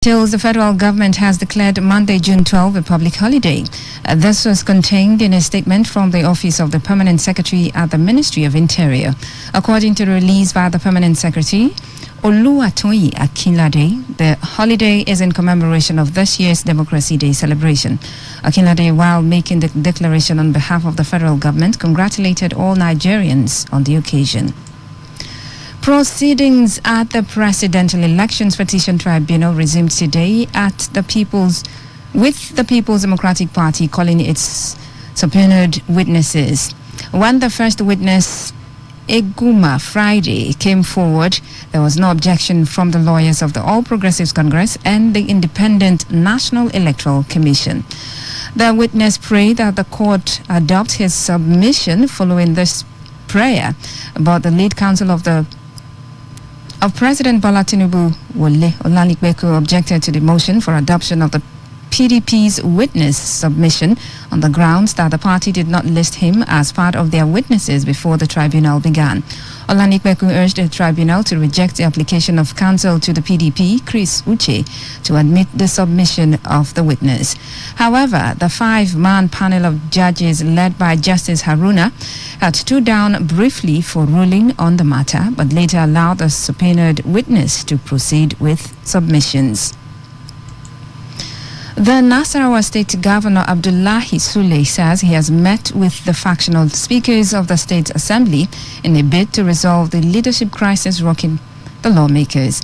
The federal government has declared Monday, June 12, a public holiday. This was contained in a statement from the Office of the Permanent Secretary at the Ministry of Interior. According to the release by the Permanent Secretary, Oluwatoyin Akinlade, the holiday is in commemoration of this year's Democracy Day celebration. Akinlade, while making the declaration on behalf of the federal government, congratulated all Nigerians on the occasion. Proceedings at the Presidential Elections Petition Tribunal resumed today with the People's Democratic Party calling its subpoenaed witnesses. When the first witness, Eguma Friday, came forward, there was no objection from the lawyers of the All Progressives Congress and the Independent National Electoral Commission. The witness prayed that the court adopt his submission following this prayer, but the lead counsel of President Bola Tinubu, Wole Olanipekun, objected to the motion for adoption of the PDP's witness submission on the grounds that the party did not list him as part of their witnesses before the tribunal began. Olanipekun urged the tribunal to reject the application of counsel to the PDP, Chris Uche, to admit the submission of the witness. However, the five-man panel of judges led by Justice Haruna had stood down briefly for ruling on the matter, but later allowed the subpoenaed witness to proceed with submissions. The Nasarawa State Governor Abdullahi Sule says he has met with the factional speakers of the State Assembly in a bid to resolve the leadership crisis rocking the lawmakers.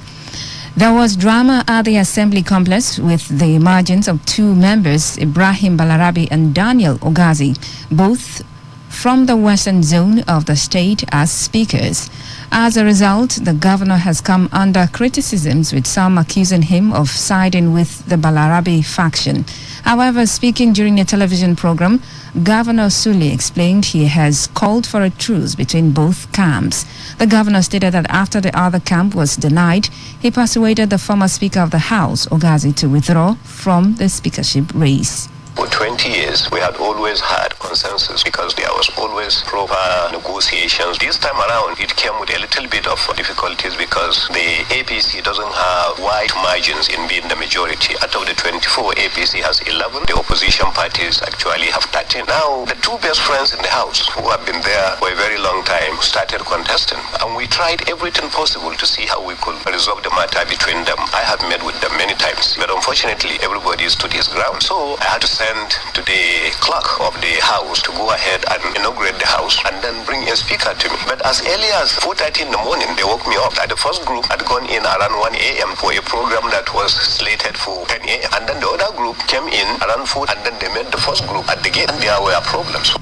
There was drama at the Assembly complex with the emergence of two members, Ibrahim Balarabi and Daniel Ogazi, both from the western zone of the state as speakers. As a result, the governor has come under criticisms, with some accusing him of siding with the Balarabi faction. However, speaking during a television program, Governor Sule explained he has called for a truce between both camps. The governor stated that after the other camp was denied, he persuaded the former Speaker of the House, Ogazi, to withdraw from the speakership race. For 20 years, we had always had consensus because there was always proper negotiations. This time around, it came with a little bit of difficulties because the APC doesn't have wide margins in being the majority. Out of the 24, APC has 11. The opposition parties actually have 13. Now, the two best friends in the House, who have been there for a very long time, started contesting. And we tried everything possible to see how we could resolve the matter between them. I have met with them many times, but unfortunately, everybody stood his ground. So I had to send to the clerk of the house to go ahead and inaugurate the house and then bring a speaker to me. But as early as 4:30 in the morning, they woke me up that the first group had gone in around 1 a.m. for a program that was slated for 10 a.m. And then the other group came in around 4, and then they met the first group at the gate, and there were problems.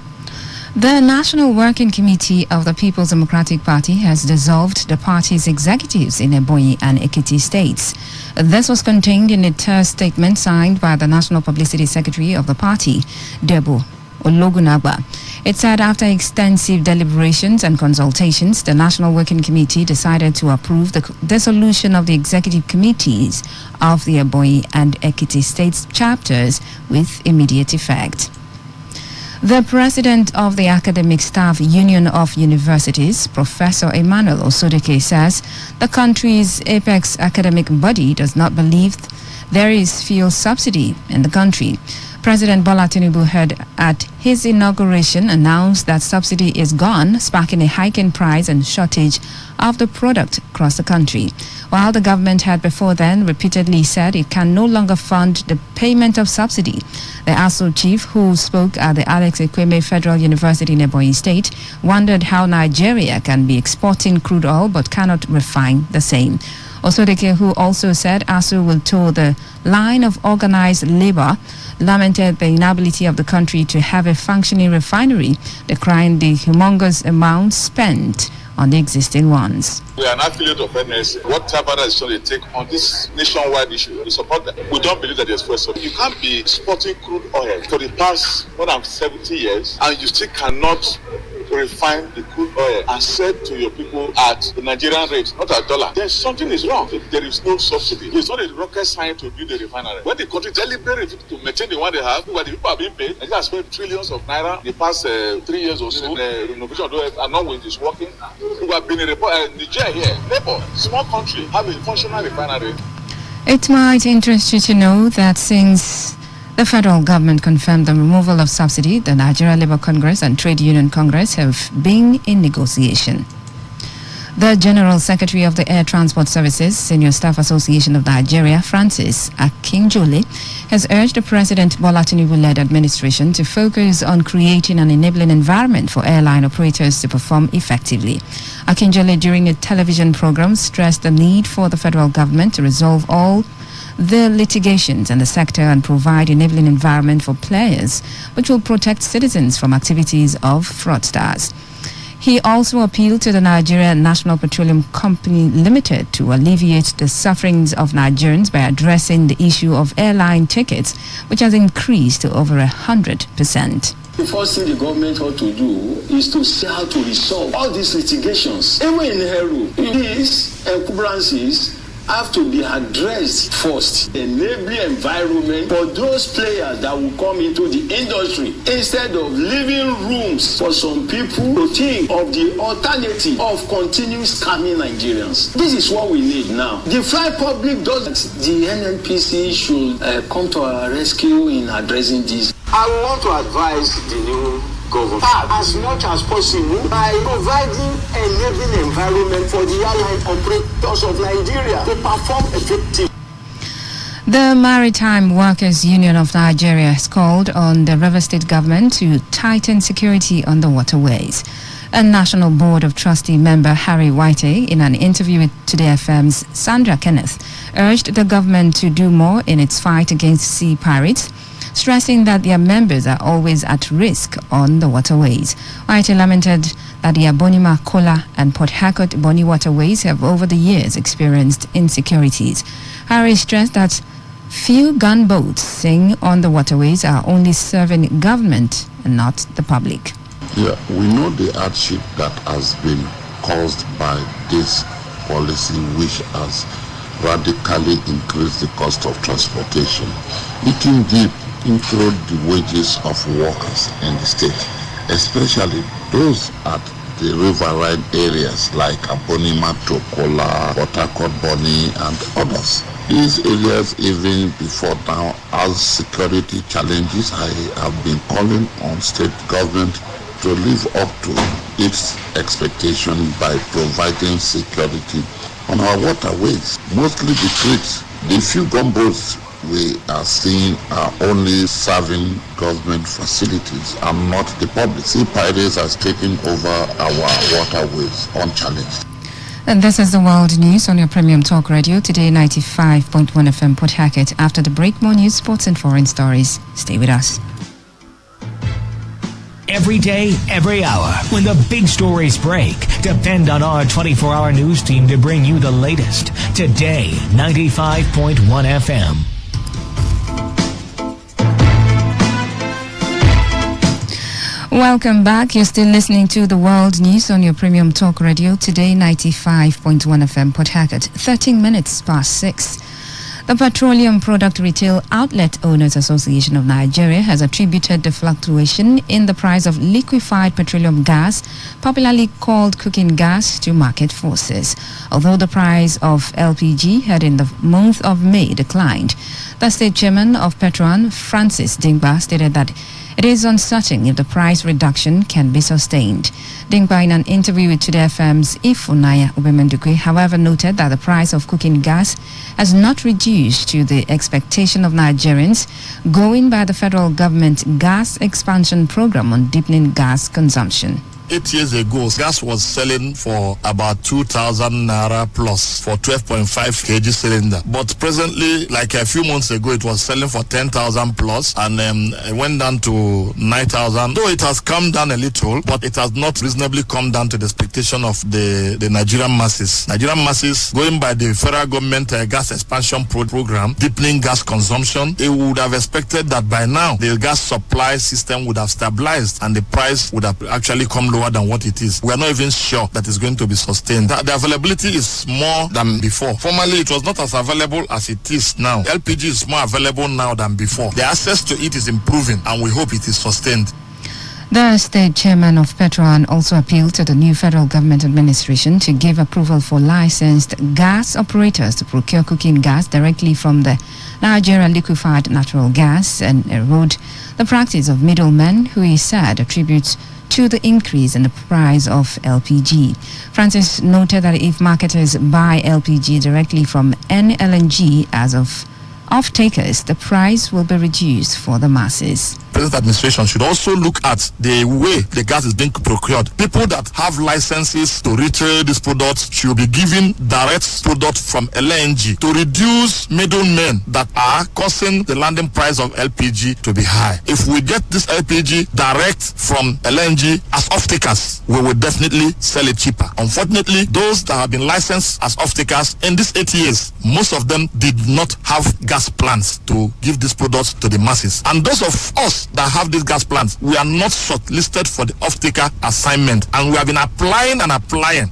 The National Working Committee of the People's Democratic Party has dissolved the party's executives in Ebonyi and Ekiti states. This was contained in a third statement signed by the National Publicity Secretary of the party, Debo Ologunagba. It said after extensive deliberations and consultations, the National Working Committee decided to approve the dissolution of the executive committees of the Ebonyi and Ekiti states chapters with immediate effect. The president of the Academic Staff Union of Universities, Professor Emmanuel Osodeke, says the country's apex academic body does not believe there is fuel subsidy in the country. President Bola Tinubu had at his inauguration announced that subsidy is gone, sparking a hike in price and shortage of the product across the country. While the government had before then repeatedly said it can no longer fund the payment of subsidy, the ASU chief, who spoke at the Alex Ekweme Federal University in Ebonyi State, wondered how Nigeria can be exporting crude oil but cannot refine the same. Osodeke, who also said ASU will toe the line of organized labor, lamented the inability of the country to have a functioning refinery, decrying the humongous amounts spent on the existing ones. We are an affiliate of NS. Whatever decision they take on this nationwide issue, we support them. We don't believe that there's first. You can't be exporting crude oil for the past more than 70 years and you still cannot refine the crude oil and sell to your people at the Nigerian rate, not at dollar. Then something is wrong. There is no subsidy. It's not a rocket science to build a refinery. When the country deliberately to maintain the one they have, where the people are being paid, they just spent trillions of naira the past 3 years or so. The renovation of the oil, and now when it's working, we have been in Nigeria here. Labour, small country, have a functional refinery. It might interest you to know that since the federal government confirmed the removal of subsidy, the Nigeria Labour Congress and Trade Union Congress have been in negotiation. The General Secretary of the Air Transport Services, Senior Staff Association of Nigeria, Francis Akinjole, has urged the President Bola Tinubu-led administration to focus on creating an enabling environment for airline operators to perform effectively. Akinjole, during a television program, stressed the need for the federal government to resolve all the litigations in the sector and provide enabling environment for players which will protect citizens from activities of fraudsters. He also appealed to the Nigeria National Petroleum Company Limited to alleviate the sufferings of Nigerians by addressing the issue of airline tickets, which has increased to over 100%. The first thing the government ought to do is to see how to resolve all these litigations. Even in Heru, these encumbrances have to be addressed first. The enabling environment for those players that will come into the industry, instead of leaving rooms for some people to think of the alternative of continuing scamming Nigerians. This is what we need now. The flight public does. The NNPC should come to our rescue in addressing this. I want to advise the new government as much as possible by providing enabling environment for the airline operators of Nigeria to perform effectively. The Maritime Workers Union of Nigeria has called on the River State government to tighten security on the waterways. A National Board of Trustee member, Harry White, in an interview with Today FM's Sandra Kenneth, urged the government to do more in its fight against sea pirates, stressing that their members are always at risk on the waterways. White lamented that the Abonima, Kola and Port Harcourt Bonny waterways have over the years experienced insecurities. Harry stressed that few gunboats sailing on the waterways are only serving government and not the public. Yeah, we know the hardship that has been caused by this policy, which has radically increased the cost of transportation, eating deep into the wages of workers in the state, especially those at the riverine areas like Abonima, Tokola, Port Harcourt, Bonny, and others. These areas, even before now, has security challenges. I have been calling on state government to live up to its expectation by providing security on our waterways, mostly the creeks. The few gunboats we are seeing are only serving government facilities and not the public. Sea pirates has taken over our waterways unchallenged. And this is the World News on your Premium Talk Radio, Today 95.1 FM Port Harcourt. After the break, more news, sports and foreign stories. Stay with us. Every day, every hour, when the big stories break, depend on our 24-hour news team to bring you the latest. Today 95.1 FM. Welcome back. You're still listening to the World News on your Premium Talk Radio, Today 95.1 FM Port Harcourt, 13 minutes past 6. The Petroleum Product Retail Outlet Owners Association of Nigeria has attributed the fluctuation in the price of liquefied petroleum gas, popularly called cooking gas, to market forces. Although the price of LPG had in the month of May declined, the state chairman of Petron, Francis Dingba, stated that it is uncertain if the price reduction can be sustained. Dingba, in an interview with Today FM's Ifunaya Ubemendukwe, however, noted that the price of cooking gas has not reduced to the expectation of Nigerians, going by the federal government gas expansion program on deepening gas consumption. 8 years ago, gas was selling for about 2,000 naira plus for 12.5 kg cylinder. But presently, like a few months ago, it was selling for 10,000 plus and it went down to 9,000. Though it has come down a little, but it has not reasonably come down to the expectation of the Nigerian masses. Nigerian masses, going by the federal government gas expansion program, deepening gas consumption, it would have expected that by now the gas supply system would have stabilized and the price would have actually come lower than what it is. We are not even sure that it's going to be sustained. The availability is more than before. Formerly, it was not as available as it is now. LPG is more available now than before. The access to it is improving and we hope it is sustained. The state chairman of Petron also appealed to the new federal government administration to give approval for licensed gas operators to procure cooking gas directly from the Nigeria liquefied natural gas and erode the practice of middlemen, who he said attributes to the increase in the price of LPG. Francis noted that if marketers buy LPG directly from NLNG as of off-takers, the price will be reduced for the masses. Present administration should also look at the way the gas is being procured. People that have licenses to retail these products should be given direct product from LNG to reduce middlemen that are causing the landing price of LPG to be high. If we get this LPG direct from LNG as off-takers, we will definitely sell it cheaper. Unfortunately, those that have been licensed as off-takers in these 8 years, most of them did not have gas plants to give these products to the masses. And those of us that have these gas plants, we are not shortlisted for the off-taker assignment, and we have been applying.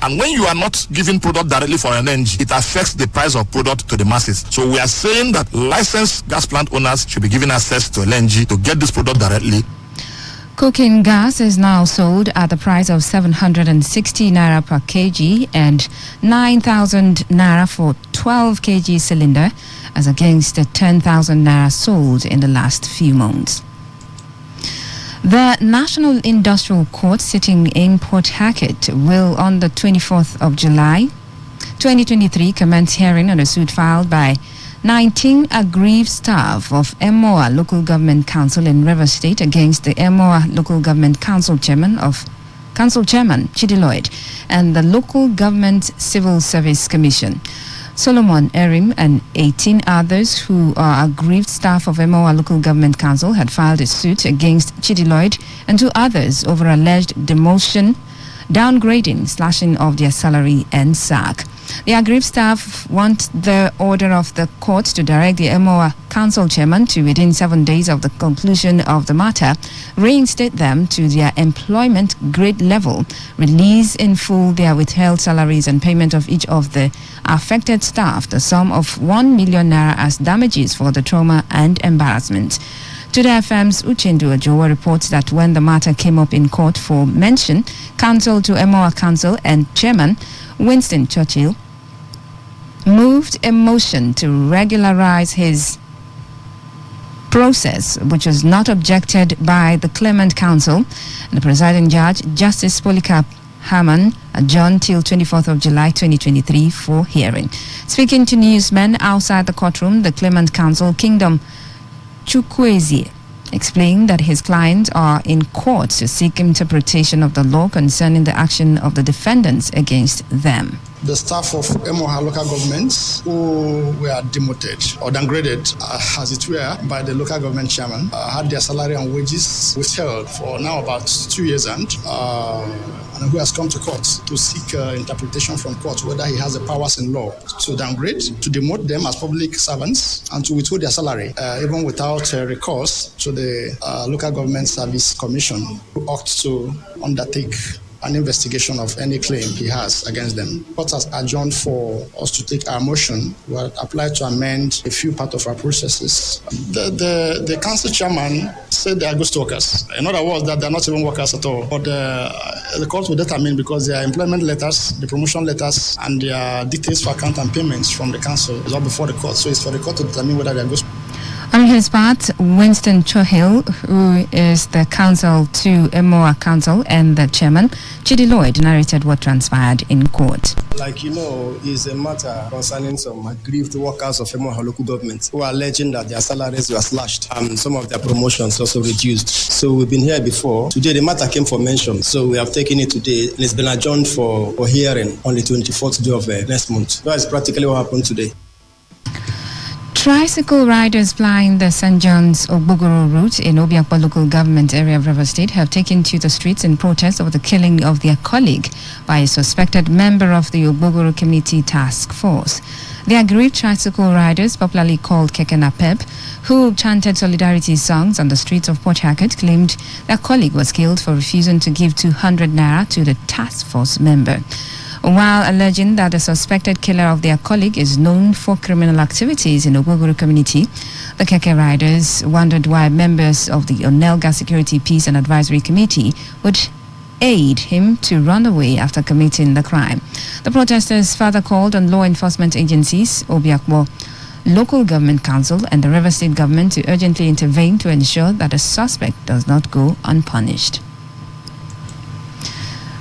And when you are not giving product directly for LNG, it affects the price of product to the masses. So we are saying that licensed gas plant owners should be given access to LNG to get this product directly. Cooking gas is now sold at the price of 760 naira per kg and 9,000 naira for 12 kg cylinder, as against the 10,000 naira sold in the last few months. The National Industrial Court sitting in Port Harcourt will, on the 24th of July 2023, commence hearing on a suit filed by 19 aggrieved staff of Emoa Local Government Council in Rivers State against the Emoa Local Government Council Chairman Chidi Lloyd and the Local Government Civil Service Commission. Solomon Erim and 18 others who are aggrieved staff of Emoa Local Government Council had filed a suit against Chidi Lloyd and 2 others over alleged demotion, downgrading, slashing of their salary and sack. The aggrieved staff want the order of the court to direct the Emoa Council Chairman to, within 7 days of the conclusion of the matter, reinstate them to their employment grade level, release in full their withheld salaries, and payment of each of the affected staff the sum of 1 million naira as damages for the trauma and embarrassment. Today FM's Uchendu Ajowa reports that when the matter came up in court for mention, counsel to Emoa Council and Chairman Winston Churchill moved a motion to regularize his process, which was not objected by the claimant counsel. And the presiding judge, Justice Polycarp Haman, adjourned till 24th of July 2023 for hearing. Speaking to newsmen outside the courtroom, the claimant counsel, Kingdom Chukwueze, explained that his clients are in court to seek interpretation of the law concerning the action of the defendants against them. The staff of Emoha local governments who were demoted or downgraded, as it were, by the local government chairman, had their salary and wages withheld for now about 2 years and who has come to court to seek interpretation from court whether he has the powers in law to downgrade, to demote them as public servants, and to withhold their salary, even without recourse to the Local Government Service Commission, who ought to undertake an investigation of any claim he has against them. Court has adjourned for us to take our motion. We are applied to amend a few parts of our processes. The council chairman said they are ghost workers. In other words, that they are not even workers at all. But the court will determine, because their employment letters, the promotion letters, and their details for account and payments from the council is all before the court. So it's for the court to determine whether they are ghost. On his part, Winston Churchill, who is the counsel to Emoa Council and the chairman, Chidi Lloyd, narrated what transpired in court. Like you know, is a matter concerning some aggrieved workers of Emoa local government who are alleging that their salaries were slashed and some of their promotions also reduced. So we've been here before. Today the matter came for mention, so we have taken it today and it's been adjourned for hearing on the 24th day of next month. That is practically what happened today. Tricycle riders flying the St. John's Ogbogoro route in Obiakpa local government area of Rivers State have taken to the streets in protest of the killing of their colleague by a suspected member of the Ogbogoro Community Task Force. The aggrieved tricycle riders, popularly called Keke Napep, who chanted solidarity songs on the streets of Port Harcourt, claimed their colleague was killed for refusing to give 200 naira to the task force member. while alleging that the suspected killer of their colleague is known for criminal activities in the Ogogoro community. The Keke riders wondered why members of the Onelga Security Peace and Advisory Committee would aid him to run away after committing the crime. The protesters further called on law enforcement agencies, Obiakbo Local Government Council and the River State Government to urgently intervene to ensure that the suspect does not go unpunished.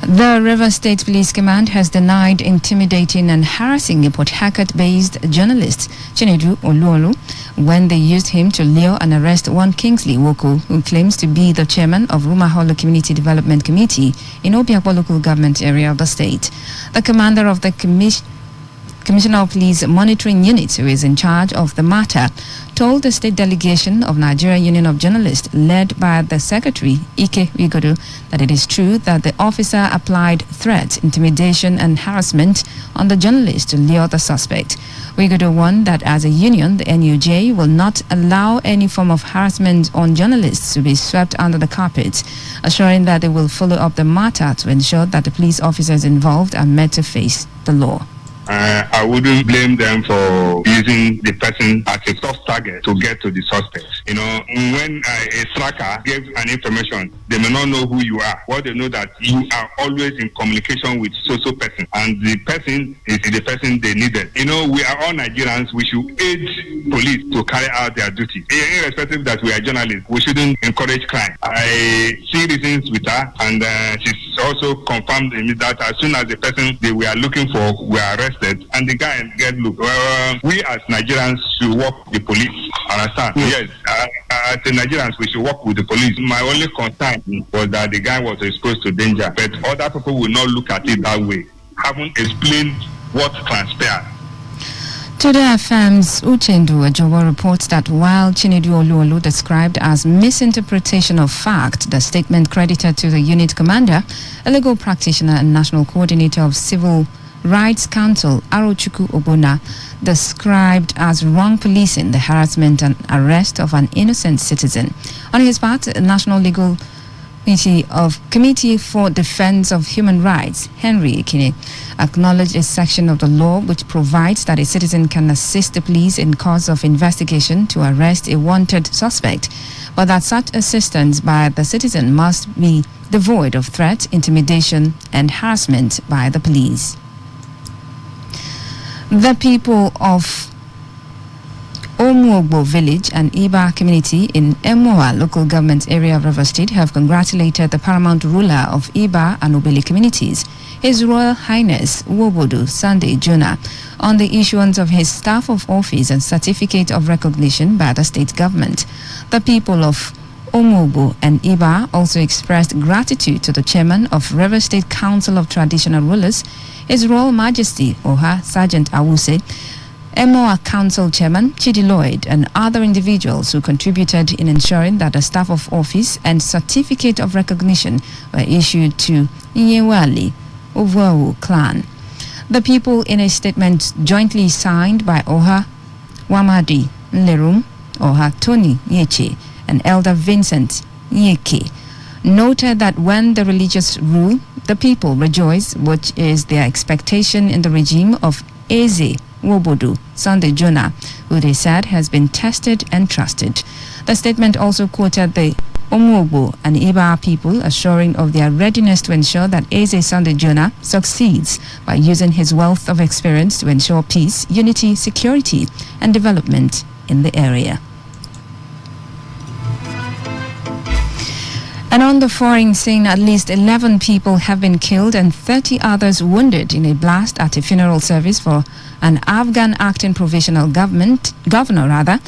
The River State Police Command has denied intimidating and harassing a Port Harcourt-based journalist, Chinedu Oluolu, when they used him to lure and arrest one Kingsley Woko, who claims to be the chairman of Rumaholo Community Development Committee in Obiakpo local government area of the state. The commander of the Commissioner of Police Monitoring Unit, who is in charge of the matter, told the state delegation of Nigeria Union of Journalists, led by the Secretary, Ike Wigodo, that it is true that the officer applied threats, intimidation and harassment on the journalist to lure the suspect. Wigodo warned that as a union, the NUJ will not allow any form of harassment on journalists to be swept under the carpet, assuring that they will follow up the matter to ensure that the police officers involved are made to face the law. I wouldn't blame them for using the person as a soft target to get to the suspect. You know, when a tracker gives an information, they may not know who you are. What they know that you are always in communication with so person, and the person is the person they needed. You know, we are all Nigerians. We should aid police to carry out their duty. Irrespective that we are journalists, we shouldn't encourage crime. I see reasons with her, and she's also confirmed in me that as soon as the person they were looking for were arrested, and the guy get look. We as Nigerians should work with the police. Understand? Yes. As Nigerians, we should work with the police. My only concern was that the guy was exposed to danger, but other people will not look at it that way. Haven't explained what transpired. Today FM's Uchendu Ajowo reports that while Chinedu Oluolu described as misinterpretation of fact the statement credited to the unit commander, a legal practitioner and national coordinator of Civil Rights Council, Arochukwu Ogbonna, described as wrong policing the harassment and arrest of an innocent citizen. On his part, the National Legal Committee for Defense of Human Rights, Henry Ekine, acknowledged a section of the law which provides that a citizen can assist the police in course of investigation to arrest a wanted suspect, but that such assistance by the citizen must be devoid of threat, intimidation, and harassment by the police. The people of Omuogbo village and Iba community in Emoa local government area of River State have congratulated the paramount ruler of Iba and Obele communities, His Royal Highness Wobodu Sunday Jonah, on the issuance of his staff of office and certificate of recognition by the state government. The people of Omuogbo and Iba also expressed gratitude to the chairman of River State Council of Traditional Rulers, His Royal Majesty Oha Sergeant Awuse, Emoa Council Chairman Chidi Lloyd, and other individuals who contributed in ensuring that the staff of office and certificate of recognition were issued to Nyewali Ovuawu clan. The people, in a statement jointly signed by Oha Wamadi Nlerum, Oha Tony Yeche, and Elder Vincent Nyeke, noted that when the religious rule, the people rejoice, which is their expectation in the regime of Eze Wobodu Sunday Jonah, who they said has been tested and trusted. The statement also quoted the Omuogbo and Iba people assuring of their readiness to ensure that Eze Sunday Jonah succeeds by using his wealth of experience to ensure peace, unity, security, and development in the area. And on the foreign scene, at least 11 people have been killed and 30 others wounded in a blast at a funeral service for an Afghan acting provisional governor,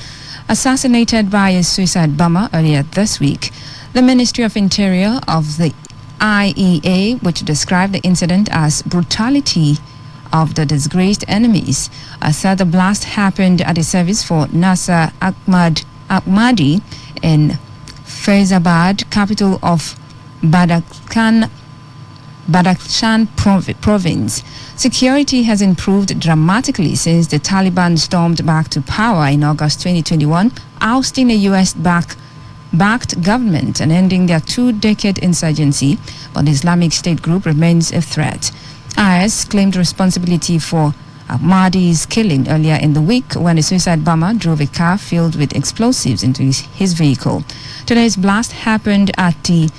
assassinated by a suicide bomber earlier this week. The Ministry of Interior of the IEA, which described the incident as brutality of the disgraced enemies, said the blast happened at a service for Nasser Ahmadi in Faizabad, capital of Badakhshan province. Security has improved dramatically since the Taliban stormed back to power in August 2021, ousting a US-backed government and ending their 2-decade insurgency, but the Islamic State group remains a threat. IS claimed responsibility for Mahdi's killing earlier in the week when a suicide bomber drove a car filled with explosives into his vehicle. Today's blast happened at the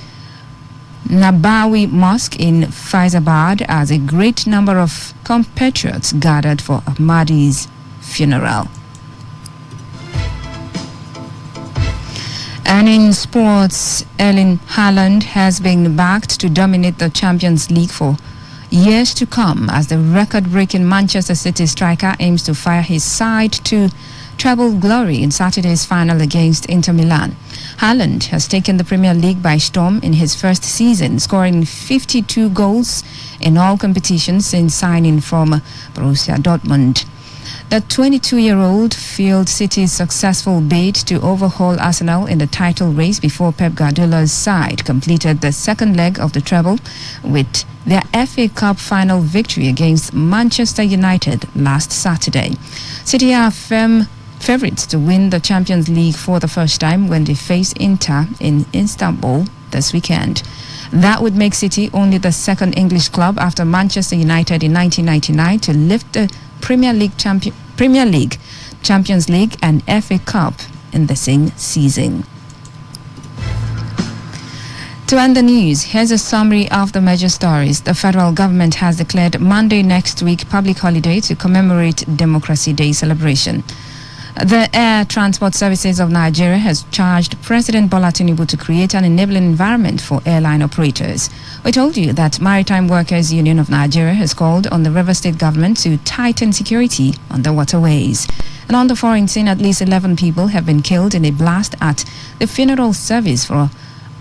Nabawi Mosque in Faizabad as a great number of compatriots gathered for Mahdi's funeral. And in sports, Erling Haaland has been backed to dominate the Champions League for years to come as the record-breaking Manchester City striker aims to fire his side to treble glory in Saturday's final against Inter Milan. Haaland has taken the Premier League by storm in his first season, scoring 52 goals in all competitions since signing from Borussia Dortmund. The 22-year-old fueled City's successful bid to overhaul Arsenal in the title race before Pep Guardiola's side completed the second leg of the treble with their FA Cup final victory against Manchester United last Saturday. City are firm favourites to win the Champions League for the first time when they face Inter in Istanbul this weekend. That would make City only the second English club after Manchester United in 1999 to lift the Premier League, Champions League and FA Cup in the same season. To end the news, here's a summary of the major stories. The federal government has declared Monday next week public holiday to commemorate Democracy Day celebration. The Air Transport Services of Nigeria has charged President Bola Tinubu to create an enabling environment for airline operators. We told you that Maritime Workers Union of Nigeria has called on the River State government to tighten security on the waterways. And on the foreign scene, at least 11 people have been killed in a blast at the funeral service for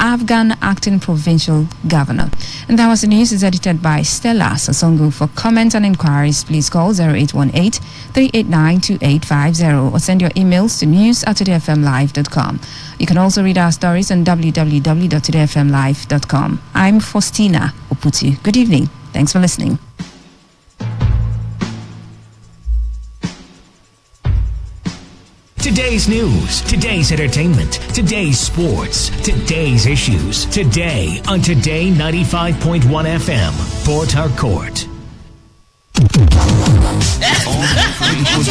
Afghan acting provincial governor. And that was the news. Is edited by Stella Sasongu. For comments and inquiries, please call 0818-389-2850 or send your emails to news@todayfmlive.com. You can also read our stories on www.todayfmlive.com. I'm Faustina Oputu. Good evening. Thanks for listening. Today's news, today's entertainment, today's sports, today's issues. Today on Today 95.1 FM, Port Harcourt. You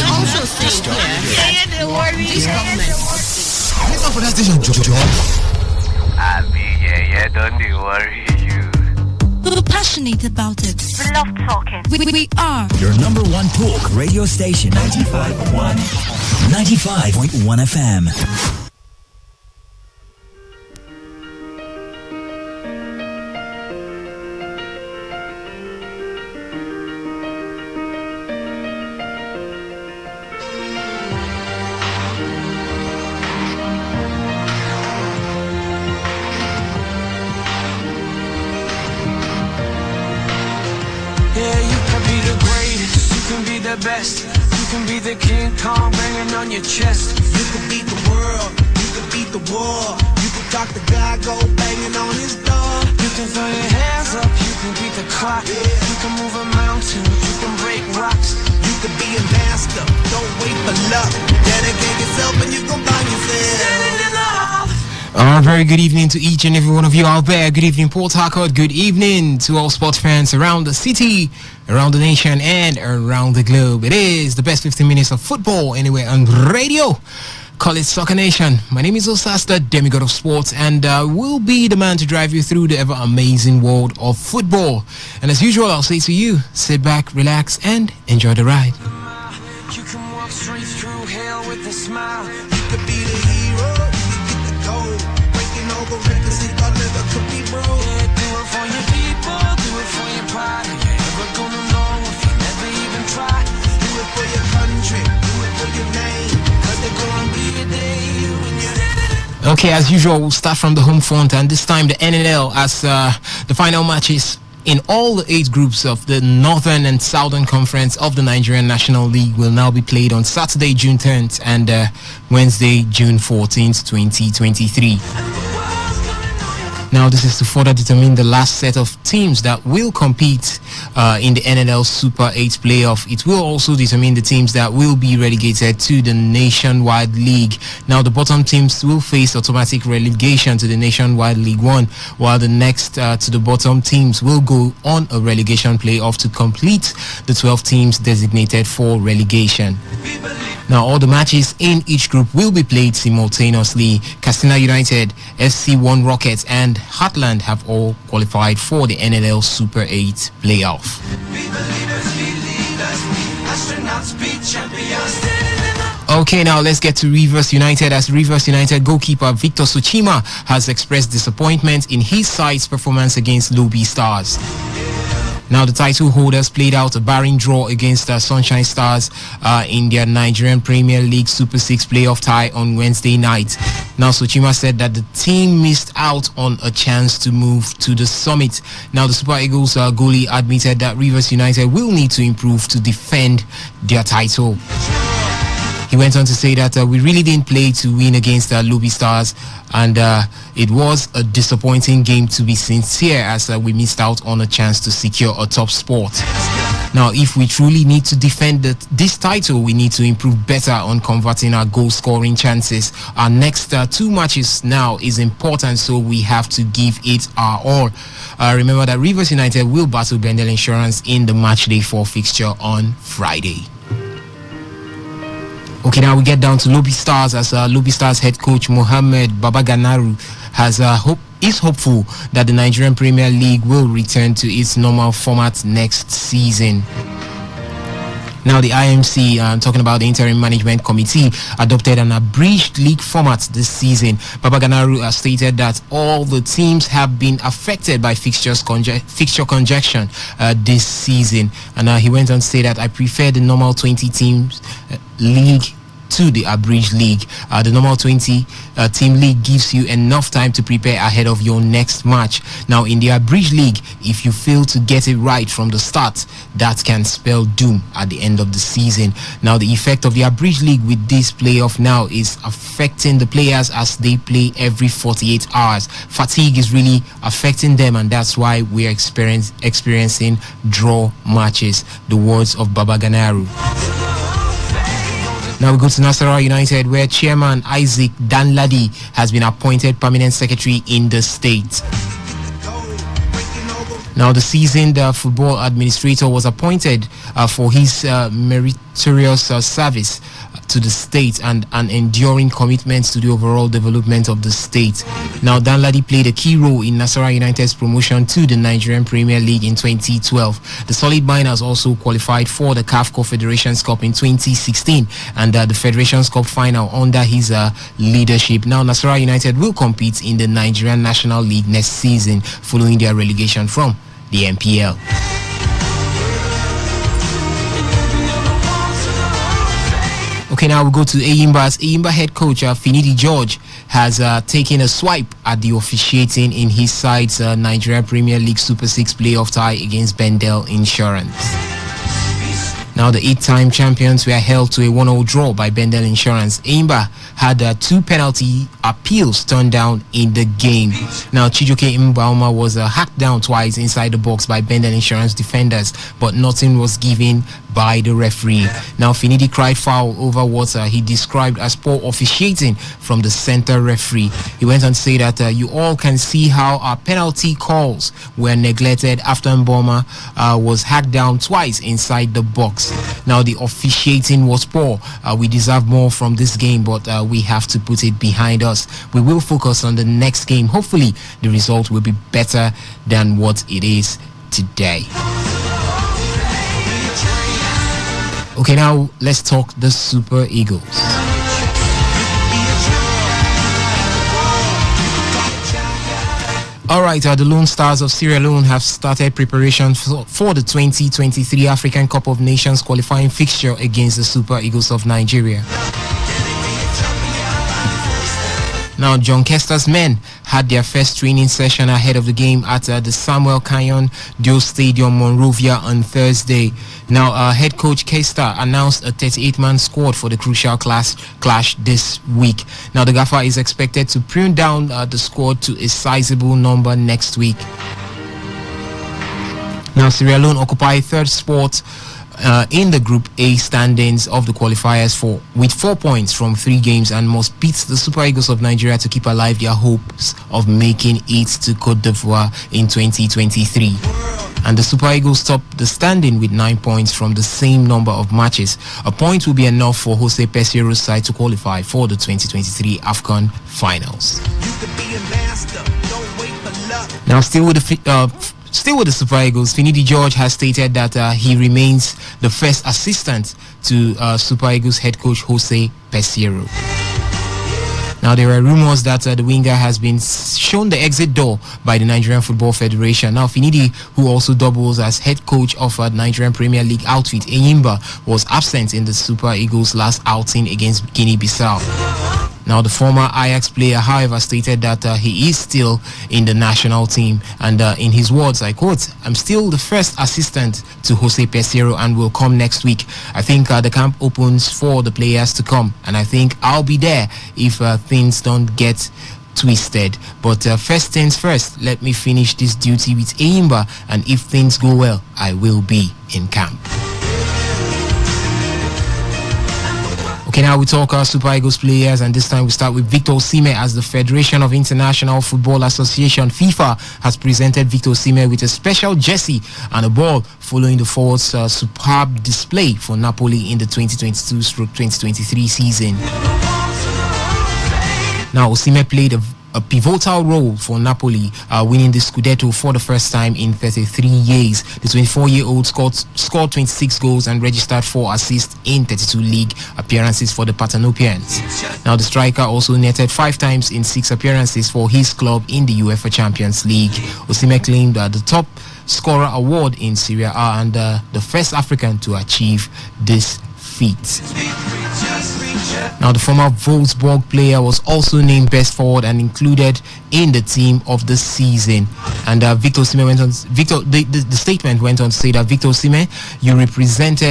also sing here. Don't worry. This government. What's up for that station, Jojo? Don't worry you. We're passionate about it. We love talking. We are your number one talk radio station, 95.1 FM. Best. You can be the King Kong banging on your chest. You can beat the world, you can beat the war. You can talk the guy, go banging on his door. You can throw your hands up, you can beat the clock. Yeah. You can move a mountain, you can break rocks. You can be a master, don't wait for luck. Dedicate yourself and you gon' find yourself. Standing in the hall. Very good evening to each and every one of you out there. Good evening, Port Harcourt. Good evening to all sports fans around the city, around the nation, and around the globe. It is the best 15 minutes of football anywhere on radio. Call it Soccer Nation. My name is Osas, the demigod of sports, and we'll be the man to drive you through the ever amazing world of football. And as usual, I'll say to you, sit back, relax, and enjoy the ride. You can walk straight through hell with a smile. You could be the hero. Okay, as usual, we'll start from the home front, and this time the NNL as the final matches in all the 8 groups of the Northern and Southern Conference of the Nigerian National League will now be played on Saturday, June 10th and Wednesday, June 14th, 2023. Now, this is to further determine the last set of teams that will compete in the NNL Super 8 playoff. It will also determine the teams that will be relegated to the Nationwide League. Now, the bottom teams will face automatic relegation to the Nationwide League 1, while the next to the bottom teams will go on a relegation playoff to complete the 12 teams designated for relegation. Now, all the matches in each group will be played simultaneously. Castina United, FC1 Rockets, and Heartland have all qualified for the NNL Super 8 playoff. Okay, now let's get to Rivers United, as Rivers United goalkeeper Victor Sochima has expressed disappointment in his side's performance against Lobby Stars. Now, the title holders played out a barren draw against Sunshine Stars in their Nigerian Premier League Super 6 playoff tie on Wednesday night. Now, Sochima said that the team missed out on a chance to move to the summit. Now, the Super Eagles goalie admitted that Rivers United will need to improve to defend their title. He went on to say that we really didn't play to win against Lobby Stars, and it was a disappointing game, to be sincere, as we missed out on a chance to secure a top spot. Now, if we truly need to defend this title, we need to improve better on converting our goal scoring chances. Our next 2 matches now is important, so we have to give it our all. Remember that Rivers United will battle Bendel Insurance in the matchday 4 fixture on Friday. Okay, now we get down to Lobby Stars, as Lobby Stars head coach Mohamed Babaganaru is hopeful that the Nigerian Premier League will return to its normal format next season. Now, the IMC, talking about the Interim Management Committee, adopted an abridged league format this season. Babaganaru has stated that all the teams have been affected by fixture congestion this season. And he went on to say that I prefer the normal 20 teams league to the abridged league. The normal 20 team league gives you enough time to prepare ahead of your next match. Now, in the abridged league, if you fail to get it right from the start, that can spell doom at the end of the season. Now, the effect of the abridged league with this playoff now is affecting the players as they play every 48 hours. Fatigue is really affecting them, and that's why we're experiencing draw matches. The words of Babaganaru. Now we go to Nasarawa United, where Chairman Isaac Danladi has been appointed Permanent Secretary in the state. Now, the seasoned football administrator was appointed for his meritorious service to the state and an enduring commitment to the overall development of the state. Now, Danladi played a key role in Nasarawa United's promotion to the Nigerian Premier League in 2012. The Solid Miners also qualified for the CAF Confederations Cup in 2016 and the Federations Cup final under his leadership. Now, Nasarawa United will compete in the Nigerian National League next season following their relegation from the NPL. Okay, now we go to Eyimba's. Eyimba head coach Finidi George has taken a swipe at the officiating in his side's Nigeria Premier League Super 6 playoff tie against Bendel Insurance. Now, the 8-time champions were held to a 1-0 draw by Bendel Insurance. Eyimba had 2 penalty appeals turned down in the game. Now, Chijoke Mbauma was hacked down twice inside the box by Bendel Insurance defenders, but nothing was given by the referee. Now, Finidi cried foul over what he described as poor officiating from the center referee. He went on to say that you all can see how our penalty calls were neglected after Mbauma was hacked down twice inside the box. Now, the officiating was poor. We deserve more from this game, but we have to put it behind us. We will focus on the next game. Hopefully, the result will be better than what it is today. Okay, now let's talk the Super Eagles. Alright, the Lone Stars of Sierra Leone have started preparation for the 2023 African Cup of Nations qualifying fixture against the Super Eagles of Nigeria. Now, John Kester's men had their first training session ahead of the game at the Samuel Canyon Dio Stadium, Monrovia on Thursday. Now, head coach Kester announced a 38-man squad for the crucial clash this week. Now, the Gaffer is expected to prune down the squad to a sizable number next week. Now, Sierra Leone occupy third spot in the Group A standings of the qualifiers with 4 points from 3 games and must beat the Super Eagles of Nigeria to keep alive their hopes of making it to Cote d'Ivoire in 2023. And the Super Eagles top the standing with 9 points from the same number of matches. A point will be enough for Jose Pesiero's side to qualify for the 2023 AFCON finals. Now, still with the Super Eagles, Finidi George has stated that he remains the first assistant to Super Eagles head coach Jose Pesiero. Now, there are rumors that the winger has been shown the exit door by the Nigerian Football Federation. Now, Finidi, who also doubles as head coach of Nigerian Premier League outfit Enyimba, was absent in the Super Eagles' last outing against Guinea-Bissau. Now, the former Ajax player, however, stated that he is still in the national team. And in his words, I quote, "I'm still the first assistant to Jose Pesiero and will come next week. I think the camp opens for the players to come. And I think I'll be there if things don't get twisted. But first things first, let me finish this duty with Enyimba. And if things go well, I will be in camp." Okay, now we talk our Super Eagles players, and this time we start with Victor Osimhen, as the Federation of International Football Association, FIFA, has presented Victor Osimhen with a special jersey and a ball following the forward's superb display for Napoli in the 2022-2023 season. Now, Osimhen played a pivotal role for Napoli, winning the Scudetto for the first time in 33 years. The 24-year-old scored 26 goals and registered 4 assists in 32 league appearances for the Partenopians. Now, the striker also netted 5 times in 6 appearances for his club in the UEFA Champions League. Osimhen claimed the top scorer award in Serie A and the first African to achieve this feat. Now, the former Wolfsburg player was also named best forward and included in the team of the season. And Victor Osimhen went on. The statement went on to say that Victor Osimhen, you represent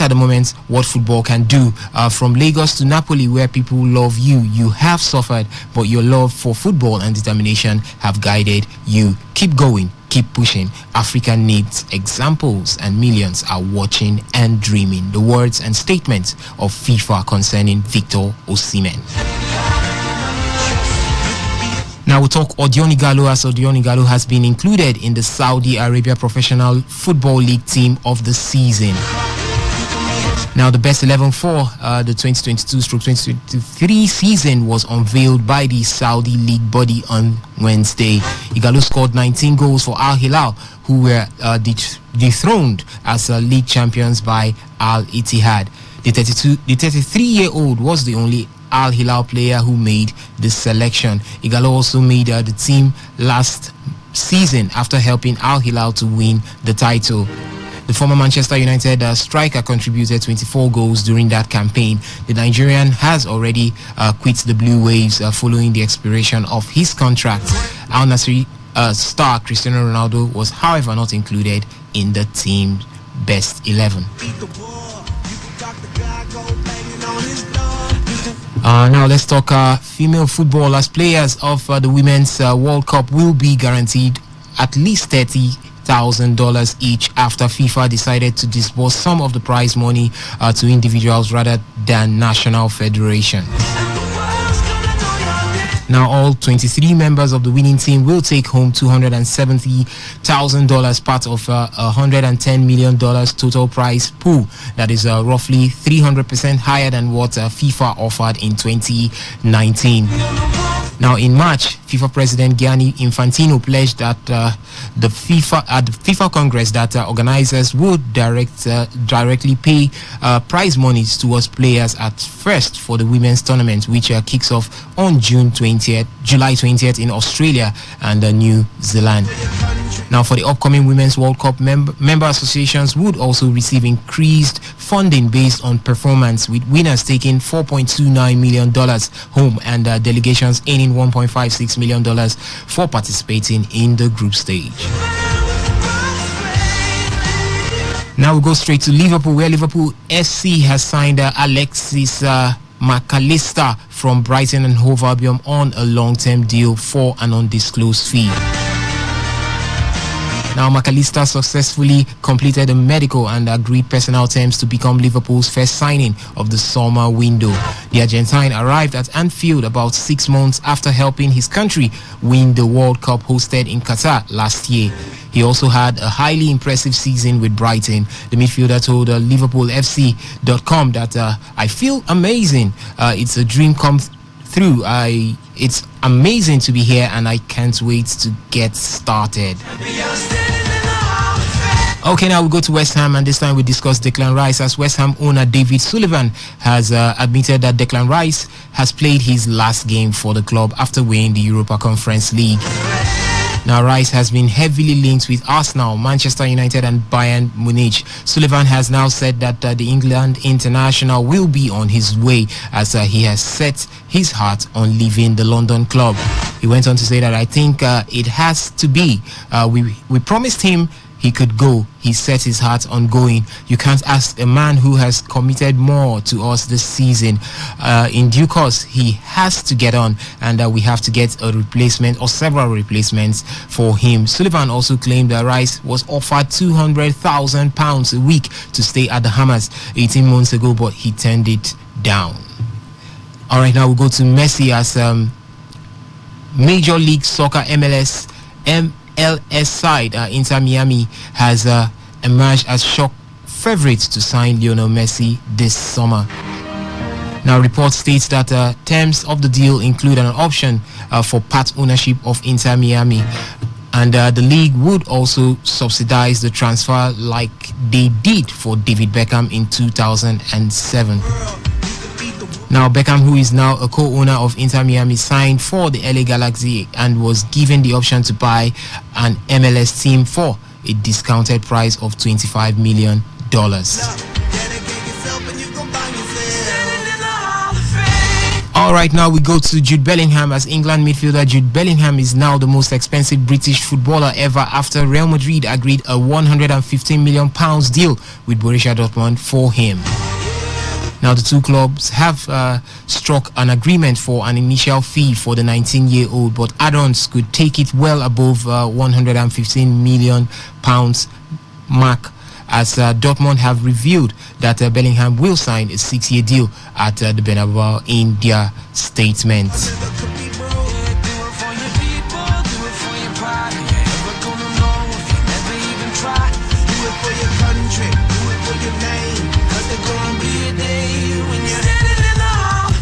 at the moment what football can do. From Lagos to Napoli, where people love you, you have suffered, but your love for football and determination have guided you. Keep going. Keep pushing. Africa needs examples and millions are watching and dreaming. The words and statements of FIFA concerning Victor Osimhen. Now we talk Odion Igalo, as Odion Igalo has been included in the Saudi Arabia Professional Football League team of the season. Now, the best 11 for the 2022-2023 season was unveiled by the Saudi league body on Wednesday. Igalo scored 19 goals for Al Hilal, who were dethroned as league champions by Al Ittihad. The 33-year-old was the only Al Hilal player who made the selection. Igalo also made the team last season after helping Al Hilal to win the title. The former Manchester United striker contributed 24 goals during that campaign. The Nigerian has already quit the Blue Waves following the expiration of his contract. Al Nassr star Cristiano Ronaldo was, however, not included in the team's best 11. Now let's talk female football, as players of the Women's World Cup will be guaranteed at least $30,000 each after FIFA decided to disburse some of the prize money to individuals rather than national federations. Now, all 23 members of the winning team will take home $270,000, part of a $110 million total prize pool. That is roughly 300% higher than what FIFA offered in 2019. Now, in March, FIFA President Gianni Infantino pledged that the FIFA Congress that organizers would directly pay prize monies towards players at first for the women's tournament, which kicks off on July 20th in Australia and New Zealand. Now, for the upcoming Women's World Cup, member associations would also receive increased funding based on performance, with winners taking $4.29 million home and delegations earning $1.56 million for participating in the group stage. Now we go straight to Liverpool, where Liverpool SC has signed Alexis McAllister from Brighton and Hove Albion on a long-term deal for an undisclosed fee. Now, McAllister successfully completed a medical and agreed personal terms to become Liverpool's first signing of the summer window. The Argentine arrived at Anfield about 6 months after helping his country win the World Cup hosted in Qatar last year. He also had a highly impressive season with Brighton. The midfielder told LiverpoolFC.com that I feel amazing. It's a dream come through. It's amazing to be here and I can't wait to get started. Okay, now we go to West Ham, and this time we discuss Declan Rice, as West Ham owner David Sullivan has admitted that Declan Rice has played his last game for the club after winning the Europa Conference League. Now, Rice has been heavily linked with Arsenal, Manchester United and Bayern Munich. Sullivan has now said that the England international will be on his way, as he has set his heart on leaving the London club. He went on to say that I think it has to be. We promised him he could go. He set his heart on going. You can't ask a man who has committed more to us this season. In due course, he has to get on, and we have to get a replacement or several replacements for him. Sullivan also claimed that Rice was offered £200,000 a week to stay at the Hammers 18 months ago, but he turned it down. All right, now we'll go to Messi, as Major League Soccer MLS side Inter Miami has emerged as shock favorites to sign Lionel Messi this summer. Now, report states that terms of the deal include an option for part ownership of Inter Miami, and the league would also subsidize the transfer like they did for David Beckham in 2007. Now, Beckham, who is now a co-owner of Inter Miami, signed for the LA Galaxy and was given the option to buy an MLS team for a discounted price of $25 million. All right, now we go to Jude Bellingham, as England midfielder Jude Bellingham is now the most expensive British footballer ever, after Real Madrid agreed a £115 million deal with Borussia Dortmund for him. Now, the two clubs have struck an agreement for an initial fee for the 19-year-old, but add-ons could take it well above £115 million mark, as Dortmund have revealed that Bellingham will sign a 6-year deal at the Bernabeu in their statement.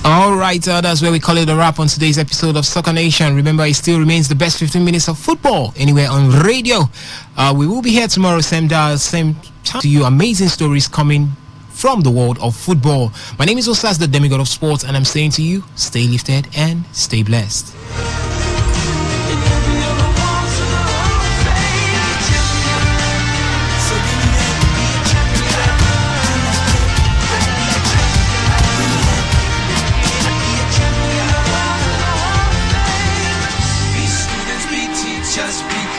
All right, that's where we call it a wrap on today's episode of Soccer Nation. Remember, it still remains the best 15 minutes of football anywhere on radio. We will be here tomorrow, same dial, same time, to you. Amazing stories coming from the world of football. My name is Osas, the demigod of sports, and I'm saying to you, stay lifted and stay blessed.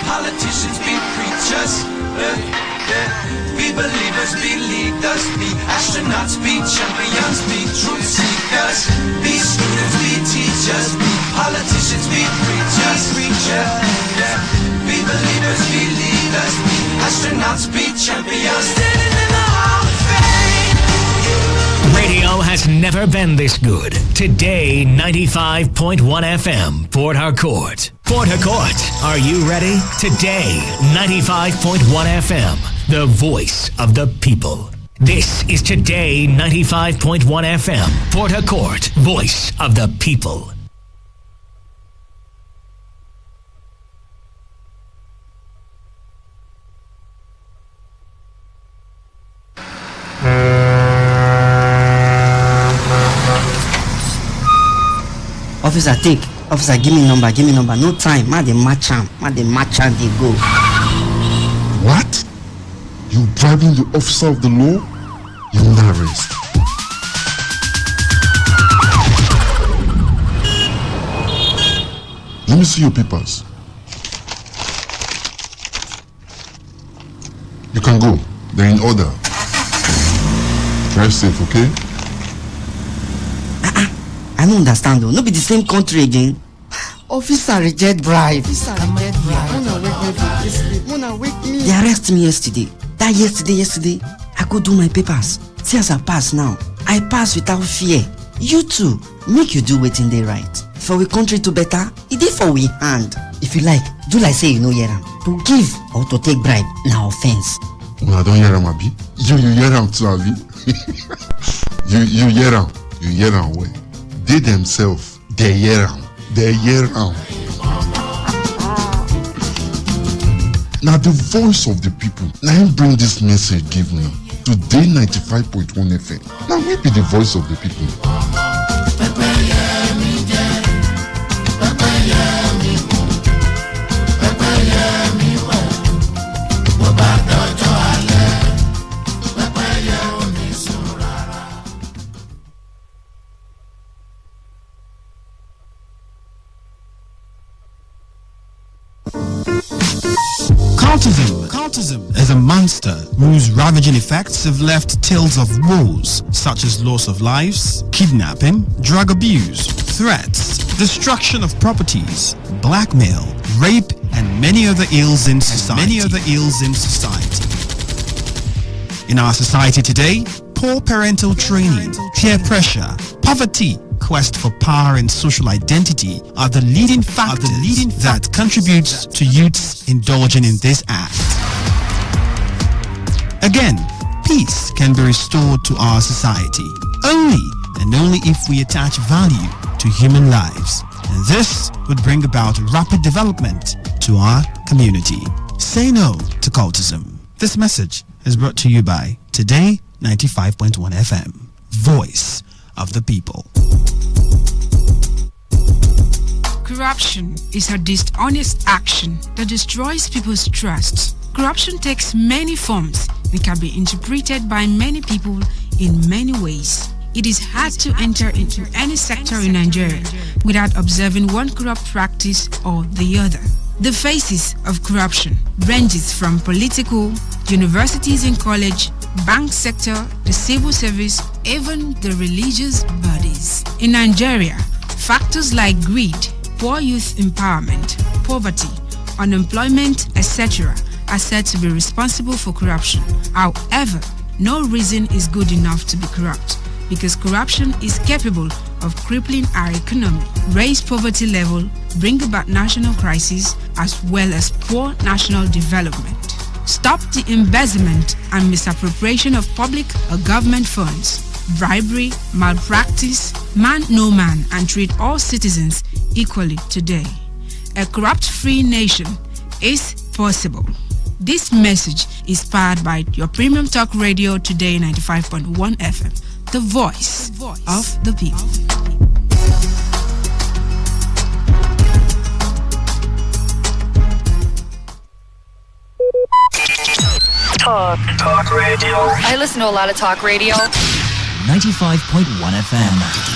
Politicians be preachers, be believers, be leaders, be astronauts, be champions, be truth seekers, be students, be teachers, be politicians, be preachers, be believers, be leaders, be astronauts, be champions, standing in the Hall of Fame. Radio has never been this good. Today, 95.1 FM, Port Harcourt. Port Harcourt, are you ready? Today, 95.1 FM, the voice of the people. This is Today 95.1 FM, Port Harcourt, voice of the people. Officer, take. Officer, give me number. No time. Ma, they match am. They go. What? You driving the officer of the law? You're under arrest. Let me see your papers. You can go. They're in order. Drive safe, okay? I don't understand though. No be the same country again. Officer reject bribe. They arrested me yesterday. That yesterday, I go do my papers. See as I pass now. I pass without fear. You too, make you do wetin dey right. For we country to better, it dey for we hand. If you like, do like say you no hear am. To give or to take bribe, na offense. Well, I don't hear am, abi. You hear am too, abi. You hear am. You hear am well. They themselves, they hear am. They hear am. Now the voice of the people. Now him bring this message give me. Today 95.1 FM. Now we be the voice of the people. Cultism is a monster whose ravaging effects have left tales of woes such as loss of lives, kidnapping, drug abuse, threats, destruction of properties, blackmail, rape, and many other ills in society. In our society today, poor parental training, peer pressure, poverty, quest for power and social identity are the leading factors that contributes to youths indulging in this act. Again, peace can be restored to our society only and only if we attach value to human lives. And this would bring about rapid development to our community. Say no to cultism. This message is brought to you by Today 95.1 FM, Voice of the People. Corruption is a dishonest action that destroys people's trust. Corruption takes many forms and can be interpreted by many people in many ways. It is hard to enter into any sector in Nigeria without observing one corrupt practice or the other. The faces of corruption ranges from political, universities and college, bank sector, the civil service, even the religious bodies. In Nigeria, factors like greed, poor youth empowerment, poverty, unemployment, etc. are said to be responsible for corruption. However, no reason is good enough to be corrupt, because corruption is capable of crippling our economy, raise poverty level, bring about national crisis, as well as poor national development. Stop the embezzlement and misappropriation of public or government funds, bribery, malpractice, man no man, and treat all citizens equally today. A corrupt-free nation is possible. This message is powered by your premium talk radio Today 95.1 FM, the voice of the people. Talk radio. I listen to a lot of talk radio. 95.1 FM.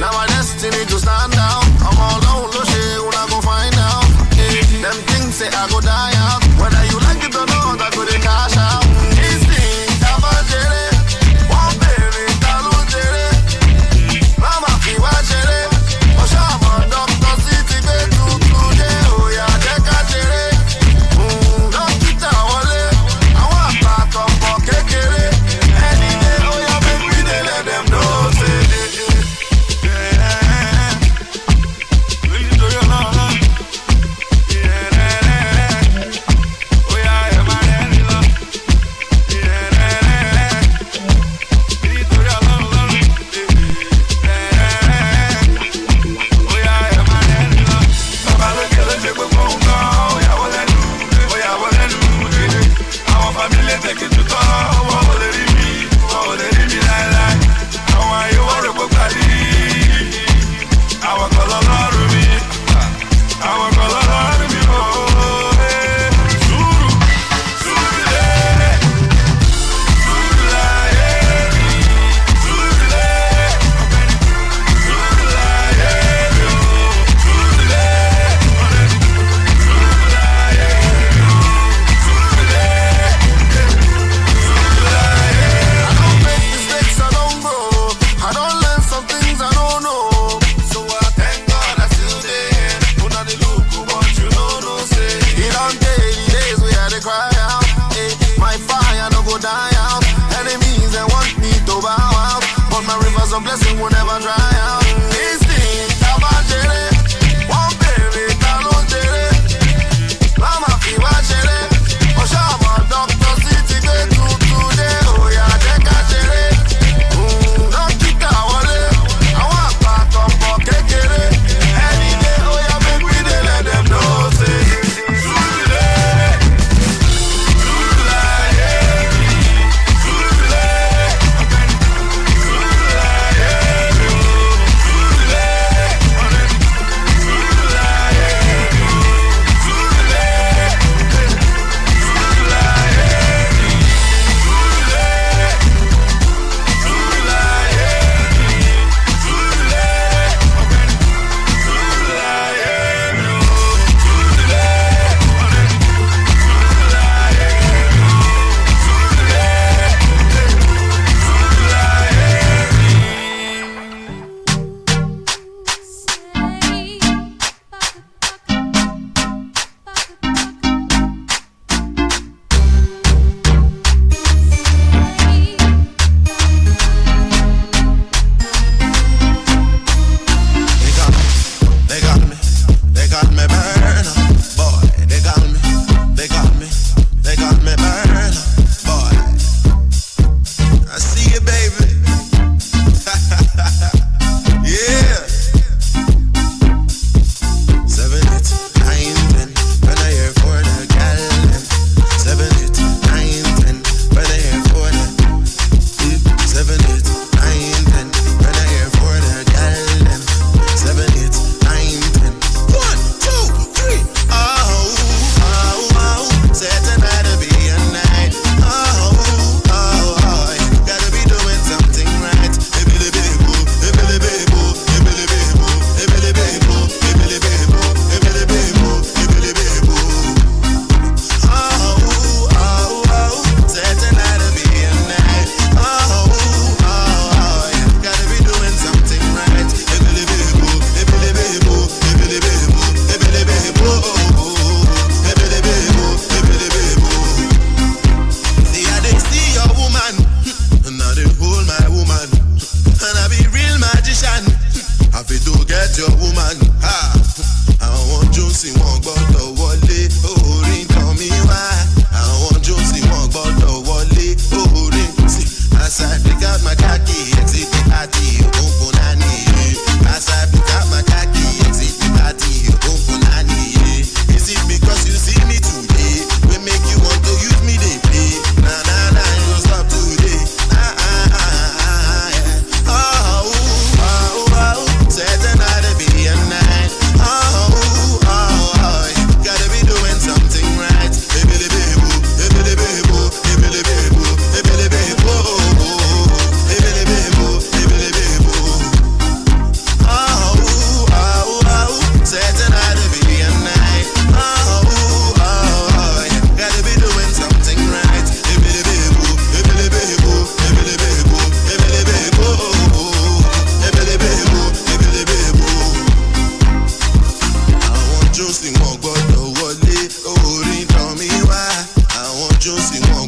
Now my destiny to stand out. I'm all alone, no shit, when I go find out. Them things say I go die out. Whether you like it or not, I go to cash out. These things, I'm a jelly. One baby, Talu jelly. Mama, feel what jelly. Oh, Shaman, Dr. City, be today. Oh, yeah, take a jelly. Don't get that wallet. I want back up for kekere. Any day, oh, yeah, make me they let them know. Say,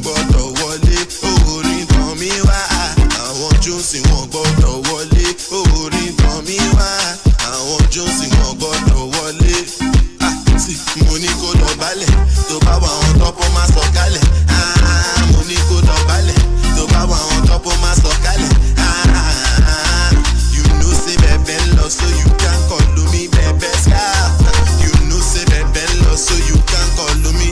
gbọ́dọ̀ wọlé orin tàn mí wá àwọn jósì wọn gbọ́dọ̀ wọlé orin tàn mí wá àwọn jósì wọn gbọ́dọ̀ wọlé sí mo ní kó dọ̀bálẹ̀ tó bá wà àwọn tọ́pọ̀ máa sọ kálẹ̀ mo ní kó dọ̀bálẹ̀ tó bá wà àwọn tọ́pọ̀ máa sọ kálẹ̀ you know say bẹ̀bẹ̀ ń lọ so you can call me bẹ̀bẹ̀ scar you know say bẹ̀bẹ̀ ń lọ so you can call me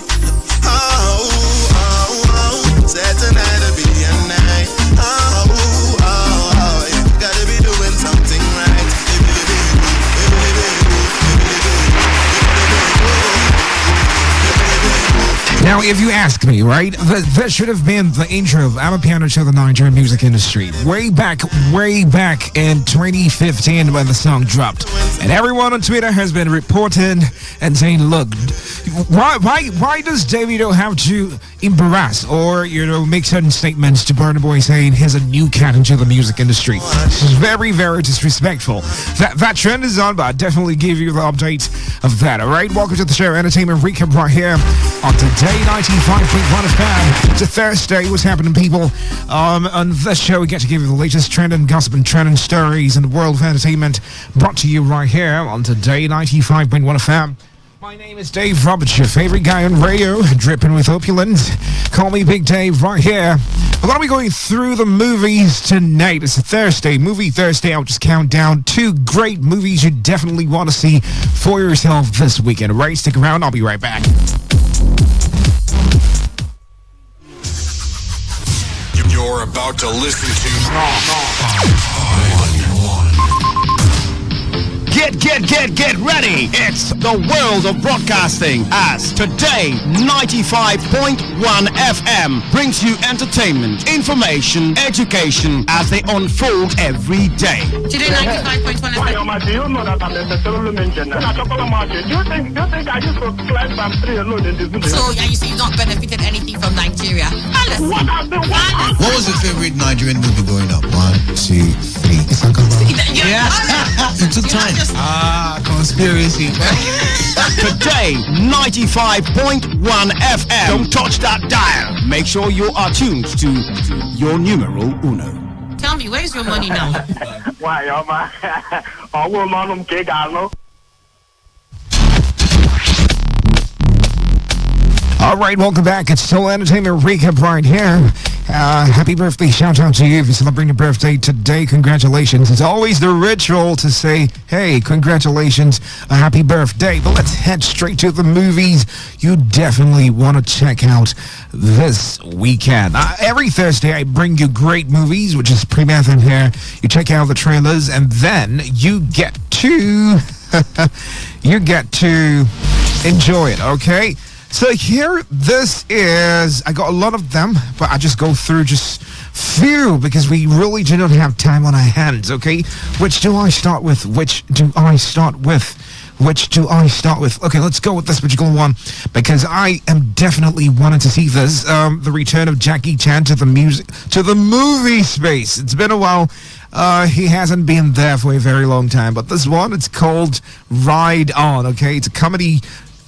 certain night will be a night you gotta be doing something right. Now, if you ask me, right, that should have been the intro of Amapiano to the Nigerian music industry way back in 2015 when the song dropped. And everyone on Twitter has been reporting and saying, look, why does Davido have to embarrass or, make certain statements to Burna Boy saying he's a new cat into the music industry? This is very, very disrespectful. That trend is on, but I'll definitely give you the update of that, all right? Welcome to the show, Entertainment Recap right here on Today95.1fm. It's a Thursday. What's happening, people? On this show, we get to give you the latest trending gossip and trending stories in the world of entertainment, brought to you right here on Today95.1fm. My name is Dave Roberts, your favorite guy on radio, dripping with opulence. Call me Big Dave right here. We're going to be going through the movies tonight. It's a Thursday, Movie Thursday. I'll just count down 2 great movies you definitely want to see for yourself this weekend. Right, stick around. I'll be right back. You're about to listen to Get ready! It's the world of broadcasting as Today 95.1 FM brings you entertainment, information, education as they unfold every day. Today 95.1 FM. Do you know that I'm a petroleum engineer? Do you think I used to climb some tree alone in this building? So, you say you've not benefited anything from Nigeria? What was your favorite Nigerian movie growing up? 1, 2, 3. Yeah. It took time. Conspiracy. Today 95.1 FM. Don't touch that dial. Make sure you are tuned to your numero uno. Tell me, where's your money now? Why, All right, welcome back. It's still Entertainment Recap right here. Happy birthday. Shout out to you if you're celebrating your birthday today. Congratulations. It's always the ritual to say, hey, congratulations, a happy birthday. But let's head straight to the movies you definitely want to check out this weekend. Every Thursday, I bring you great movies, which is pre-marathon here. You check out the trailers, and then you get to enjoy it, okay? So here, this is, I got a lot of them, but I just go through just few because we really do not have time on our hands, okay? Which do I start with? Okay, let's go with this particular one because I am definitely wanting to see this. The return of Jackie Chan to the movie space. It's been a while. He hasn't been there for a very long time, but this one, it's called Ride On, okay? It's a comedy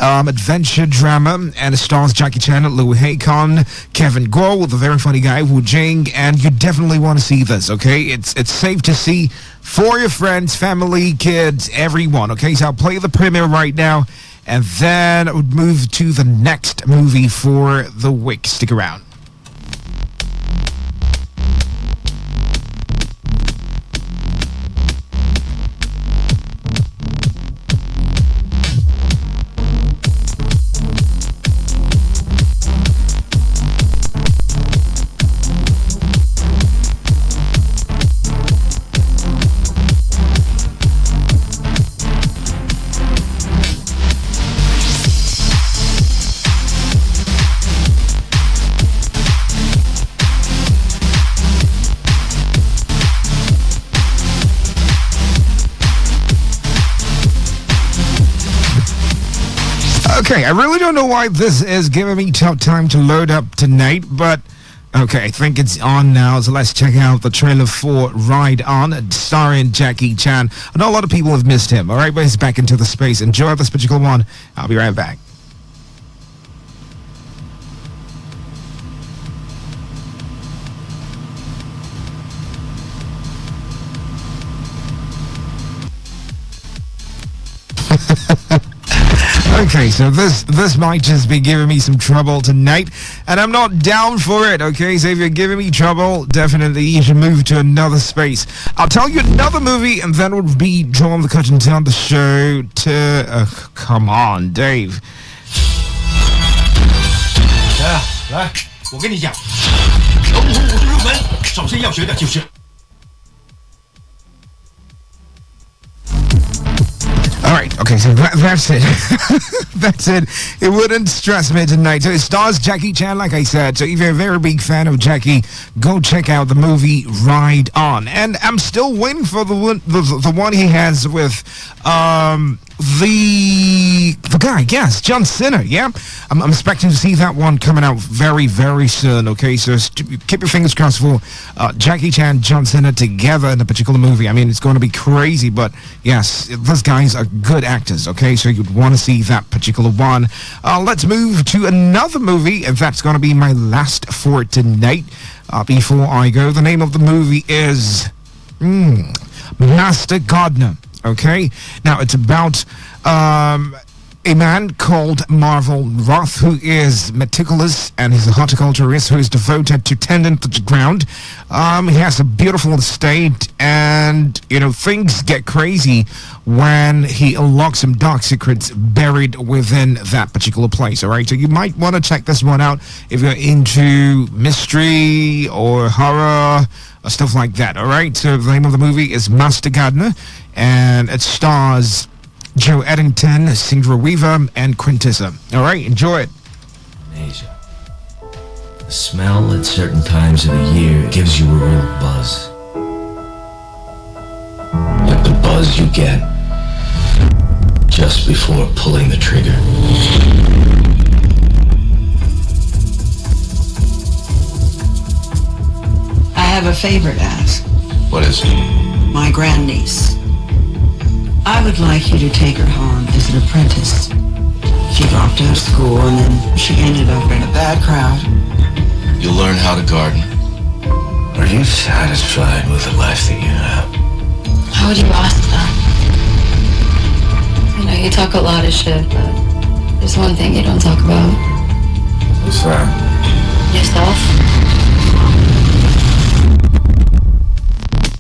adventure drama, and it stars Jackie Chan, Liu Haikon, Kevin Guo, the very funny guy Wu Jing, and you definitely want to see this, okay? It's safe to see for your friends, family, kids, everyone, okay? So I'll play the premiere right now, and then I would move to the next movie for the week. Stick around. Okay, I really don't know why this is giving me tough time to load up tonight, but okay, I think it's on now, so let's check out the trailer for Ride On, starring Jackie Chan. I know a lot of people have missed him, alright, but he's back into the space. Enjoy this particular one. I'll be right back. Okay, so this might just be giving me some trouble tonight, and I'm not down for it, okay? So if you're giving me trouble, definitely you should move to another space. I'll tell you another movie, and then we'll be drawing the curtain down the show to... come on, Dave. 来，我跟你讲，跳舞入门，首先要学的就是。 All right, okay, so that's it. That's it. It wouldn't stress me tonight. So it stars Jackie Chan, like I said. So if you're a very big fan of Jackie, go check out the movie Ride On. And I'm still waiting for the one he has with the guy, yes, John Cena, yeah? I'm expecting to see that one coming out very, very soon, okay? So keep your fingers crossed for Jackie Chan, John Cena together in a particular movie. I mean, it's going to be crazy, but yes, those guys are good actors, okay? So you'd want to see that particular one. Let's move to another movie, and that's going to be my last for tonight. Before I go, the name of the movie is Master Gardener. Okay, now it's about a man called Marvel Roth, who is meticulous and he's a horticulturist who is devoted to tending to the ground. He has a beautiful estate, and you know, things get crazy when he unlocks some dark secrets buried within that particular place. All right, so you might want to check this one out if you're into mystery or horror or stuff like that. All right, so the name of the movie is Master Gardener, and it stars Joe Eddington, Sindra Weaver, and Quintessa. All right, enjoy it. Asia. The smell at certain times of the year gives you a real buzz. Like the buzz you get just before pulling the trigger. I have a favor to ask. What is it? My grandniece. I would like you to take her home as an apprentice. She dropped out of school and then she ended up in a bad crowd. You'll learn how to garden. Are you satisfied with the life that you have? How would you ask that? I know you talk a lot of shit, but there's one thing you don't talk about. What's that? Yourself.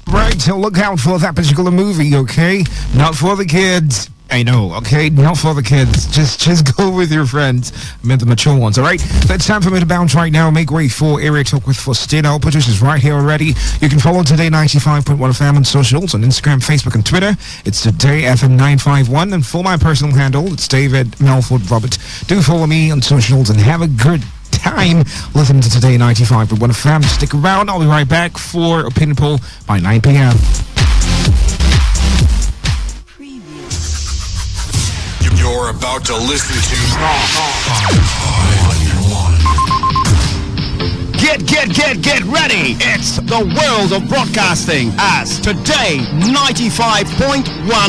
Right, so look out for that particular movie, okay? Not for the kids. I know, okay? Not for the kids. Just go with your friends. I meant the mature ones, all right? So it's time for me to bounce right now. Make way for Area Talk with Faustino. Patricia's right here already. You can follow Today95.1fm on socials, on Instagram, Facebook, and Twitter. It's Today FM 951. And for my personal handle, it's David Melford Robert. Do follow me on socials and have a good time listening to Today 95.1fm. Stick around. I'll be right back for Opinion Poll by 9 p.m. You're about to listen to Get ready! It's the world of broadcasting as Today 95.1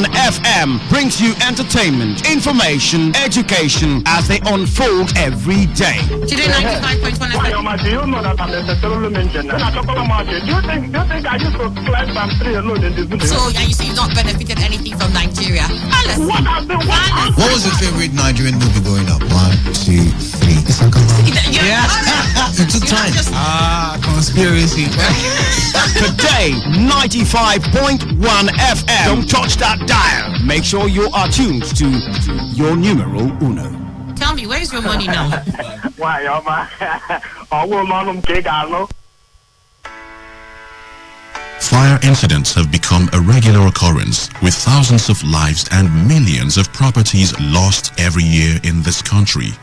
FM brings you entertainment, information, education as they unfold every day. Today 95.1 FM. Do you know that I'm a settlement mention? Do you think I used to climb from 3 alone in this building? So, yeah, you see, you've not benefited anything from Nigeria. What was your favorite Nigerian movie growing up? 1, 2, 3. It's Uncle Yeah. It took time. Conspiracy. Today 95.1 FM. Don't touch that dial. Make sure you are tuned to your numero uno. Tell me, where's your money now? Why, Fire incidents have become a regular occurrence, with thousands of lives and millions of properties lost every year in this country.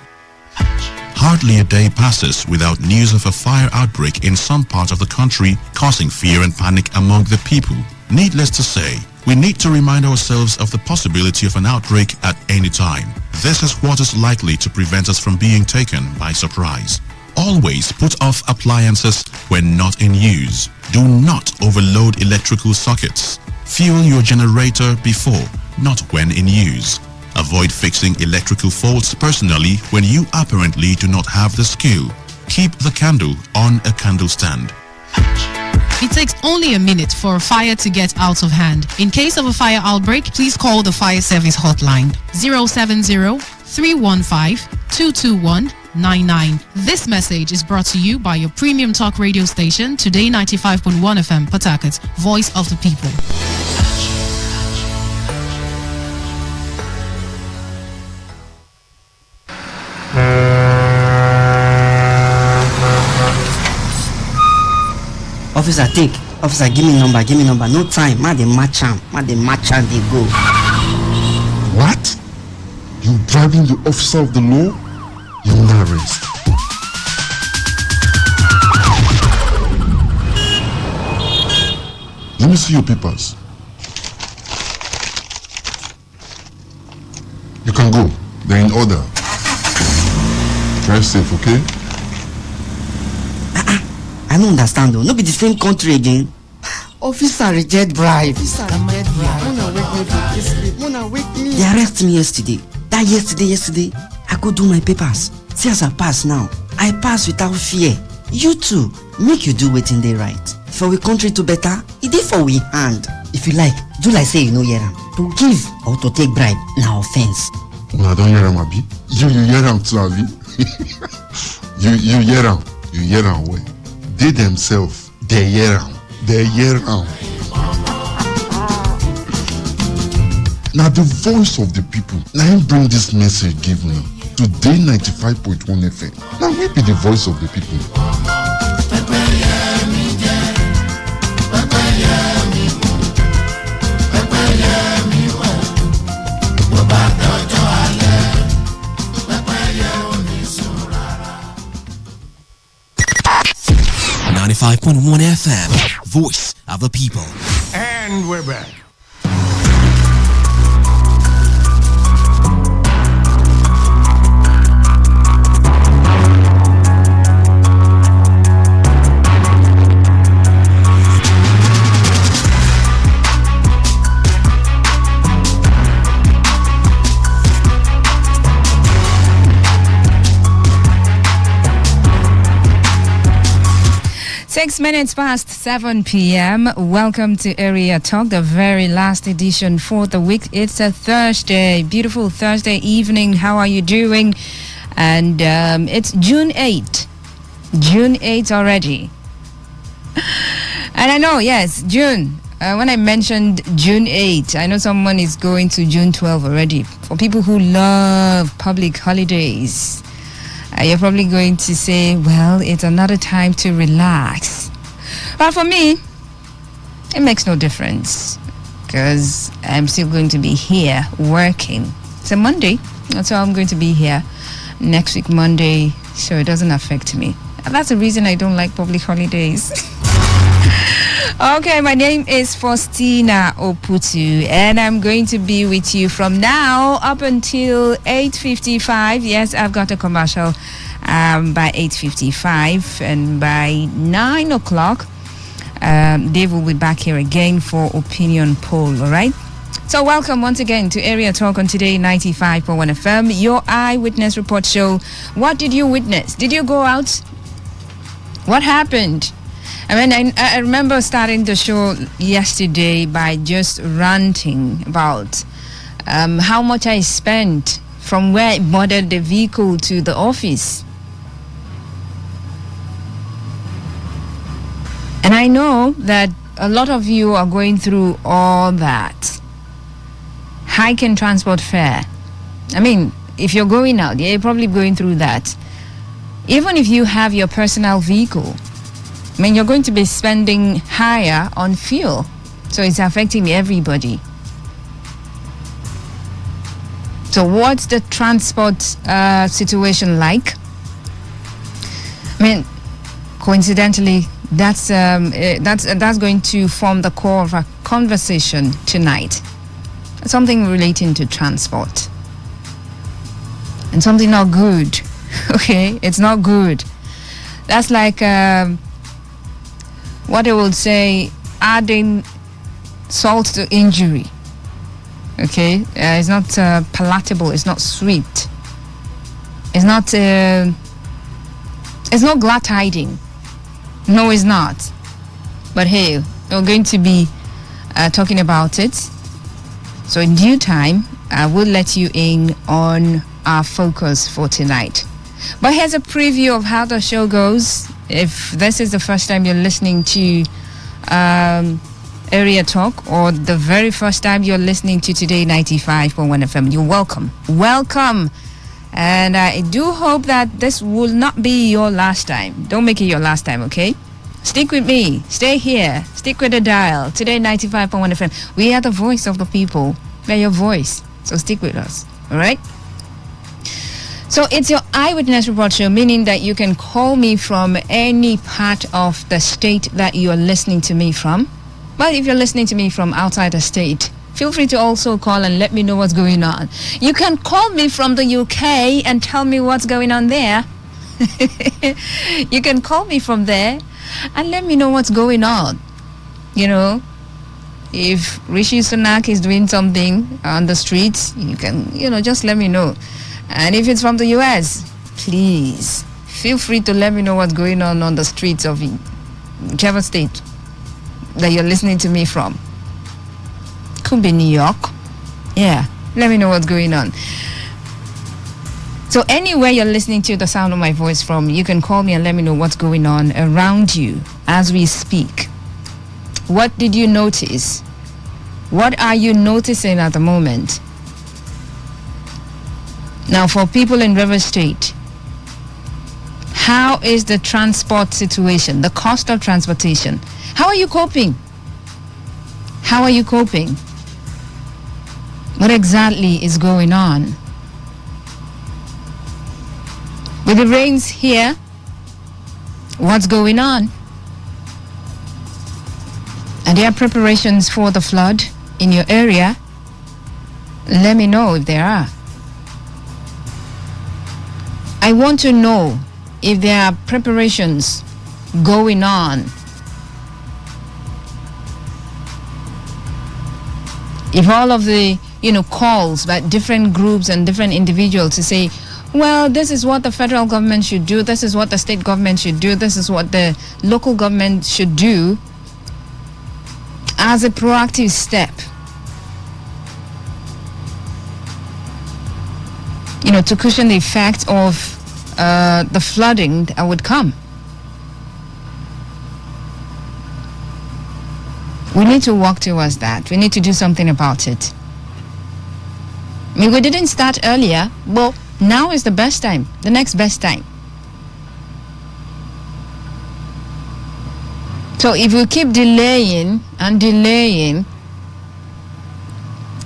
Hardly a day passes without news of a fire outbreak in some part of the country, causing fear and panic among the people. Needless to say, we need to remind ourselves of the possibility of an outbreak at any time. This is what is likely to prevent us from being taken by surprise. Always put off appliances when not in use. Do not overload electrical sockets. Fuel your generator before, not when in use. Avoid fixing electrical faults personally when you apparently do not have the skill. Keep the candle on a candle stand. It takes only a minute for a fire to get out of hand. In case of a fire outbreak, please call the fire service hotline 070 315-221-99. This message is brought to you by your premium talk radio station, Today 95.1 FM, Port Harcourt, voice of the people. Officer, take. Officer, give me number. No time. Ma, they match am, they go. What? You bribing the officer of the law? You're under arrest. Let me see your papers. You can go. They're in order. Drive safe, okay? I don't understand though. No be the same country again. Officer reject bribe. Mona wake me. They arrested me yesterday. That yesterday, I go do my papers. See as I pass now. I pass without fear. You too, make you do wetin dey right. For we country to better, it dey for we hand. If you like, do like say you no hear am. To give or to take bribe, na offense. Una don hear am, abi? You hear am too, abi? You hear am. You hear am well. They themselves, they hear am. Now the voice of the people. Now him bring this message give me. Today 95.1 FM. Now we be the voice of the people. .1 FM, voice of the people. And we're back. Six minutes past 7 p.m. Welcome to Area Talk, the very last edition for the week. It's a Thursday, beautiful Thursday evening. How are you doing? And it's June 8th. June 8th already. And I know, yes, June. When I mentioned June 8th, I know someone is going to June 12 already. For people who love public holidays, you're probably going to say, well, it's another time to relax. But for me, it makes no difference because I'm still going to be here working. It's a Monday, that's why I'm going to be here next week, Monday, so it doesn't affect me. And that's the reason I don't like public holidays. Okay, my name is Faustina Oputu, and I'm going to be with you from now up until 8:55. Yes, I've got a commercial by 8:55, and by 9 o'clock, Dave will be back here again for Opinion Poll, all right? So welcome once again to Area Talk on Today 95.1 FM, your eyewitness report show. What did you witness? Did you go out? What happened? I mean, I remember starting the show yesterday by just ranting about how much I spent from where I boarded the vehicle to the office. And I know that a lot of you are going through all that. Hike in transport fare. I mean, if you're going out, you're probably going through that. Even if you have your personal vehicle, I mean, you're going to be spending higher on fuel. So it's affecting everybody. So what's the transport situation like? I mean, coincidentally, that's going to form the core of our conversation tonight. Something relating to transport. And something not good. Okay? It's not good. That's like what they will say, adding salt to injury. Okay? It's not palatable. It's not sweet. It's not glad tiding. No, it's not. But hey, we're going to be talking about it. So in due time, I will let you in on our focus for tonight. But here's a preview of how the show goes. If this is the first time you're listening to Area Talk, or the very first time you're listening to Today 95.1 FM, you're welcome. Welcome. And I do hope that this will not be your last time. Don't make it your last time, okay? Stick with me. Stay here. Stick with the dial. Today 95.1 FM. We are the voice of the people. We're your voice. So stick with us. All right? So it's your eyewitness report show, meaning that you can call me from any part of the state that you're listening to me from. But if you're listening to me from outside the state, feel free to also call and let me know what's going on. You can call me from the UK and tell me what's going on there. You can call me from there and let me know what's going on. You know, if Rishi Sunak is doing something on the streets, you can, just let me know. And if it's from the US, please feel free to let me know what's going on the streets of whichever state that you're listening to me from. Could be New York. Yeah, let me know what's going on. So anywhere you're listening to the sound of my voice from, you can call me and let me know what's going on around you as we speak. What did you notice? What are you noticing at the moment? Now, for people in River State, how is the transport situation, the cost of transportation? How are you coping? How are you coping? What exactly is going on? With the rains here, what's going on? Are there preparations for the flood in your area? Let me know if there are. I want to know if there are preparations going on. If all of the, calls by different groups and different individuals to say, well, this is what the federal government should do, this is what the state government should do, this is what the local government should do as a proactive step, to cushion the effect of the flooding that would come. We need to work towards that. We need to do something about it. I mean, we didn't start earlier. Well, now is the best time, the next best time. So if we keep delaying and delaying,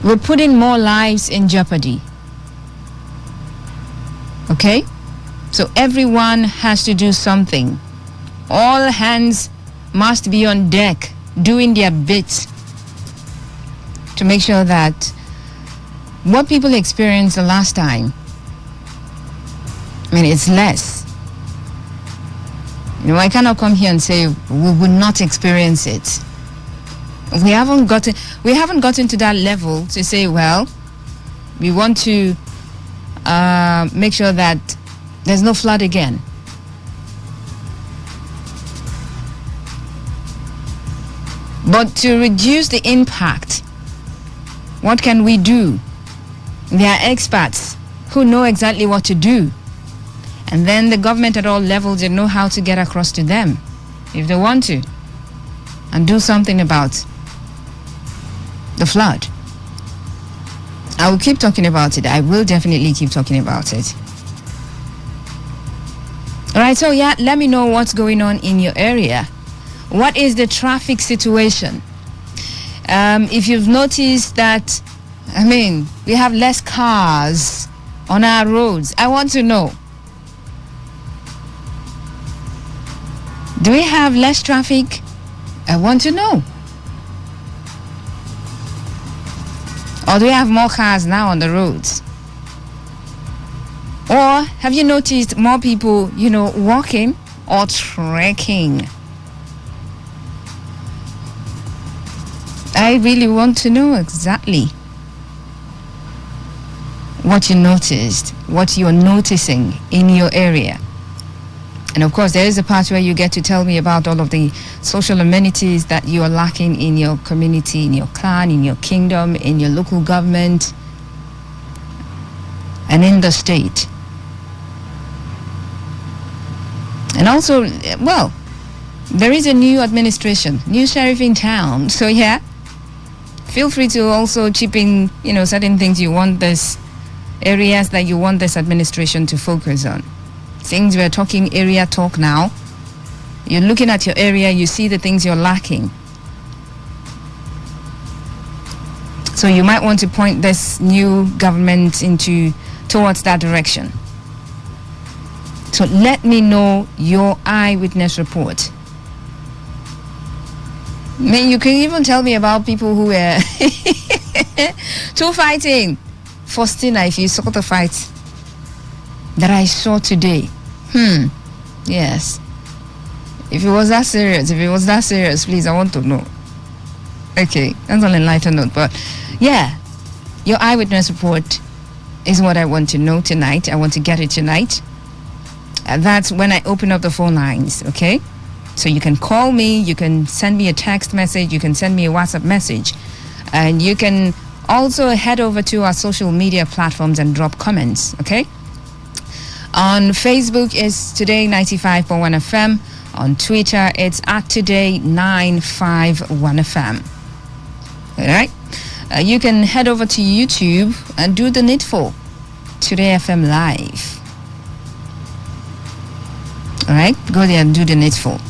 we're putting more lives in jeopardy. Okay? So everyone has to do something. All hands must be on deck, doing their bit to make sure that what people experienced the last time, it's less. I cannot come here and say we will not experience it. We haven't gotten to that level to say, well, we want to make sure that there's no flood again. But to reduce the impact, what can we do? There are experts who know exactly what to do. And then the government at all levels, they know how to get across to them if they want to and do something about the flood. I will keep talking about it. I will definitely keep talking about it. All right, so let me know what's going on in your area. What is the traffic situation? If you've noticed that, we have less cars on our roads, I want to know. Do we have less traffic? I want to know. Or do we have more cars now on the roads? Or have you noticed more people, walking or trekking? I really want to know exactly what you noticed, what you're noticing in your area. And of course, there is a part where you get to tell me about all of the social amenities that you are lacking in your community, in your clan, in your kingdom, in your local government. and in the state. And also, well, there is a new administration, new sheriff in town. So yeah, feel free to also chip in, certain things you want this, areas that you want this administration to focus on. Things we're talking area talk now. You're looking at your area, you see the things you're lacking. So you might want to point this new government towards that direction. So let me know your eyewitness report. I mean, you can even tell me about people who were two fighting. Faustina, if you saw the fight that I saw today. Yes. If it was that serious, please, I want to know. Okay, that's on a lighter note. But yeah, your eyewitness report is what I want to know tonight. I want to get it tonight. That's when I open up the phone lines, okay? So you can call me, you can send me a text message, you can send me a WhatsApp message, and you can also head over to our social media platforms and drop comments, okay? On Facebook, it's Today95.1fm. On Twitter, it's at Today951fm. All right? You can head over to YouTube and do the needful. Today FM Live. All right? Go there and do the needful.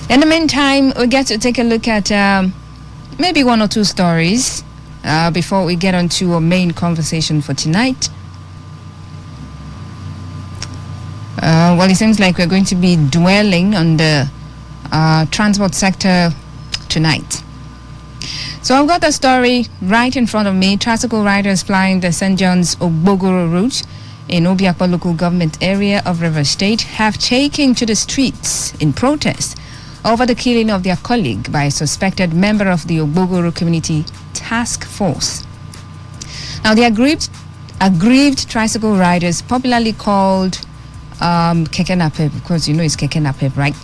In the meantime, we get to take a look at maybe one or two stories before we get on to our main conversation for tonight. Well, it seems like we're going to be dwelling on the transport sector tonight. So I've got the story right in front of me. Tricycle riders plying the St. John's Ogbogoro route in Obiakpa local government area of Rivers State have taken to the streets in protest over the killing of their colleague by a suspected member of the Ogbogoro Community Task Force. Now, the aggrieved tricycle riders, popularly called Keke Napep, because you know it's Keke Napep, right?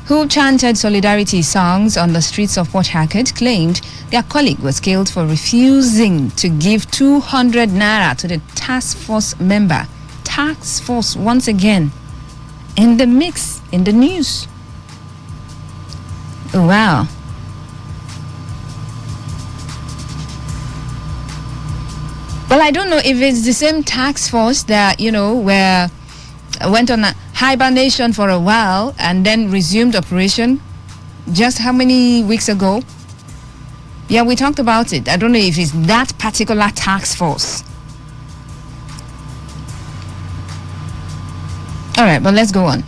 Who chanted solidarity songs on the streets of Port Harcourt, claimed their colleague was killed for refusing to give 200 naira to the task force member. Task force, once again, in the mix, in the news. Oh, wow. Well, I don't know if it's the same task force that, where went on a hibernation for a while and then resumed operation just how many weeks ago? Yeah, we talked about it. I don't know if it's that particular task force. All right, but let's go on.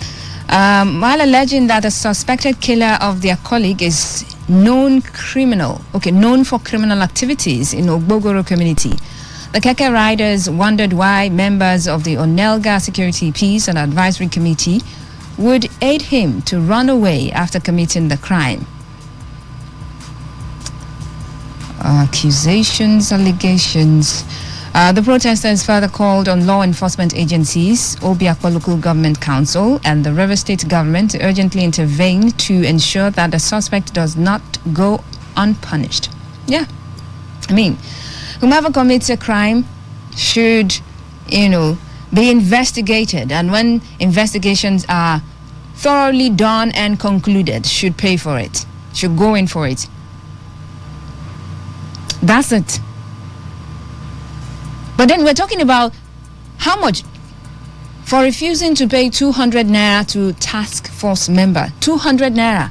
While alleging that the suspected killer of their colleague is known for criminal activities in Ogbogoro community, the Keke riders wondered why members of the Onelga Security, Peace and Advisory Committee would aid him to run away after committing the crime. Accusations, allegations. The protesters further called on law enforcement agencies, Obiakpa Local Government Council and the River State government to urgently intervene to ensure that the suspect does not go unpunished. Yeah, I mean, whomever commits a crime should, be investigated. And when investigations are thoroughly done and concluded, should pay for it, should go in for it. That's it. But then we're talking about how much for refusing to pay 200 naira to task force member. 200 naira.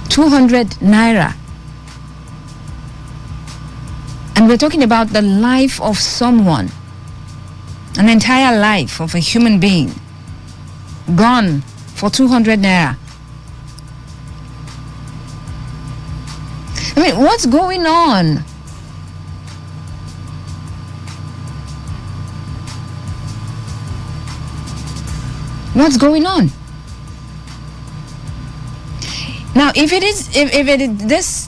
200 naira. And we're talking about the life of someone, an entire life of a human being, gone for 200 naira. I mean, what's going on? What's going on? Now, if it is this,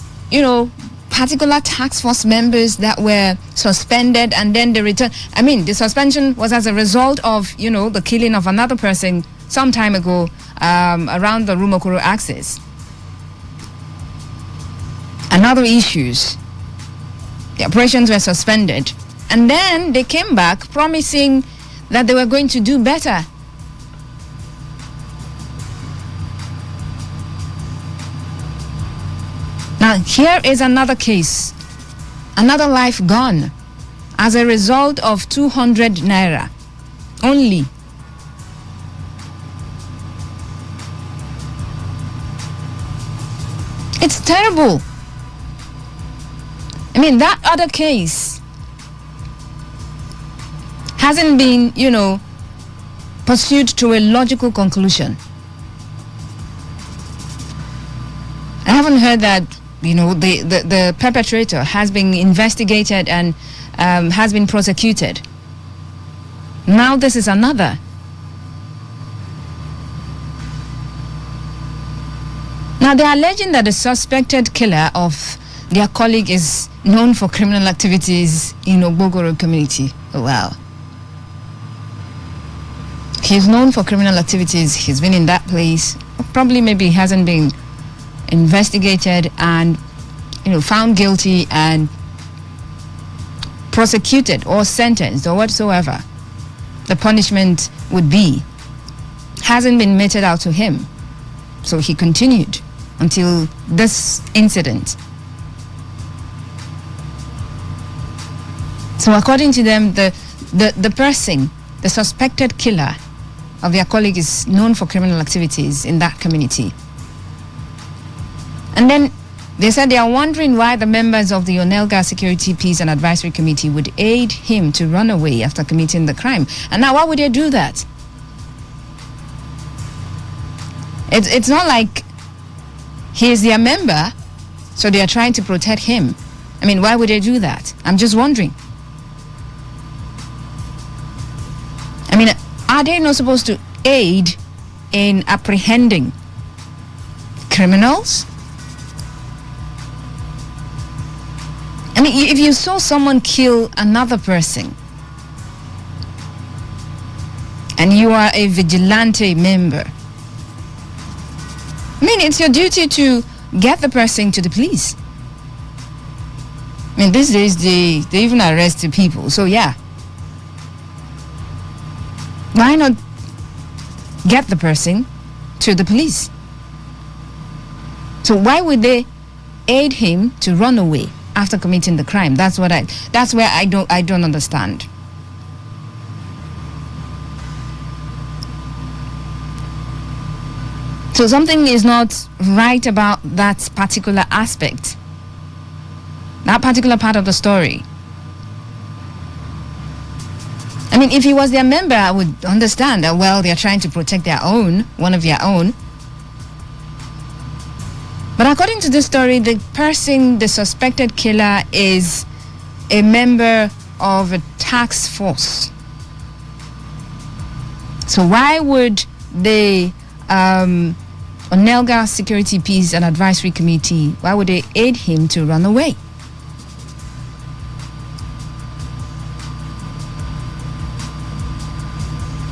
particular task force members that were suspended and then they returned, I mean, the suspension was as a result of, the killing of another person some time ago around the Rumokoro axis. and other issues. The operations were suspended. And then they came back promising that they were going to do better. Now, here is another case. Another life gone as a result of 200 naira only. It's terrible. I mean, that other case hasn't been, pursued to a logical conclusion. I haven't heard that, the perpetrator has been investigated and has been prosecuted. Now this is another. Now they are alleging that the suspected killer of their colleague is known for criminal activities in Ogbogoro community. Oh, wow. He's known for criminal activities. He's been in that place. Probably maybe he hasn't been investigated and, found guilty and prosecuted or sentenced or whatsoever the punishment would be. Hasn't been meted out to him. So he continued until this incident. So according to them, the person, the suspected killer of their colleague is known for criminal activities in that community. And then they said they are wondering why the members of the Onelga Security, Peace and Advisory Committee would aid him to run away after committing the crime. And now why would they do that? It's not like he is their member, so they are trying to protect him. I mean, why would they do that? I'm just wondering. I mean, are they not supposed to aid in apprehending criminals? I mean, if you saw someone kill another person and you are a vigilante member, I mean, it's your duty to get the person to the police. I mean, these days they even arrest the people, so yeah. Why not get the person to the police? So why would they aid him to run away after committing the crime? That's where I don't understand. So something is not right about that particular aspect, that particular part of the story. I mean, if he was their member, I would understand that, well, they're trying to protect their own, one of their own. But according to this story, the person, the suspected killer, is a member of a task force. So why would the Onelga Security, Peace and Advisory Committee, why would they aid him to run away?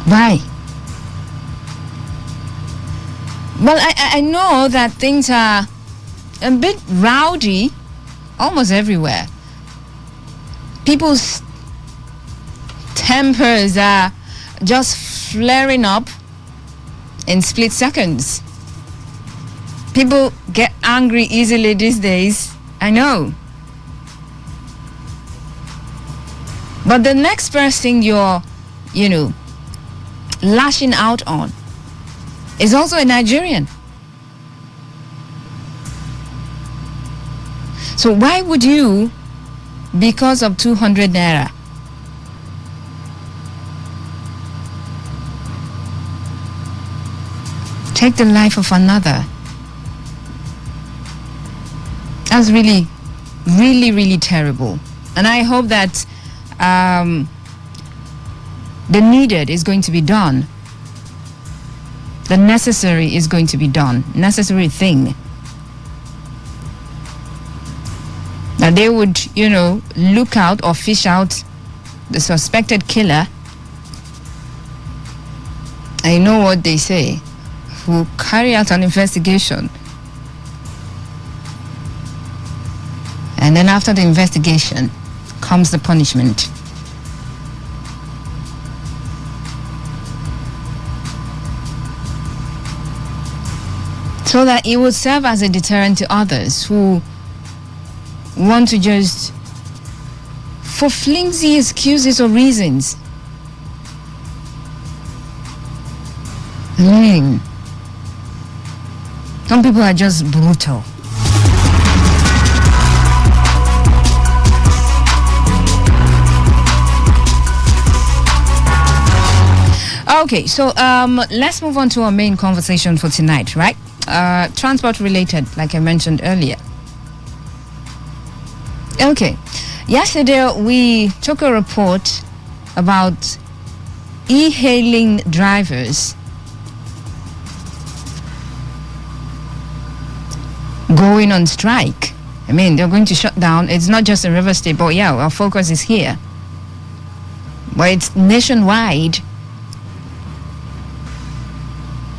Why? Well, I know that things are a bit rowdy almost everywhere. People's tempers are just flaring up in split seconds. People get angry easily these days, I know. But the next person you're, lashing out on is also a Nigerian. So why would you, because of 200 naira, take the life of another? That's really, really, really terrible. And I hope that the needed is going to be done. The necessary is going to be done. Necessary thing. That they would, look out or fish out the suspected killer. I know what they say. Who carry out an investigation And then after the investigation comes the punishment. So that it will serve as a deterrent to others who want to just, for flimsy excuses or reasons. Some people are just brutal. Okay, so let's move on to our main conversation for tonight, right? Transport related, like I mentioned earlier. Okay, yesterday we took a report about e-hailing drivers going on strike. I mean, they're going to shut down. It's not just in River State, but yeah, our focus is here. But it's nationwide.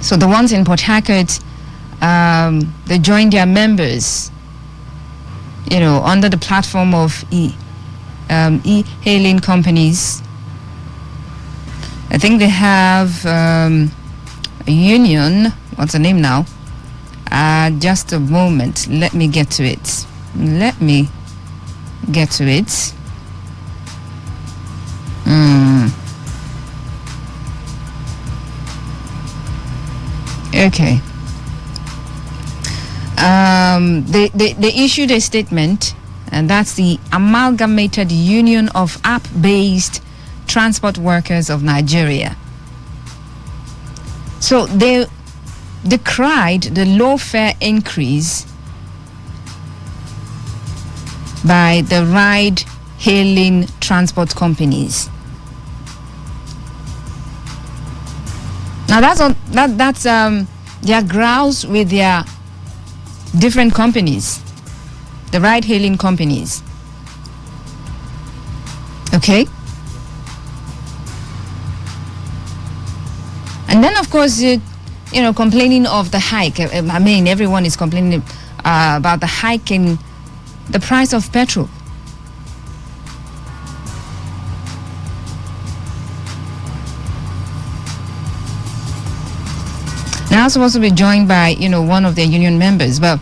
So the ones in Port Harcourt, they joined their members, you know, under the platform of e-hailing companies. I think they have a union. What's the name now? Just a moment. Let me get to it. Okay. They issued a statement, and that's the Amalgamated Union of App-Based Transport Workers of Nigeria. So they decried the low fare increase by the ride-hailing transport companies. Now that's their grouse with their different companies, the ride-hailing companies. Okay. And then of course, complaining of the hike. I mean, everyone is complaining about the hike in the price of petrol. Now supposed to be joined by, one of their union members, but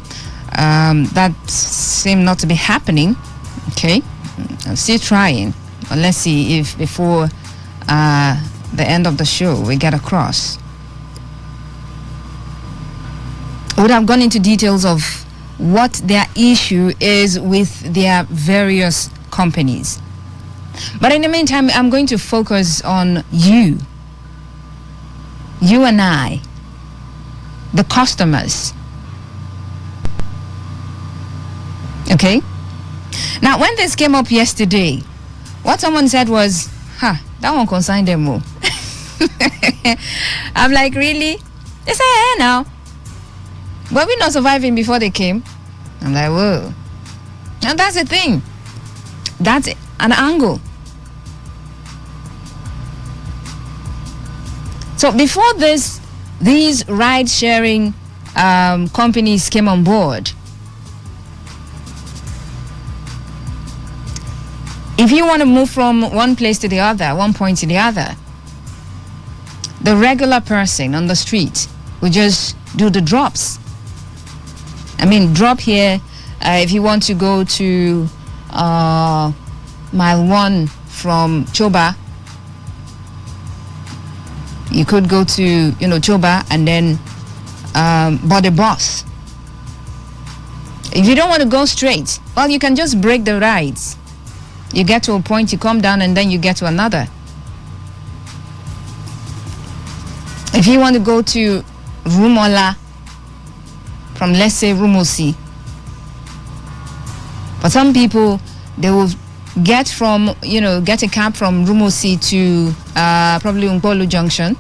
that seemed not to be happening. Okay, I'm still trying. But let's see if before the end of the show we get across. Would have gone into details of what their issue is with their various companies. But in the meantime, I'm going to focus on you and I, the customers. Okay? Now, when this came up yesterday, what someone said was, that one consigned them more. I'm like, really? They say, hey, now. Were we not surviving before they came? I'm like, whoa. And that's the thing. That's an angle. So before these ride-sharing companies came on board, if you want to move from one place to the other, one point to the other, the regular person on the street will just do the drops. I mean, drop here if you want to go to mile 1 from Choba. You could go to, Choba and then board a bus. If you don't want to go straight, well, you can just break the rides. You get to a point, you come down, and then you get to another. If you want to go to Rumola, from, let's say, Rumosi, but some people, they will get a cab from Rumosi to probably Umpolu Junction,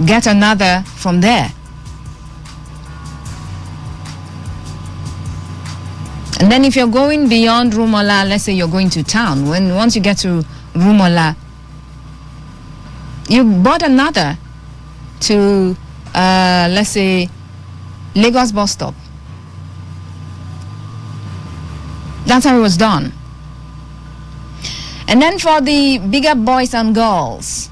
get another from there. And then if you're going beyond Rumola, let's say you're going to town, once you get to Rumola, you bought another to, let's say, Lagos bus stop. That's how it was done. And then for the bigger boys and girls,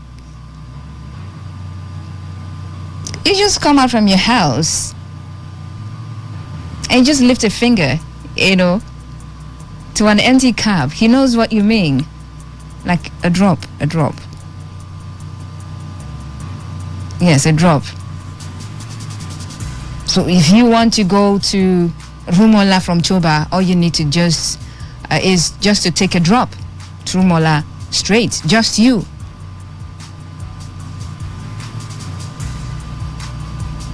you just come out from your house and just lift a finger, to an empty cab. He knows what you mean. Like a drop. Yes, a drop. So if you want to go to Rumola from Choba, all you need to just is just to take a drop to Rumola straight, just you.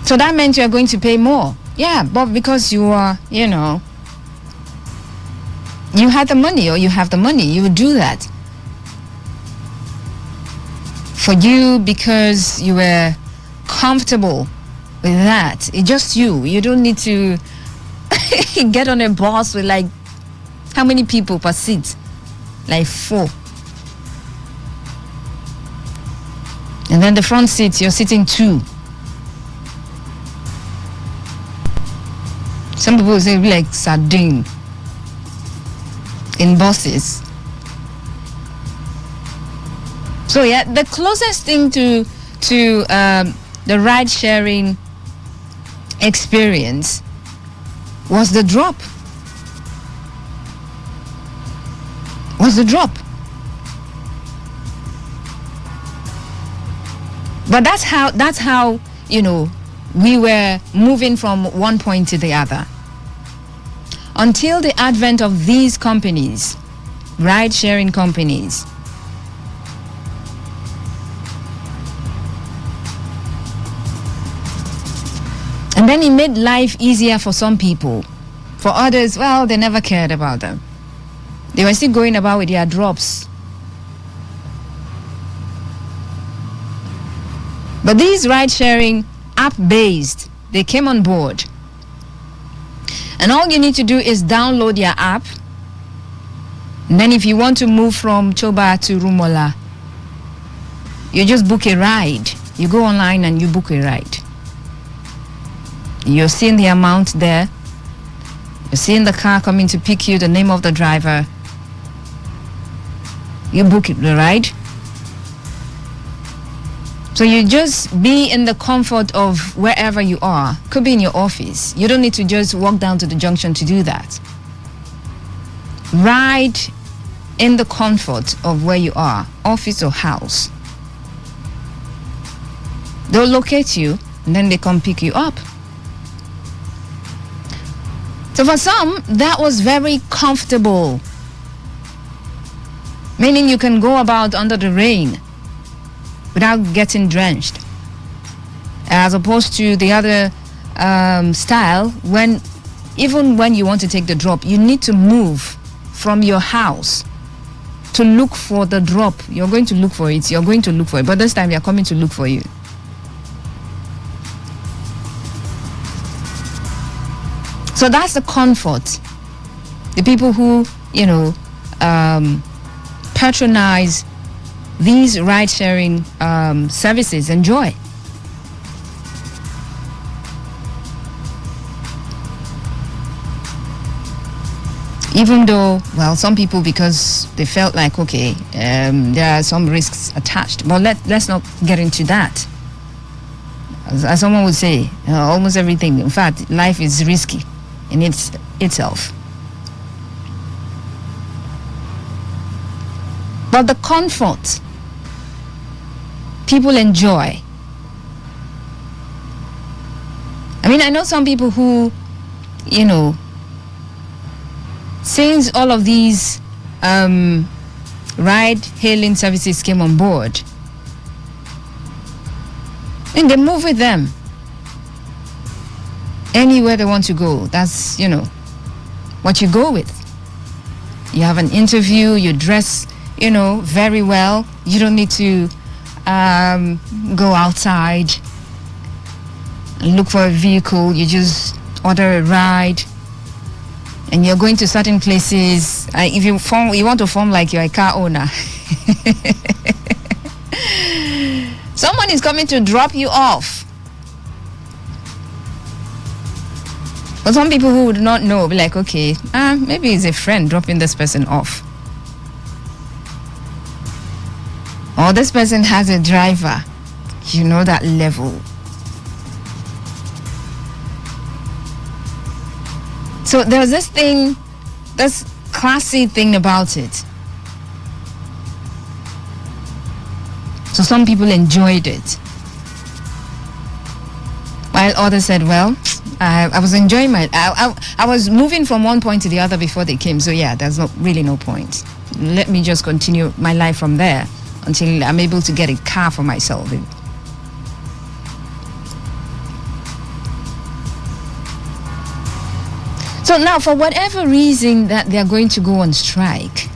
So that meant you're going to pay more. Yeah, but because you are, you had the money, or you have the money, you would do that. For you, because you were comfortable with that, it's just you. You don't need to get on a bus with like, how many people per seat? Like 4. And then the front seat, you're sitting 2. Some people say like sardine in buses. So yeah, the closest thing to the ride sharing experience was the drop. But that's how we were moving from one point to the other. Until the advent of these companies, ride-sharing companies. And then it made life easier for some people. For others, well, they never cared about them. They were still going about with their drops. But these ride-sharing, app-based, they came on board. And all you need to do is download your app. And then if you want to move from Choba to Rumola, you just book a ride. You go online and you book a ride. You're seeing the amount there. You're seeing the car coming to pick you, the name of the driver. You book the ride. So you just be in the comfort of wherever you are. Could be in your office. You don't need to just walk down to the junction to do that. Ride in the comfort of where you are, office or house. They'll locate you and then they come pick you up. So for some, that was very comfortable. Meaning you can go about under the rain without getting drenched, as opposed to the other style, even when you want to take the drop, you need to move from your house to look for the drop. You're going to look for it, but this time they're coming to look for you. So that's the comfort the people who patronize these ride-sharing services enjoy. Even though, well, some people, because they felt like, okay, there are some risks attached. But let's not get into that. As someone would say, almost everything, in fact, life is risky in itself. But the comfort people enjoy. I mean, I know some people who, since all of these ride-hailing services came on board, and they move with them anywhere they want to go. That's, what you go with. You have an interview, you dress, very well. You don't need to go outside and look for a vehicle. You just order a ride, and you're going to certain places. If you want to form like you're a car owner, someone is coming to drop you off. For some people who would not know, be like, okay, maybe it's a friend dropping this person off. Or this person has a driver. You know that level. So there's this thing, this classy thing about it. So some people enjoyed it, while others said, well, I was enjoying I was moving from one point to the other before they came, so yeah, there's really no point. Let me just continue my life from there until I'm able to get a car for myself. So now, for whatever reason that they're going to go on strike,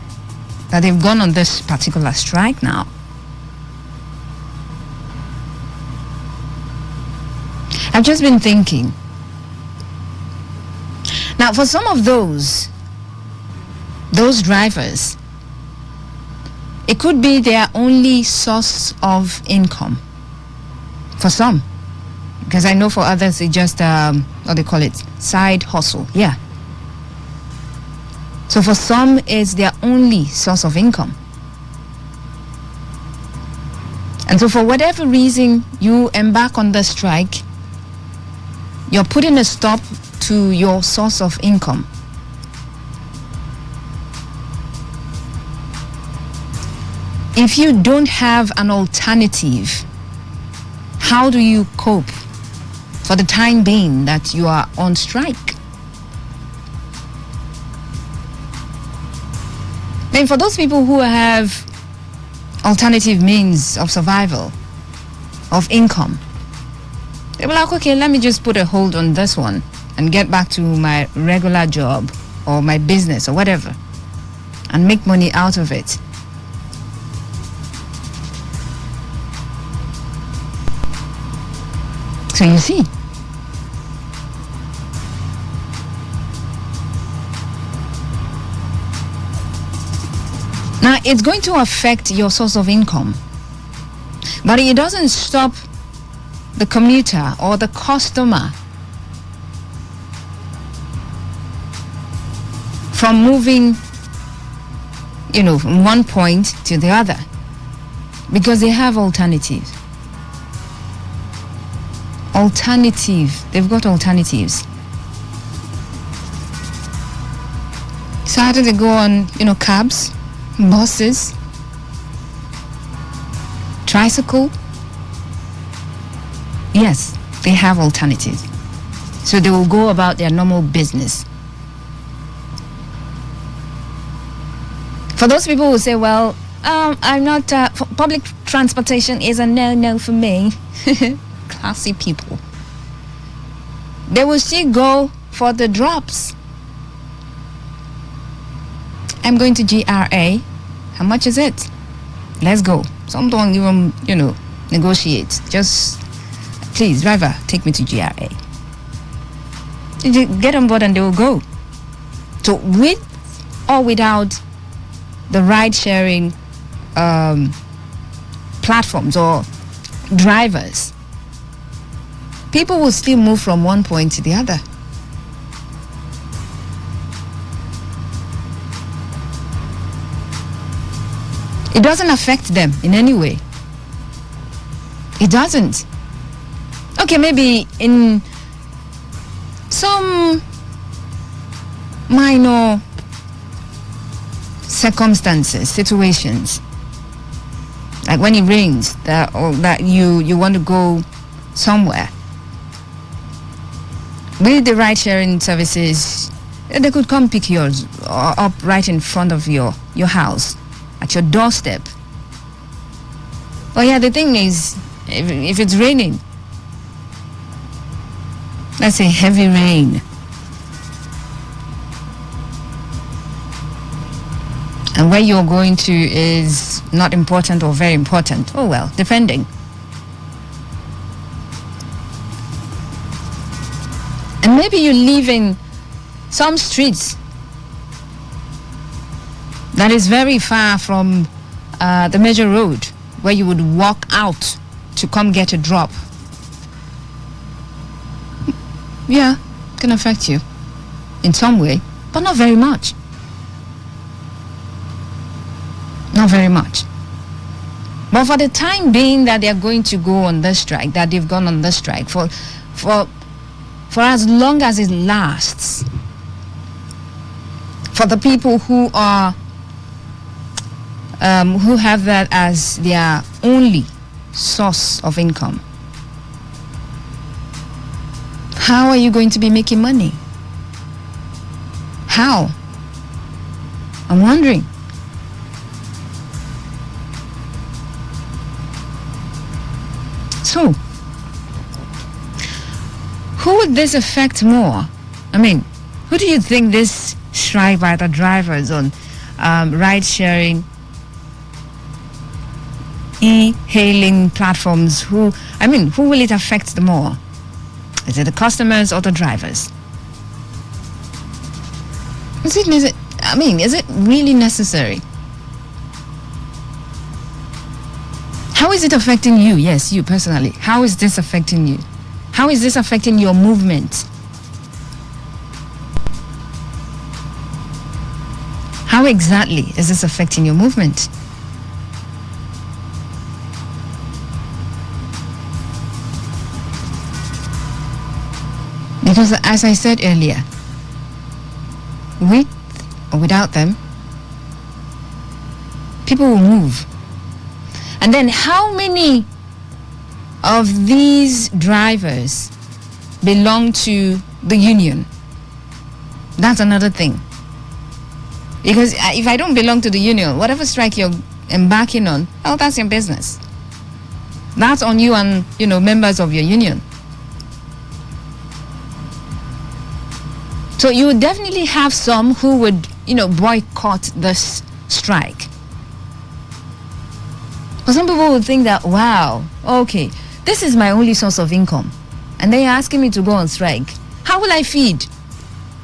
that they've gone on this particular strike now, I've just been thinking. Now, for some of those drivers, it could be their only source of income. For some. Because I know for others, it's just, what they call it, side hustle. Yeah. So for some, it's their only source of income. And so for whatever reason you embark on the strike, you're putting a stop to your source of income. If you don't have an alternative, how do you cope for the time being that you are on strike? Then for those people who have alternative means of survival, of income, they're like, okay, let me just put a hold on this one and get back to my regular job or my business or whatever and make money out of it. So you see, now it's going to affect your source of income, but it doesn't stop the commuter or the customer from moving, from one point to the other, because they have alternatives. They've got alternatives. So how do they go on, cabs, buses, tricycle? Yes, they have alternatives. So they will go about their normal business. For those people who say, well, I'm not, public transportation is a no for me. Classy people. They will still go for the drops. I'm going to GRA. How much is it? Let's go. Some don't even, negotiate. Just, please, driver, take me to GRA. You get on board and they will go. So with or without the ride-sharing platforms or drivers, people will still move from one point to the other. It doesn't affect them in any way. It doesn't. Okay, maybe in some minor circumstances, situations, like when it rains, that you want to go somewhere. With the ride-sharing services, they could come pick yours up right in front of your house, at your doorstep. But yeah, the thing is, if it's raining, let's say heavy rain, and where you're going to is not important or very important, oh well, depending. And maybe you live in some streets that is very far from the major road where you would walk out to come get a drop. Yeah, can affect you in some way, but not very much. Not very much. But for the time being that they're going to go on this strike, that they've gone on this strike, for as long as it lasts, for the people who are who have that as their only source of income, how are you going to be making money? How? I'm wondering. So, who would this affect more? I mean, who do you think this strike by the drivers on ride-sharing, e-hailing platforms, who will it affect the more? Is it the customers or the drivers? Is it really necessary? How is it affecting you? Yes, you personally. How is this affecting you? How is this affecting your movement? How exactly is this affecting your movement? Because as I said earlier, with or without them, people will move. And then how many of these drivers belong to the union? That's another thing. Because if I don't belong to the union, whatever strike you're embarking on, that's your business. That's on you and, members of your union. So you would definitely have some who would, boycott this strike. But some people would think that, wow, okay, this is my only source of income, and they're asking me to go on strike. How will I feed?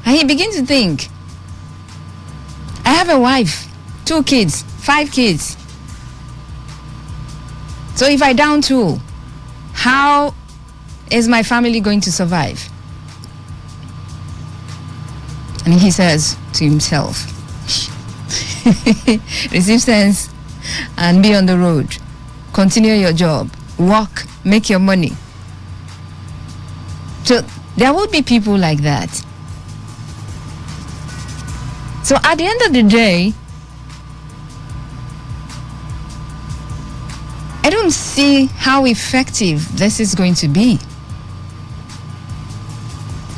And you begin to think, I have a wife, 2 kids, 5 kids. So if I down tool, how is my family going to survive? And he says to himself, receive sense and be on the road. Continue your job. Work. Make your money. So there will be people like that. So at the end of the day, I don't see how effective this is going to be.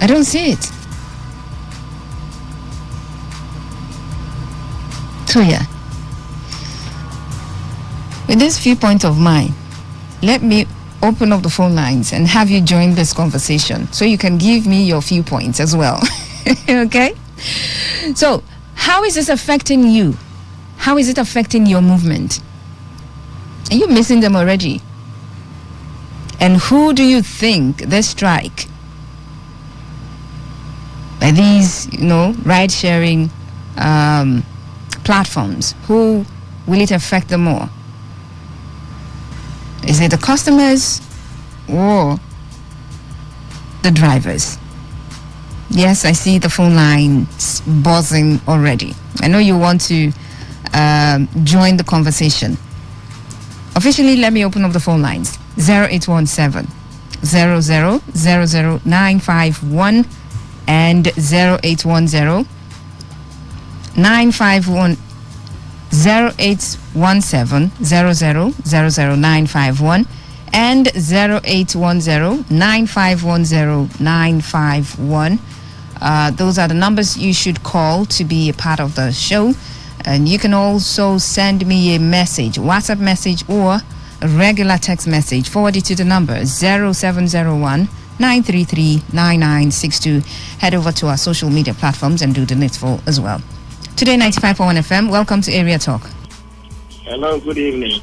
I don't see it. So yeah, with this viewpoint of mine, let me open up the phone lines and have you join this conversation so you can give me your viewpoints as well. Okay? So, how is this affecting you? How is it affecting your movement? Are you missing them already? And who do you think this strike by these, ride-sharing platforms, who will it affect them more? Is it the customers or the drivers? Yes, I see the phone lines buzzing already. I know you want to join the conversation. Officially, let me open up the phone lines. 0817 000951 and 0810 951 0817 000951 and 0810 9510951. Those are the numbers you should call to be a part of the show. And you can also send me a message, WhatsApp message or a regular text message. Forward it to the number 0701 933 9962. Head over to our social media platforms and do the needful as well. Today 95.1 FM, welcome to Area Talk. Hello, good evening.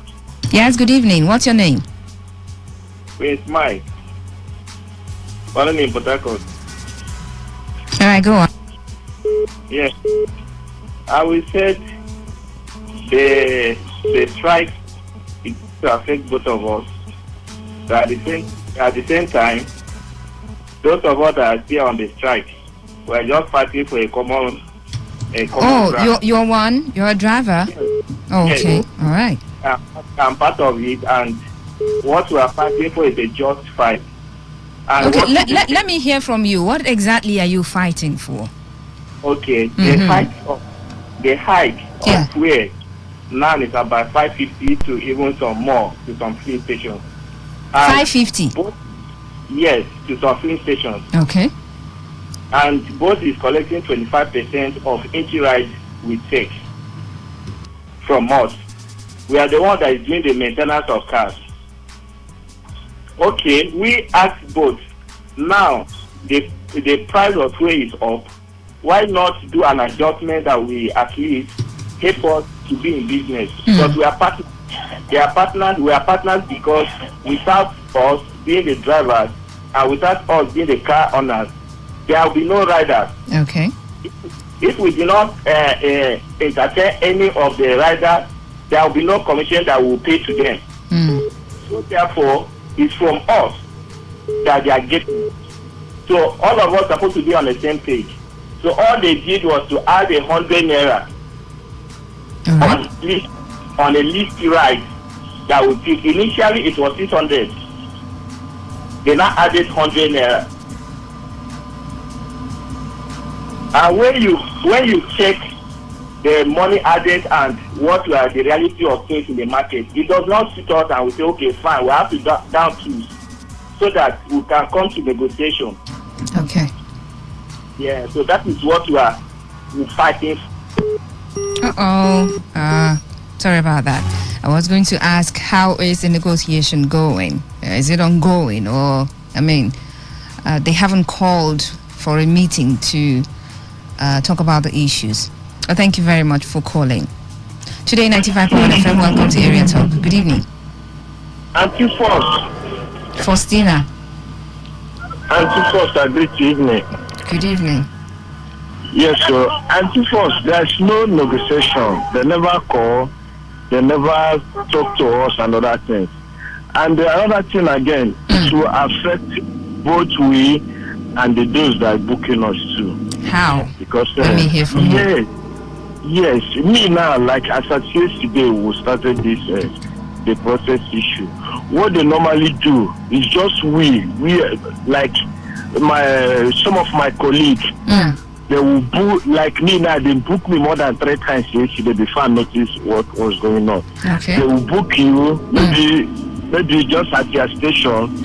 Yes, good evening. What's your name? It's Mike. Calling in Port Harcourt. All right, go on. Yes. I will say the strike is to affect both of us. So at the same time, those of us that are still on the strike, we're just fighting for a common ground. You're one? You're a driver? Yes. Oh, okay. Yes. All right. I'm part of it, and what we are fighting for is a just fight. And okay, let me hear from you. What exactly are you fighting for? Okay, the hike of fuel now is about 550 to even some more to some filling stations. 550? Yes, to some filling stations. Okay. And both is collecting 25% of each ride we take from us. We are the one that is doing the maintenance of cars. Okay, we ask both. Now, the price of fuel is up. Why not do an adjustment that we at least help us to be in business? Because we are partners. We are partners because without us being the drivers and without us being the car owners, there will be no riders. Okay. If we do not entertain any of the riders, there will be no commission that we will pay to them. So therefore, it's from us that they are getting. So all of us are supposed to be on the same page. So all they did was to add 100 naira on a list ride that we pick. Initially it was 600. They now added 100 naira. And when you check the money added and what are the reality of things in the market, it does not suit us, and we say, okay, fine, we have to down tools so that we can come to negotiation. Okay. Yeah, so that is what we're fighting. Sorry about that. I was going to ask, how is the negotiation going? Is it ongoing, or they haven't called for a meeting to talk about the issues? Thank you very much for calling. Today 95.1fm, welcome to Area Talk. Good evening. Auntie Faustina. Auntie Faust, good evening. Good evening. Yes, sir. Auntie Faust, there's no negotiation. They never call. They never talk to us and other things. And another thing again, it will affect both we and those that are booking us too. How? Because let me hear from you. Yes, me now, like as at yesterday, we started this the process issue. What they normally do is just we like some of my colleagues, they will book, like me now, they book me more than 3 times yesterday before I noticed what was going on. Okay. They will book you, maybe just at your station,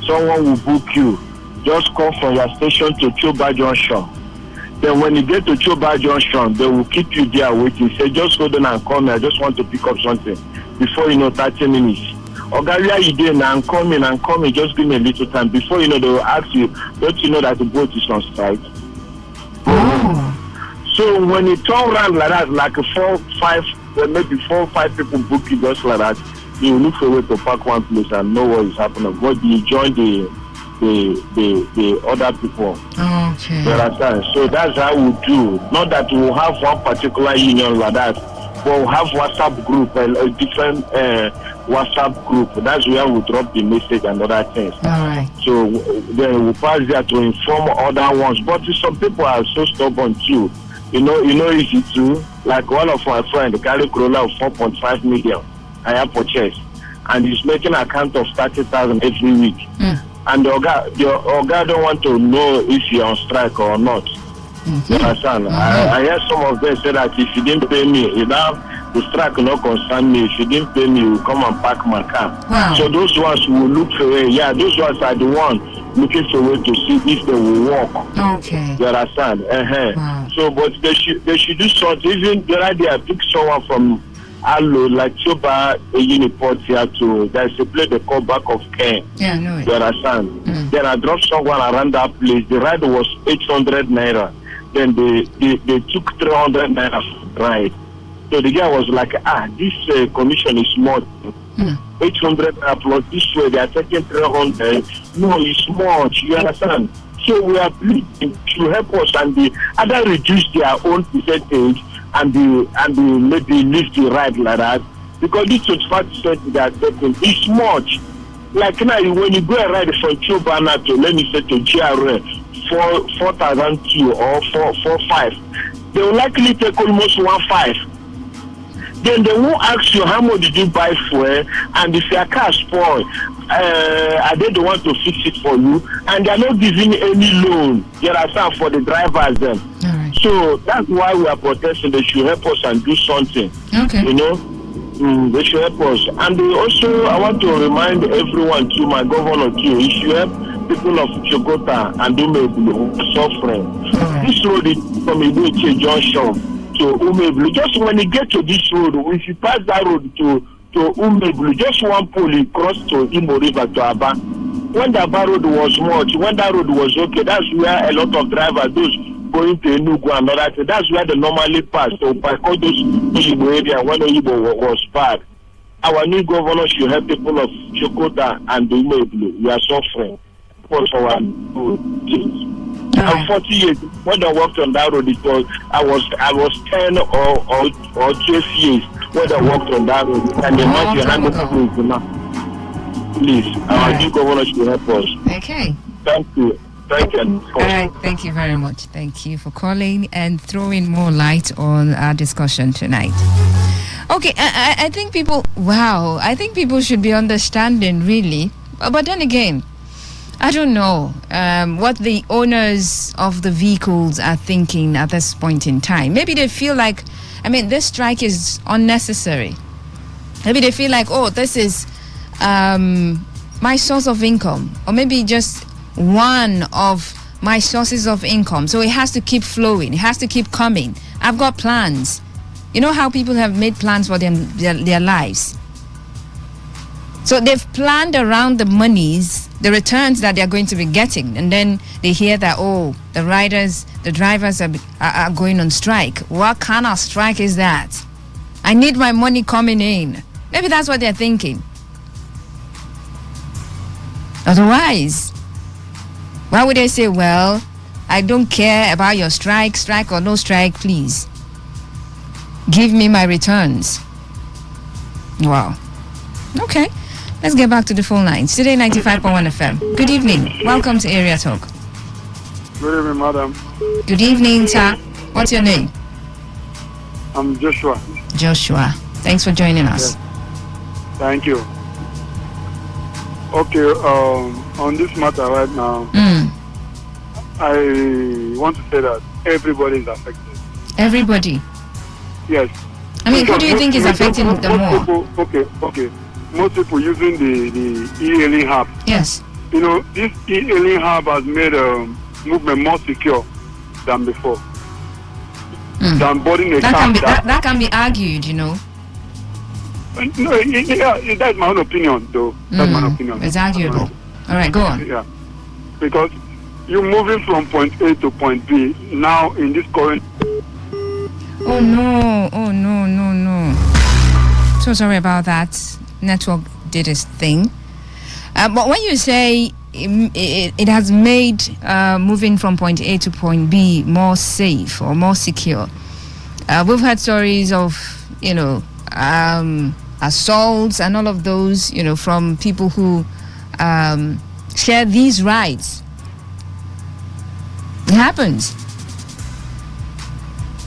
someone will book you. Just come from your station to Choba Junction. Then when you get to Choba Junction, they will keep you there waiting. Say, just hold on and come here. I just want to pick up something. Before 30 minutes. Ogaria, you did now, I'm coming. Just give me a little time. Before they will ask you, don't you know that the boat is on strike? So when you turn around like that, like 4, 5, maybe 4 or 5 people book you just like that, you look for a way to park one place and know what is happening. But you join the other people. Okay. So that's how we do. Not that we will have one particular union like that, but we'll have WhatsApp group, a different WhatsApp group. That's where we drop the message and other things. All right. So then we pass there to inform other ones. But some people are so stubborn too. You know, easy too. Like one of my friends, carry Corolla of 4.5 million, I have purchased, and he's making an account of 30,000 every week. And the Oga don't want to know if you're on strike or not. You understand? I heard some of them say that if you didn't pay me, the strike will not concern me. If you didn't pay me, you will come and park my car. Wow. So those ones will look for a way. Yeah, those ones are the ones looking for a way to see if they will work. Okay. You understand? Wow. So, but they should do something. Even the other day, I picked someone from Allo, like Choba, a uniport here to, there's a place they call back of Ken. Yeah, I know it. You understand? Then I dropped someone around that place. The ride was 800 naira. Then they took 300 naira for the ride. So the guy was like, this commission is small. 800 naira plus this way, they are taking 300. No, it's much. You understand? So we are pleading to help us and they either reduce their own percentage and maybe leave the ride like that, because this 25% they are taking is much. Like now, when you go and ride from Chobana to, let me say, to GRA, 4,002 or 445, they will likely take almost 1.5. Then they won't ask you how much did you buy fuel, and if your car spoil, are they the one to fix it for you? And they're not giving any loan. There are some for the drivers then. Right. So that's why we are protesting. They should help us and do something. Okay. You know, they should help us. And also, I want to remind everyone too, my governor too, he should help people of Chokota and Umeblu suffering. This road is from Ibuche Junction to Umeblu. Just when you get to this road, if you pass that road to Umeblu, just one pole you cross to Imo River to Aba. When the Aba road was much, when that road was okay, that's where a lot of drivers, those going to Enugu and all that, that's where they normally pass. So by all those Igbo area, when Igbo was bad, our new governor should help people of Chokota and Umeblu. We are suffering. For our kids. I'm 40 years. When I worked on that road, it was I was 10 or 12 years when I worked on that road. And the month you hand over now. Please, our new governor should help us. Okay. Thank you. Thank you. All right. Thank you very much. Thank you for calling and throwing more light on our discussion tonight. Okay, I think people. Wow, I think people should be understanding really, but then again, I don't know what the owners of the vehicles are thinking at this point in time. Maybe they feel like, this strike is unnecessary. Maybe they feel like, oh, this is my source of income, or maybe just one of my sources of income. So it has to keep flowing. It has to keep coming. I've got plans. You know how people have made plans for their lives. So they've planned around the monies, the returns that they're going to be getting. And then they hear that, oh, the drivers are going on strike. What kind of strike is that? I need my money coming in. Maybe that's what they're thinking. Otherwise, why would they say, well, I don't care about your strike or no strike, please. Give me my returns. Wow. Okay. Let's get back to the phone lines. Today 95.1 FM. Good evening. Welcome to Area Talk. Good evening, madam. Good evening, sir. What's your name? I'm Joshua. Joshua. Thanks for joining us. Yes. Thank you. Okay, on this matter right now, I want to say that everybody is affected. Everybody? Yes. Who do you think is affecting the more? Okay. Most people using the e-hailing app. Yes. You know, this e-hailing app has made movement more secure than before. Than boarding a car. That can be argued, you know. No, that's my own opinion, though. That's my own opinion. It's arguable. All right, go on. Yeah. Because you're moving from point A to point B now in this current... Oh, no. So sorry about that. Network did its thing. But when you say it has made moving from point A to point B more safe or more secure, we've had stories of, assaults and all of those, from people who share these rights. It happens.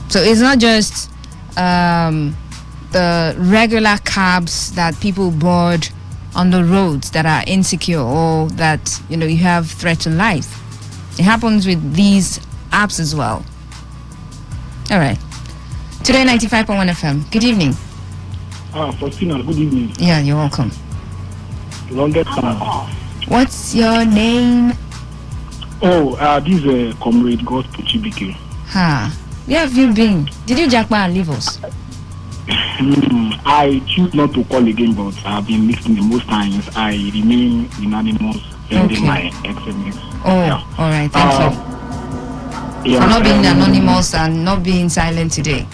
So it's not just the regular cabs that people board on the roads that are insecure or that, you have threat to life. It happens with these apps as well. All right. Today 95.1 FM. Good evening. Faustina, good evening. Yeah, you're welcome. Longest time. What's your name? This is Comrade God Puchibike. Where have you been? Did you jackpot and leave us? I choose not to call again, but I've been listening most times. I remain anonymous sending my SMS. All right, thank you. For not being anonymous and not being silent today.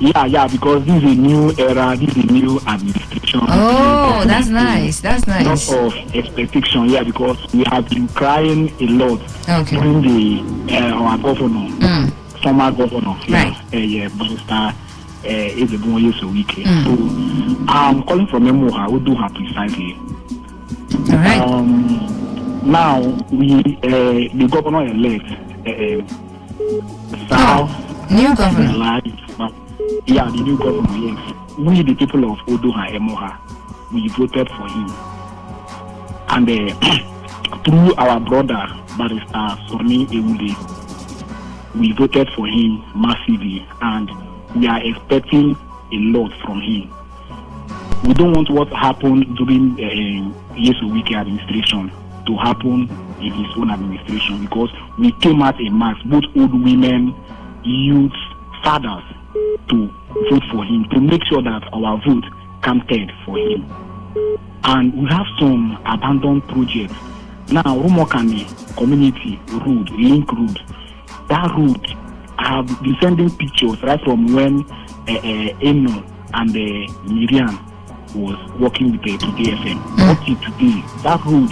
Yeah, because this is a new era, this is a new administration. Oh, that's nice. That's nice. A lot of expectation, because we have been crying a lot during our governor, former governor, Minister is a good years a week. So I'm calling from Emoha, who do have precisely. All right. Now the governor elect new governor. The new governor. Yes, we the people of Odoha Emoha, we voted for him, and through our brother Barrister Sonny Ewude, we voted for him massively, and we are expecting a lot from him. We don't want what happened during Yesuwike administration to happen in his own administration, because we came out in mass, both old women, youths, fathers, to vote for him, to make sure that our vote counted for him. And we have some abandoned projects. Now, Rumokane community road, link road, that road, I have been sending pictures right from when Eno and Miriam was working with the Today FM. Up to today, that road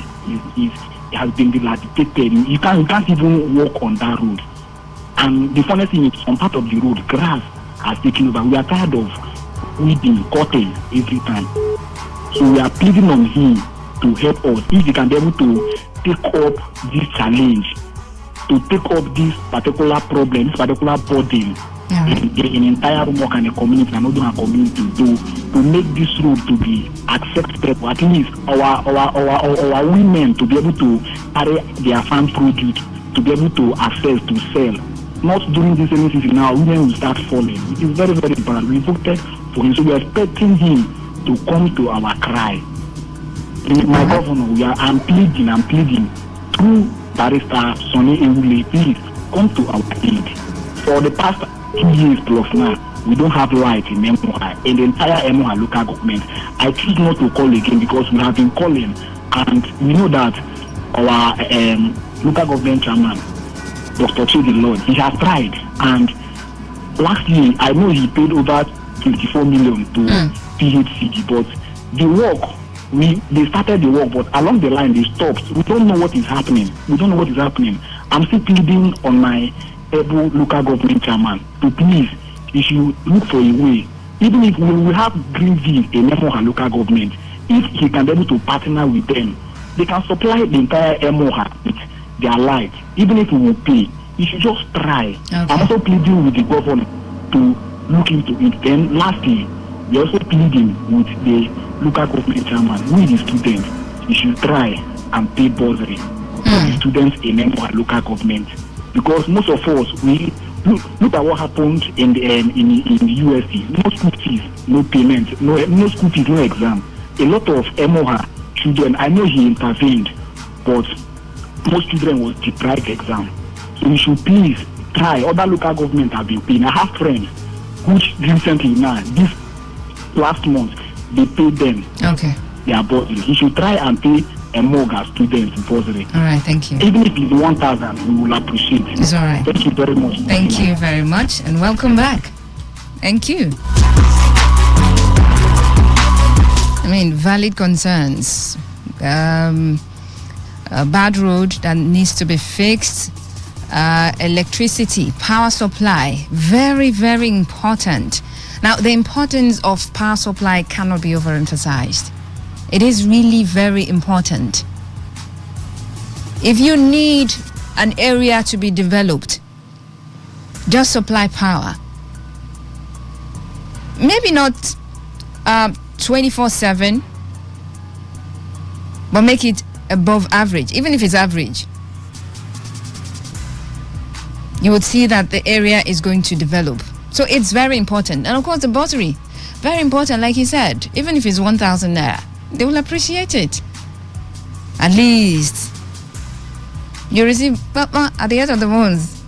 has been dilapidated. You can't even walk on that road. And the funny thing is, some part of the road, grass has taken over. We are tired of weeding, cutting every time. So we are pleading on him to help us, if he can be able to take up this challenge, to take up this particular problem, this particular burden in entire Rumokane community and Odoha community, to make this road to be acceptable. At least our women to be able to carry their farm produce, to be able to access, to sell. Not during this rainy season now, women will start falling. It is very, very bad. We voted for him, so we are expecting him to come to our cry. My governor, I'm pleading through Barrister Sonny Ewude, please come to our aid. For the past 2 years plus now, we don't have light in Emoha, in the entire Emoha local government. I choose not to call again because we have been calling, and we know that our local government chairman, Dr. Chidi Lord, he has tried, and last year I know he paid over 24 million to PHCD, but the work, they started the work, but along the line they stopped. We don't know what is happening. I'm still pleading on my able local government chairman to please, if you look for a way, even if we have Greenville in Emoha local government, if he can be able to partner with them, they can supply the entire Emoha with their light. Even if we will pay, you should just try. Okay. I'm also pleading with the governor to look into it. Then lastly, we're also pleading with the local government chairman, we the students, you should try and pay bursary for the students in Emoha local government. Because most of us, we look at what happened in the USA. No school fees, no payment, no school fees, no exam. A lot of Emoha children, I know he intervened, but most children was deprived exam. So we should please try. Other local government have been paying. I have friends which recently now, this last month, they paid them their bursary. You should try and pay Emoga students bursary. All right, thank you. Even if it's 1,000, we will appreciate it. It's all right. Thank you very much. Thank you very much, and welcome back. Thank you. I mean, valid concerns. A bad road that needs to be fixed. Electricity, power supply, very, very important. Now, the importance of power supply cannot be overemphasized. It is really very important. If you need an area to be developed, just supply power. Maybe not 24/7, but make it above average. Even if it's average, you would see that the area is going to develop. So it's very important. And of course, the bursary, very important, like you said. Even if it's 1,000 naira, they will appreciate it. At least you receive at the end of the month.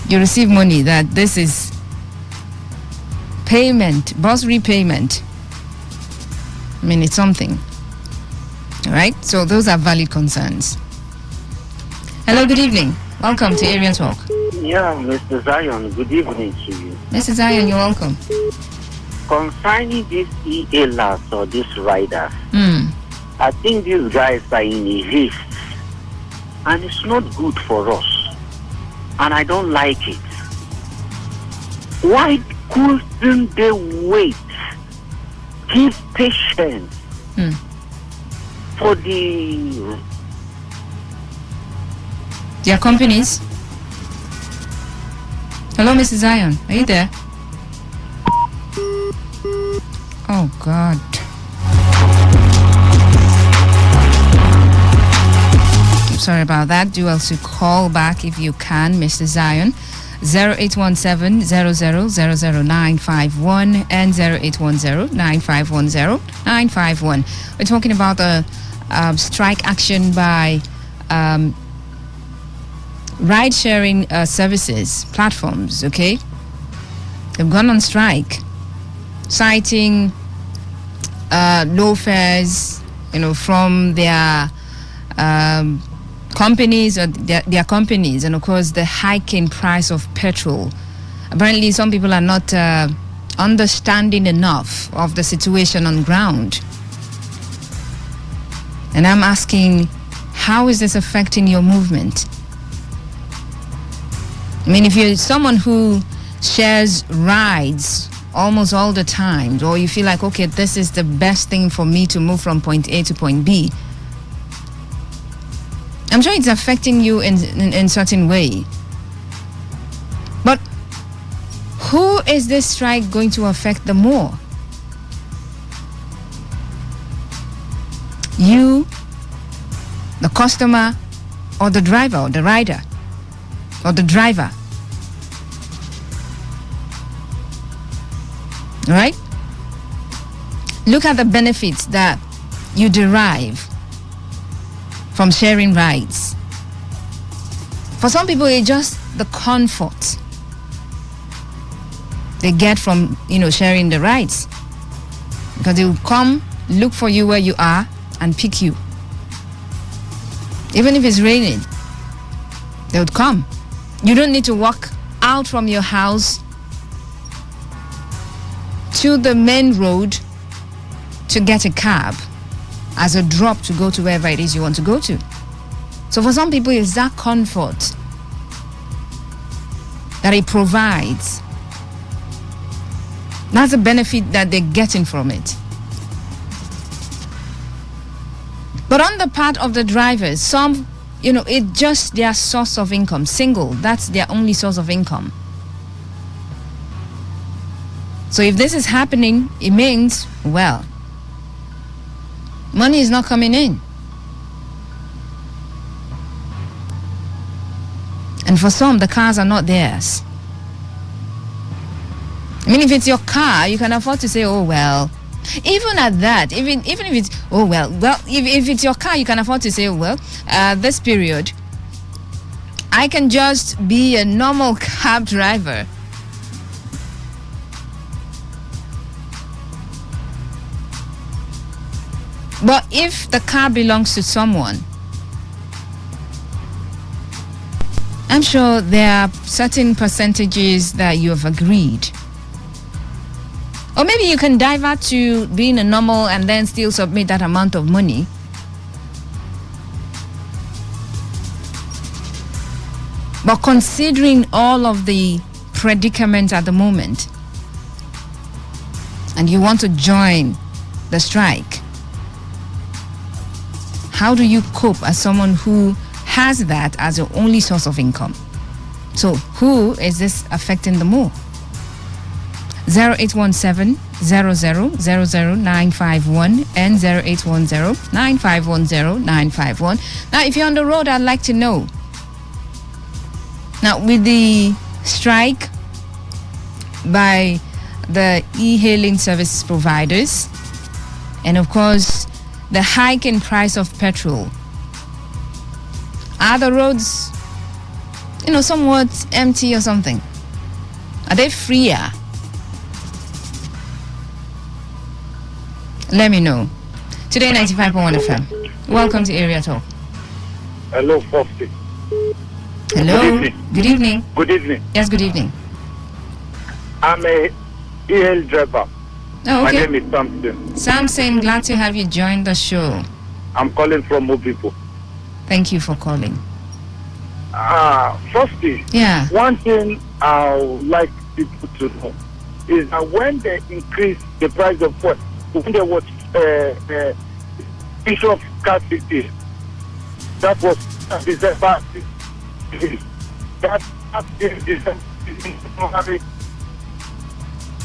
You receive money that this is payment, bursary payment. I mean, it's something. All right? So those are valid concerns. Hello, good evening. Welcome to Area Talk. Yeah, Mr. Zion, good evening to you. Mr. Zion, you're welcome. Concerning these EALers or these riders, I think these guys are in a haste, and it's not good for us, and I don't like it. Why couldn't they wait give patience Hmm. for the Their companies. Hello, Mrs. Zion. Are you there? Oh, God. I'm sorry about that. Do also call back if you can, Mr. Zion. 0817 0000951 and 0810 9510 951. We're talking about the strike action by ride-sharing services platforms. Okay, they've gone on strike, citing low fares, from their companies or their companies, and of course the hiking price of petrol. Apparently, some people are not understanding enough of the situation on ground. And I'm asking, how is this affecting your movement? I mean, if you're someone who shares rides almost all the time, or you feel like, okay, this is the best thing for me to move from point A to point B, I'm sure it's affecting you in certain way. But who is this strike going to affect the more? You, the customer, or the driver, or the rider, or the driver? All right? Look at the benefits that you derive from sharing rides. For some people, it's just the comfort they get from, sharing the rides. Because they will come, look for you where you are, and pick you. Even if it's raining, they would come. You don't need to walk out from your house to the main road to get a cab as a drop to go to wherever it is you want to go to. So for some people, it's that comfort that it provides. That's the benefit that they're getting from it. But on the part of the drivers, some, it's just their source of income. Single, that's their only source of income. So if this is happening, it means, well, money is not coming in. And for some, the cars are not theirs. I mean, if it's your car, you can afford to say, oh, well. Even at that, even if it's, oh, well, if it's your car, you can afford to say, oh, well, this period, I can just be a normal cab driver. But if the car belongs to someone, I'm sure there are certain percentages that you have agreed. Or maybe you can divert to being a normal and then still submit that amount of money. But considering all of the predicaments at the moment, and you want to join the strike, how do you cope as someone who has that as your only source of income? So who is this affecting the more? 0817 0000951 and 0810 9510 951. Now, if you're on the road, I'd like to know. Now, with the strike by the e-hailing service providers, and of course, the hike in price of petrol, are the roads, somewhat empty or something? Are they freer? Let me know. Today 95.1 FM. Welcome to Area Talk. Hello, Foxy. Hello. Good evening. Good evening. Yes, good evening. I'm a e-hail driver. Oh, okay. My name is Samson. Samson, glad to have you join the show. I'm calling from Mobipo. Thank you for calling. Firstly, one thing I would like people to know is that when they increase the price of fuel, when there was issue of scarcity. That was December. That is December.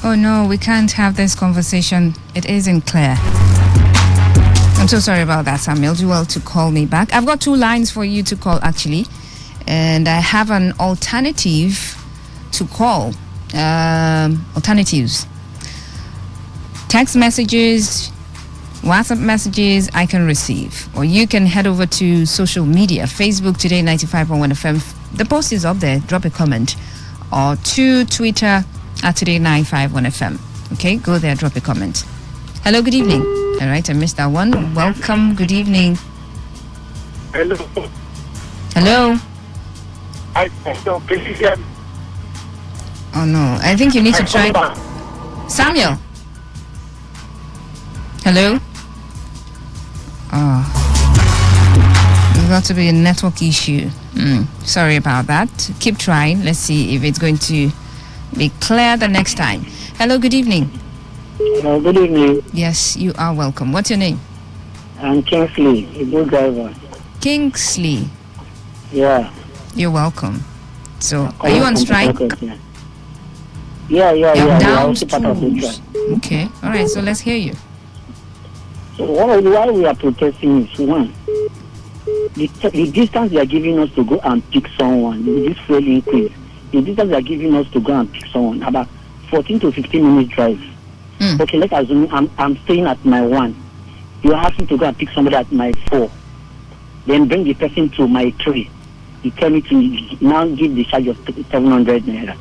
Oh no, we can't have this conversation. It isn't clear. I'm so sorry about that, Samuel. Do well to call me back. I've got 2 lines for you to call, actually. And I have an alternative to call. Alternatives. Text messages, WhatsApp messages I can receive. Or you can head over to social media. Facebook, Today95.1fm. The post is up there. Drop a comment. Or to Twitter at Today951FM. Okay, go there, drop a comment. Hello, good evening. All right, I missed that one. Welcome, good evening. Hello. Hello. I don't believe him. Oh no, I think you need to try. Samuel. Hello. Oh, there's got to be a network issue. Sorry about that. Keep trying. Let's see if it's going to be clear the next time. Hello, good evening. Good evening. Yes, you are welcome. What's your name? I'm Kingsley, a good driver. Kingsley. Yeah. You're welcome. So, are you on strike? Yeah. Down also part of the strike. Okay. All right. So let's hear you. So why we are protesting is one, the distance they are giving us to go and pick someone, this fuel increase. The distance they are giving us to go and pick someone, about 14 to 15 minutes drive. Okay, let's assume I'm staying at my 1. You ask me to go and pick somebody at my 4. Then bring the person to my 3. You tell me to now give the charge of 700 naira.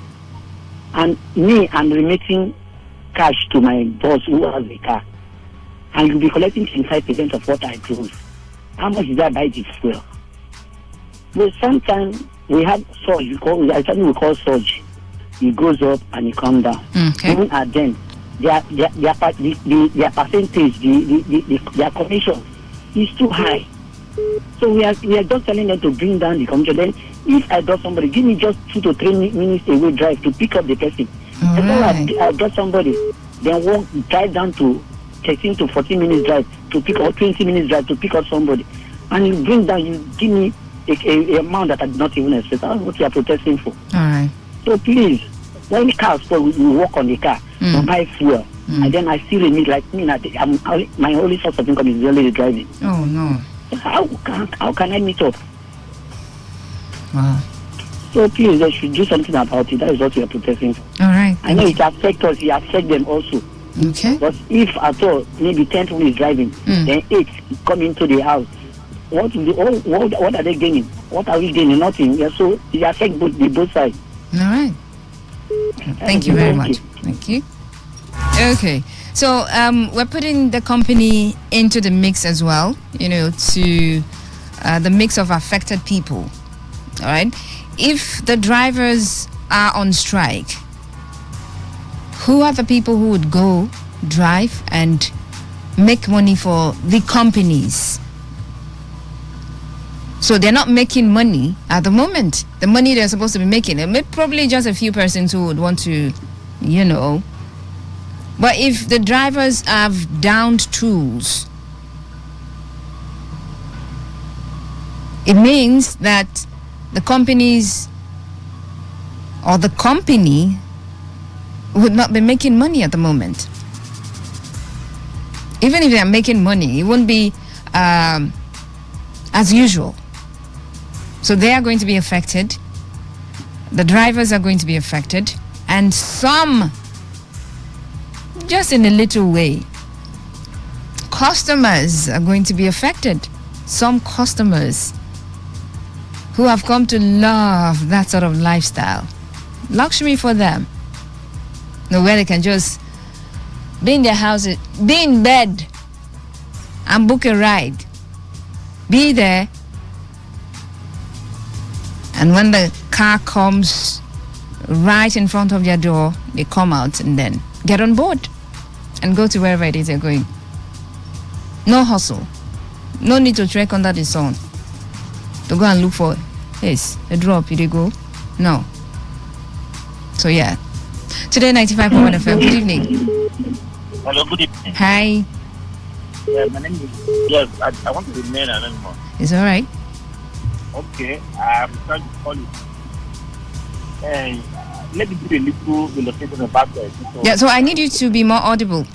And me, I'm remitting cash to my boss who has the car. And you'll be collecting 25% of what I drove. How much did I buy this fuel? Well, sometimes we have surge. We call surge. It goes up and it comes down. Okay. Even at then, their percentage, their commission is too high. So we are just telling them to bring down the commission. Then, if I got somebody, give me just 2 to 3 minutes away drive to pick up the person. And then I got somebody, then walk drive down to 13 to 14 minutes drive to pick up, 20 minutes drive to pick up somebody, and you bring down, you give me a amount that I did not even expect. That's what you are protesting for. All right. So please, when the car spoil, we work on the car, we buy fuel, and then I still remit like me. My only source of income is really the driving. Oh no. How can I meet up? Wow. So please, they should do something about it. That is what we are protesting for. All right. I know it affects us. It affects them also. Okay. But if at all, maybe 10 people is driving, then 8 come into the house. What are they gaining? What are we gaining? Nothing. Yeah, so it affects both sides. All right. Thank you very much. Thank you. Okay. So we're putting the company into the mix as well, to the mix of affected people. All right. If the drivers are on strike, who are the people who would go drive and make money for the companies? So they're not making money at the moment. The money they're supposed to be making, probably just a few persons who would want to, But if the drivers have downed tools, it means that the companies or the company would not be making money at the moment. Even if they are making money, it won't be as usual. So they are going to be affected. The drivers are going to be affected. And some, just in a little way, customers are going to be affected. Some customers who have come to love that sort of lifestyle. Luxury for them. Where they can just be in their houses, be in bed, and book a ride. Be there. And when the car comes right in front of their door, they come out and then get on board and go to wherever it is they're going. No hustle. No need to trek under the sun to go and look for a drop. Did they go? No. So yeah. Today 95.1 FM. Good evening. Hello, good evening. Hi. Yeah, my name is. Yes, I want to remain anonymous. It's all right. Okay, I'm trying to call you. And let me give you a little illustration about that. Yeah, so I need you to be more audible.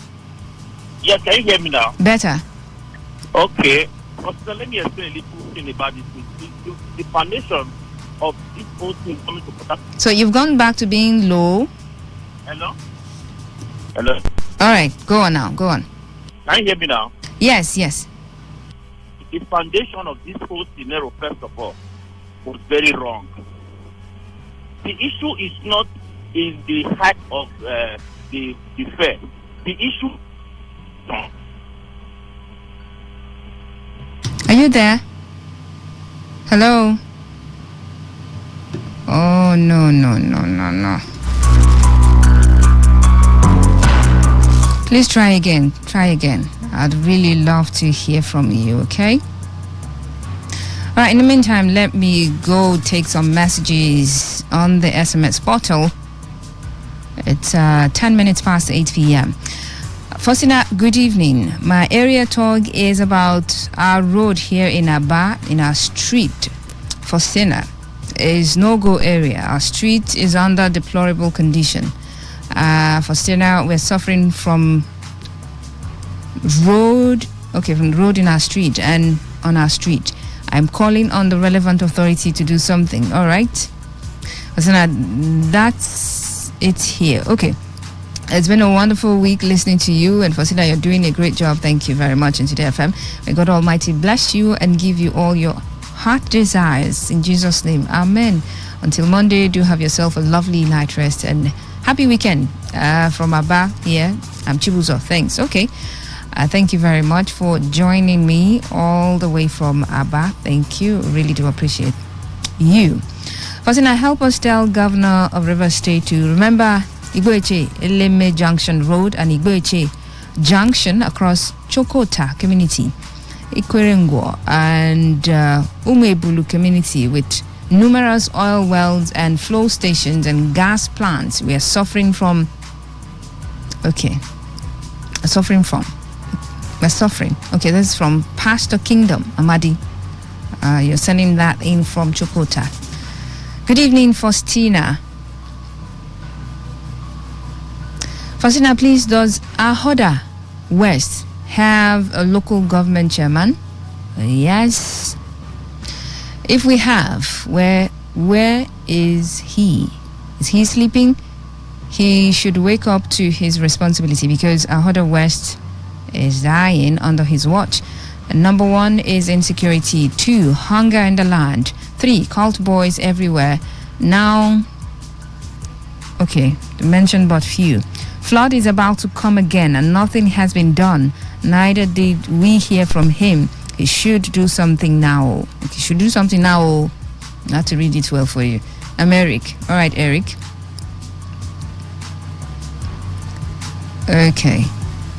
Yes, can you hear me now? Better. Okay. So let me explain a little thing about this. The foundation of this whole thing coming to Port Harcourt. So you've gone back to being low. Hello? Hello? All right, go on now. Go on. Can you hear me now? Yes, yes. The foundation of this whole scenario, first of all, was very wrong. The issue is not in the height of the fare. The issue. Are you there? Hello? Oh, no. Please try again. I'd really love to hear from you, okay? All right, in the meantime, let me go take some messages on the SMS portal. It's 10 minutes past 8 p.m. Faustina, good evening. My area talk is about our road here in Aba, in our street. Faustina is no-go area. Our street is under deplorable condition. Faustina, we're suffering from road in our street and on our street. I'm calling on the relevant authority to do something. All right, Faustina, that's it here. Okay. It's been a wonderful week listening to you, and Faustina, you're doing a great job. Thank you very much in Today FM. May God Almighty bless you and give you all your heart desires in Jesus' name. Amen. Until Monday, do have yourself a lovely night rest and happy weekend. From Abba here, I'm Chibuzo. Thanks. Okay. Thank you very much for joining me all the way from Abba. Thank you. Really do appreciate you. Faustina, help us tell Governor of Rivers State to remember Igboeche Eleme Junction Road and Igboeche Junction across Chokota community, Ikwerengwo and Umebulu community with numerous oil wells and flow stations and gas plants. We are suffering from. Okay, we're suffering. Okay, this is from Pastor Kingdom Amadi. You're sending that in from Chokota. Good evening, Faustina. Faustina, please, does Ahoda West have a local government chairman? Yes. If we have, where is he? Is he sleeping? He should wake up to his responsibility because Ahoda West is dying under his watch. Number 1 is insecurity. 2, hunger in the land. 3, cult boys everywhere. Now, okay, mentioned but few. Flood is about to come again and nothing has been done. Neither did we hear from him. He should do something now. He should do something now. Not to read it well for you. I'm Eric. All right, Eric. Okay.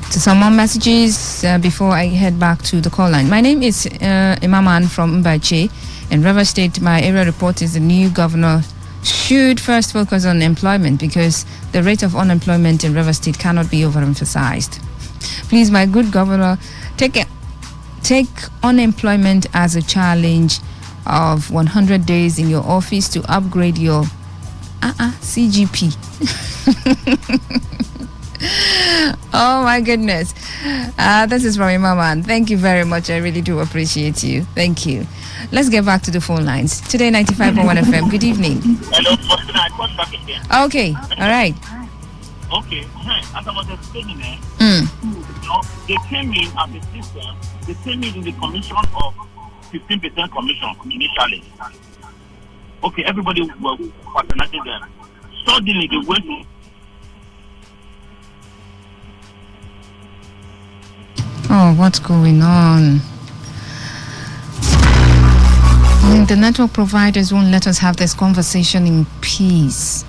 So some more messages before I head back to the call line. My name is Imaman from Mbache. In Rivers State, my area report is the new governor should first focus on employment because the rate of unemployment in Rivers State cannot be overemphasized. Please, my good governor, take unemployment as a challenge of 100 days in your office to upgrade your CGP. Oh my goodness. This is from Imaman. Thank you very much. I really do appreciate you. Thank you. Let's get back to the phone lines. Today 95.1 FM. Good evening. Hello, I called back again. Okay, all right. Okay, as I was explaining, they came in as a system. They came in the commission of 15% commission initially. Okay, everybody was patronizing them. Suddenly they went to. Oh, what's going on? The network providers won't let us have this conversation in peace.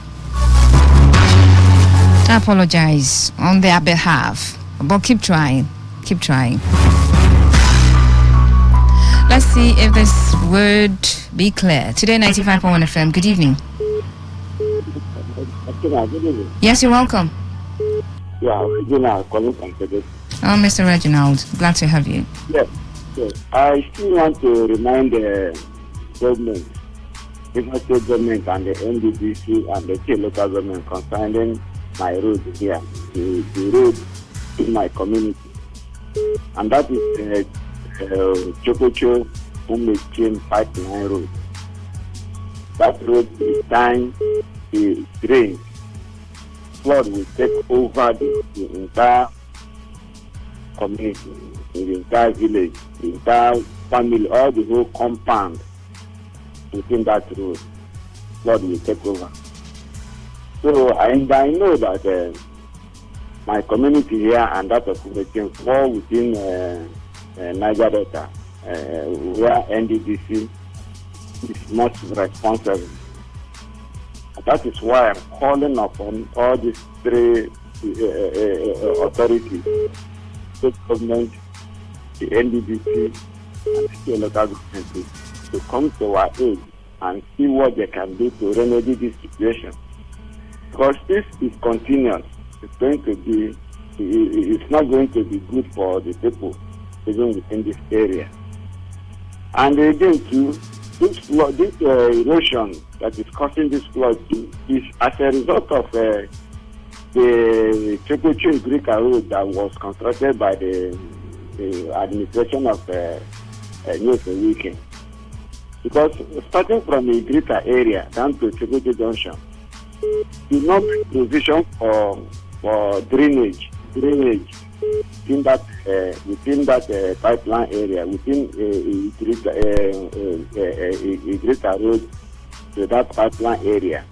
I apologize on their behalf, but keep trying. Keep trying. Let's see if this would be clear. Today, 95.1 FM. Good evening. Yes, you're welcome. Yeah, Regina calling from Today. Oh, Mr. Reginald, glad to have you. Yes, yes. I still want to remind the government, the state government and the NDDC and the state local government concerning my road here, the road in my community. And that is Chokocho Umechin Pipeline Road. That road is time to drain. Flood will take over the entire community, the entire village, the entire family, all the whole compound within that road. Flood will take over. So I know that my community here and that of Umechin fall within Niger Delta, where NDDC is most responsible. That is why I'm calling upon all these three authorities, state government, the NDDC, and the state local government, to come to our aid and see what they can do to remedy this situation. Because this is continuous. It's going to be, it's not going to be good for the people living within this area. And again, too, this erosion that is causing this flood is as a result of the Chokocho Greek road that was constructed by the administration of New Weekend. Because starting from the Greater area down to Chokocho Junction, do not provision for drainage within that pipeline area, within a greater road to that pipeline area.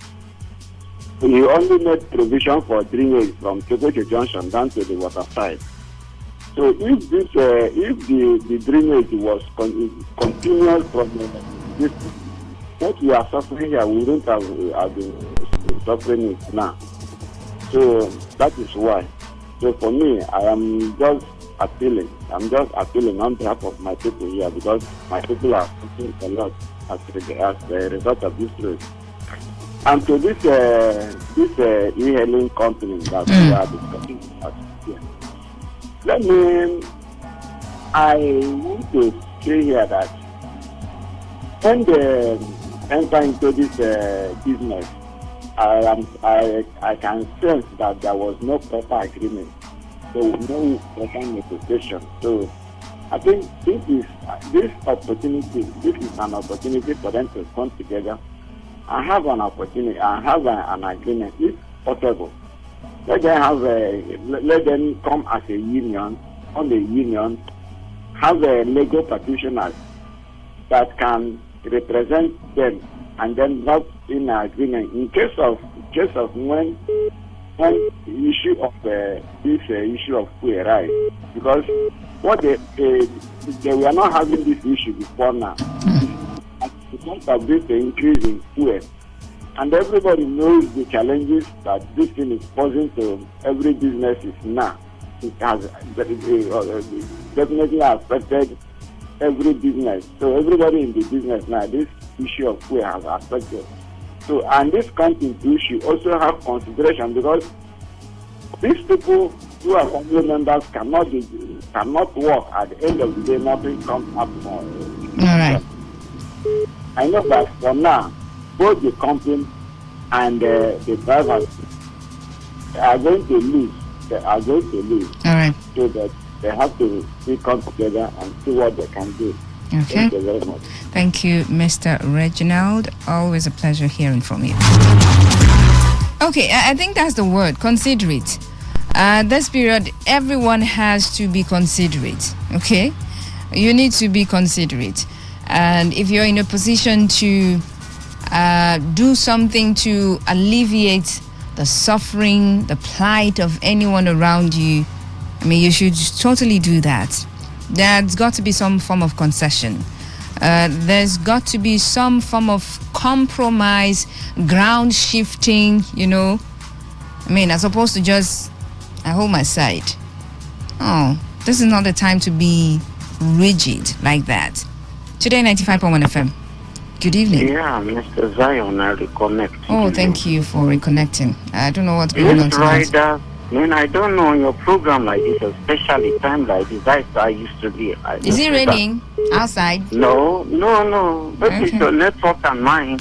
We only made provision for drainage from Chokocho Junction down to the water side. So if this, if the drainage was continuous from this, what we are suffering here, we don't have been suffering it now. So that is why. So for me, I am just appealing. I'm just appealing on behalf of my people here, because my people are suffering a lot as a result of this road. And to this e-hailing company that we are discussing here, I want to say here that when they enter into this business, I can sense that there was no proper agreement. There was no proper negotiation. So I think this is an opportunity for them to come together and have an opportunity and have an agreement, if possible. Let them come as a union, on the union, have a legal practitioners that can represent them, and then not in agreement in case of when the issue of this issue of fuel rise, because what they were not having this issue before now. Because of this increase in fuel, and everybody knows the challenges that this thing is posing to every business now. It has definitely affected every business. So everybody in the business now, this issue of fuel has affected. So, and this company should also have consideration, because these people who are family members cannot work. At the end of the day, nothing comes up for it. All right. I know that for now, both the company and the drivers are going to lose. They are going to lose. All right. So that they have to come together and see what they can do. Okay. Thank you very much. Thank you, Mr. Reginald. Always a pleasure hearing from you. Okay, I think that's the word, considerate. This period, everyone has to be considerate, okay? You need to be considerate. And if you're in a position to do something to alleviate the suffering, the plight of anyone around you, I mean, you should totally do that. There's got to be some form of concession. There's got to be some form of compromise, ground shifting, you know. I mean, as opposed to just, I hold my side. Oh, this is not the time to be rigid like that. Today, 95.1 FM. Good evening. Yeah, Mr. Zion, I reconnect. Oh, thank you for reconnecting. I don't know what's going on tonight. Riders Man, I don't know your program like this, especially time like this. I used to be. Is it raining outside? No. But it's your network and mine.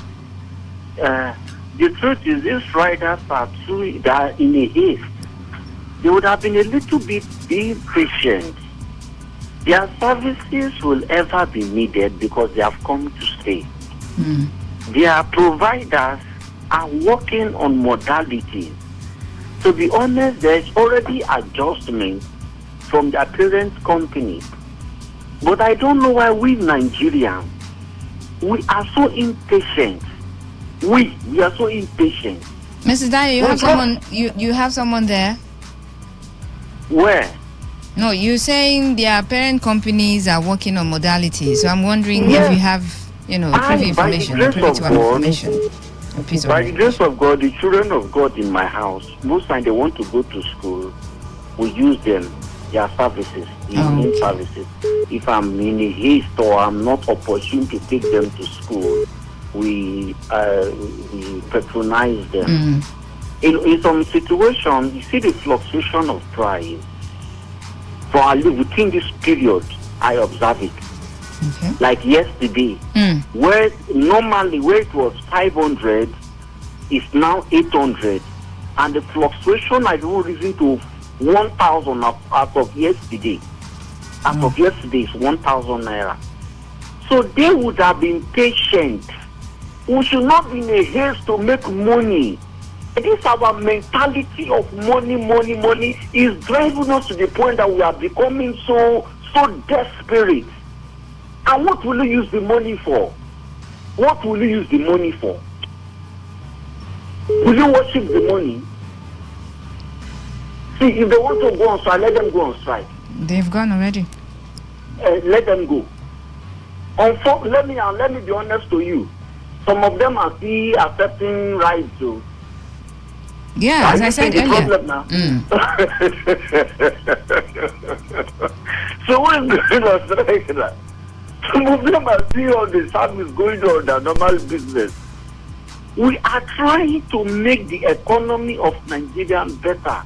The truth is, these riders are they are in a haste. They would have been a little bit patient. Their services will ever be needed because they have come to stay. Their providers are working on modalities. To be honest, there's already adjustment from their parent company. But I don't know why we Nigerians, we are so impatient. We are so impatient. Mrs. Daniel, you have someone. You have someone there. Where? No, you're saying their parent companies are working on modalities. So I'm wondering if you have, privy information. By the grace of God, the children of God in my house, most times they want to go to school, we use them, their services, evening services. If I'm in a haste or I'm not opportune to take them to school, we patronize them. In some situations, you see the fluctuation of price. Within this period, I observe it. Like yesterday, where it was 500, it's now 800, and the fluctuation I do reason to 1,000 out of yesterday. As of yesterday, is 1,000 naira. So they would have been patient. We should not be in a haste to make money. This our mentality of money is driving us to the point that we are becoming so desperate. And what will you use the money for? What will you use the money for? Will you worship the money? See, if they want to go on strike, let them go on strike. They've gone already. Let them go. Let me be honest to you. Some of them are still accepting rights too. Yeah, as I said earlier. So what's going on strike now? Some of them are still on the service going on their normal business. We are trying to make the economy of Nigeria better.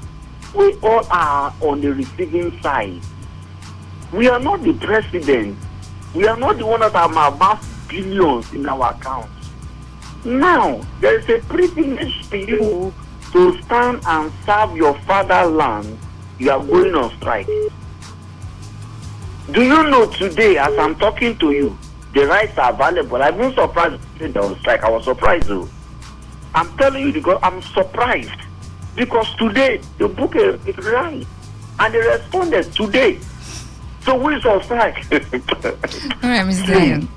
We all are on the receiving side. We are not the president. We are not the one that have amassed billions in our accounts. Now, there is a privilege to you to stand and serve your fatherland. You are going on strike. Do you know today, as I'm talking to you, the rights are available? I've been surprised they on strike. I was surprised though. I'm telling you because I'm surprised. Because today, the book is right. And they responded today. So who is on strike? All right, Mr. Lion.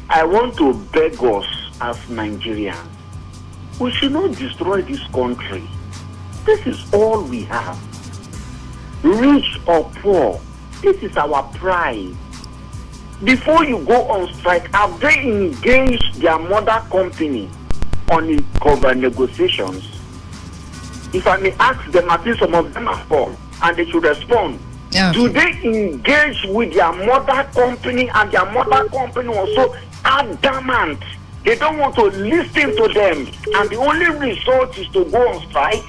I want to beg us as Nigerians. We should not destroy this country. This is all we have. Rich or poor, this is our pride. Before you go on strike, have they engaged their mother company on cover negotiations? If I may ask them, I think some of them are poor, and they should respond. Okay. Do they engage with their mother company, and their mother company also adamant? They don't want to listen to them, and the only result is to go on strike.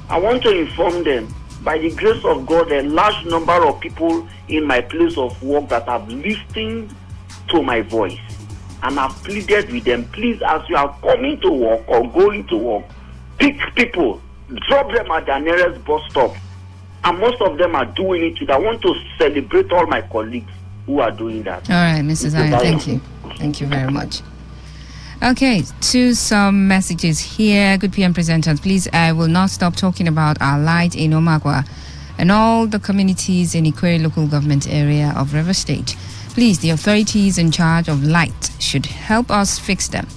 I want to inform them, by the grace of God, a large number of people in my place of work that have listened to my voice, and I've pleaded with them, please, as you are coming to work or going to work, pick people, drop them at their nearest bus stop, and most of them are doing it. I want to celebrate all my colleagues who are doing that. All right, Mrs. Zion, thank you. Thank you very much. Okay, to some messages here. Good PM presenters, please, I will not stop talking about our light in Omagwa and all the communities in Ikwere local government area of River State. Please, the authorities in charge of light should help us fix them.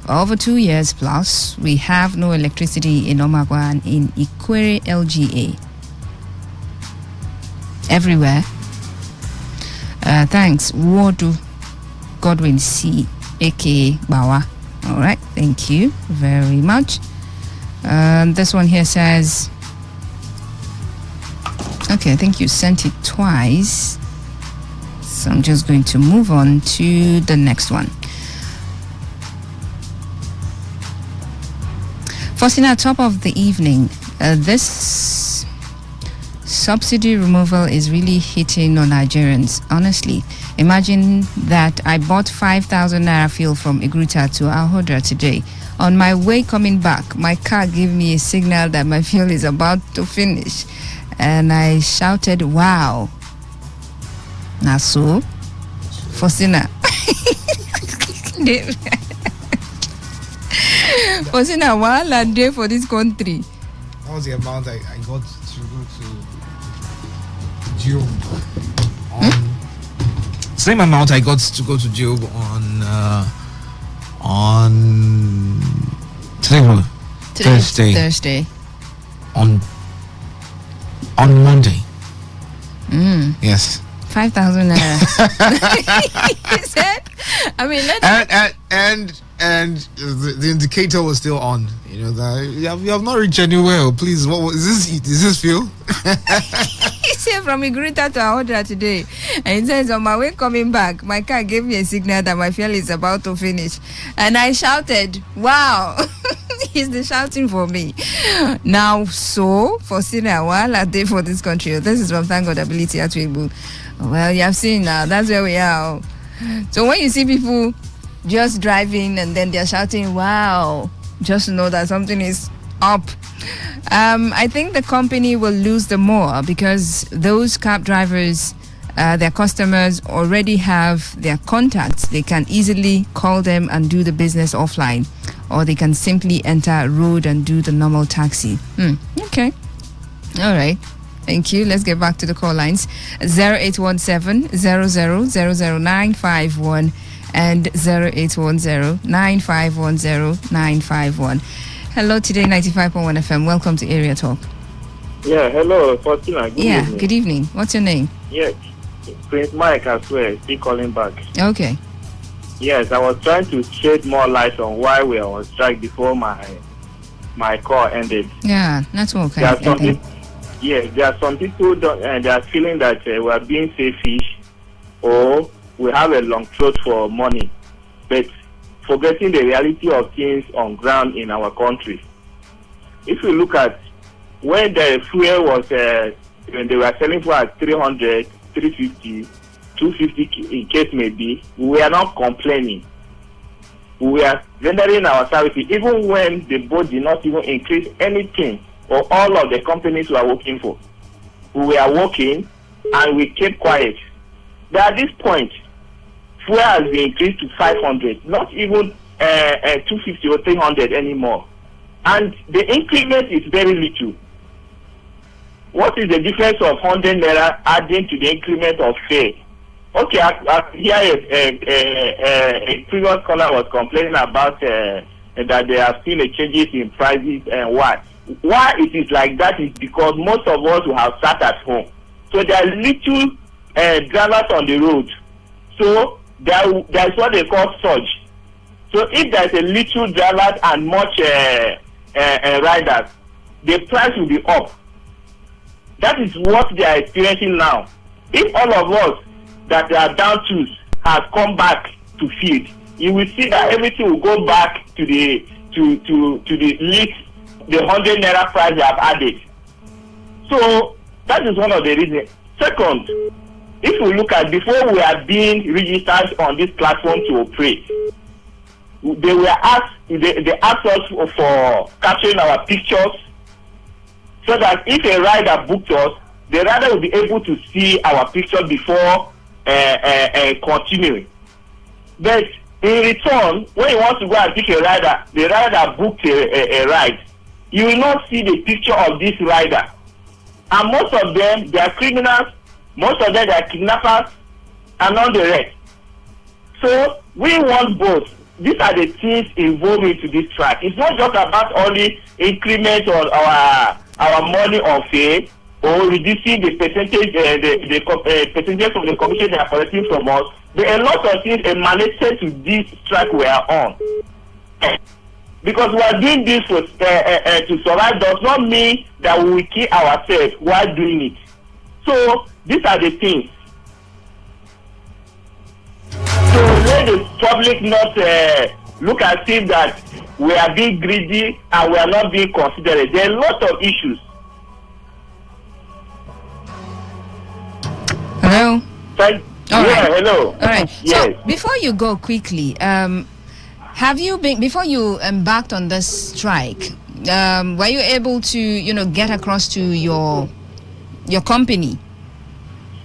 For over 2 years plus, we have no electricity in Omagwa and in Ikwere LGA. Everywhere. Thanks, Wodu Godwin C, aka Bawa. All right, thank you very much. This one here says, okay, I think you sent it twice, so I'm just going to move on to the next one. Faustina, top of the evening. This subsidy removal is really hitting on Nigerians. Honestly, imagine that I bought 5,000 naira fuel from Igruta to Ahoda today. On my way coming back, my car gave me a signal that my fuel is about to finish, and I shouted, "Wow!" Naso, Fosina. Fosina, wahala day for this country. That was the amount I got to go to Job on. Same amount I got to go to Job on today, Thursday. On Monday. Yes. 5,000 naira. He said, I mean, and the indicator was still on. You know that you have not reached anywhere. Please, what was this? Is this fuel? He said from Igruta to Ahoda today, and he says on my way coming back, my car gave me a signal that my fuel is about to finish, and I shouted, "Wow!" He's the shouting for me now. So for senior while I day for this country. This is from Thank God Ability at Weibo. Well, you have seen now. That's where we are. So when you see people just driving and then they're shouting, "Wow!" just know that something is up. I think the company will lose the more because those cab drivers, their customers already have their contacts. They can easily call them and do the business offline, or they can simply enter road and do the normal taxi. Okay. All right. Thank you. Let's get back to the call lines. 0817-00000951 and 0810-9510-951. Hello, Today 95.1 FM. Welcome to Area Talk. Yeah, hello, Faustina. Good evening. Good evening. What's your name? Yes, Prince Mike as well. Still calling back. Okay. Yes, I was trying to shed more light on why we are on strike before my call ended. Yeah, that's okay. There are some people they are feeling that we are being selfish or we have a long throat for money, but forgetting the reality of things on ground in our country. If you look at when the fuel was, when they were selling for at 300, 350, 250 in case maybe, we are not complaining. We are rendering our services even when the board did not even increase anything or all of the companies we are working for. We are working and we keep quiet. But at this point, fuel has been increased to 500, not even 250 or 300 anymore. And the increment is very little. What is the difference of 100 naira adding to the increment of fare? Okay, here a previous caller was complaining about that they have seen a changes in prices and what. Why it is like that is because most of us who have sat at home. So there are little drivers on the road. So there's what they call surge. So if there's a little drivers and much riders, the price will be up. That is what they are experiencing now. If all of us that are down tools has come back to field, you will see that everything will go back to the least the 100 naira price they have added. So that is one of the reasons. Second, if we look at before we are being registered on this platform to operate, they asked us for capturing our pictures so that if a rider booked us, the rider will be able to see our picture before continuing. But in return, when you want to go and pick a rider, the rider booked a ride, you will not see the picture of this rider. And most of them, they are criminals, most of them, they are kidnappers, and all the rest. So we want both. These are the things involved into this track. It's not just about only increment on our money on fare or reducing the percentage, the percentage of the commission they are collecting from us. There are a lot of things emanated to this track we are on. Because we are doing this to survive does not mean that we will kill ourselves while doing it. So these are the things. So let the public not look at it that we are being greedy and we are not being considerate. There are a lot of issues. Hello. All right. Hello. All right. Yes. So before you go quickly, have you been before you embarked on this strike? Were you able to get across to your company?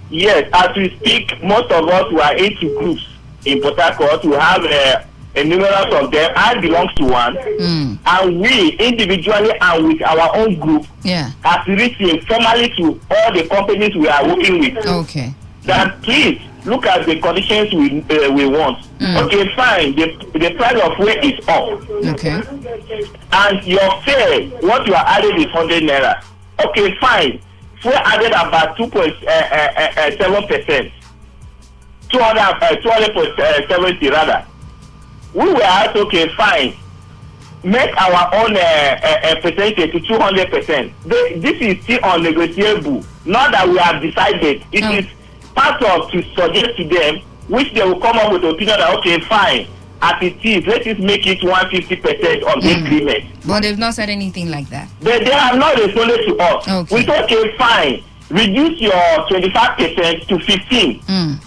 Yes. As we speak, most of us were into groups in Port Harcourt. We have a numerous of them. I belong to one, and we individually and with our own group have written formally to all the companies we are working with. Okay. That please look at the conditions we want. Okay, fine. The price of fuel is up. Okay. And your fare, what you are added is 100 naira. Okay, fine. Fuel added about 2.7%. 200.70 rather. We were asked, okay, fine. Make our own percentage to 200%. This is still unnegotiable. Not that we have decided. It is part of to suggest to them, which they will come up with the opinion that, okay, fine, as it is, let us make it 150% of the agreement. But they've not said anything like that. They have not responded to us. Okay. We said, okay, fine, reduce your 25% to 15%.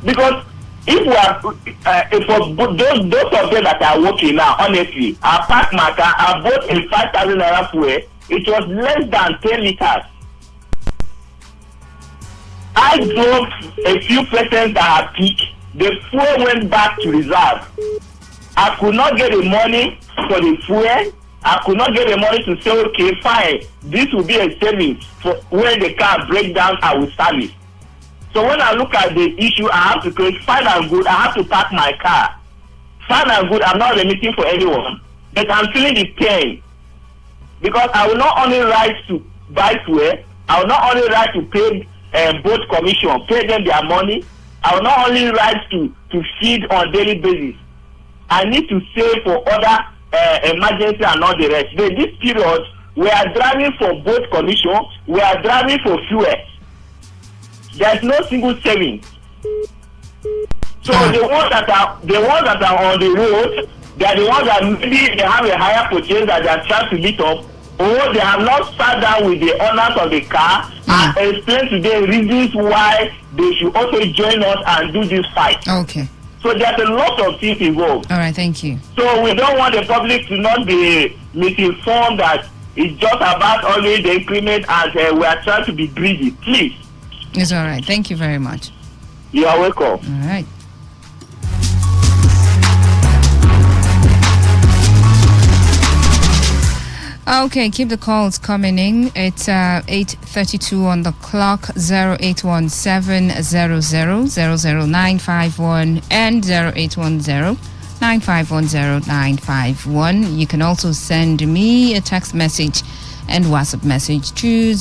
Because if we are, for those of them that are working now, honestly, our pack marker, I bought a 5,000 naira fuel, it was less than 10 liters. I drove a few persons that had peaked. The fuel went back to reserve. I could not get the money for the fuel. I could not get the money to say, okay, fine, this will be a savings for when the car breaks down, I will service. So when I look at the issue, I have to create fine and good. I have to park my car. Fine and good, I'm not remitting for anyone. But I'm feeling the pain. Because I will not only right to buy fuel, I will not only right to pay both commission, pay them their money. I will not only right to feed on daily basis. I need to save for other emergency and all the rest. But this period, we are driving for both commission, we are driving for fuel. There's no single saving. So the ones that are on the road, they are the ones that maybe they have a higher purchase that they are trying to meet up, or they have not sat down with the owners of the car and explain to them reasons why they should also join us and do this fight. Okay. So there's a lot of things involved. All right, thank you. So we don't want the public to not be misinformed that it's just about only the increment and we are trying to be greedy. Please. It's all right. Thank you very much. You are welcome. All right. Okay, keep the calls coming in. It's 8:32 on the clock. 0817-00-00951 and 0810-9510-951. You can also send me a text message and WhatsApp message to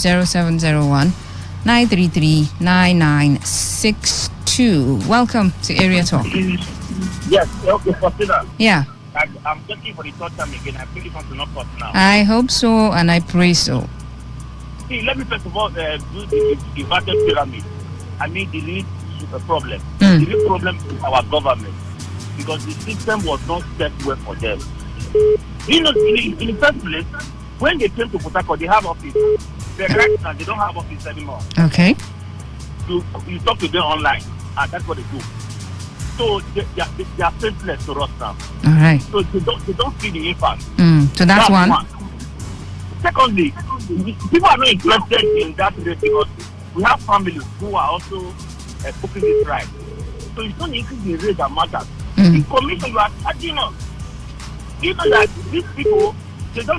0701-933-9962. Welcome to Area Talk. Yes, okay, Fatina. Yeah. I'm checking for the third time again. I think it's not cut now. I hope so, and I pray so. See, let me first of all do the inverted pyramid. I mean, the real problem. The real problem is our government, because the system was not set well for them. You know, in the first place, when they came to Port Harcourt, they have office. Right now, they don't have office anymore. Okay. You talk to them online, and that's what they do. So they are faithless to us now. All right. So they don't see the impact. So that's one. Secondly, people are not interested in that race because we have families who are also cooking this right. So it's not increase the rate that matters. The commission you are charging us. Even that these people, they are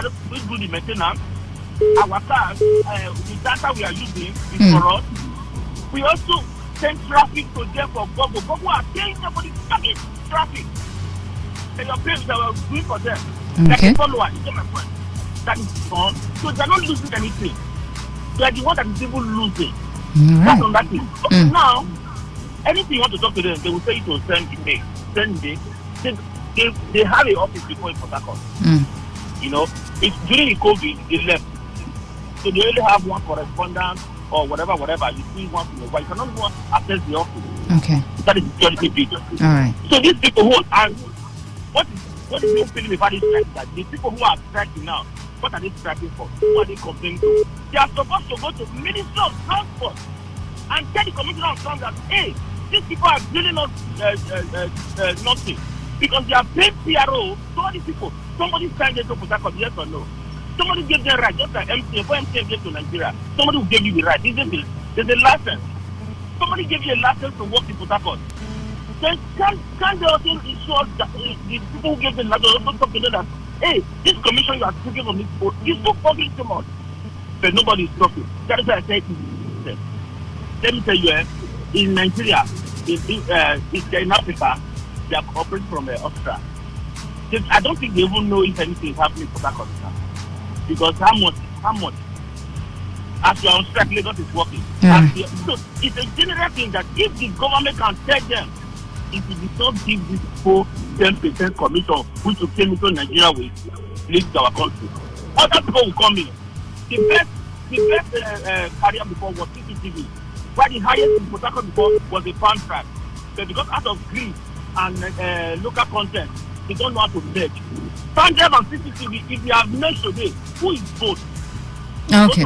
do the maintenance. Our cars, the data we are using is for us. We also send traffic to them for Google. Google are paying somebody to traffic. And your parents are doing for them. Like a follower, you get my point. That is on. So they're not losing anything. They are the one that is even losing. That's on that thing. Okay, now, anything you want to talk to them, they will say it will send email. They have an office before in Port Harcourt. You know, it's during the COVID, they left. So they only have one correspondent or whatever. You see once in a while. You cannot go access the office. Okay. That is security people. All right. So these people who and what is what is the feeling about this strike? That the people who are striking now, what are they striking for? Who are they complaining to? They are supposed to go to Ministry of Transport and tell the Commissioner of Transport that, hey, these people are really not nothing. Because they are paid PRO to all these people. Somebody signed them to Port Harcourt, yes or no? Somebody gave them right, just like MTN. When MTN gave to Nigeria, somebody who gave you the right. There's a license. Somebody gave you a license to work in Port Harcourt. Then can they also ensure that the people who gave the license also talk to them that, hey, this commission you are taking from this people is so fucking too much. But nobody is talking. That is why I say let me tell you, in Nigeria, in Africa, they are operating from Austria. I don't think they even know if anything is happening in Port Harcourt now. Because how much? As you are on strike, Lagos is working. Yeah. So it's a general thing that if the government can tell them, if we did not give this full 10% commission, which will came into Nigeria with, leave our country, other people will come in. The best carrier before was CCTV. Why the highest in Port Harcourt before was a fan track. But because out of greed and local content, they don't know how to beg. Standard and CCTV, if you have made today, who is both? Okay.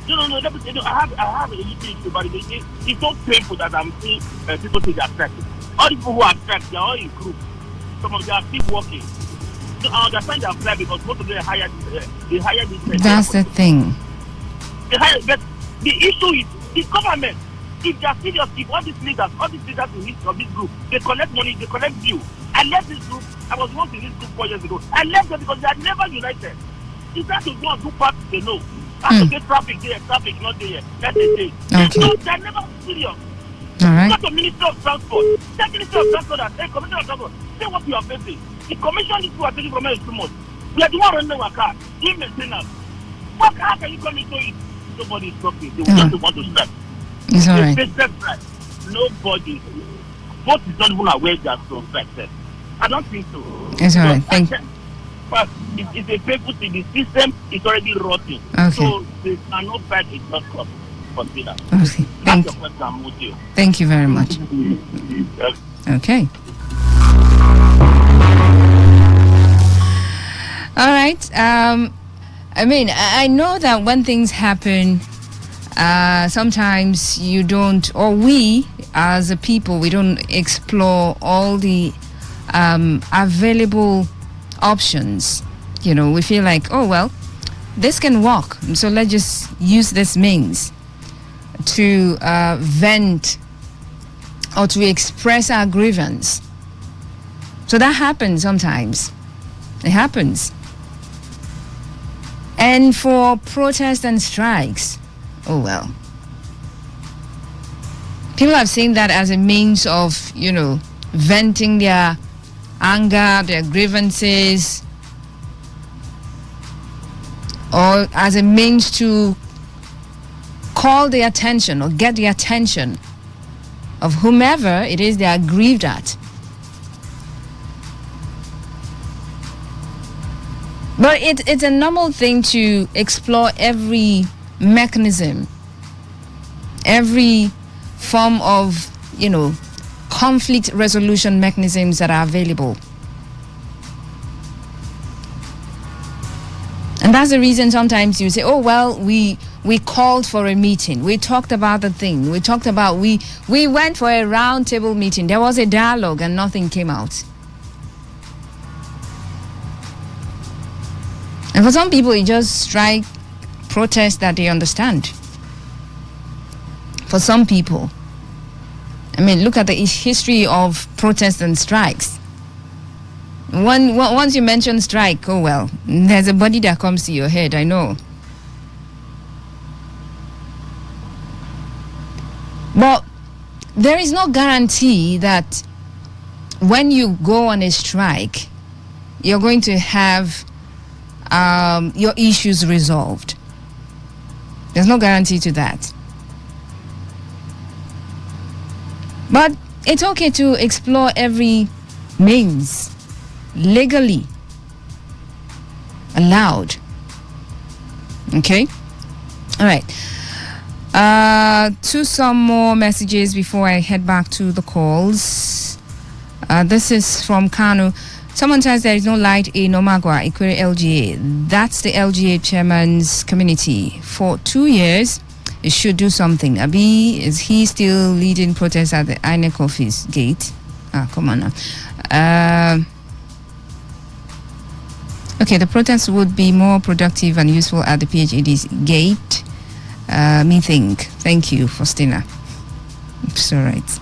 No, let me tell you, I have a little issue about it. It's so painful that I'm seeing people say they are striking. All the people who are striking, they are all in groups. Some of them are still working. So I understand they are flying because most of them hire this. That's the thing. But the issue is the government. If they are serious, if all these leaders of this group, they collect money, they collect view. I left this group. I was once in this group 4 years ago. I left them because they are never united. It's time to go and do parts they know. Have to get traffic there, traffic not there. That's the thing. Okay. No, they are never serious. All right. Not the Minister of Transport. Take Minister of Transport and say, Commissioner of Transport, say what you are facing. The commission is are taking from us too much. We are the one running our car, doing maintenance. How can you come into it? Nobody is talking. They just want to strike. It's all right. Nobody. Both is not even aware they are so strike. I don't think so. It's all right. Thank you. But it's a painful thing. The system is already rotting. Okay. So they cannot fight it not consider. Okay. Thank you very much. Okay. All right. I mean, I know that when things happen, sometimes you don't, or we as a people, we don't explore all the available options. You know, we feel like, oh well, this can work, so let's just use this means to vent or to express our grievance. So that happens sometimes. It happens. And for protests and strikes, oh well, people have seen that as a means of, you know, venting their anger, their grievances, or as a means to call the attention or get the attention of whomever it is they are aggrieved at. But it's a normal thing to explore every mechanism, every form of, you know, conflict resolution mechanisms that are available. And that's the reason sometimes you say, oh, well, we called for a meeting. We talked about the thing. We talked about, we went for a round table meeting. There was a dialogue and nothing came out. And for some people, it just strike protests that they understand. For some people, I mean, look at the history of protests and strikes. Once you mention strike, oh well, there's a body that comes to your head, I know. But there is no guarantee that when you go on a strike, you're going to have your issues resolved. There's no guarantee to that. But it's okay to explore every means legally allowed. Okay? All right. To some more messages before I head back to the calls. This is from Kanu. Someone says there is no light in Omagwa, Ikwere LGA. That's the LGA chairman's community. For 2 years, it should do something. Abi, is he still leading protests at the INEC office gate? Come on now. Okay, the protests would be more productive and useful at the PHED's gate. Me think. Thank you, Faustina. It's all right.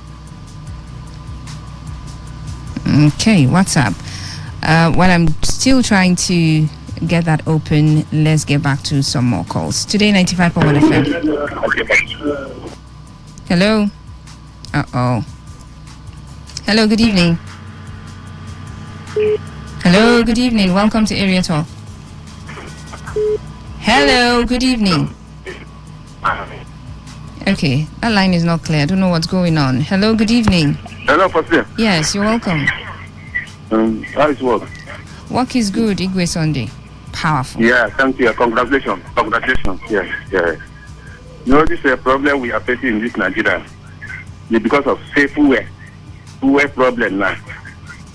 Okay, what's up? While I'm still trying to get that open, let's get back to some more calls. Today, 95.1 FM. Hello? Uh-oh. Hello, good evening. Hello, good evening. Welcome to Area Talk. Hello, good evening. Okay, that line is not clear. I don't know what's going on. Hello, good evening. Hello, Pastor. Yes, you're welcome. How is work? Work is good, Igwe Sunday. Powerful. Yeah, thank you. Congratulations. Yes. You know, this is a problem we are facing in this Nigeria. It's because of safe fuel problem now.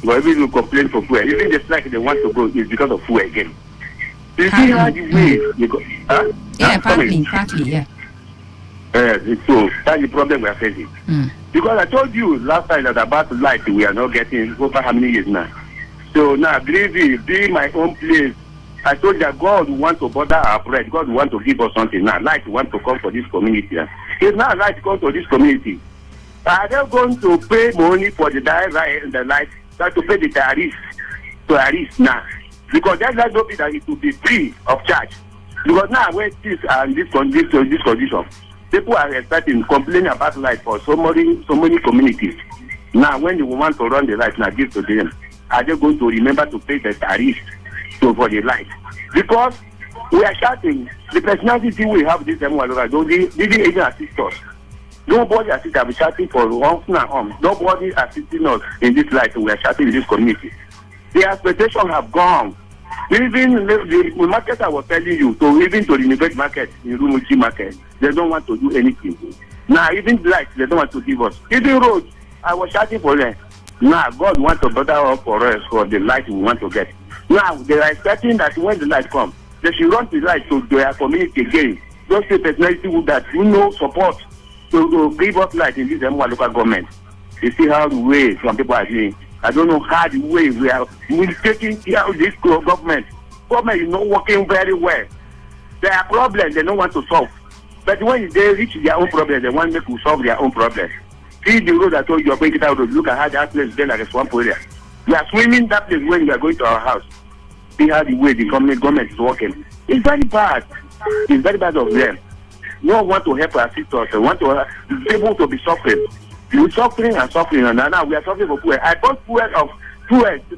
But if you complain for fuel, even the strike they want to go is because of fuel again. So you see how the way you go, partly, yeah. So that's the problem we are facing. Because I told you last time that about light we are not getting over how many years now. So now, believe me, being my own place, I told you that God wants to bother our bread. God wants to give us something now. Light wants to come for this community. It's not light come to this community. Are they going to pay money for the light? That to pay the tariff now? Because that's not going that it will be free of charge. Because now when this and this condition, people are expecting complaining about light for so many communities. Now when they want to run the light now give to them, are they going to remember to pay the tariff for the light? Because we are shouting, the personality we have this time, they didn't even assist us. Nobody assist us. We're shouting for once now. Nobody assisting us in this light. We are shouting in this community. The expectations have gone. Even the market I was telling you, even to the Nivek market, in Rumuchi market, they don't want to do anything. Now, even lights, they don't want to give us. Even roads, I was shouting for them. Now, God wants to better up for us for the light we want to get. Now, they are expecting that when the light comes, they should run the light to their community again. Those personality that support to give us light in this local government. You see how the way some people are doing. I don't know how the way we're taking care of this government. Government is not working very well. There are problems they don't want to solve. But when they reach their own problem, they want to solve their own problem. See the road I told you, going to that road. Look at how that place is like a swamp area. We are swimming that place when we are going to our house. See how the way the government is working. It's very bad. It's very bad of them. No one want to help our sisters. They want to people to be suffering. We're suffering, and now we are suffering for fuel. I bought fuel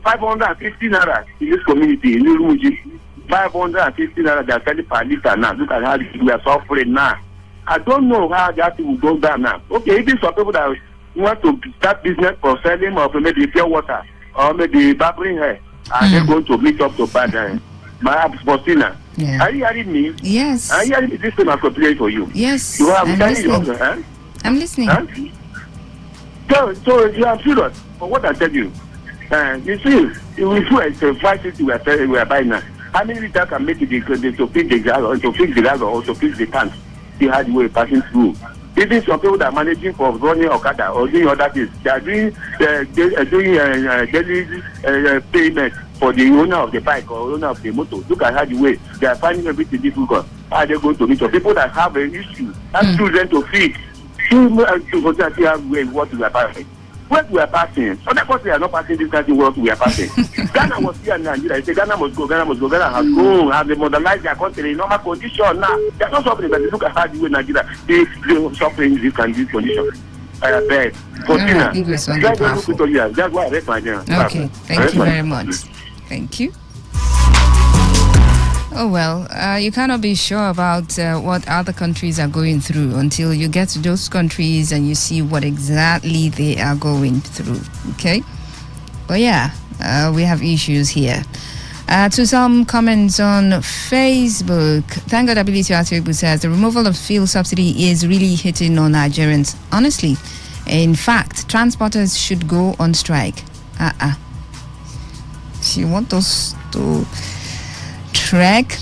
550 naira in this community in Rumuji. 550 naira they are selling per liter now. Look at how we are suffering now. I don't know how that will go down now. Okay, even some people that want to start business for selling of maybe pure water or maybe barbering hair, are they going to meet up to bad my Faustina? Yeah. Are you hearing me? Yes. Are you hearing me? This thing I complain for you. Yes. I'm listening. I'm listening. So you are serious for what I tell you. You see, we feel it's a 550 we are buying now. How many liters can make it to fix the gas or to fix the gas or to fix the tank? See how the way passing through. Even some people that are managing for running Okada or doing other things, they are doing daily payment for the owner of the bike or owner of the motor. Look at how the way they are finding everything difficult. How are they going to meet? So people that have an issue, have children to feed, to see how what we are passing. What we are passing, other countries are not passing this kind of work we are passing. Ghana was here in Nigeria. They say Ghana must go. Ghana has gone. Have they modernized their country in normal condition now? They are not suffering, but look at how the way Nigeria they suffering this condition. I beg. For dinner. That's why I read my dinner. Okay, thank you very much. Thank you. Oh, well, you cannot be sure about what other countries are going through until you get to those countries and you see what exactly they are going through, okay? But yeah, we have issues here. To some comments on Facebook, Thank God Ability Attribu says, the removal of fuel subsidy is really hitting on Nigerians. Honestly, in fact, transporters should go on strike. She wants us to trek.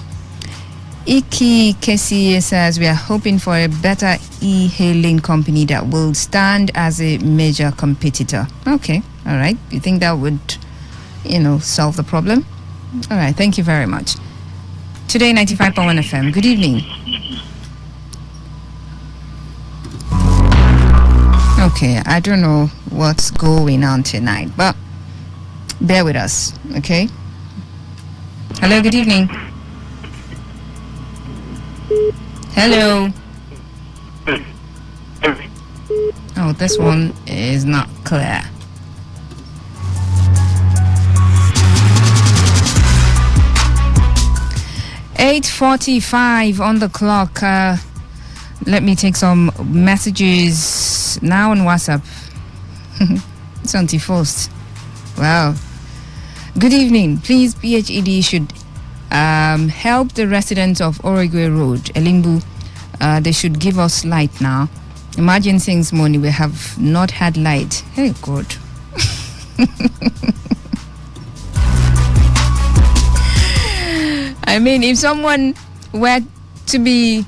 Iki Kesi says we are hoping for a better e-hailing company that will stand as a major competitor. Okay, all right. You think that would, solve the problem? All right, thank you very much. Today 95.1 FM. Good evening. Okay, I don't know what's going on tonight, but bear with us, okay? Hello, good evening. Hello. Oh, this one is not clear. .45 on the clock. Let me take some messages now on WhatsApp. It's on T-First. Wow. Good evening. Please, PHED should help the residents of Origwe Road, Elimbu. They should give us light now. Imagine since morning we have not had light. Hey, God. I mean, if someone were to be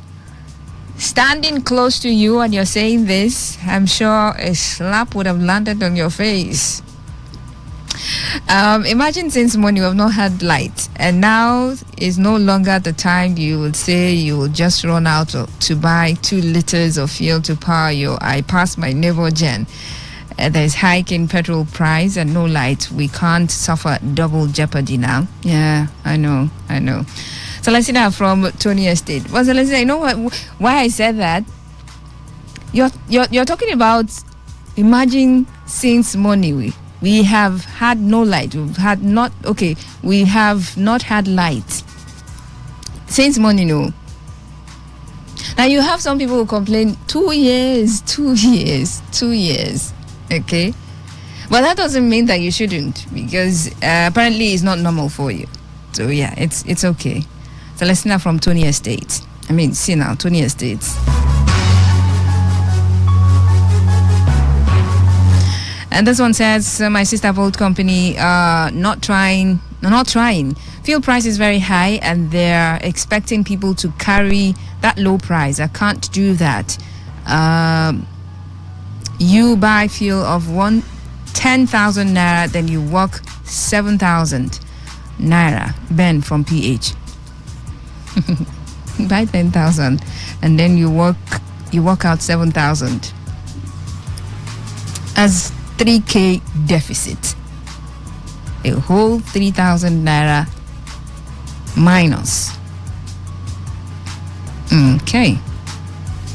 standing close to you and you're saying this, I'm sure a slap would have landed on your face. Imagine since morning you have not had light, and now is no longer the time you would say you will just run out to buy 2 liters of fuel to power your. I passed my neighbor Jen. There's hike in petrol price and no light. We can't suffer double jeopardy now. Yeah, I know. Celestina from Tony Estate. Well, Celestina, you know why I said that? You're talking about, imagine since morning we have had no light. We have not had light since morning. No. Now you have some people who complain 2 years. Okay, but that doesn't mean that you shouldn't, because apparently it's not normal for you. So yeah, it's okay. Celestina from Tony Estates. Tony Estates. And this one says, my sister Volt company not trying. Fuel price is very high, and they're expecting people to carry that low price. I can't do that. You buy fuel of 10,000 naira, then you walk 7,000 naira. Ben from PH. Buy 10,000 and then you walk out 7,000 as 3k deficit. A whole 3,000 naira minus. Okay.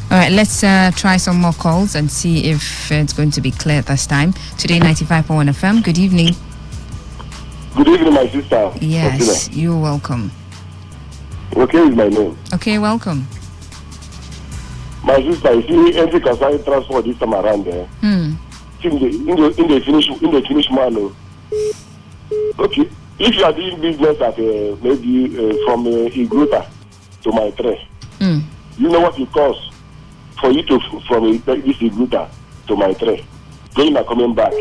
All right, let's try some more calls and see if it's going to be clear this time. Today 95.1 FM. Good evening. Good evening, my sister. Yes, you're welcome. Okay is my name. Okay, welcome. My sister, you see, anything concerning transport this time around there. In the finish man. Okay, if you are doing business at maybe from Igruta to my tray, you know what it costs for you to from this Igruta to my tray, going and coming back,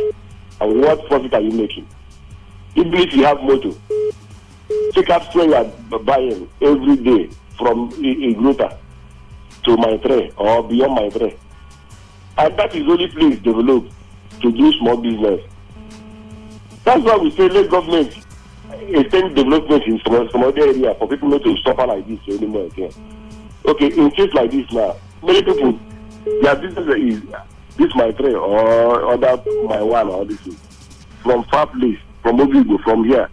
and what profit are you making? Even if you have motor, take out where you are buying every day from Igruta to my tray or beyond my tray, and that is only place developed to do small business. That's why we say let government extend development in some other area for people not to suffer like this anymore again. Okay, in case like this now, many people, their business is this my tray or other my one or this is from far place, from Obigo, from here.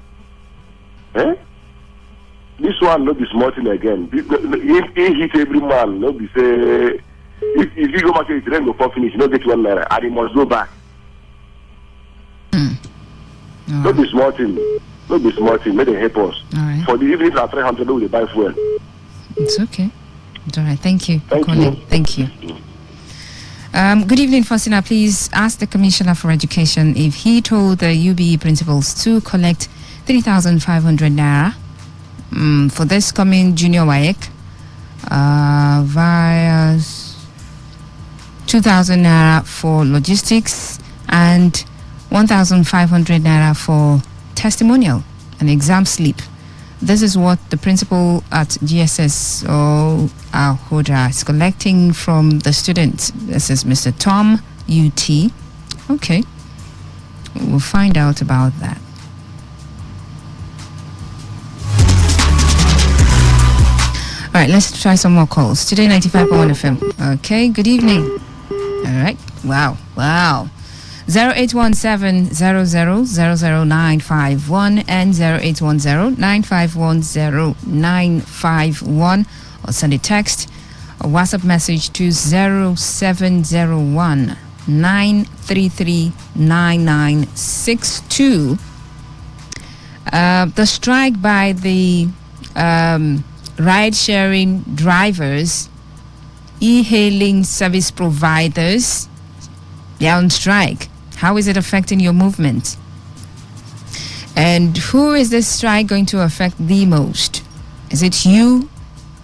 This one not be small thing again. If he hit every man, no be say if you go market it then go for finish, you don't get 1 naira, and he must go back. Not be small thing. Not be small thing. Let them help us. All right. For the evening at 300, we buy fuel. It's okay. It's all right. Thank you. Thank you. Good evening, Faustina. Please ask the Commissioner for Education if he told the UBE principals to collect 3,500 naira for this coming junior WAEC via 2,000 naira for logistics and 1,500 naira for testimonial. an exam slip. This is what the principal at GSS Ahoda is collecting from the students. This is Mr. Tom UT. Okay, we'll find out about that. All right, let's try some more calls. Today 95.1 FM. Okay, good evening. All right. Wow. 0817-00000951 and 0810-9510951, or send a text or WhatsApp message to 0701-933-9962. The strike by the ride-sharing drivers, e-hailing service providers, they're on strike. How is it affecting your movement? And who is this strike going to affect the most? Is it you,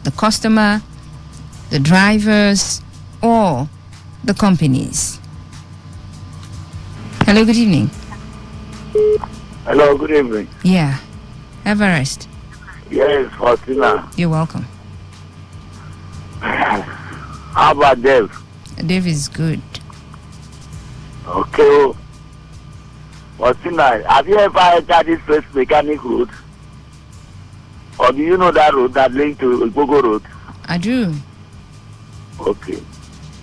the customer, the drivers, or the companies? Hello, good evening. Hello, good evening. Yeah. Everest. Yes, Faustina. You're welcome. How about Dave? Dave is good. Okay. Faustina, have you ever entered this first mechanic road? Or do you know that road that links to Igogo Road? I do. Okay.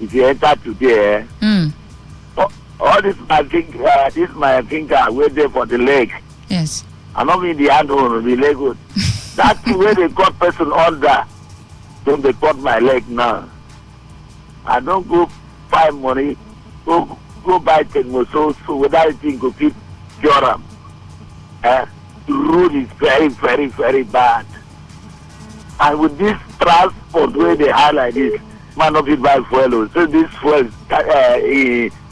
If you enter today, all this my finger wait there for the leg. Yes. I'm not in the hand on the leg. That's the way they cut person under. Don't they cut my leg now? I don't go find money, go buy 10 more so without anything go keep cure them. The road is very, very, very bad. And with this transport where they highlight this, man not be buy fuel. So this fuel,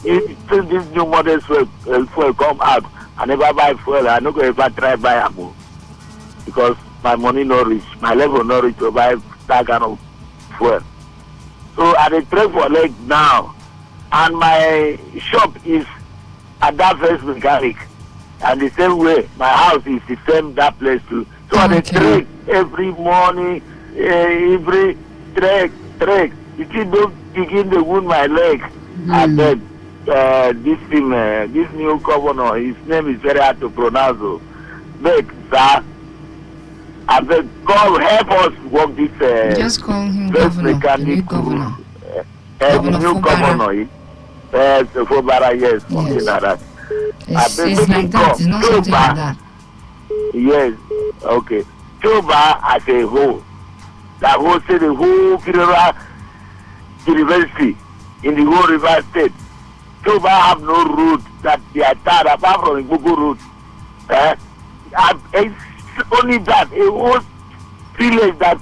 since this new model fuel come out, I never buy fuel. I not go ever try buy ammo because my money not reach, my level not reach to buy that kind of fuel. So I dey trade for leg now, and my shop is at that first mechanic, and the same way my house is the same that place too. So I dey trade every morning, every trade. You see, don't begin to wound my leg. I beg this thing, this new governor, his name is very hard to pronounce. Beg, sir. I beg, God help us work this. Just call him governor. The new governor. The new governor. Fobara, yes, something like that. It's like that. It's not something like that. Yes, okay. Choba as a whole. That whole say the whole Federal University in the whole River State. Choba have no road that they are tired apart from the Google road. It's only that a whole village that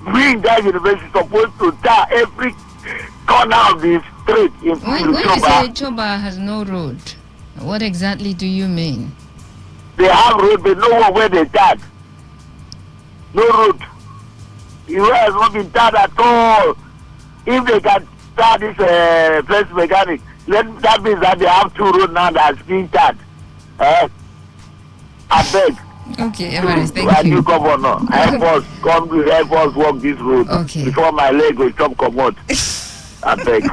bring that university supposed to tie every corner of the street in When you say Choba has no road, what exactly do you mean? They have road, but no one where they tag. No road. The road has not been tagged at all. If they can tag this first mechanic, then that means that they have two roads now that's being tagged. I beg. Okay, Everest, thank you. New governor, help us walk this road before my leg will stop come out. I beg.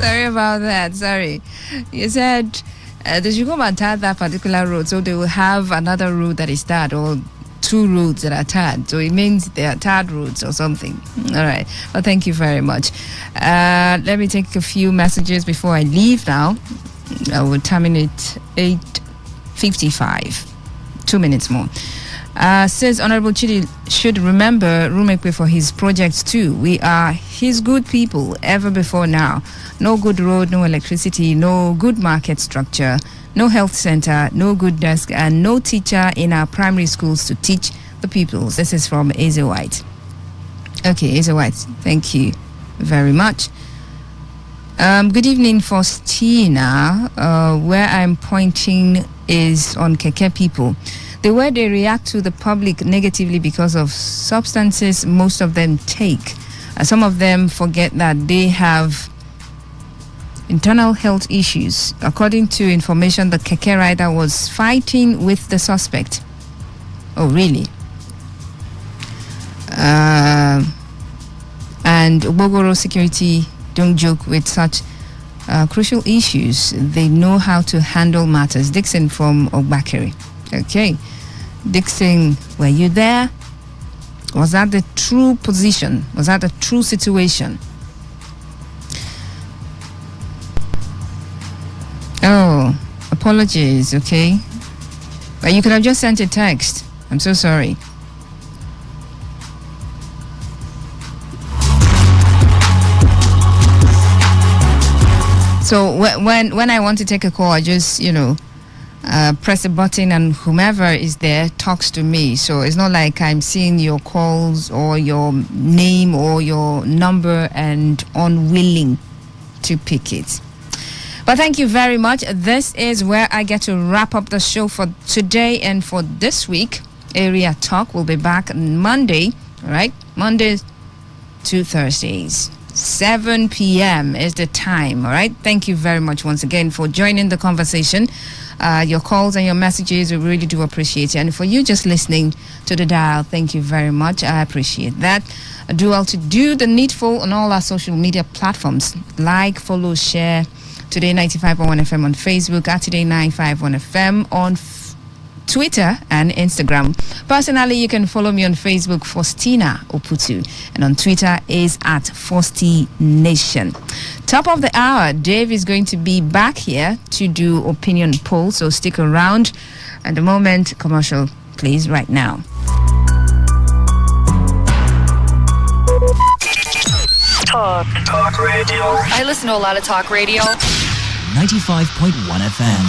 Sorry about that. Sorry. You said they should come and tar that particular road, so they will have another road that is tarred, or two roads that are tarred. So it means they are tarred roads or something. All right. Well, thank you very much. Let me take a few messages before I leave now. I will terminate 8:55. 2 minutes more. Says Honorable Chidi should remember Rumekwe for his projects too. We are his good people ever before now. No good road, no electricity, no good market structure, no health center, no good desk, and no teacher in our primary schools to teach the pupils. This is from Aze White. Okay, Aze White, thank you very much. Good evening, Faustina. Where I'm pointing is on Keke people. The way they react to the public negatively because of substances most of them take. Some of them forget that they have internal health issues. According to information, the keke rider was fighting with the suspect. Oh, really? And Bogoro security don't joke with such crucial issues. They know how to handle matters. Dixon from Ogbakere. Okay. Dixon, were you there? Was that the true position? Was that the true situation? Oh, apologies, okay. But you could have just sent a text. I'm so sorry. So when I want to take a call, I just, press a button and whomever is there talks to me. So it's not like I'm seeing your calls or your name or your number and unwilling to pick it. But thank you very much. This is where I get to wrap up the show for today and for this week. Area Talk will be back Monday, all right? Mondays to Thursdays. 7 p.m. is the time, all right? Thank you very much once again for joining the conversation. Your calls and your messages, we really do appreciate it. And for you just listening to the dial, thank you very much. I appreciate that. Do all to do the needful on all our social media platforms. Like, follow, share. Today95.1 FM on Facebook, at Today951 FM on Twitter and Instagram. Personally, you can follow me on Facebook, Faustina Oputu, and on Twitter is at Fausti Nation. Top of the hour, Dave is going to be back here to do opinion poll, so stick around. At the moment, commercial please right now. Talk radio. I listen to a lot of talk radio. 95.1 FM.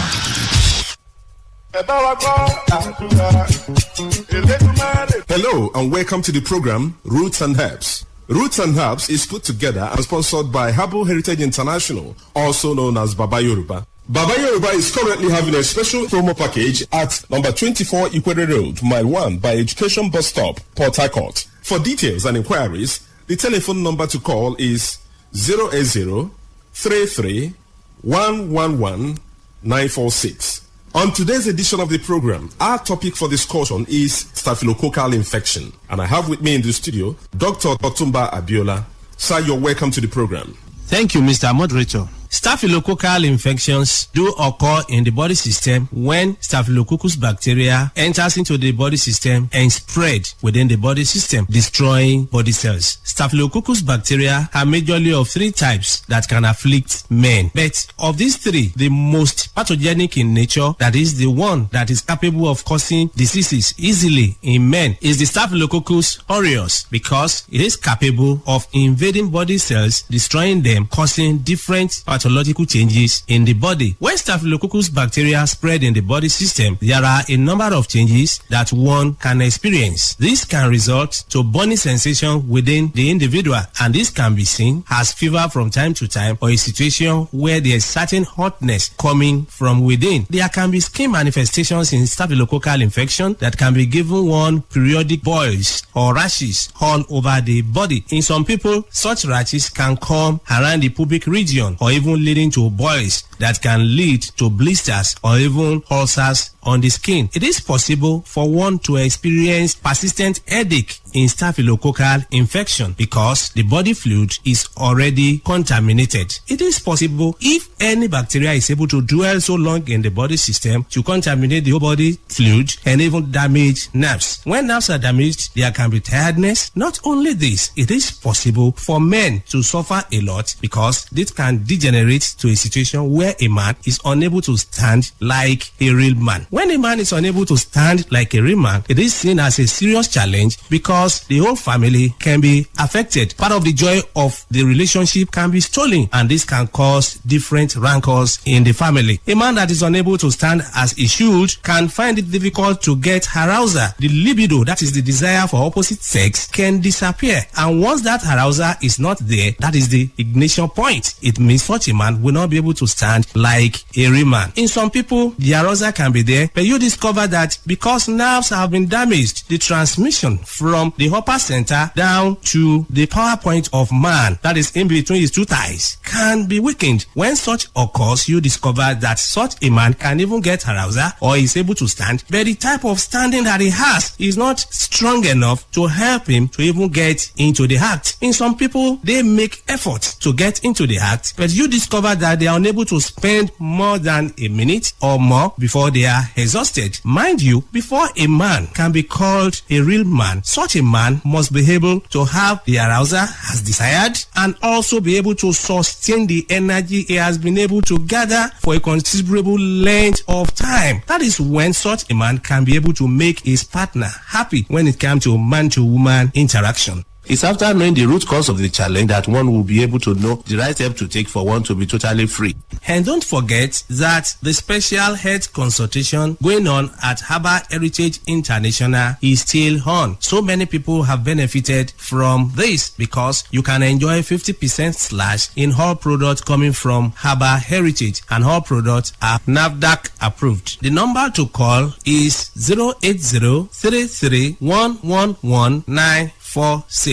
Hello and welcome to the program Roots and Herbs. Roots and Herbs is put together and sponsored by Herbal Heritage International, also known as Baba Yoruba. Baba Yoruba is currently having a special promo package at number 24 Ikwere Road, Mile 1 by Education Bus Stop, Port Harcourt. For details and inquiries, the telephone number to call is 080-33-111-946. On today's edition of the program, our topic for discussion is staphylococcal infection. And I have with me in the studio, Dr. Otumba Abiola. Sir, you're welcome to the program. Thank you, Mr. Moderator. Staphylococcal infections do occur in the body system when Staphylococcus bacteria enters into the body system and spread within the body system, destroying body cells. Staphylococcus bacteria are majorly of three types that can afflict men. But of these three, the most pathogenic in nature, that is the one that is capable of causing diseases easily in men, is the Staphylococcus aureus, because it is capable of invading body cells, destroying them, causing different pathological changes in the body. When Staphylococcus bacteria spread in the body system, there are a number of changes that one can experience. This can result to burning sensation within the individual, and this can be seen as fever from time to time or a situation where there is certain hotness coming from within. There can be skin manifestations in staphylococcal infection that can be given one periodic boils or rashes all over the body. In some people, such rashes can come around the pubic region or even leading to boils that can lead to blisters or even ulcers on the skin. It is possible for one to experience persistent headache in staphylococcal infection because the body fluid is already contaminated. It is possible if any bacteria is able to dwell so long in the body system to contaminate the whole body fluid and even damage nerves. When nerves are damaged, there can be tiredness. Not only this, it is possible for men to suffer a lot because this can degenerate to a situation where a man is unable to stand like a real man. When a man is unable to stand like a real man, it is seen as a serious challenge because the whole family can be affected. Part of the joy of the relationship can be stolen, and this can cause different rancors in the family. A man that is unable to stand as he should can find it difficult to get arousal. The libido, that is the desire for opposite sex, can disappear. And once that arousal is not there, that is the ignition point. It means such a man will not be able to stand like a real man. In some people, the arousal can be there repair, but you discover that because nerves have been damaged, the transmission from the upper center down to the power point of man, that is in between his two thighs, can be weakened. When such occurs, you discover that such a man can even get arousal or is able to stand, but the type of standing that he has is not strong enough to help him to even get into the act. In some people, they make efforts to get into the act, but you discover that they are unable to spend more than a minute or more before they are exhausted. Mind you, before a man can be called a real man, such a man must be able to have the arousal as desired and also be able to sustain the energy he has been able to gather for a considerable length of time. That is when such a man can be able to make his partner happy when it comes to man-to-woman interaction. It's after knowing the root cause of the challenge that one will be able to know the right step to take for one to be totally free. And don't forget that the special health consultation going on at Herbal Heritage International is still on. So many people have benefited from this because you can enjoy 50% slash in all products coming from Herbal Heritage, and all products are NAFDAC approved. The number to call is 080-33-111-946.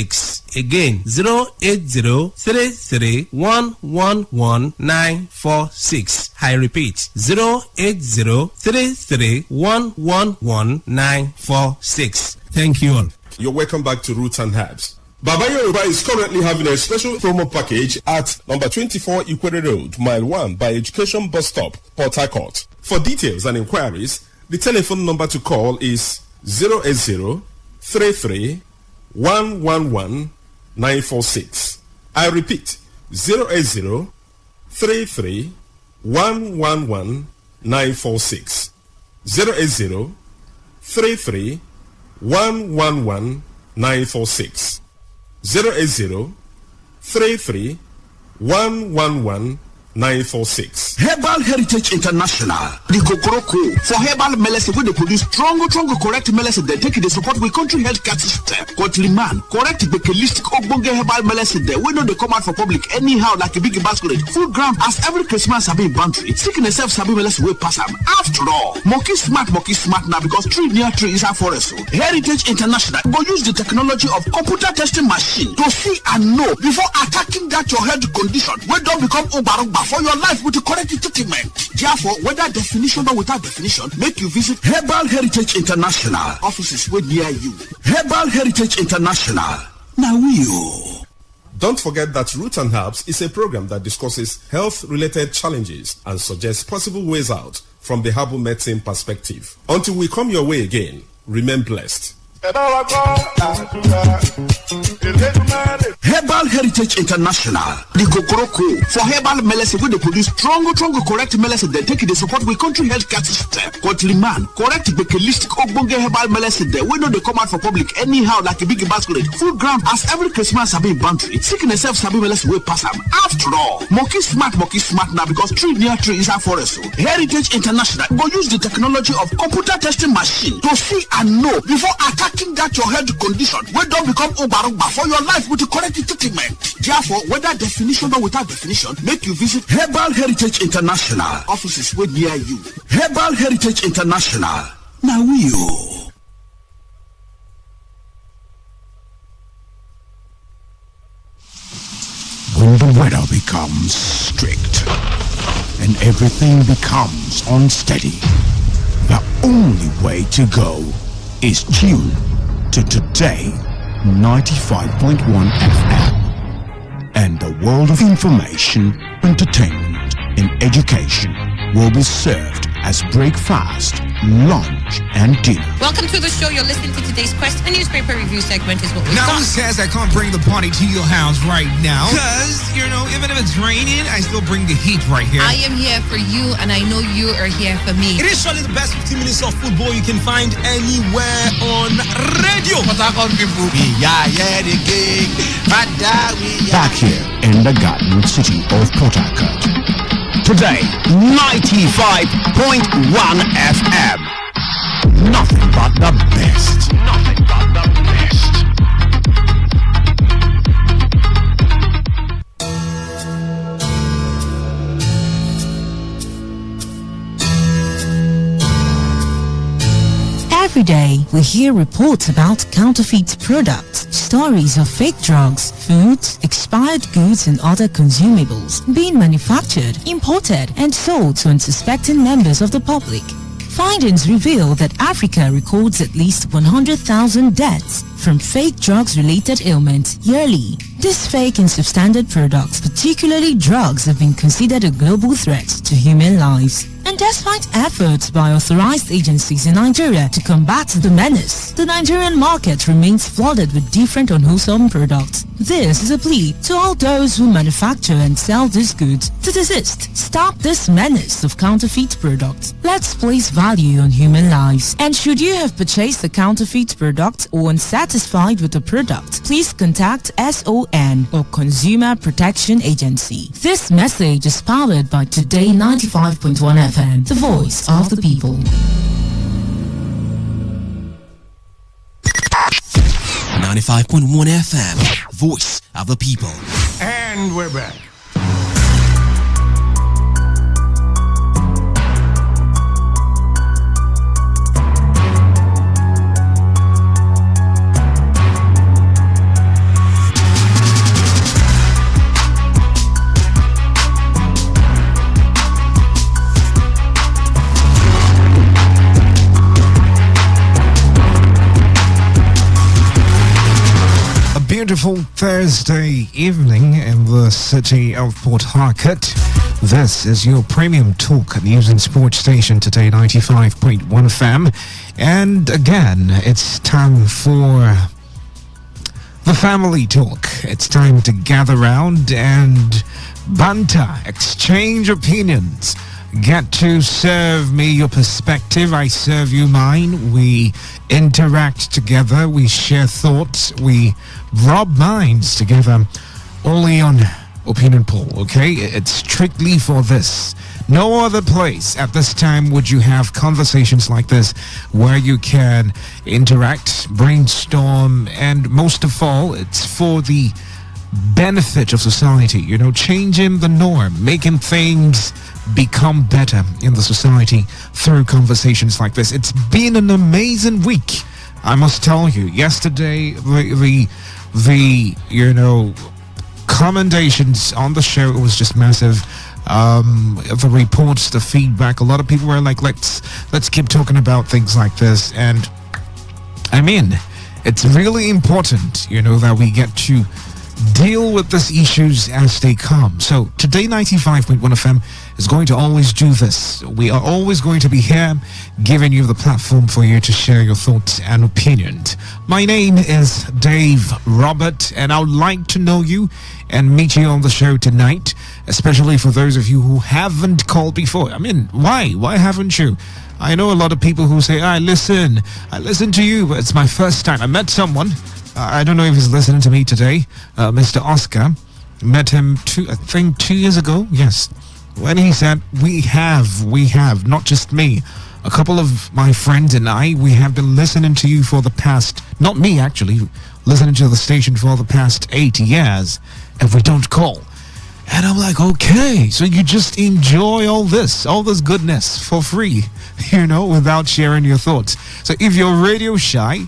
Again, 080-33-111-946. I repeat, 080-33-111-946. Thank you all. You're welcome back to Roots and Herbs. Baba Yoruba is currently having a special promo package at number 24 Ikwere Road, Mile 1 by Education Bus Stop, Port Harcourt. For details and inquiries, the telephone number to call is 080-33-111-946. I repeat, 080-33-111-946. 080-33-111-946. 080-33-111-946. Herbal Heritage International, the Kokoroko for herbal medicine where they produce strong, correct medicine. They take it, they support with country health care system. Liman, correct bekelistic ogbonge herbal medicine. They we know they come out for public anyhow like a big basket. Full ground as every Christmas have been boundary. Seeking a self sabi medicine will pass them. After all, monkey smart now because tree near tree is a forest. Heritage International go use the technology of computer testing machine to see and know before attacking that your health condition. We don't become Obarugba for your life with the correct treatment. Therefore, whether definition or without definition, make you visit Herbal Heritage International. Offices way near you. Herbal Heritage International. Now you. Don't forget that Roots and Herbs is a program that discusses health-related challenges and suggests possible ways out from the herbal medicine perspective. Until we come your way again, remain blessed. Herbal Heritage International, the Kokoroko for herbal medicine where they produce strong, correct medicine. They take it, they support with country health care system. Liman, correct bekelistic ogbonge herbal medicine. They we know they come out for public anyhow like a big basket. Full ground as every Christmas have been boundary. Seeking a self sabi medicine will pass them. After all, monkey smart now because tree near tree is a forest. Heritage International go use the technology of computer testing machine to see and know before attacking that your health condition. We don't become Obarugba for your life with the correct treatment. Therefore, whether definition or without definition, make you visit Herbal Heritage International. Offices way near you. Herbal Heritage International. Now you. When the weather becomes strict and everything becomes unsteady, the only way to go is tune to Today 95.1 FM, and the world of information, entertainment, and education will be served as breakfast, lunch, and dinner. Welcome to the show. You're listening to today's Quest, a newspaper review segment is what we've Now got. who says I can't bring the party to your house right now? Because, even if it's raining, I still bring the heat right here. I am here for you, and I know you are here for me. It is surely the best 15 minutes of football you can find anywhere on radio. Back here in the Garden City of Port Harcourt. Today, 95.1 FM. Nothing but the best. Nothing but the best. Every day, we hear reports about counterfeit products, stories of fake drugs, foods, expired goods and other consumables being manufactured, imported and sold to unsuspecting members of the public. Findings reveal that Africa records at least 100,000 deaths from fake drugs-related ailments yearly. These fake and substandard products, particularly drugs, have been considered a global threat to human lives. And despite efforts by authorized agencies in Nigeria to combat the menace, the Nigerian market remains flooded with different unwholesome products. This is a plea to all those who manufacture and sell these goods to desist. Stop this menace of counterfeit products. Let's place value on human lives. And should you have purchased a counterfeit product or unsatisfied with the product, please contact SON or Consumer Protection Agency. This message is powered by Today95.1 FM, the voice of the people. 95.1 FM, voice of the people. And we're back. Beautiful Thursday evening in the city of Port Harcourt. This is your premium talk news and sports station, Today 95.1 FM. And again, it's time for the family talk. It's time to gather round and banter, exchange opinions. Get to serve me your perspective, I serve you mine. We interact together, we share thoughts, we rub minds together, only on Opinion Poll, okay? It's strictly for this. No other place at this time would you have conversations like this where you can interact, brainstorm, and most of all, it's for the benefit of society, you know, changing the norm, making things become better in the society through conversations like this. It's been an amazing week, I must tell you. Yesterday, the you know, commendations on the show, it was just massive. The reports, the feedback, a lot of people were like, let's keep talking about things like this. And I mean, it's really important, you know, that we get to deal with these issues as they come. So Today 95.1 FM is going to always do this. We are always going to be here giving you the platform for you to share your thoughts and opinions. My name is Dave Robert, and I would like to know you and meet you on the show tonight, especially for those of you who haven't called before. I mean, why haven't you? I know a lot of people who say, I listen to you, but it's my first time. I met someone, I don't know if he's listening to me today, Mr. Oscar. Met him 2 years ago, yes, when he said, we have, not just me, a couple of my friends and I, we have been listening to you for the past, not me actually, listening to the station for the past 8 years, and we don't call. And I'm like, okay, so you just enjoy all this goodness for free, you know, without sharing your thoughts. So if you're radio shy,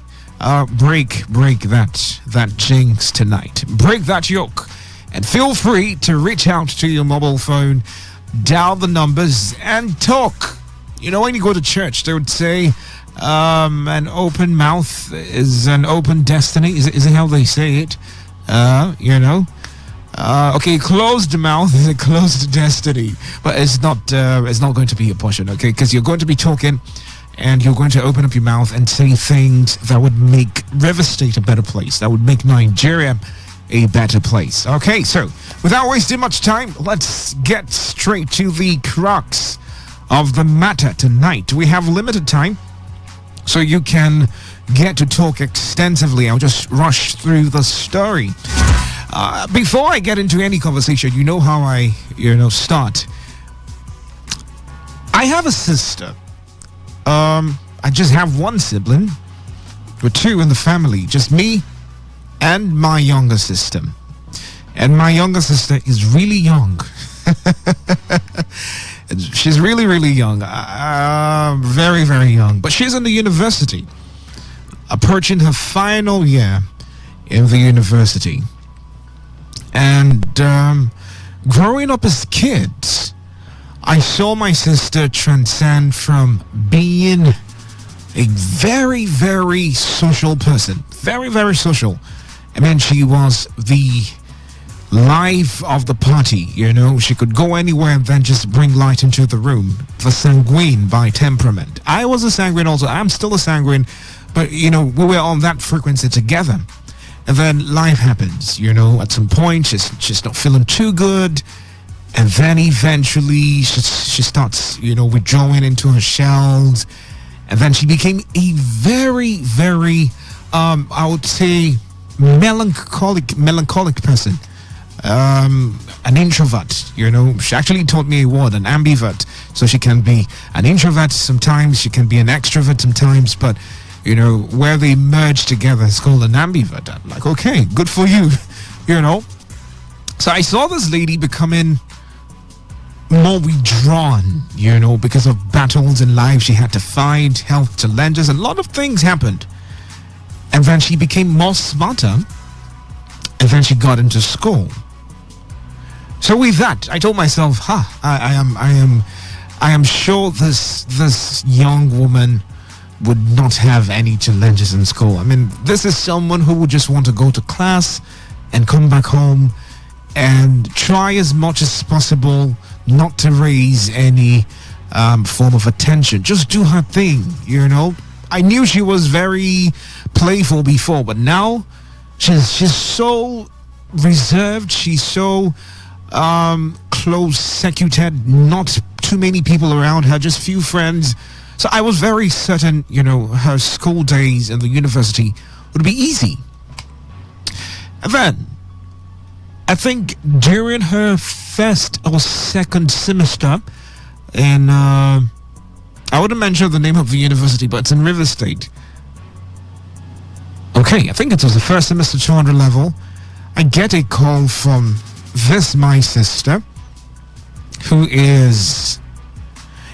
break that jinx tonight. Break that yoke. And feel free to reach out to your mobile phone, dial the numbers, and talk. You know, when you go to church, they would say, an open mouth is an open destiny. Is it how they say it? You know? Okay, closed mouth is a closed destiny. But it's not going to be a portion, okay? Because you're going to be talking, and you're going to open up your mouth and say things that would make River State a better place, that would make Nigeria a better place. Okay, so without wasting much time, let's get straight to the crux of the matter tonight. We have limited time, so you can get to talk extensively. I'll just rush through the story. Before I get into any conversation, you know how I start. I have a sister. I just have one sibling. We're two in the family, just me and my younger sister. And my younger sister is really young. She's really, really young. Very, very young. But she's in the university. approaching her final year in the university. And growing up as kids, I saw my sister transcend from being a very, very social person. Very, very social. I mean, she was the life of the party, you know. She could go anywhere and then just bring light into the room. The sanguine by temperament. I was a sanguine also. I'm still a sanguine. But, you know, we were on that frequency together. And then life happens, you know. At some point, she's not feeling too good. And then eventually, she starts, you know, withdrawing into her shells. And then she became a very, very, I would say, melancholic person. An introvert, you know. She actually taught me a word, an ambivert. So she can be an introvert sometimes, she can be an extrovert sometimes, but, you know, where they merge together, it's called an ambivert. I'm like, okay, good for you, you know. So I saw this lady becoming more withdrawn, you know, because of battles in life she had to fight, health challenges, and a lot of things happened. And then she became more smarter, and then she got into school. So with that, I told myself, I am sure this young woman would not have any challenges in school. I mean, this is someone who would just want to go to class and come back home and try as much as possible not to raise any form of attention. Just do her thing, you know. I knew she was very playful before, but now she's so reserved. She's so close-secluded, not too many people around her, just few friends. So I was very certain, you know, her school days in the university would be easy. And then, I think during her first or second semester in, I wouldn't mention the name of the university, but it's in River State. Okay, I think it was the first semester 200 level. I get a call from this my sister, who is,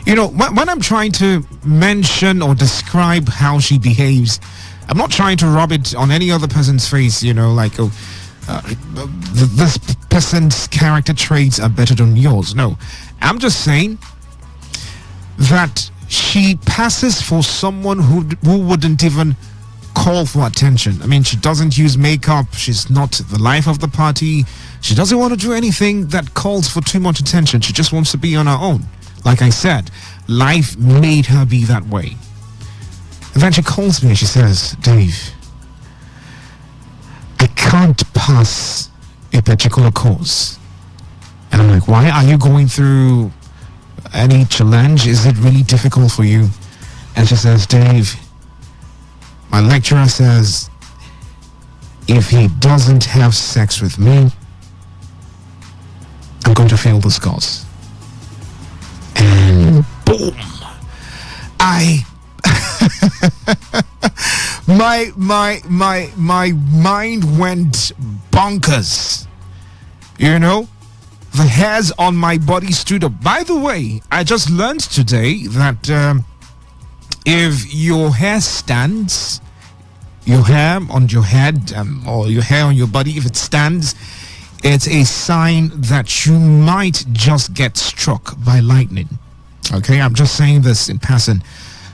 you know, when I'm trying to mention or describe how she behaves, I'm not trying to rub it on any other person's face, you know, like, oh, this person's character traits are better than yours. No, I'm just saying that she passes for someone who wouldn't even call for attention. I mean, she doesn't use makeup. She's not the life of the party. She doesn't want to do anything that calls for too much attention. She just wants to be on her own. Like I said, life made her be that way. And then she calls me and she says, Dave, I can't pass a particular course. And I'm like, why? Are you going through any challenge? Is it really difficult for you? And she says, Dave, my lecturer says if he doesn't have sex with me, I'm going to fail this course. And boom, my mind went bonkers. You know, the hairs on my body stood up. By the way, I just learned today that if your hair stands, your hair on your head or your hair on your body, if it stands, it's a sign that you might just get struck by lightning. Okay, I'm just saying this in passing.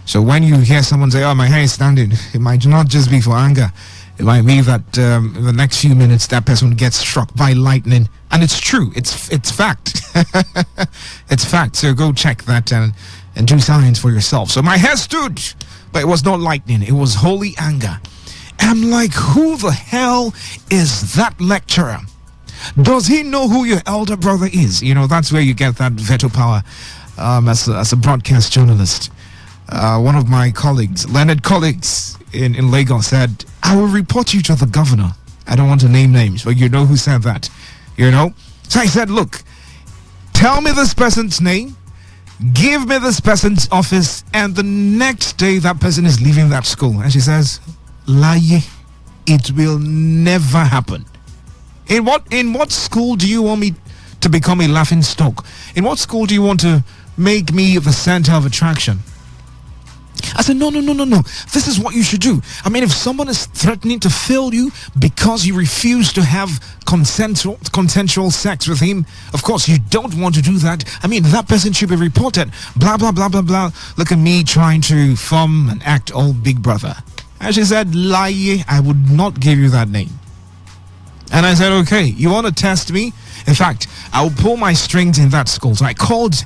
So when you hear someone say, oh, my hair is standing, it might not just be for anger. It might be that in the next few minutes that person gets struck by lightning. And it's true. It's fact. It's fact. So go check that and do science for yourself. So my hair stood, but it was not lightning. It was holy anger. And I'm like, who the hell is that lecturer? Does he know who your elder brother is? You know, that's where you get that veto power as a broadcast journalist. One of my colleagues, learned colleagues in Lagos, said, I will report you to the governor. I don't want to name names, but you know who said that, you know? So I said, look, tell me this person's name, give me this person's office, and the next day that person is leaving that school. And she says, lie, it will never happen. In what school do you want me to become a laughing stock? In what school do you want to make me the center of attraction? I said, no. This is what you should do. I mean, if someone is threatening to fail you because you refuse to have consensual sex with him, of course, you don't want to do that. I mean, that person should be reported. Blah, blah, blah, blah, blah. Look at me trying to form and act all big brother. And she said, lie, I would not give you that name. And I said, okay, you want to test me? In fact, I will pull my strings in that school. So I called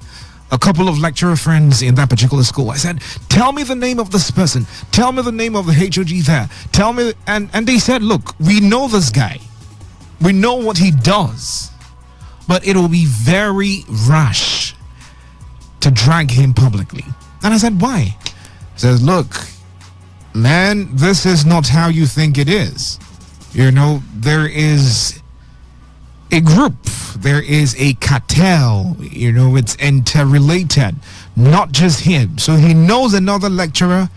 a couple of lecturer friends in that particular school. I said, tell me the name of this person. Tell me the name of the HOD there. Tell me. And they said, look, we know this guy. We know what he does. But it will be very rash to drag him publicly. And I said, why? He says, look, man, this is not how you think it is. You know, there is a group, there is a cartel, you know, it's interrelated, not just him. So he knows another lecturer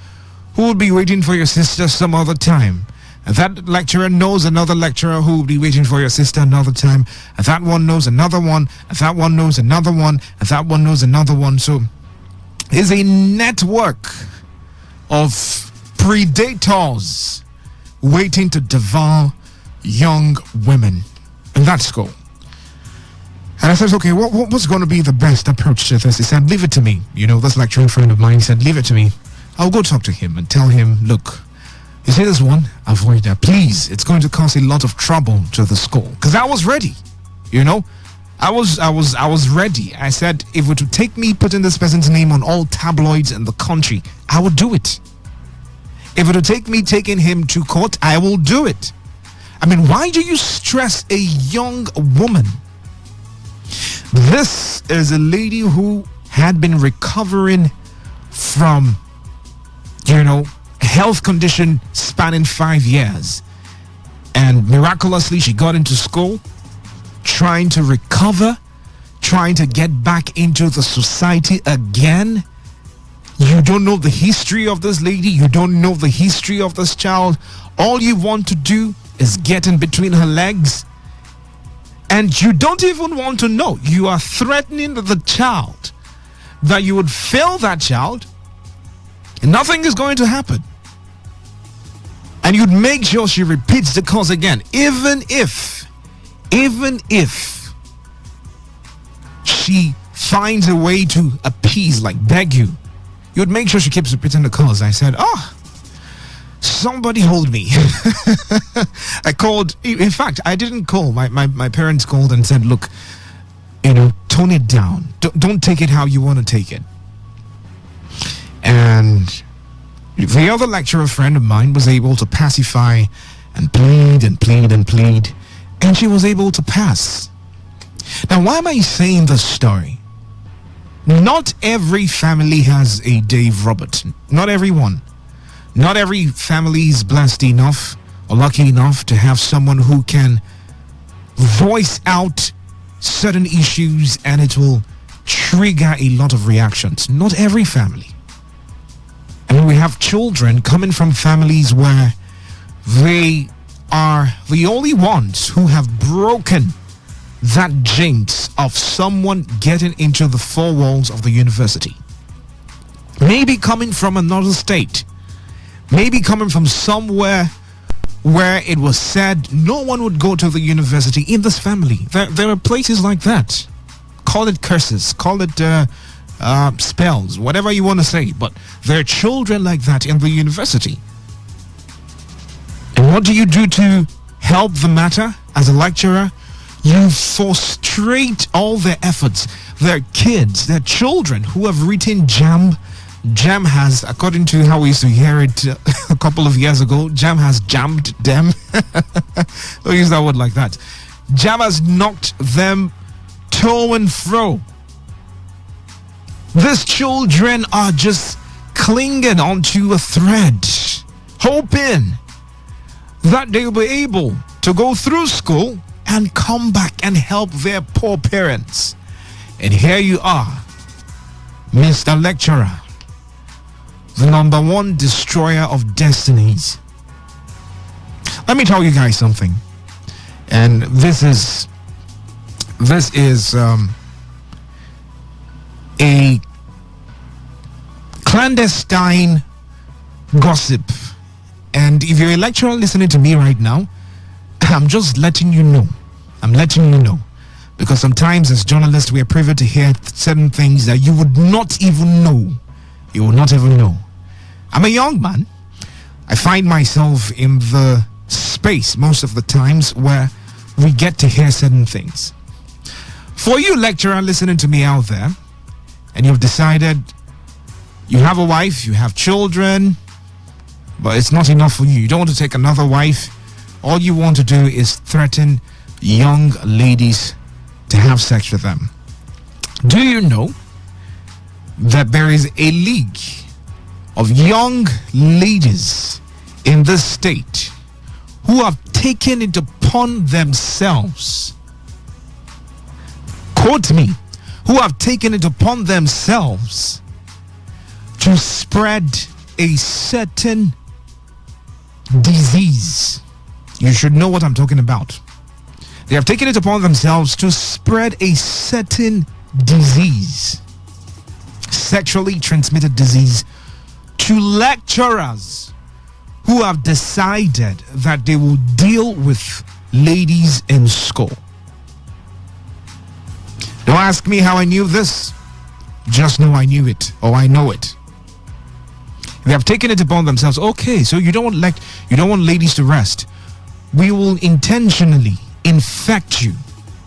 who will be waiting for your sister some other time. And that lecturer knows another lecturer who will be waiting for your sister another time. And that one knows another one. And that one knows another one. And that one knows another one. So it's a network of predators waiting to devour young women in that school. And I said, okay, what's going to be the best approach to this? He said, leave it to me. You know, this lecturing friend of mine said, leave it to me. I'll go talk to him and tell him, look, you see this one? Avoid that. Please, it's going to cause a lot of trouble to the school. Because I was ready, you know. I was ready. I said, if it would take me putting this person's name on all tabloids in the country, I would do it. If it would take me taking him to court, I will do it. I mean, why do you stress a young woman? This is a lady who had been recovering from, you know, a health condition spanning 5 years. And miraculously, she got into school, trying to recover, trying to get back into the society again. You don't know the history of this lady. You don't know the history of this child. All you want to do is get in between her legs. And you don't even want to know. You are threatening the child that you would fail that child and nothing is going to happen. And you'd make sure she repeats the course again. Even if she finds a way to appease, like beg you, you'd make sure she keeps repeating the course. I said, somebody hold me. I called. In fact, I didn't call. My parents called and said, look, you know, tone it down. Don't take it how you want to take it. And the other lecturer friend of mine was able to pacify and plead and plead and plead. And she was able to pass. Now, why am I saying this story? Not every family has a Dave Robert. Not everyone. Not every family is blessed enough or lucky enough to have someone who can voice out certain issues and it will trigger a lot of reactions. Not every family. And we have children coming from families where they are the only ones who have broken that jinx of someone getting into the four walls of the university. Maybe coming from another state. Maybe coming from somewhere where it was said no one would go to the university in this family. There are places like that. Call it curses, call it spells, whatever you want to say. But there are children like that in the university. And what do you do to help the matter as a lecturer? You frustrate all their efforts. Their kids, their children who have written JAM. JAM has, according to how we used to hear it a couple of years ago, JAM has jammed them. Don't use that word like that. JAM has knocked them to and fro. These children are just clinging onto a thread, hoping that they'll be able to go through school and come back and help their poor parents. And here you are, Mr. Lecturer, the number one destroyer of destinies. Let me tell you guys something. And this is a clandestine gossip. And if you're a lecturer listening to me right now, I'm just letting you know. I'm letting you know. Because sometimes as journalists, we are privy to hear certain things that you would not even know. You would not even know. I'm a young man. I find myself in the space most of the times where we get to hear certain things. For you lecturer listening to me out there, and you've decided you have a wife, you have children, but it's not enough for you. You don't want to take another wife. All you want to do is threaten young ladies to have sex with them. Do you know that there is a league of young ladies in this state who have taken it upon themselves, quote me, who have taken it upon themselves to spread a certain disease? You should know what I'm talking about. They have taken it upon themselves to spread a certain disease, sexually transmitted disease, to lecturers who have decided that they will deal with ladies in school. Don't ask me how I knew this. Just know I knew it, or I know it. They have taken it upon themselves. Okay, so you don't want ladies to rest. We will intentionally infect you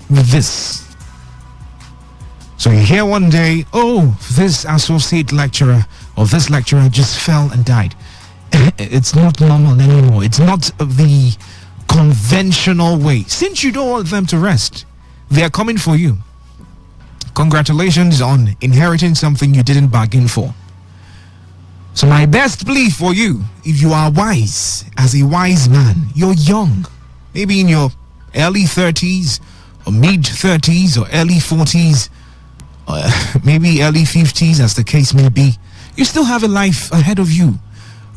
with this. So you hear one day, oh, this associate lecturer or this lecturer just fell and died. It's not normal anymore. It's not the conventional way. Since you don't want them to rest, they are coming for you. Congratulations on inheriting something you didn't bargain for. So my best plea for you, if you are wise, as a wise man, you're young, maybe in your early 30s or mid 30s or early 40s, or maybe early 50s, as the case may be, you still have a life ahead of you.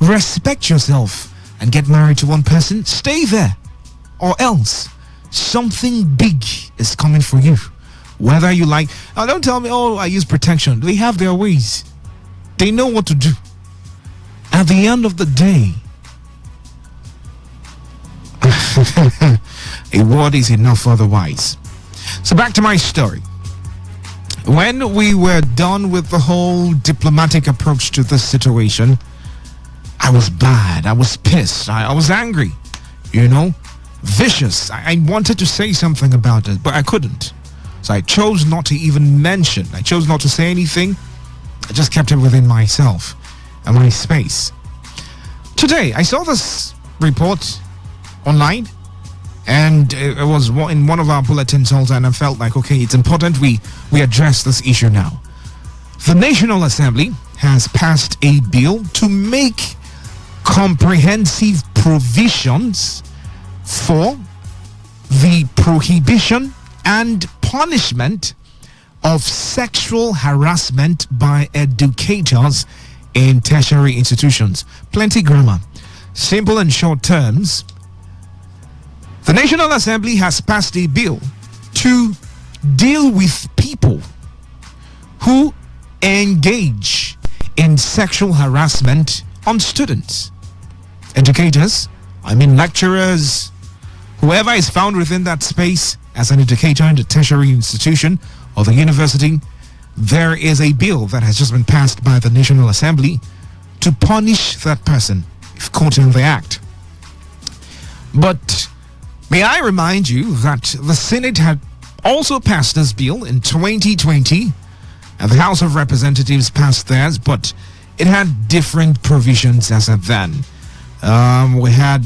Respect yourself and get married to one person. Stay there, or else something big is coming for you. Whether you like, now don't tell me, oh, I use protection. They have their ways. They know what to do. At the end of the day, a word is enough otherwise. So back to my story. When we were done with the whole diplomatic approach to this situation, I was bad. I was pissed. I was angry. Vicious. I wanted to say something about it, but I couldn't. So I chose not to even mention. I chose not to say anything. I just kept it within myself and my space. Today, I saw this report online, and it was in one of our bulletins also, and I felt like, okay, it's important we address this issue now. The National Assembly has passed a bill to make comprehensive provisions for the prohibition and punishment of sexual harassment by educators in tertiary institutions. Plenty grammar. Simple and short terms. The National Assembly has passed a bill to deal with people who engage in sexual harassment on students. Educators, lecturers, whoever is found within that space as an educator in the tertiary institution or the university, there is a bill that has just been passed by the National Assembly to punish that person if caught in the act. But may I remind you that the Senate had also passed this bill in 2020, and the House of Representatives passed theirs, but it had different provisions as of then. We had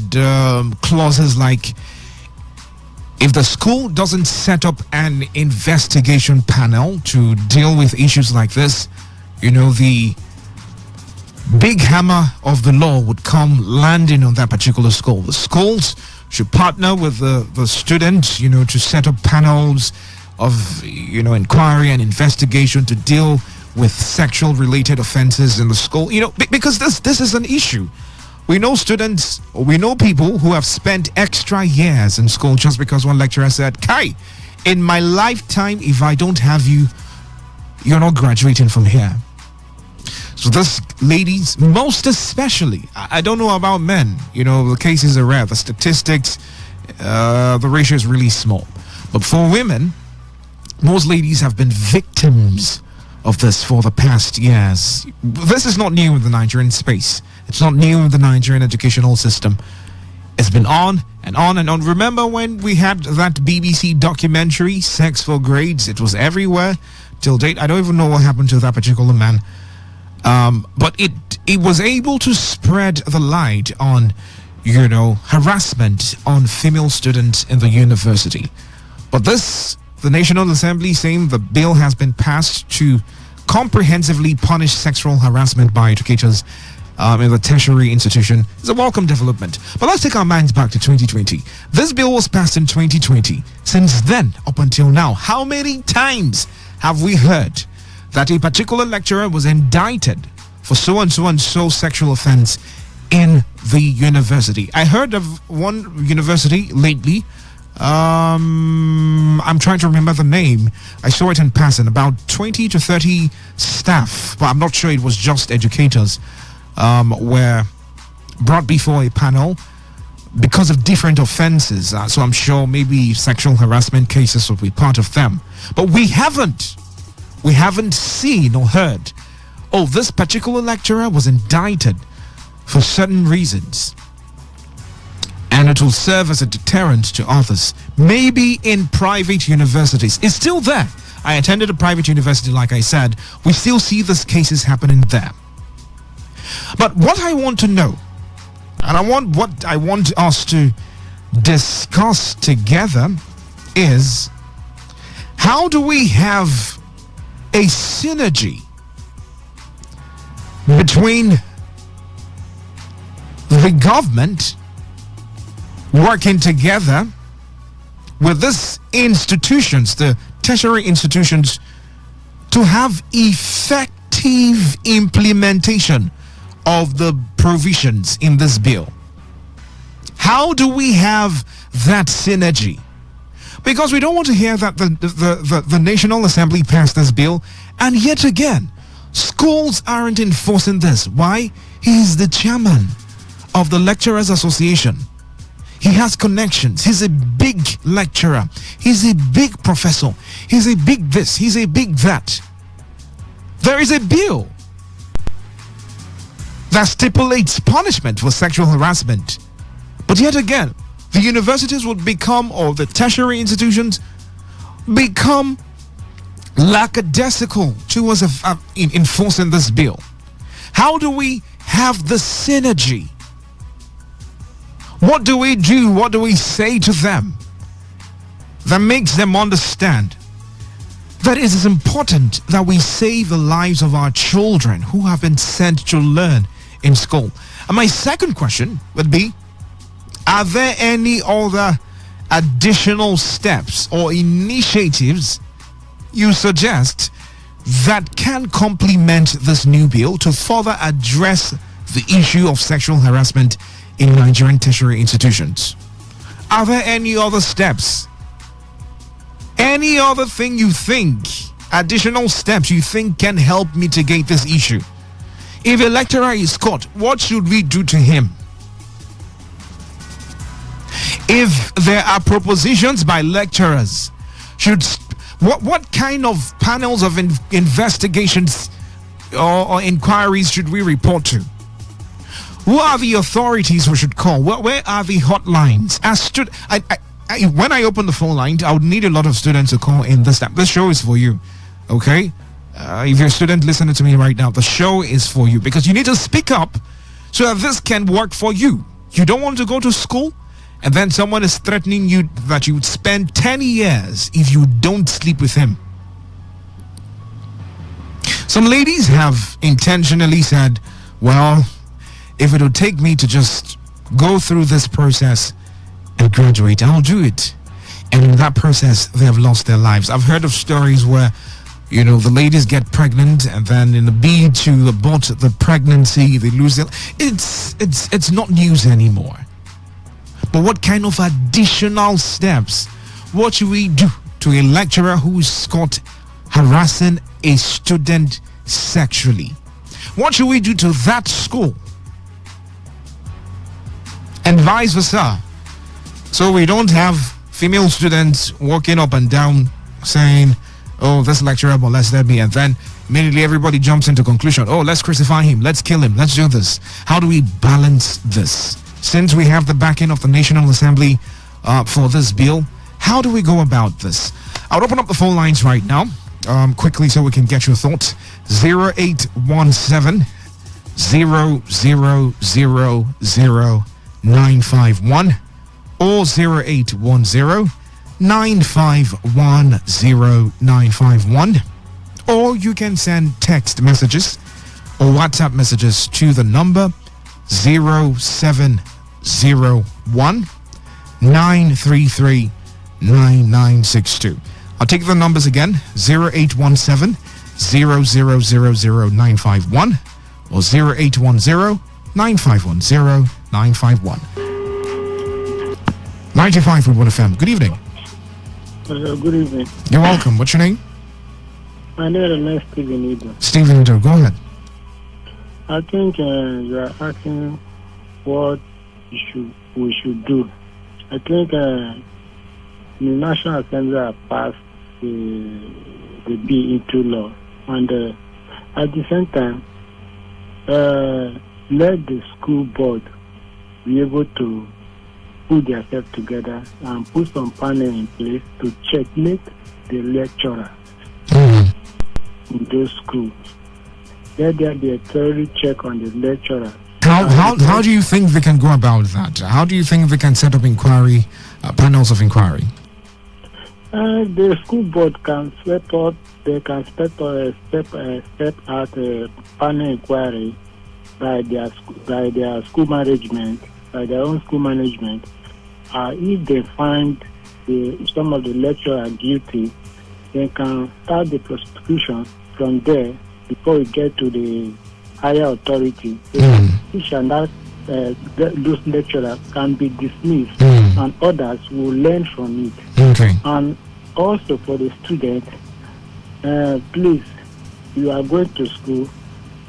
clauses like, if the school doesn't set up an investigation panel to deal with issues like this, the big hammer of the law would come landing on that particular school. The schools should partner with the students, to set up panels of, inquiry and investigation to deal with sexual related offenses in the school, because this is an issue. We know students, or we know people who have spent extra years in school just because one lecturer said, Kai, in my lifetime, if I don't have you, you're not graduating from here. So this ladies, most especially, I don't know about men. You know, the cases are rare. The statistics, the ratio is really small. But for women, most ladies have been victims of this for the past years. This is not new in the Nigerian space. It's not new in the Nigerian educational system. It's been on and on and on. Remember when we had that BBC documentary, Sex for Grades? It was everywhere till date. I don't even know what happened to that particular man. But it was able to spread the light on, you know, harassment on female students in the university. But the National Assembly saying the bill has been passed to comprehensively punish sexual harassment by educators in the tertiary institution is a welcome development. But let's take our minds back to 2020. This bill was passed in 2020. Since then, up until now, how many times have we heard that a particular lecturer was indicted for so and so and so sexual offense in the university? I heard of one university lately. I'm trying to remember the name. I saw it in passing. About 20 to 30 staff, but I'm not sure it was just educators, were brought before a panel because of different offenses. So I'm sure maybe sexual harassment cases will be part of them. But we haven't seen or heard, oh, this particular lecturer was indicted for certain reasons. And it will serve as a deterrent to others. Maybe in private universities. It's still there. I attended a private university, like I said. We still see these cases happening there. But what I want to know, and what I want us to discuss together is, how do we have a synergy between the government working together with these institutions, the tertiary institutions, to have effective implementation of the provisions in this bill? How do we have that synergy? Because we don't want to hear that the National Assembly passed this bill and yet again schools aren't enforcing this. Why? He is the chairman of the Lecturers Association. He has connections. He's a big lecturer. He's a big professor. He's a big this. He's a big that. There is a bill that stipulates punishment for sexual harassment. But yet again, the universities would become, or the tertiary institutions become lackadaisical towards in enforcing this bill. How do we have the synergy? What do we do? What do we say to them that makes them understand that it is important that we save the lives of our children who have been sent to learn in school? And my second question would be, are there any other additional steps or initiatives you suggest that can complement this new bill to further address the issue of sexual harassment in Nigerian tertiary institutions? Are there any other steps? Any other thing you think, additional steps you think can help mitigate this issue? If a lecturer is caught, what should we do to him? If there are propositions by lecturers, what kind of panels of investigations or inquiries should we report to? Who are the authorities we should call? Where are the hotlines? When I open the phone line, I would need a lot of students to call in this time. This show is for you, okay? If you're a student listening to me right now, the show is for you, because you need to speak up so that this can work for you. You don't want to go to school, and then someone is threatening you that you would spend 10 years if you don't sleep with him. Some ladies have intentionally said, well, if it would take me to just go through this process and graduate, I'll do it. And in that process, they have lost their lives. I've heard of stories where, you know, the ladies get pregnant and then in the bid to abort the pregnancy, they lose their... It's not news anymore. But what kind of additional steps, what should we do to a lecturer who is caught harassing a student sexually? What should we do to that school? And vice versa. So we don't have female students walking up and down saying, oh, this lecturer molested me, and then immediately everybody jumps into conclusion, oh, let's crucify him, let's kill him, let's do this. How do we balance this? Since we have the backing of the National Assembly for this bill, how do we go about this? I'll open up the phone lines right now, quickly, so we can get your thoughts. 0817 0000951 or 0810 9510951, or you can send text messages or WhatsApp messages to the number 0701 933 9962. I'll take the numbers again: 0817 0000951 or 0810 951 0951. 95.1 FM. Good evening. Good evening. You're welcome. What's your name? My name is Stephen Ito. Stephen Ito, go ahead. I think you are asking what we should do. I think the National Assembly has passed the bill into law, and at the same time, let the school board be able to put themselves together and put some panel in place to checkmate the lecturer in those schools. Let there be a thorough check on the lecturer. How do you think they can go about that? How do you think they can set up inquiry, panels of inquiry? The school board can step out a panel inquiry by their school management, by their own school management. If they find some of the lecturers guilty, they can start the prosecution from there before we get to the higher authority. Each and that those lecturers can be dismissed, and others will learn from it. Okay. And also for the students, please, you are going to school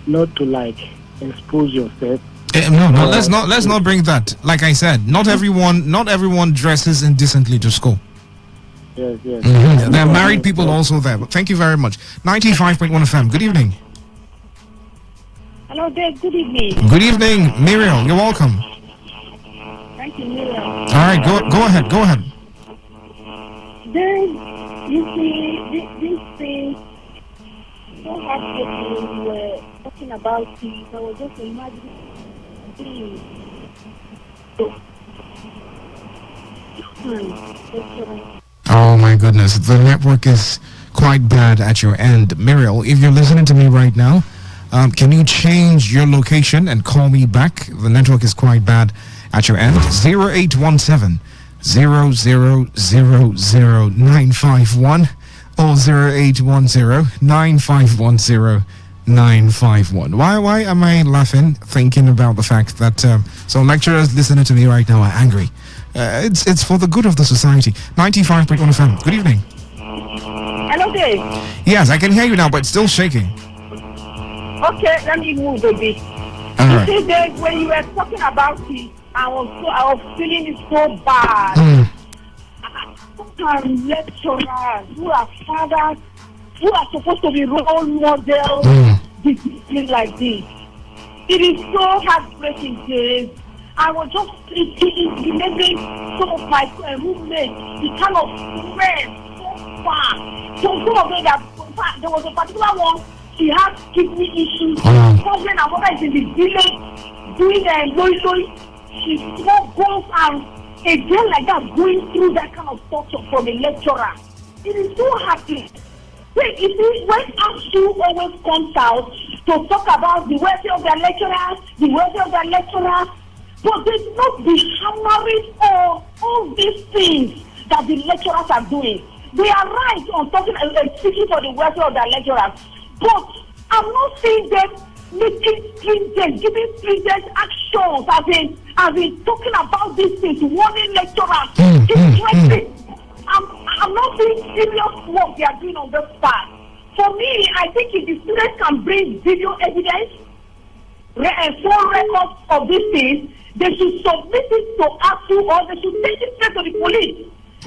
not to expose yourself. No, let's not bring that. Like I said, not everyone dresses indecently to school. Yes. There are married people also there. But thank you very much. 95.1 FM. Good evening. Hello there. Good evening. Good evening, Muriel. You're welcome. Thank you, Muriel. All right, go ahead. Then you see this thing. So happy we were talking about it. I was just imagining. Oh my goodness, the network is quite bad at your end. Muriel, if you're listening to me right now, can you change your location and call me back? The network is quite bad at your end. 0817 0000951 or 0810 951 951. Why am I laughing, thinking about the fact that some lecturers listening to me right now are angry? It's for the good of the society. 95.1 FM. Good evening. Hello there. Yes, I can hear you now, but it's still shaking. Okay, let me move a bit. Right. You see, that when you were talking about it, I was feeling it so bad. Some lecturers who are fathers, who are supposed to be role models, discipline like this. It is so heartbreaking, James. I was just remembering some of my roommates, the kind of friends so far. So some of them, there was a particular one, she had kidney issues. Something and mother is in the village doing loy. She goes and a girl like that going through that kind of torture from a lecturer. It is so happy. Wait, you see, when ASU always comes out to talk about the welfare of their lecturers, but they not be hammering on all these things that the lecturers are doing. They are right on talking and speaking for the welfare of their lecturers, but I'm not seeing them making stringent, giving stringent actions, as in talking about these things, warning lecturers, I'm not seeing serious work they are doing on this part. For me, I think if the students can bring video evidence, full records of these things, they should submit it to ASU or they should take it straight to the police.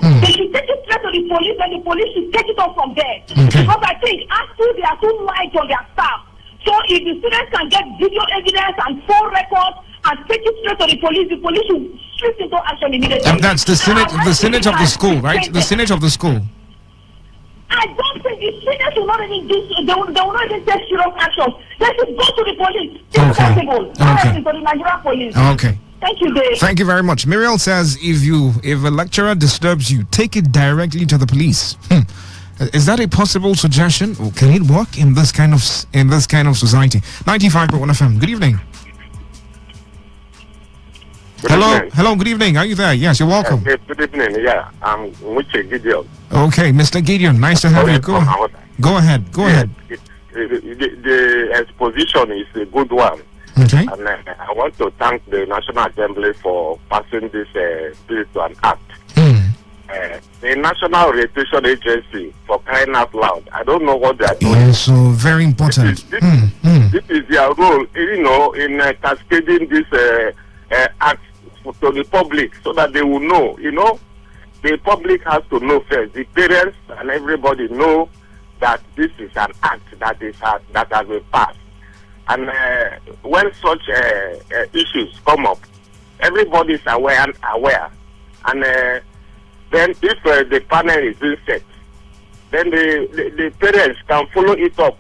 They should take it straight to the police and the police should take it off from there. Because I think ASU, they are too light on their staff. So if the students can get video evidence and full records and take it straight to the police should swift into action immediately. And that's the Senate of the school, right? The Senate of the school. I don't think the seniors will not even do, they will not even take serious action. They should go to the police. Okay. To the Nigerian police. Okay. Thank you, Dave. Thank you very much. Muriel says if a lecturer disturbs you, take it directly to the police. Is that a possible suggestion? Or can it work in this kind of society? 95.1 FM. Good evening. Hello, good evening. Are you there? Yes, you're welcome. Good evening. Yeah, I'm Muche Gideon. Okay, Mr. Gideon, nice to have you. Go ahead. The exposition is a good one. Okay. And I want to thank the National Assembly for passing this bill to an act. The National Orientation Agency, for crying out loud, I don't know what they are doing. Yes, so very important. This is their role, in cascading this act to the public so that they will know. The public has to know first. The parents and everybody know that this is an act that has been passed. And when such issues come up, everybody is aware. And then if the panel is being set, then the parents can follow it up.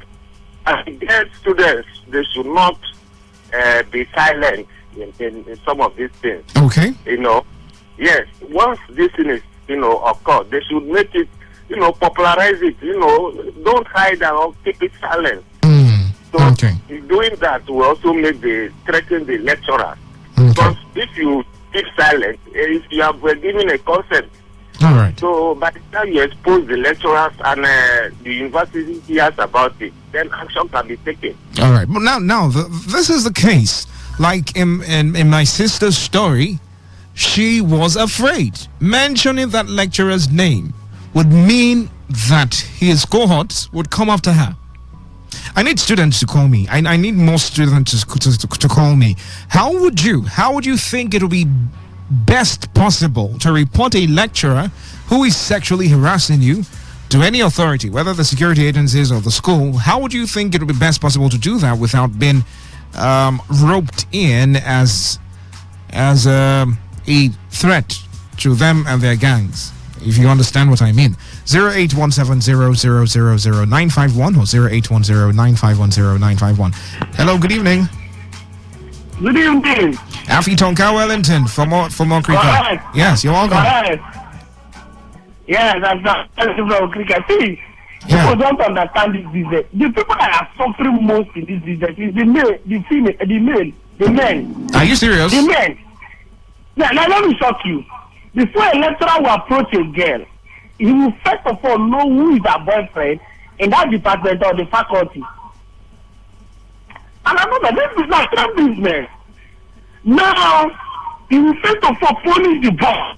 And then students, they should not be silent in some of these things. Okay. Yes, once this thing is, occurred, they should make it, popularize it, don't hide or keep it silent. So doing that will also threaten the lecturers. Because if you keep silent, if you have given a consent, all right. So by the time you expose the lecturers and the university hears about it, then action can be taken. All right. But now this is the case. Like in my sister's story, she was afraid. Mentioning that lecturer's name would mean that his cohorts would come after her. I need students to call me. I need more students to call me. How would you think it would be best possible to report a lecturer who is sexually harassing you to any authority, whether the security agencies or the school? How would you think it would be best possible to do that without being roped in as a threat to them and their gangs? If you understand what I mean. 0817000951 or 08109510 Hello, good evening. Good evening. Afi Tonka Wellington from Krika. Yes, you're welcome. Yes, I'm not from Krika. See, people don't understand this business. The people that are suffering most in this business is the male, the female, the men. Are you serious? The men. Now let me shock you. Before a lecturer will approach a girl, he will first of all know who is her boyfriend in that department or the faculty. And another, this is not a business. Now, he will first of all police the boss.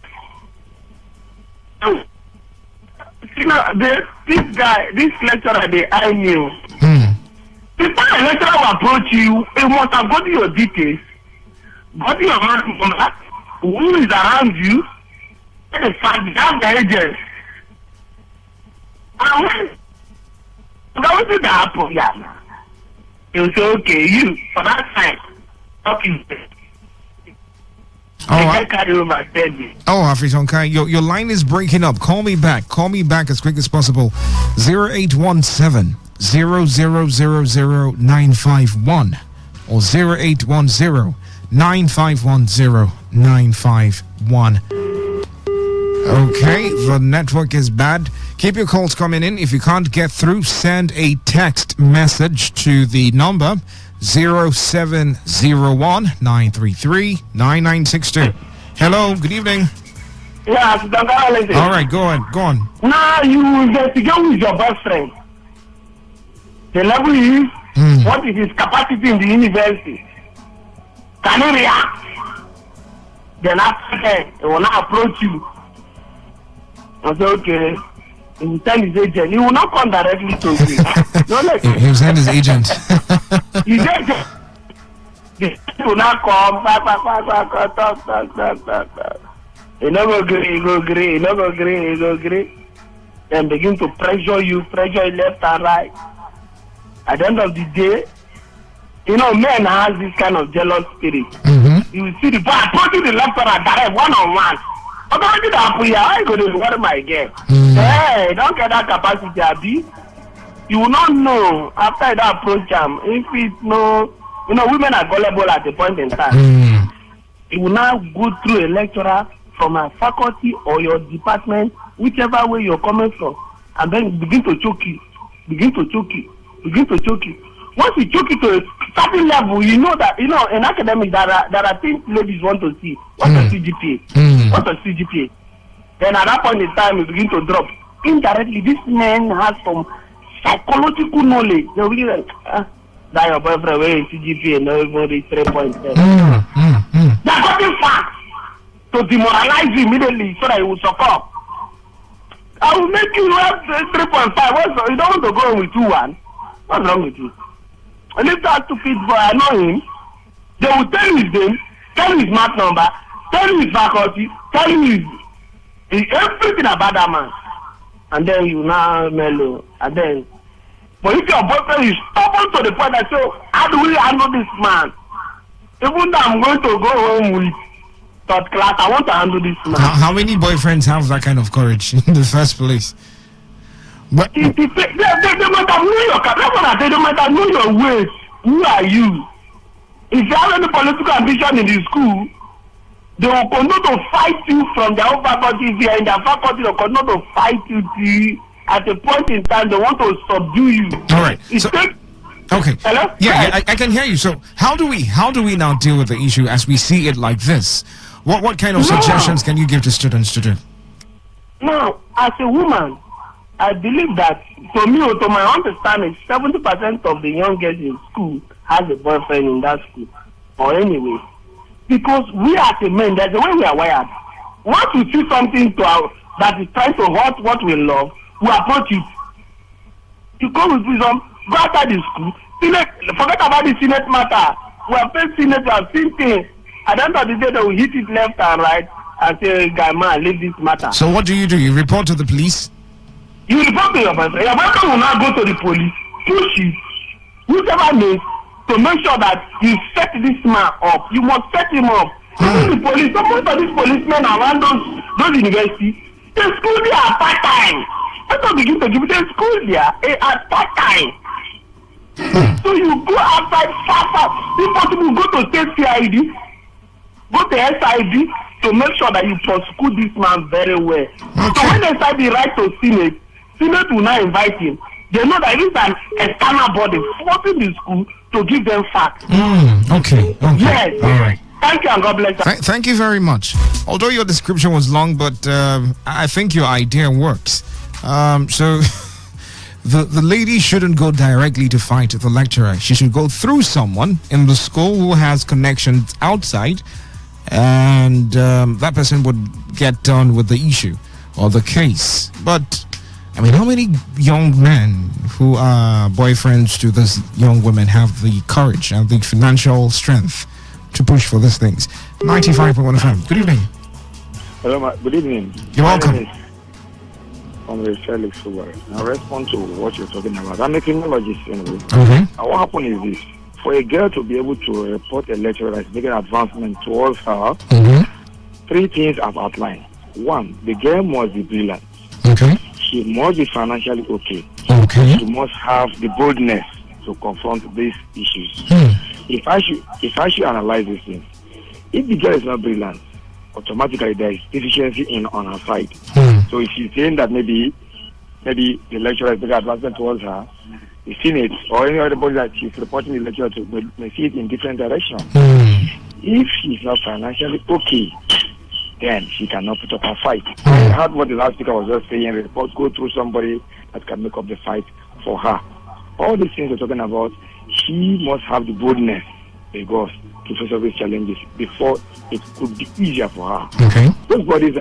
This lecturer, I knew. Before a lecturer will approach you, he must have got your details, got your number, who is around you, and find the agent. And when that happen, he will say, okay, you, for that time, talking. Afisonka, your line is breaking up. Call me back as quick as possible. 0817 0000951 or 0810 9510 951. Okay, the network is bad. Keep your calls coming in. If you can't get through, send a text message to the number 0701 933 9962. Hello, good evening. Yes, all right, go on. Now you investigate with your best friend. The level is what is his capacity in the university. Can he react? Then after that, he will not approach you. I say, okay, He will tell his agent. He will not come directly to me. No, like, He will send his agent. his agent. The will not come. Talk. He never agree. Then begin to pressure you left and right. At the end of the day, men has this kind of jealous spirit. You will see the boy approaching the lecturer direct one-on-one. Authority that happen here, I go to what my girl. Hey, don't get that capacity, Abi. You will not know after that approach him. If it's no, women are gullible at the point in time. You will now go through a lecturer from a faculty or your department, whichever way you're coming from, and then begin to choke you. Once you choke it to a certain level, you know that, in academics, there are things ladies want to see. What's a CGPA? Then at that point in time, you begin to drop. Indirectly, this man has some psychological knowledge. They will be like, that your boyfriend, where is CGPA? No, even reach 3.7. They're getting facts to demoralize you immediately so that he will succumb. I will make you have 3.5. You don't want to go with 2-1. What's wrong with you? And if that stupid boy, I know him, they will tell you his name, tell you his mark number, tell you his faculty, tell you everything about that man. And then you now mellow. And then, but if your boyfriend is stubborn to the point that say, how do we handle this man? Even though I'm going to go home with third class, I want to handle this man. How many boyfriends have that kind of courage in the first place? But they might have known your character. They might have known your ways. Who are you? If you have any political ambition in the school, they will continue to fight you from their own faculty. If you are in their faculty, they will continue to fight you till at a point in time they want to subdue you. All right. Okay. Hello? Yeah, I can hear you. So how do we now deal with the issue as we see it like this? What kind of suggestions can you give to students to do? Now, as a woman, I believe that, to my understanding, 70% of the young girls in school has a boyfriend in that school, or anyway. Because we as a men, there's a way we are wired. Once we see something that is trying to hurt what we love, we approach it. You come with wisdom, go outside the school, forget about the Senate matter. We have faced Senate, we have seen things. At the end of the day, they will hit it left and right and say, guy, man, leave this matter. So what do? You report to the police? You report to your boyfriend. Your boyfriend will now go to the police, push it, whichever means, to make sure that you set this man up. You must set him up. Even the police, some of these policemen around those universities, the school there are part-time. Let's not begin to give them school there at part-time. So you go outside far. If possible, go to state CID, go to SID to make sure that you prosecute this man very well. Okay. So when they start the right to Senate will now invite him. They know that it is an external body forcing the school to give them facts. Okay. Yes. All right. Thank you and God bless you. Thank you very much. Although your description was long, but I think your idea works. So the lady shouldn't go directly to fight the lecturer. She should go through someone in the school who has connections outside, and that person would get done with the issue or the case. But I mean, how many young men who are boyfriends to these young women have the courage and the financial strength to push for these things? 95.1 FM. Good evening. Hello, good evening. You're welcome. I'm Felix Subaru. I respond to what you're talking about. I'm a criminologist anyway. Okay. And what happened is this. For a girl to be able to report a lecturer that's making advancement towards her, three things I've outlined. One, the girl must be brilliant. Okay. She must be financially okay. Okay. She must have the boldness to confront these issues. If I should analyze these things, if the girl is not brilliant, automatically there is deficiency on her side. So if she's saying that maybe the lecturer is making advancement towards her, the Senate or any other body that she's reporting the lecturer to may see it in different direction. If she's not financially okay, then she cannot put up a fight. I heard what the last speaker was just saying, report go through somebody that can make up the fight for her. All these things we're talking about, she must have the boldness a go to face these challenges before it could be easier for her. Okay. Those bodies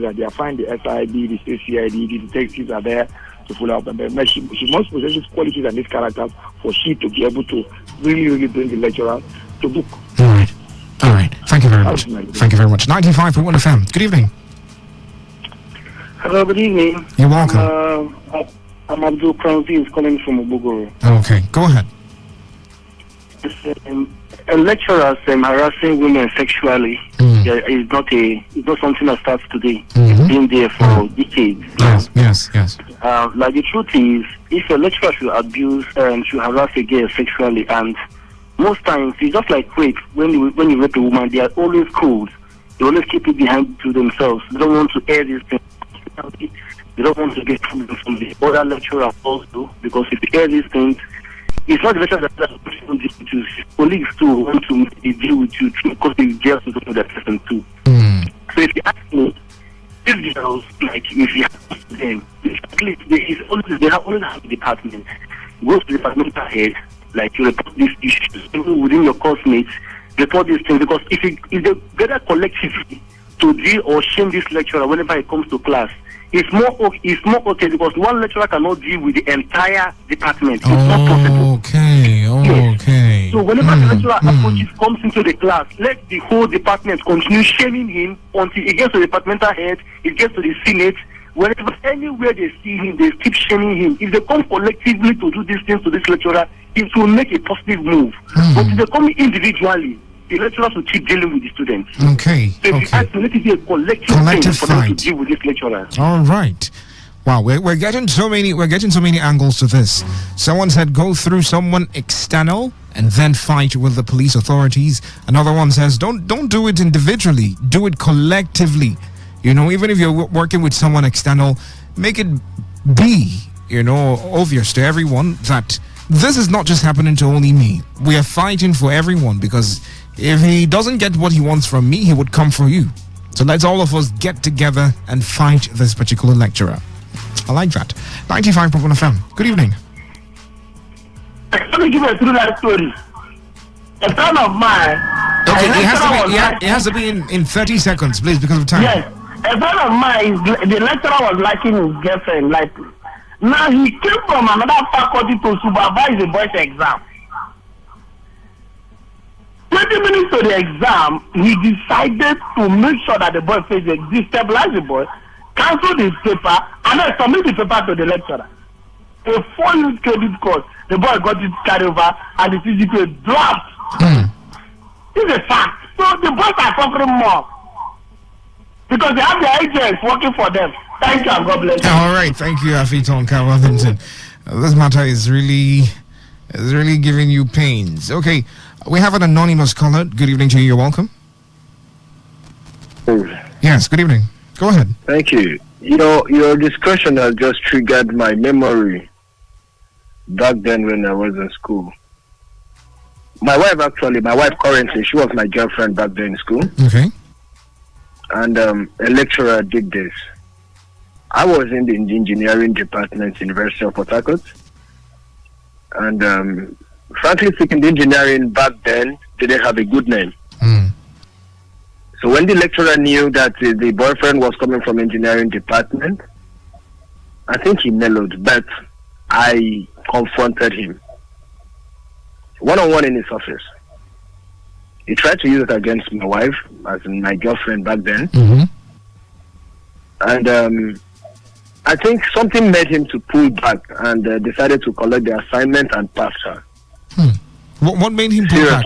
are there. Find the SID, the CID, the detectives are there to follow up, and then she must possess these qualities and these characters for she to be able to really bring the lecturer to book. All right. Thank you very much. 95.1 FM. Good evening. Hello, good evening. You're welcome. I'm Abdul Kranzi, calling from Obogoro. Okay, go ahead. A lecturer harassing women sexually is not something that starts today. It's been there for decades. Yes. Like the truth is, if a lecturer should abuse should harass a girl sexually, and most times it's just like rape. When you rape a woman, they are always cold. They always keep it behind to themselves. They don't want to air these things. They don't want to get problems from the other lecturer also, because if they air these things, it's not the lecturer that to colleagues too want to deal with you because they just don't know that person too. So if you ask me, these girls, like if you ask them, they always have a department. Go to the departmental head, like you report these issues, even within your course mates, report these things, because if they gather collectively to deal or shame this lecturer whenever it comes to class, it's more okay because one lecturer cannot deal with the entire department. It's not possible. Okay. So whenever the lecturer comes into the class, let the whole department continue shaming him until it gets to the departmental head, it gets to the senate. Whenever anywhere they see him, they keep shaming him. If they come collectively to do these things to this lecturer, it will make a positive move. But if they come individually, the lecturers will keep dealing with the students. Okay. So if you ask me, let it be a collective for them to deal with this lecturer. All right. Wow, we're getting so many angles to this. Someone said go through someone external and then fight with the police authorities. Another one says don't do it individually, do it collectively. Even if you're working with someone external, make it be, obvious to everyone that this is not just happening to only me. We are fighting for everyone, because if he doesn't get what he wants from me, he would come for you. So let's all of us get together and fight this particular lecturer. I like that. 95.1 FM. Good evening. Let me give you a true life story. A friend of mine. Okay, it has to be in 30 seconds, please, because of time. Yes. A friend of mine, the lecturer was liking his girlfriend. Now he came from another faculty to supervise the boys' exam. 20 minutes to the exam, he decided to make sure that the boy faced it, destabilize the boy, cancel his paper, and then submit the paper to the lecturer. A 4-year credit course, the boy got it carried over, and the CGPA dropped. It's a fact. So the boys are suffering more because they have their agents working for them. Thank you and God bless you. All right, thank you, Afiton Kawabinton. This matter is really giving you pains. Okay, we have an anonymous caller. Good evening to you. You're welcome. Yes, good evening. Go ahead. Thank you. Your discussion has just triggered my memory back then when I was in school. My wife currently, she was my girlfriend back then in school. Okay. And a lecturer did this. I was in the engineering department, University of Port Harcourt. And frankly speaking, the engineering back then didn't have a good name. So when the lecturer knew that the boyfriend was coming from engineering department, I think he mellowed, but I confronted him one-on-one in his office. He tried to use it against my wife, as in my girlfriend back then. And I think something made him to pull back and decided to collect the assignment and pass her. What made him pull back?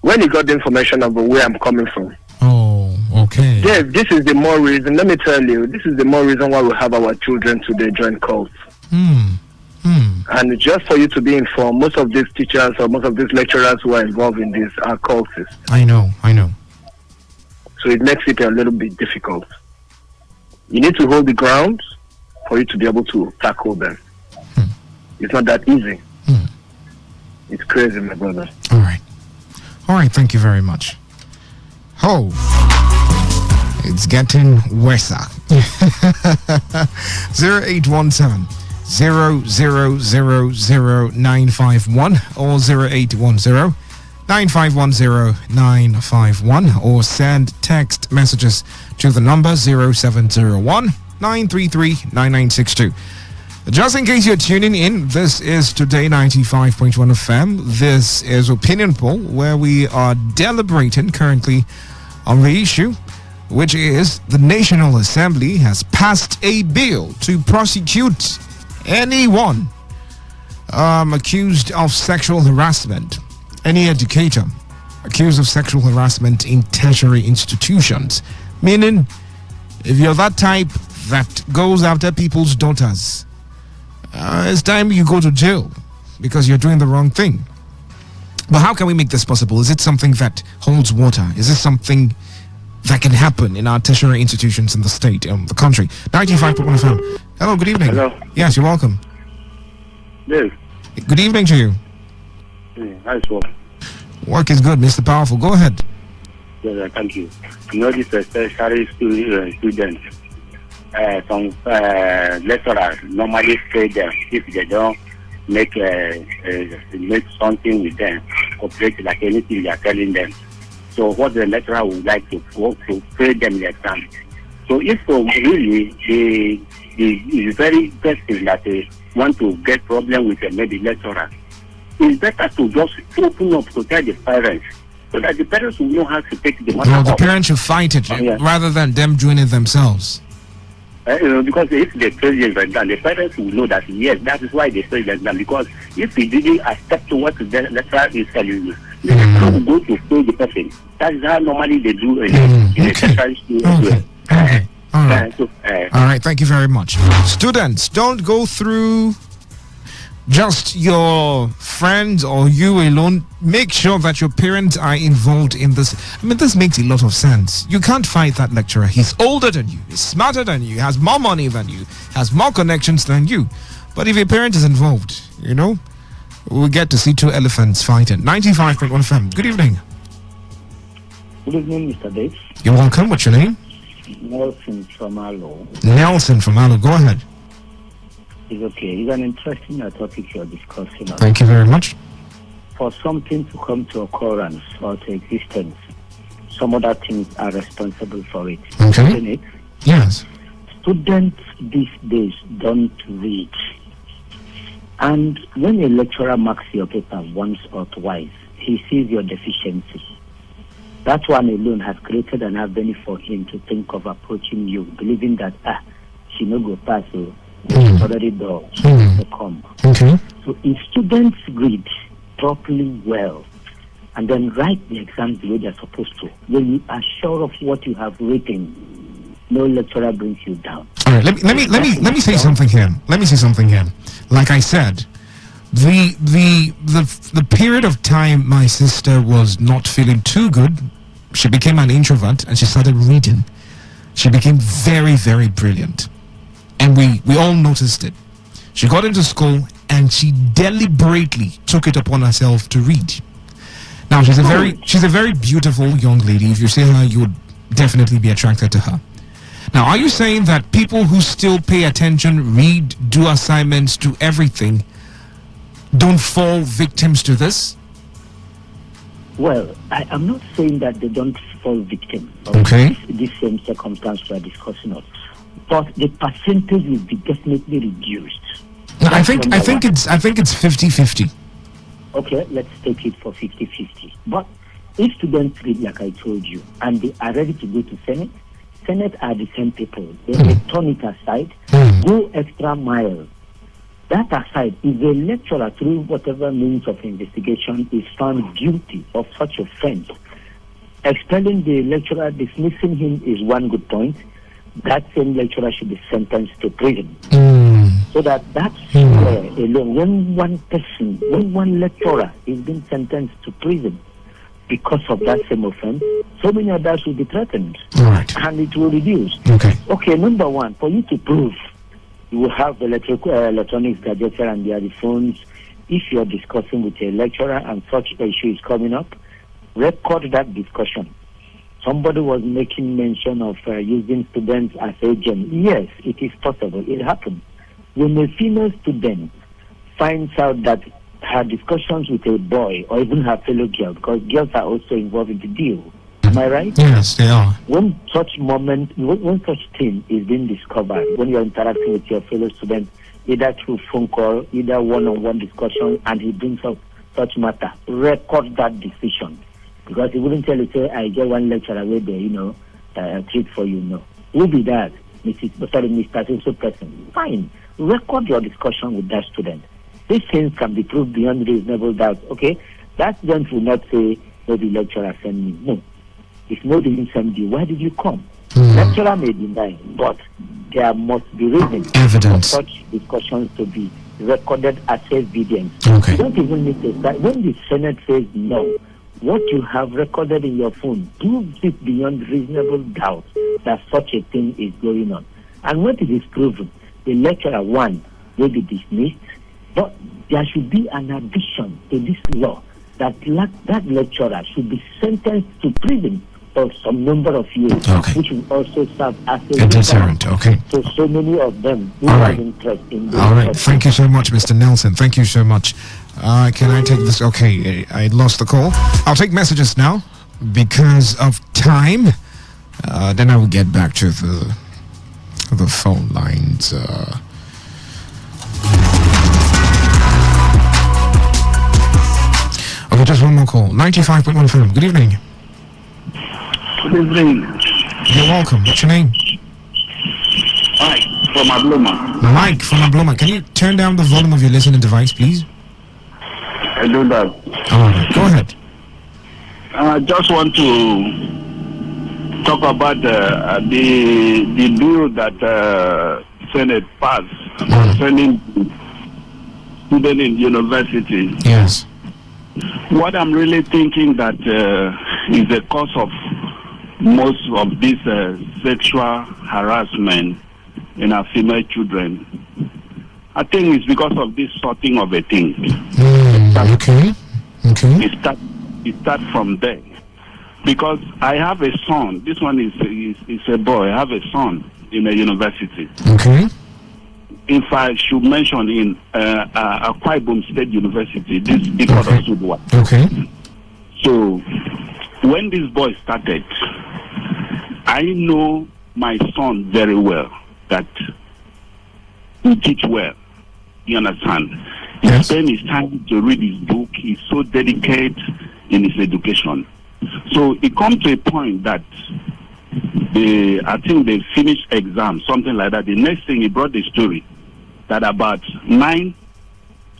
When he got the information of where I'm coming from. Oh, okay. Dave, this is the more reason, let me tell you, this is the more reason why we have our children today join cults. And just for you to be informed, most of these teachers or most of these lecturers who are involved in this are cultists. I know. So it makes it a little bit difficult. You need to hold the ground for you to be able to tackle them. It's not that easy. It's crazy, my brother. All right, thank you very much. Oh, it's getting worse. 0817 0000951 or 0810 9510951 or send text messages to the number 0701 933 9962. Just in case you're tuning in, this is Today 95.1 FM. This is Opinion Poll, where we are deliberating currently on the issue, which is the National Assembly has passed a bill to prosecute anyone accused of sexual harassment, any educator accused of sexual harassment in tertiary institutions. Meaning, if you're that type that goes after people's daughters, it's time you go to jail because you're doing the wrong thing. But how can we make this possible? Is it something that holds water? Is it something that can happen in our tertiary institutions in the state, the country? 95.1 FM. Hello, good evening. Hello. Yes, you're welcome. Yes. Good evening to you. Nice work. Work is good, Mr. Powerful. Go ahead. Yes, thank you. You know, this tertiary students, some lecturers normally say them if they don't make something with them, cooperate like anything they are telling them. So what the lecturer would like to go to fail them in the exam. So if really the very person that they want to get problem with maybe lecturer, it's better to just open up to tell the parents so that the parents will know how to take the matter. Well, the parents should fight it rather than them doing it themselves. Because if they fail the exam, the parents will know that yes, that is why they fail the exam. Because if he didn't accept what the lecturer is telling you, the lecturer will go to fail the person. That is how normally they do in a tertiary school. Okay. All right. All right. Thank you very much. Students, don't go through just your friends or you alone. Make sure that your parents are involved in this. I mean, this makes a lot of sense. You can't fight that lecturer. He's older than you, he's smarter than you, has more money than you, has more connections than you. But if a parent is involved, we'll get to see two elephants fighting. 95.1 FM. Good evening. Good evening, Mr. Dave. You're welcome. What's your name? Nelson from Alo. Nelson from Alo. Go ahead. It's okay. It's an interesting topic you're discussing. Thank you very much. For something to come to occurrence or to existence, some other things are responsible for it. Okay. Isn't it? Yes. Students these days don't read. And when a lecturer marks your paper once or twice, he sees your deficiency. That one alone has created an avenue for him to think of approaching you, believing that, she no go pass, so it's already done. Come. Okay. So if students read properly well and then write the exams the way they're supposed to, when you are sure of what you have written, no lecturer brings you down. All right. Let me say something here. Like I said, the period of time my sister was not feeling too good, she became an introvert and she started reading. She became very, very brilliant. And we all noticed it. She got into school and she deliberately took it upon herself to read. Now she's a very beautiful young lady. If you see her, you would definitely be attracted to her. Now, are you saying that people who still pay attention, read, do assignments, do everything, don't fall victims to this? Well, I am not saying that they don't fall victim of this same circumstance we are discussing of, but the percentage will be definitely reduced. No, I think it's 50-50. Okay, let's take it for 50-50. But if students read like I told you, and they are ready to go to Senate are the same people. They turn it aside, go extra mile. That aside, if a lecturer, through whatever means of investigation, is found guilty of such offense, expelling the lecturer, dismissing him is one good point. That same lecturer should be sentenced to prison. So that's alone. When one lecturer is being sentenced to prison because of that same offense, so many others will be threatened. Right. And it will reduce. Okay, number one, for you to prove, you will have the electronics gadgets and the phones. If you're discussing with a lecturer and such issue is coming up, record that discussion. Somebody was making mention of using students as agents. Yes, it is possible. It happens. When a female student finds out that her discussions with a boy or even her fellow girl, because girls are also involved in the deal. Am I right? Yes, they are. When such such thing is being discovered, when you're interacting with your fellow students, either through phone call, either one-on-one discussion, and he brings up such matter, record that decision. Because he wouldn't tell you, say, I get one lecture away there, treat for you, no. Who be that? Mr. So person. Fine. Record your discussion with that student. These things can be proved beyond reasonable doubt. Okay? That student will not say, no, the lecturer sent me. No. If no, they didn't send you, why did you come? Lecturer may deny, but there must be reasons for such discussions to be recorded as evidence. Okay. You don't even need to start. When the Senate says no, what you have recorded in your phone proves it beyond reasonable doubt that such a thing is going on. And when it is proven, the lecturer, one, will be dismissed, but there should be an addition to this law that that lecturer should be sentenced to prison for some number of years, which will also serve as a deterrent. Okay. So many of them who All have right. interest in this. All right. Thank you so much, Mr. Nelson. Thank you so much. Can I take this? Okay, I lost the call. I'll take messages now because of time. Then I will get back to the phone lines. Okay, just one more call. 95.1 FM. Good evening. Good evening. You're welcome. What's your name? Mike from Abloma. Mike from Abloma. Can you turn down the volume of your listening device, please? I do that. All right, go ahead. I just want to talk about the bill that Senate passed concerning students in university. Yes. What I'm really thinking that is the cause of most of this sexual harassment in our female children, I think it's because of this sorting of a thing. Okay. It starts from there. Because I have a son. This one is a boy. I have a son in a university. Okay. If I should mention in Akwa Ibom State University, this big understood one. Okay. So when this boy started, I know my son very well that he teach well. You understand? He spend his time to read his book. He's so dedicated in his education. So it comes to a point that I think they finished exam, something like that. The next thing he brought the story that about 9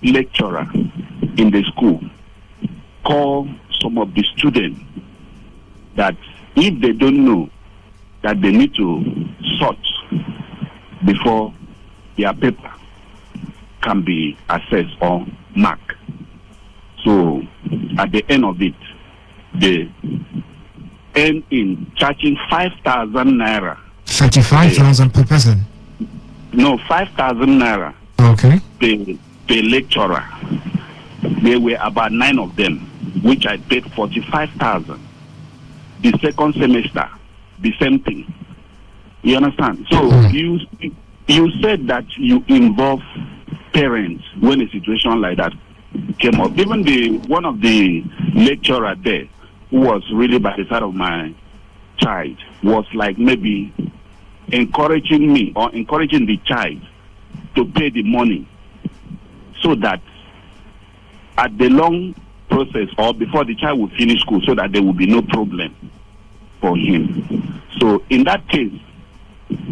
lecturers in the school call some of the students that if they don't know that they need to sort before their paper can be assessed or marked. So at the end of it, they end in charging 5,000 naira. 35,000 per person. No, 5,000 naira. Okay. Per lecturer. There were about 9 of them, which I paid 45,000. The second semester, the same thing. You understand? So you said that you involve parents when a situation like that came up. Even one of the lecturer there, who was really by the side of my child, was like maybe encouraging me or encouraging the child to pay the money so that at the long process or before the child will finish school, so that there will be no problem for him. So in that case,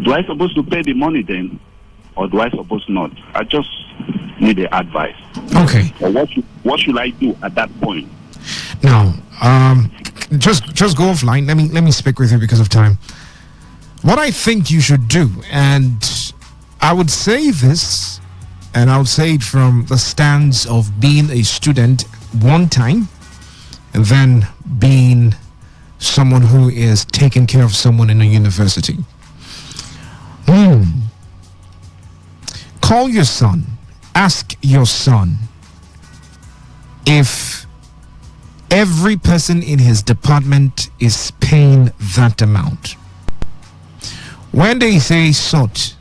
do I supposed to pay the money then, or do I suppose not? I just need the advice. Okay. Or what should I do at that point? Now, just go offline. Let me speak with you because of time. What I think you should do, and I would say this, and I would say it from the stance of being a student one time, and then being someone who is taking care of someone in a university. Call your son. Ask your son if every person in his department is paying that amount. When they say sort,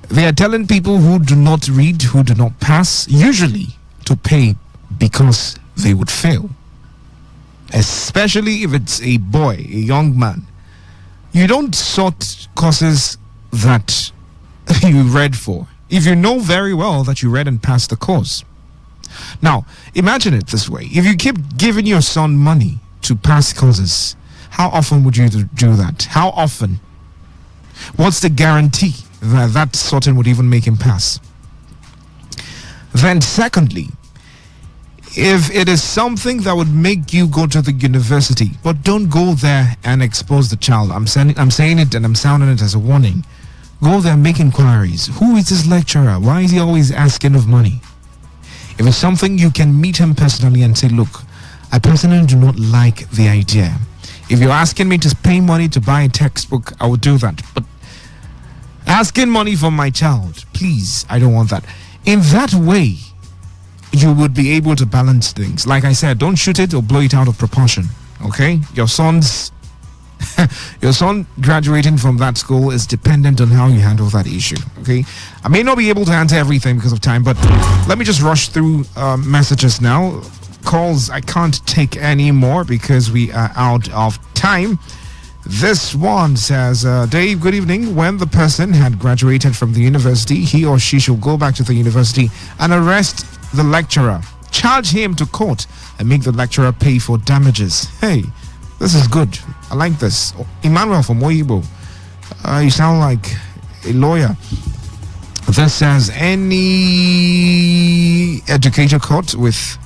they are telling people who do not read, who do not pass, usually to pay because they would fail. Especially if it's a boy, a young man. You don't sort courses that you read for if you know very well that you read and passed the course. Now, imagine it this way. If you keep giving your son money to pass courses, how often would you do that? How often? What's the guarantee that that sorting would even make him pass? Then secondly, if it is something that would make you go to the university, but don't go there and expose the child. I'm saying it and I'm sounding it as a warning. Go there, make inquiries. Who is this lecturer? Why is he always asking of money? If it's something you can meet him personally and say, look, I personally do not like the idea. If you're asking me to pay money to buy a textbook, I would do that. But asking money for my child, please, I don't want that. In that way, you would be able to balance things. Like I said, don't shoot it or blow it out of proportion. Okay? Your son graduating from that school is dependent on how you handle that issue. Okay? I may not be able to answer everything because of time, but let me just rush through messages now. Calls I can't take any more because we are out of time. This one says, Dave, good evening. When the person had graduated from the university, he or she should go back to the university and arrest the lecturer, charge him to court, and make the lecturer pay for damages. Hey, this is good. I like this. Emmanuel from Oyibo, you sound like a lawyer. This says, any educator caught with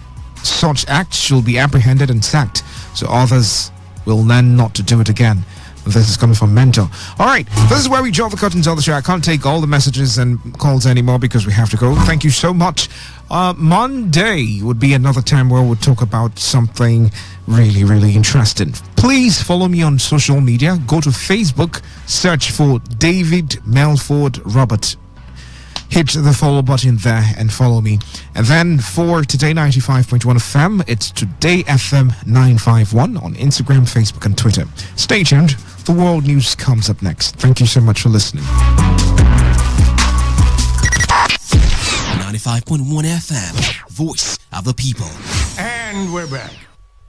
such acts should be apprehended and sacked, so others will learn not to do it again. This is coming from Mentor. All right, this is where we draw the curtains on the show. I can't take all the messages and calls anymore because we have to go. Thank you so much. Monday would be another time where we'll talk about something really, really interesting. Please follow me on social media. Go to Facebook, search for David Melford Robert. Hit the follow button there and follow me. And then for Today 95.1 FM, it's Today FM 951 on Instagram, Facebook, and Twitter. Stay tuned. The world news comes up next. Thank you so much for listening. 95.1 FM, voice of the people. And we're back.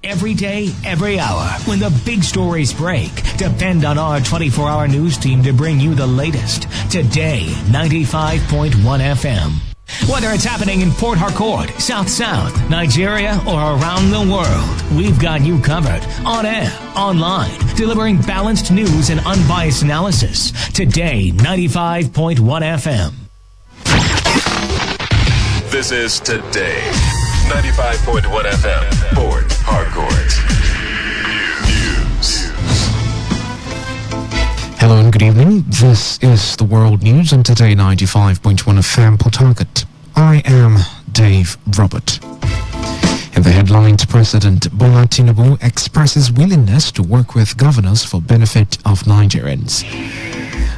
Every day, every hour, when the big stories break, depend on our 24-hour news team to bring you the latest. Today, 95.1 FM. Whether it's happening in Port Harcourt, South South, Nigeria, or around the world, we've got you covered. On air, online, delivering balanced news and unbiased analysis. Today, 95.1 FM. This is Today. 95.1 FM, Port Harcourt. News. Hello and good evening. This is the World News on Today 95.1 FM, Port Harcourt. I am Dave Robert. In the headlines, President Bola Tinubu expresses willingness to work with governors for benefit of Nigerians.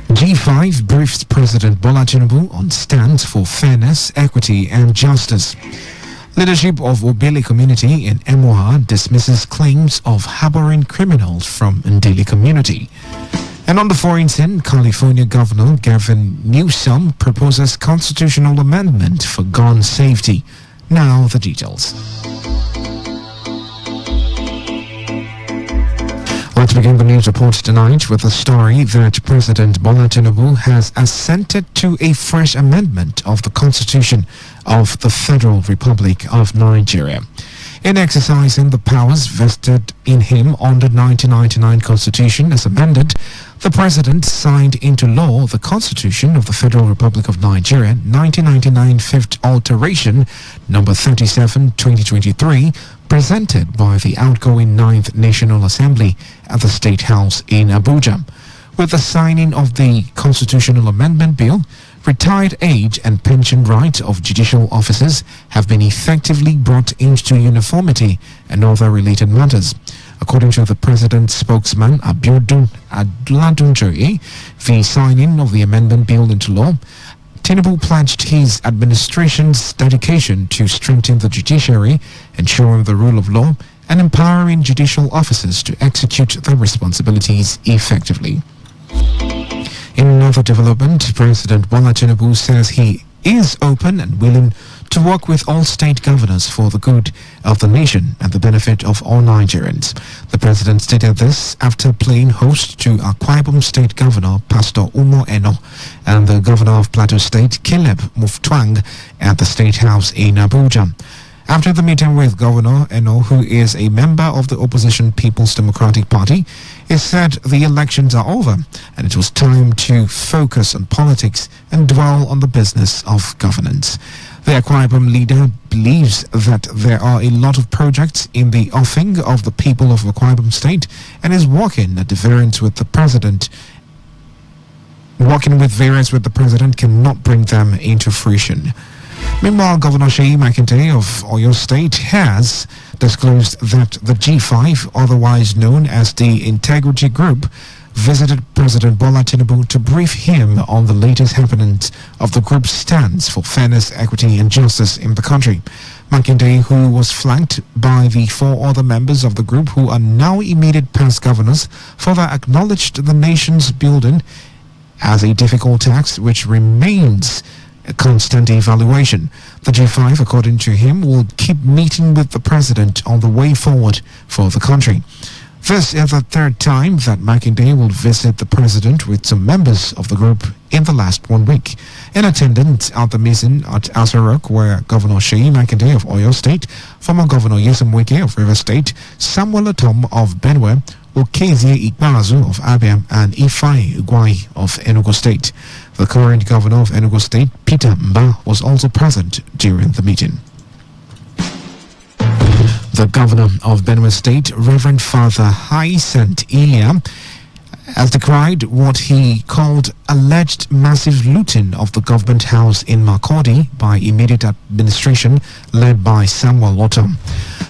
G5 briefs President Bola Tinubu on stance for fairness, equity and justice. Leadership of Obele community in Emoha dismisses claims of harboring criminals from Ndeli community. And on the foreign scene, California Governor Gavin Newsom proposes constitutional amendment for gun safety. Now the details. Let's begin the news report tonight with a story that President Bola Tinubu has assented to a fresh amendment of the Constitution of the Federal Republic of Nigeria. In exercising the powers vested in him under the 1999 Constitution as amended, the President signed into law the Constitution of the Federal Republic of Nigeria 1999 Fifth Alteration, number 37, 2023, presented by the outgoing 9th National Assembly at the State House in Abuja. With the signing of the Constitutional Amendment Bill, retired age and pension rights of judicial officers have been effectively brought into uniformity and other related matters. According to the President's spokesman, Abiodun Aduladunjoye, the signing of the amendment bill into law, Tinubu pledged his administration's dedication to strengthen the judiciary, ensuring the rule of law, and empowering judicial officers to execute their responsibilities effectively. In another development, President Bola Tinubu says he is open and willing to work with all state governors for the good of the nation and the benefit of all Nigerians. The president stated this after playing host to Akwa Ibom State Governor Pastor Umo Eno and the Governor of Plateau State Caleb Muftwang at the State House in Abuja. After the meeting with Governor Eno, who is a member of the opposition People's Democratic Party, he said the elections are over and it was time to focus on politics and dwell on the business of governance. The Akwa Ibom leader believes that there are a lot of projects in the offing of the people of Akwa Ibom State and is working at the variance with the president. Working with variance with the president cannot bring them into fruition. Meanwhile, Governor Seyi Makinde of Oyo State has disclosed that the G5, otherwise known as the Integrity Group, visited President Bola Tinubu to brief him on the latest happenings of the group's stance for fairness, equity and justice in the country. Makinde, who was flanked by the 4 other members of the group who are now immediate past governors, further acknowledged the nation's building as a difficult task which remains a constant evaluation. The G5, according to him, will keep meeting with the president on the way forward for the country. This is the 3rd time that Makinde will visit the president with some members of the group in the last 1 week. In attendance at the meeting at Asarok, where Governor Seyi Makinde of Oyo State, former Governor Nyesom Wike of Rivers State, Samuel Atom of Benue, Okezie Ikpeazu of Abia, and Ifeanyi Ugwai of Enugu State. The current governor of Enugu State, Peter Mba, was also present during the meeting. The governor of Benue State, Reverend Father Hyacinth Ilia, has decried what he called alleged massive looting of the government house in Makurdi by immediate administration led by Samuel Otom.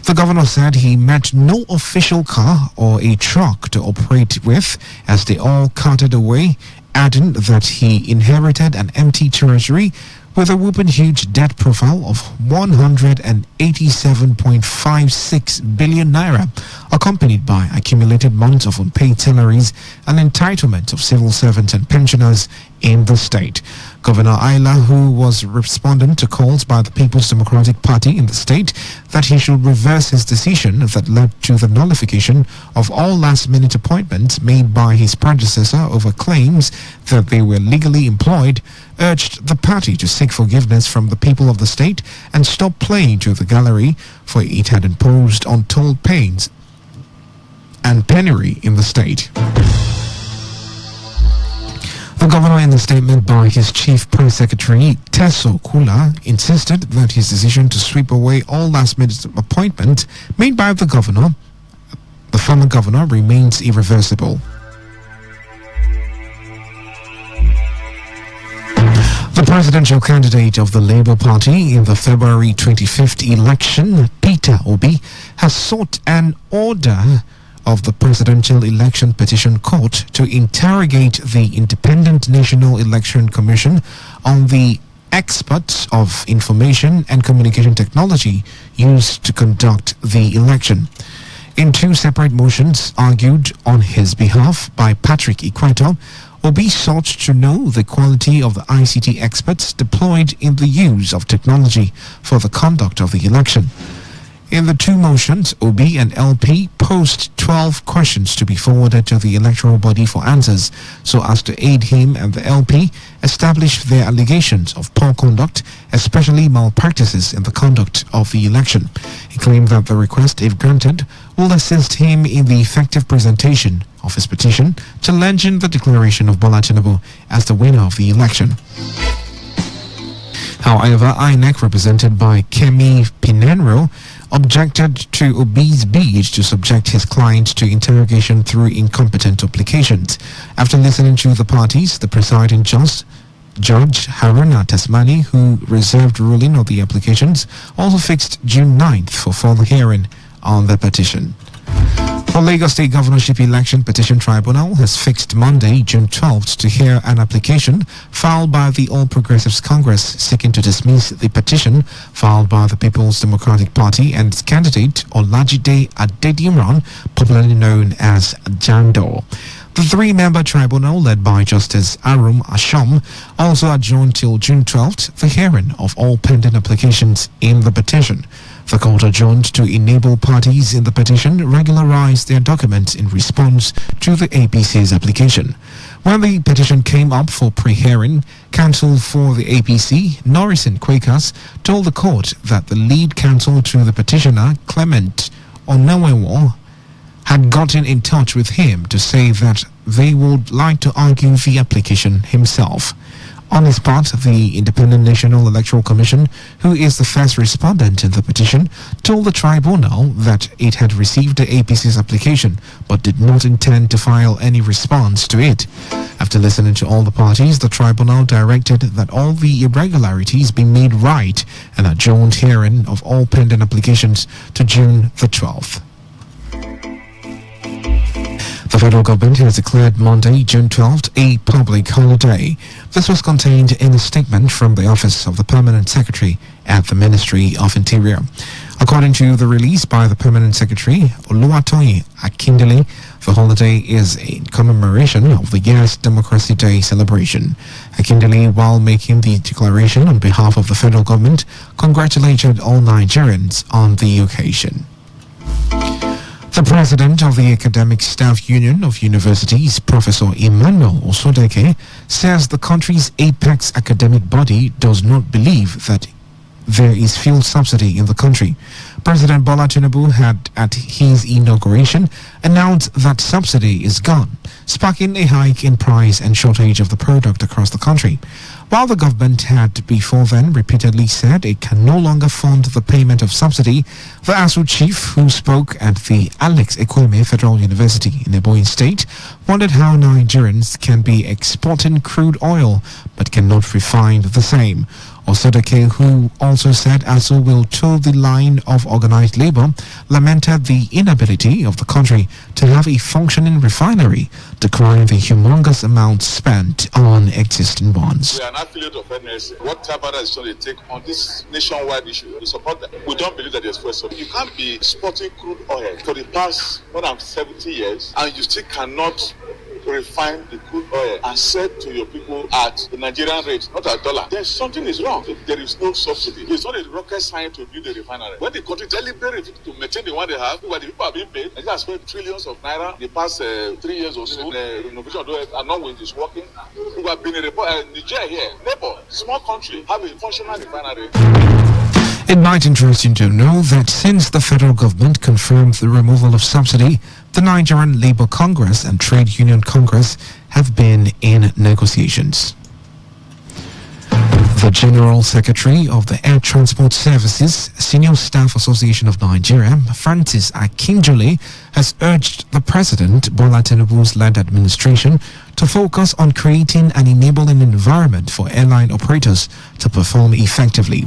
The governor said he met no official car or a truck to operate with as they all carted away, adding that he inherited an empty treasury with a whooping huge debt profile of 187.56 billion naira, accompanied by accumulated months of unpaid salaries and entitlement of civil servants and pensioners in the state. Governor Ayla, who was responding to calls by the People's Democratic Party in the state that he should reverse his decision that led to the nullification of all last-minute appointments made by his predecessor over claims that they were legally employed, urged the party to seek forgiveness from the people of the state and stop playing to the gallery, for it had imposed untold pains and penury in the state. The governor, in a statement by his chief press secretary, Teso Kula, insisted that his decision to sweep away all last-minute appointments made by the former governor, remains irreversible. The presidential candidate of the Labour Party in the February 25th election, Peter Obi, has sought an order of the Presidential Election Petition Court to interrogate the Independent National Election Commission on the experts of information and communication technology used to conduct the election. In 2 separate motions argued on his behalf by Patrick Ikweto, Obi sought to know the quality of the ICT experts deployed in the use of technology for the conduct of the election. In the 2 motions, Obi and LP posed 12 questions to be forwarded to the electoral body for answers, so as to aid him and the LP establish their allegations of poor conduct, especially malpractices in the conduct of the election. He claimed that the request, if granted, will assist him in the effective presentation of his petition, challenging the declaration of Bola Tinubu as the winner of the election. However, INEC, represented by Kemi Pinenro, objected to Obi's bid to subject his client to interrogation through incompetent applications. After listening to the parties, the presiding judge, Haruna Tasmani, who reserved ruling on the applications, also fixed June 9th for further hearing on the petition. The Lagos State Governorship Election Petition Tribunal has fixed Monday, June 12th, to hear an application filed by the All Progressives Congress seeking to dismiss the petition filed by the People's Democratic Party and its candidate Olajide Adediran, popularly known as Jandor. The 3-member tribunal led by Justice Arum Ashom also adjourned till June 12th the hearing of all pending applications in the petition. The court adjourned to enable parties in the petition regularize their documents in response to the APC's application. When the petition came up for pre-hearing, counsel for the APC, Norrison Quakers, told the court that the lead counsel to the petitioner, Clement Onawewo, had gotten in touch with him to say that they would like to argue the application himself. On his part, the Independent National Electoral Commission, who is the first respondent in the petition, told the tribunal that it had received the APC's application but did not intend to file any response to it. After listening to all the parties, the tribunal directed that all the irregularities be made right and adjourned hearing of all pending applications to June the 12th. The federal government has declared Monday, June 12th, a public holiday. This was contained in a statement from the Office of the Permanent Secretary at the Ministry of Interior. According to the release by the Permanent Secretary, Oluwatoyin Akindele, the holiday is in commemoration of the year's Democracy Day celebration. Akindele, while making the declaration on behalf of the federal government, congratulated all Nigerians on the occasion. The president of the Academic Staff Union of Universities, Professor Emmanuel Osodeke, says the country's apex academic body does not believe that there is fuel subsidy in the country. President Bola Tinubu had, at his inauguration, announced that subsidy is gone, sparking a hike in price and shortage of the product across the country. While the government had before then repeatedly said it can no longer fund the payment of subsidy, the ASU chief, who spoke at the Alex Ekweme Federal University in Ebonyi State, wondered how Nigerians can be exporting crude oil but cannot refine the same. Osodeke, who also said ASU will toe the line of organized labor, lamented the inability of the country to have a functioning refinery, decrying the humongous amounts spent on existing ones. We are an affiliate of NSA. What Tabata is trying to take on this nationwide issue, we support that. We don't believe that there's question. You can't be exporting crude oil for the past more than 70 years and you still cannot refine the crude oil and sell to your people at the Nigerian rate, not at dollar. There's something is wrong. There is no subsidy. It's not a rocket science to build a refinery. When the country deliberately to maintain the one they have, where the people are being paid, and they have spent trillions of naira the past 3 years or so. The renovation of the and not when it's working. We have been in Nigeria here, neighbor, small country, have a functional refinery. It might interest you to know that since the federal government confirmed the removal of subsidy, the Nigerian Labour Congress and Trade Union Congress have been in negotiations. The General Secretary of the Air Transport Services, Senior Staff Association of Nigeria, Francis Akinjole, has urged the President, Bola Tinubu's led administration, to focus on creating an enabling environment for airline operators to perform effectively.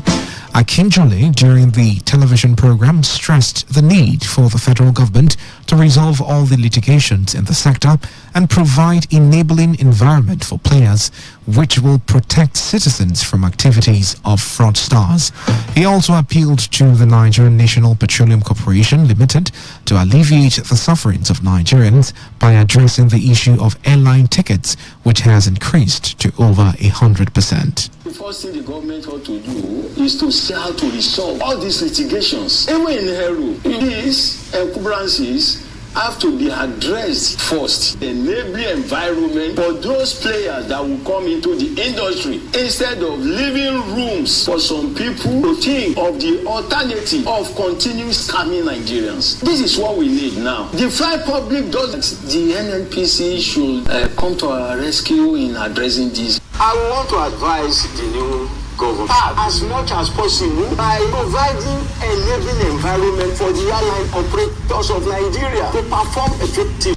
Akinjole, during the television program, stressed the need for the federal government to resolve all the litigations in the sector and provide enabling environment for players which will protect citizens from activities of fraudsters. He also appealed to the Nigerian National Petroleum Corporation Limited to alleviate the sufferings of Nigerians by addressing the issue of airline tickets, which has increased to over 100%. The first thing the government ought to do is to see how to resolve all these litigations. Even in Heru, these encumbrances have to be addressed first. The enabling environment for those players that will come into the industry, instead of leaving rooms for some people to think of the alternative of continuing scamming Nigerians. This is what we need now. The flight public does. The NNPC should come to our rescue in addressing this. I want to advise the new government as much as possible by providing enabling environment for the airline operators of Nigeria to perform effectively.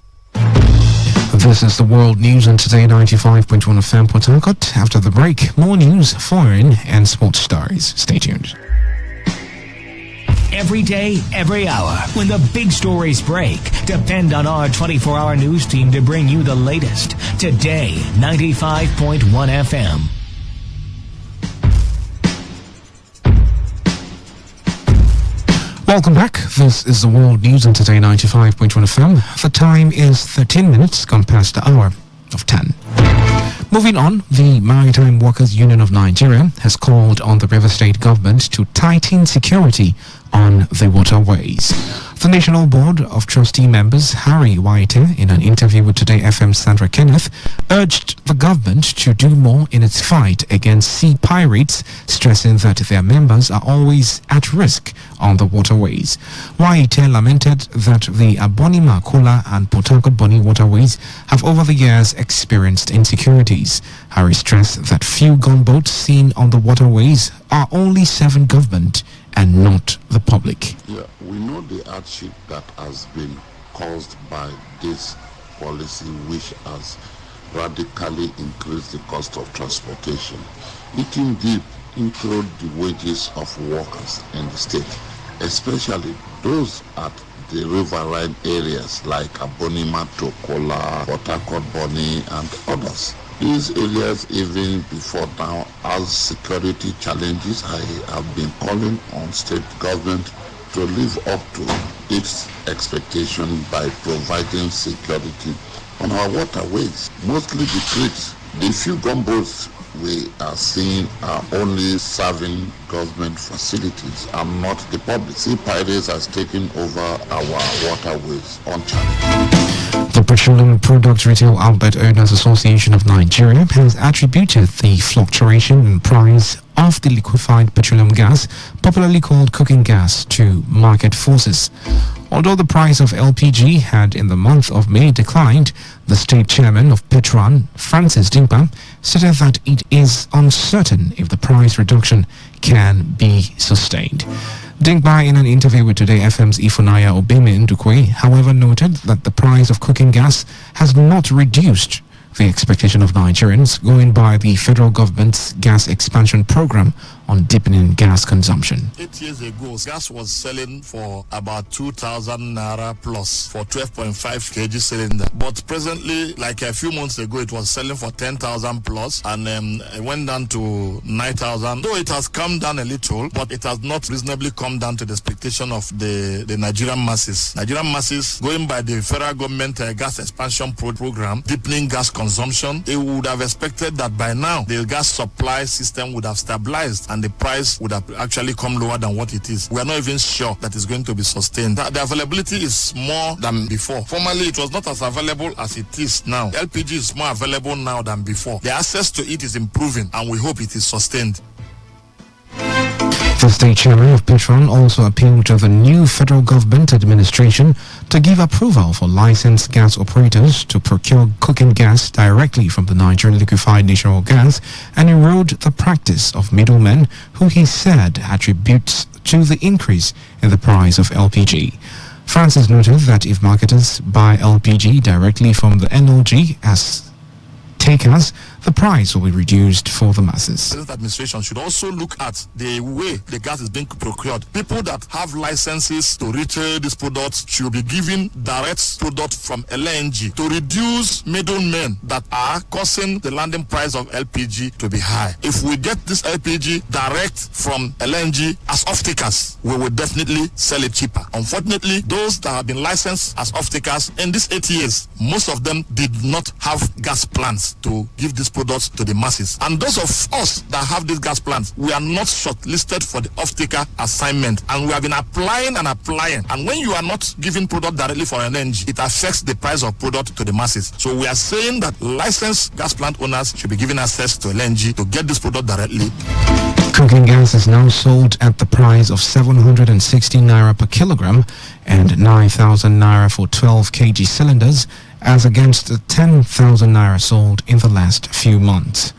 This is the World News on Today95.1 FM Port Harcourt. After the break, more news, foreign and sports stories. Stay tuned. Every day, every hour, when the big stories break, depend on our 24-hour news team to bring you the latest. Today, 95.1 FM. Welcome back. This is the World News on Today 95.1 FM. The time is 13 minutes gone past the hour of 10. Moving on, the Maritime Workers Union of Nigeria has called on the River State government to tighten security on the waterways. The National Board of Trustee members, Harry Waite, in an interview with Today FM's Sandra Kenneth, urged the government to do more in its fight against sea pirates, stressing that their members are always at risk on the waterways. Waite lamented that the Abonima, Kola and Port Harcourt Bonny waterways have over the years experienced insecurities. Harry stressed that few gunboats seen on the waterways are only serving government and not the public. Yeah, we know the hardship that has been caused by this policy, which has radically increased the cost of transportation, eating deep into the wages of workers in the state, especially those at the riverine areas like Abonima, Tokola, Port Harcourt Bonny, and others. These areas, even before now, as security challenges, I have been calling on state government to live up to its expectation by providing security on our waterways. Mostly the creeks, the few gunboats we are seeing are only serving government facilities and not the public. Sea pirates has taken over our waterways unchallenged. The Petroleum Products Retail Outlet Owners Association of Nigeria has attributed the fluctuation in price of the liquefied petroleum gas, popularly called cooking gas, to market forces. Although the price of LPG had in the month of May declined, the state chairman of Petron, Francis Dimpa, stated that it is uncertain if the price reduction can be sustained. Dimpa, in an interview with Today FM's Ifunaya Obeme Ndukwe, however, noted that the price of cooking gas has not reduced. The expectation of Nigerians, going by the federal government's gas expansion program on deepening gas consumption. 8 years ago, gas was selling for about 2,000 naira plus for 12.5 kg cylinder. But presently, like a few months ago, it was selling for 10,000 plus, and it went down to 9,000. Though it has come down a little, but it has not reasonably come down to the expectation of the Nigerian masses. Nigerian masses, going by the federal government gas expansion program, deepening gas consumption, they would have expected that by now the gas supply system would have stabilized and the price would have actually come lower than what it is. We are not even sure that it's going to be sustained. The availability is more than before. Formerly, it was not as available as it is now. LPG is more available now than before. The access to it is improving, and we hope it is sustained. The state chairman of Petron also appealed to the new federal government administration to give approval for licensed gas operators to procure cooking gas directly from the Nigerian liquefied natural gas and erode the practice of middlemen who he said attributes to the increase in the price of LPG. Francis noted that if marketers buy LPG directly from the NLG as takers, the price will be reduced for the masses. This administration should also look at the way the gas is being procured. People that have licenses to retail these products should be given direct product from LNG to reduce middlemen that are causing the landing price of LPG to be high. If we get this LPG direct from LNG as off-takers, we will definitely sell it cheaper. Unfortunately, those that have been licensed as off-takers in these 8 years, most of them did not have gas plants to give these products to the masses. And those of us that have these gas plants, we are not shortlisted for the off-taker assignment. And we have been applying and applying. And when you are not giving product directly for LNG, it affects the price of product to the masses. So we are saying that licensed gas plant owners should be given access to LNG to get this product directly. Cooking gas is now sold at the price of 760 naira per kilogram and 9,000 naira for 12 kg cylinders, as against the 10,000 naira sold in the last few months.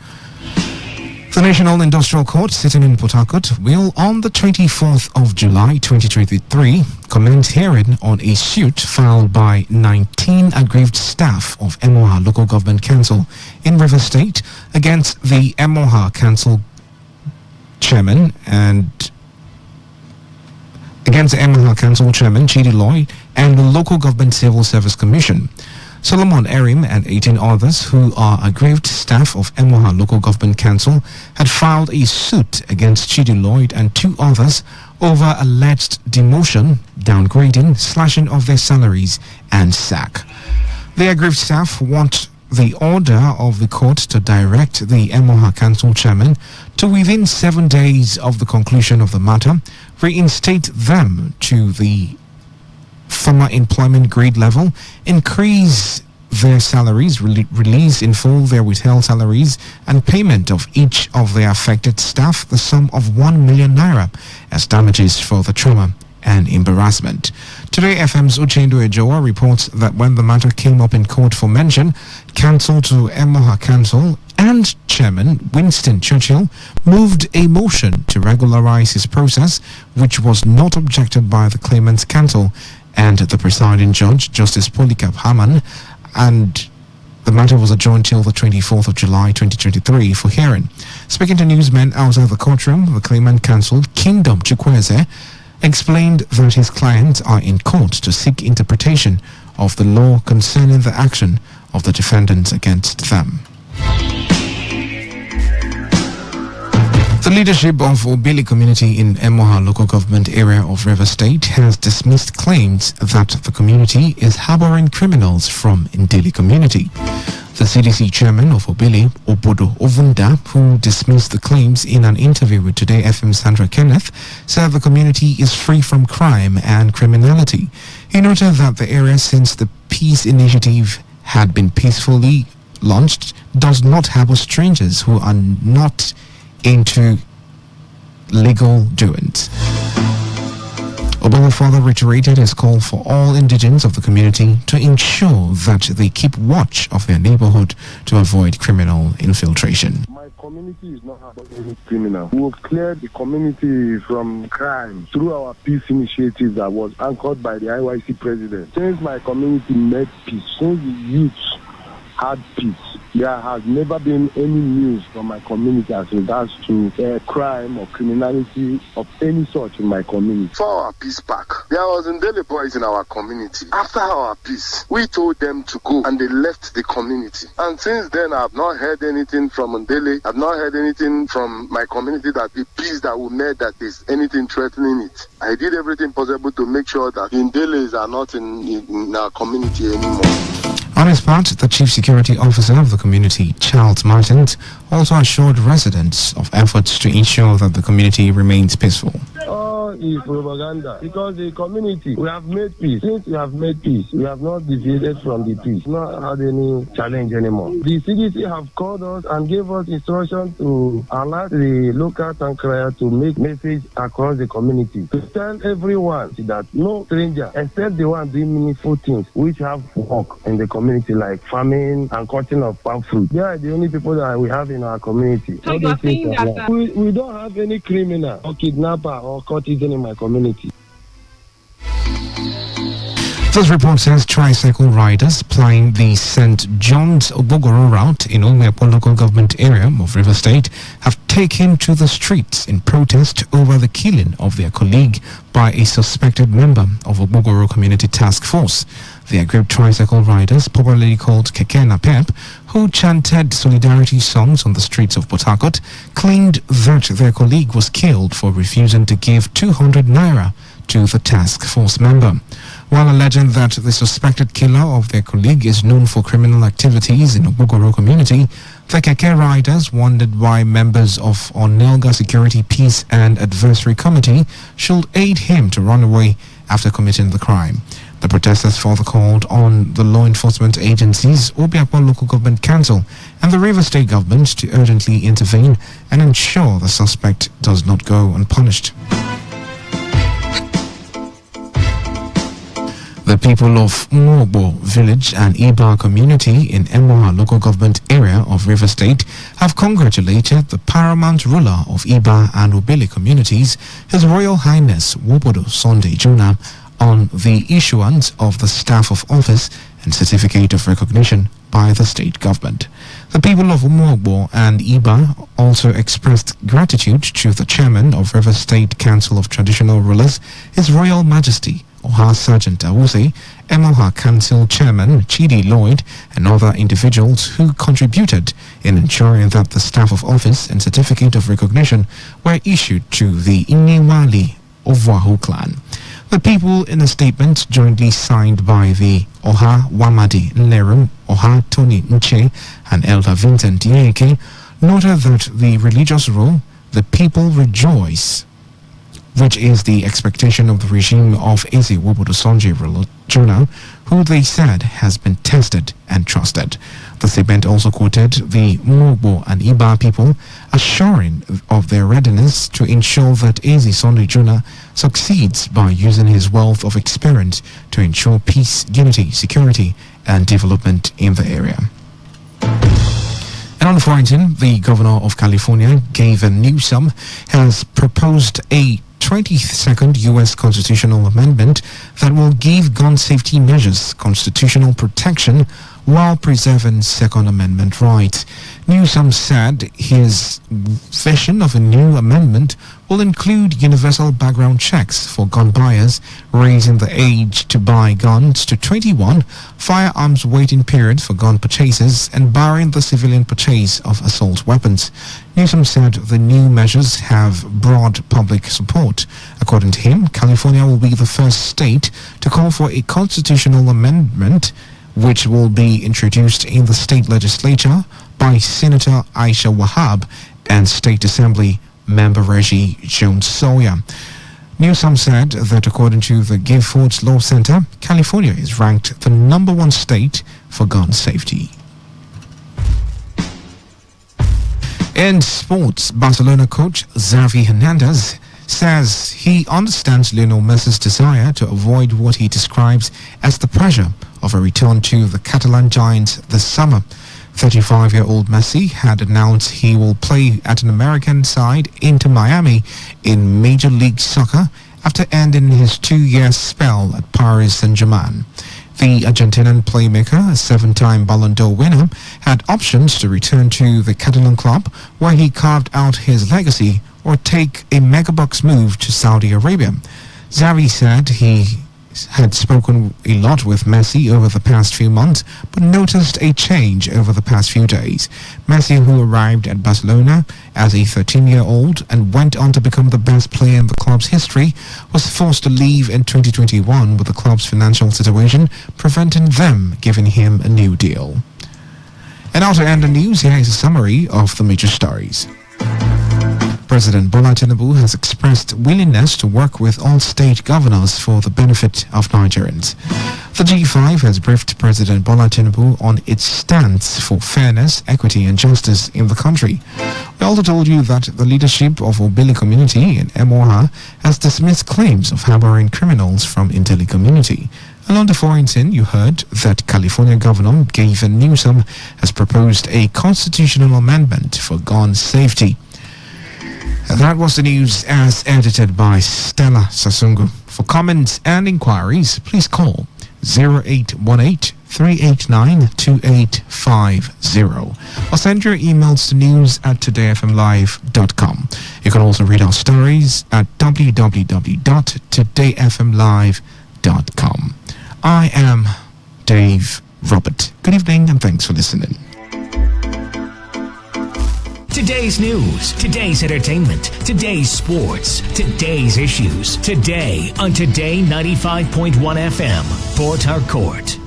The National Industrial Court sitting in Port Harcourt will, on the 24th of July 2023, commence hearing on a suit filed by 19 aggrieved staff of Emoha Local Government Council in River State against the Emoha Council Chairman Chidi Lloyd and the Local Government Civil Service Commission. Solomon Erim and 18 others who are aggrieved staff of Emoha Local Government Council had filed a suit against Chidi Lloyd and 2 others over alleged demotion, downgrading, slashing of their salaries, and sack. The aggrieved staff want the order of the court to direct the Emoha Council chairman to, within 7 days of the conclusion of the matter, reinstate them to the former employment grade level, increase their salaries, release in full their withheld salaries, and payment of each of their affected staff the sum of 1 million naira as damages for the trauma and embarrassment. Today FM's Uchendo Ejoa reports that when the matter came up in court for mention, counsel to Emoha Council and Chairman Winston Churchill moved a motion to regularize his process, which was not objected by the claimant's counsel and the presiding judge, Justice Polycarp Haman, and the matter was adjourned till the 24th of July 2023 for hearing. Speaking to newsmen outside the courtroom, the claimant counsel, Kingdom Chukwueze, explained that his clients are in court to seek interpretation of the law concerning the action of the defendants against them. The leadership of Obili community in Emoha local government area of River State has dismissed claims that the community is harboring criminals from Ndeli community. The CDC chairman of Obili, Obodo Ovunda, who dismissed the claims in an interview with Today FM Sandra Kenneth, said the community is free from crime and criminality. He noted that the area, since the peace initiative had been peacefully launched, does not harbor strangers who are not into legal doings. Obama further reiterated his call for all indigents of the community to ensure that they keep watch of their neighborhood to avoid criminal infiltration. My community is not any criminal. We have cleared the community from crime through our peace initiative that was anchored by the IYC president. Since my community made peace, since the youth had peace, there has never been any news from my community as regards to crime or criminality of any sort in my community. For our peace pack, there was Ndeli boys in our community. After our peace, we told them to go and they left the community. And since then, I have not heard anything from Ndeli. I have not heard anything from my community that the peace that we made, that is anything threatening it. I did everything possible to make sure that the Ndelis are not in our community anymore. On his part, the Chief Security Officer of the community, Charles Martins, also assured residents of efforts to ensure that the community remains peaceful. Is propaganda, because the community, we have made peace. Since we have made peace, we have not deviated from the peace, not had any challenge anymore. The CDC have called us and gave us instructions to alert the local town crier to make message across the community to tell everyone that no stranger, except the one doing meaningful things which have work in the community, like farming and cutting of palm fruit. They are the only people that we have in our community. So you are saying that we don't have any criminal or kidnapper or courtesan in my community. This report says tricycle riders plying the St. John's Obogoro route in Omeapo local government area of River State have taken to the streets in protest over the killing of their colleague by a suspected member of Obogoro Community Task Force. The aggrieved tricycle riders, popularly called Keke Napep, who chanted solidarity songs on the streets of Port Harcourt, claimed that their colleague was killed for refusing to give 200 naira to the task force member. While alleging that the suspected killer of their colleague is known for criminal activities in the Obogoro community, the Keke riders wondered why members of Onelga Security Peace and Adversary Committee should aid him to run away after committing the crime. The protesters further called on the law enforcement agencies, Obiapo Local Government Council and the River State Government to urgently intervene and ensure the suspect does not go unpunished. The people of Mobo village and Iba community in Emoha local government area of River State have congratulated the paramount ruler of Iba and Obili communities, His Royal Highness Wobodo Sunday Juna, on the issuance of the staff of office and certificate of recognition by the state government. The people of Mobo and Iba also expressed gratitude to the chairman of River State Council of Traditional Rulers, His Royal Majesty Oha Sergeant Awuse, Emoha Council Chairman Chidi Lloyd, and other individuals who contributed in ensuring that the staff of office and certificate of recognition were issued to the Inewali Ovwaho clan. The people in a statement jointly signed by the Oha Wamadi Nlerum, Oha Tony Nche, and Elder Vincent Yeke noted that the religious rule, the people rejoice, which is the expectation of the regime of Eze Wobodo Sonje Juna, who they said has been tested and trusted. The statement also quoted the Mugbo and Iba people assuring of their readiness to ensure that Eze Sonje Juna succeeds by using his wealth of experience to ensure peace, unity, security, and development in the area. And on the foreign, the governor of California, Gavin Newsom, has proposed a 22nd U.S. constitutional amendment that will give gun safety measures constitutional protection while preserving Second Amendment rights. Newsom said his vision of a new amendment will include universal background checks for gun buyers, raising the age to buy guns to 21, firearms waiting period for gun purchases, and barring the civilian purchase of assault weapons. Newsom said the new measures have broad public support. According to him, California will be the first state to call for a constitutional amendment, which will be introduced in the state legislature by Senator Aisha Wahab and State Assembly member Reggie Jones-Sawyer. Newsom said that according to the Gifford Law Center, California is ranked the #1 state for gun safety. In sports, Barcelona coach Xavi Hernandez says he understands Lionel Messi's desire to avoid what he describes as the pressure of a return to the Catalan Giants this summer. 35-year-old Messi had announced he will play at an American side, Inter Miami, in Major League Soccer after ending his 2-year spell at Paris Saint-Germain. The Argentinian playmaker, a 7-time Ballon d'Or winner, had options to return to the Catalan club where he carved out his legacy or take a megabucks move to Saudi Arabia. Xavi said he had spoken a lot with Messi over the past few months, but noticed a change over the past few days. Messi, who arrived at Barcelona as a 13-year-old and went on to become the best player in the club's history, was forced to leave in 2021 with the club's financial situation preventing them giving him a new deal. And now to end the news, here is a summary of the major stories. President Bola Tinubu has expressed willingness to work with all state governors for the benefit of Nigerians. The G5 has briefed President Bola Tinubu on its stance for fairness, equity and justice in the country. We also told you that the leadership of Obili community in Emoha has dismissed claims of harboring criminals from Inteli community. And on the foreign scene, you heard that California Governor Gavin Newsom has proposed a constitutional amendment for gun safety. That was the news as edited by Stella Sasungu. For comments and inquiries, please call 0818-389-2850 or send your emails to news@todayfmlive.com. You can also read our stories at www.todayfmlive.com. I am Dave Robert. Good evening and thanks for listening. Today's news, today's entertainment, today's sports, today's issues. Today on Today 95.1 FM, Port Harcourt.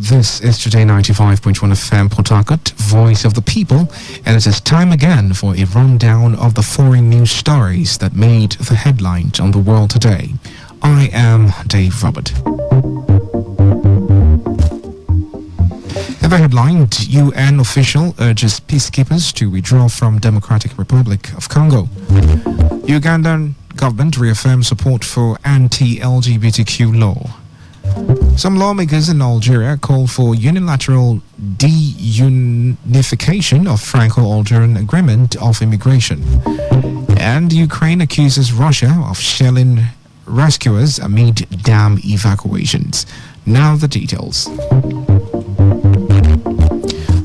This is Today 95.1 FM Port Harcourt, Voice of the People, and it is time again for a rundown of the foreign news stories that made the headlines on the world today. I am Dave Robert. In the headline, UN official urges peacekeepers to withdraw from Democratic Republic of Congo. Ugandan government reaffirms support for anti-LGBTQ law. Some lawmakers in Algeria called for unilateral de-unification of Franco-Algerian agreement of immigration. And Ukraine accuses Russia of shelling rescuers amid dam evacuations. Now the details.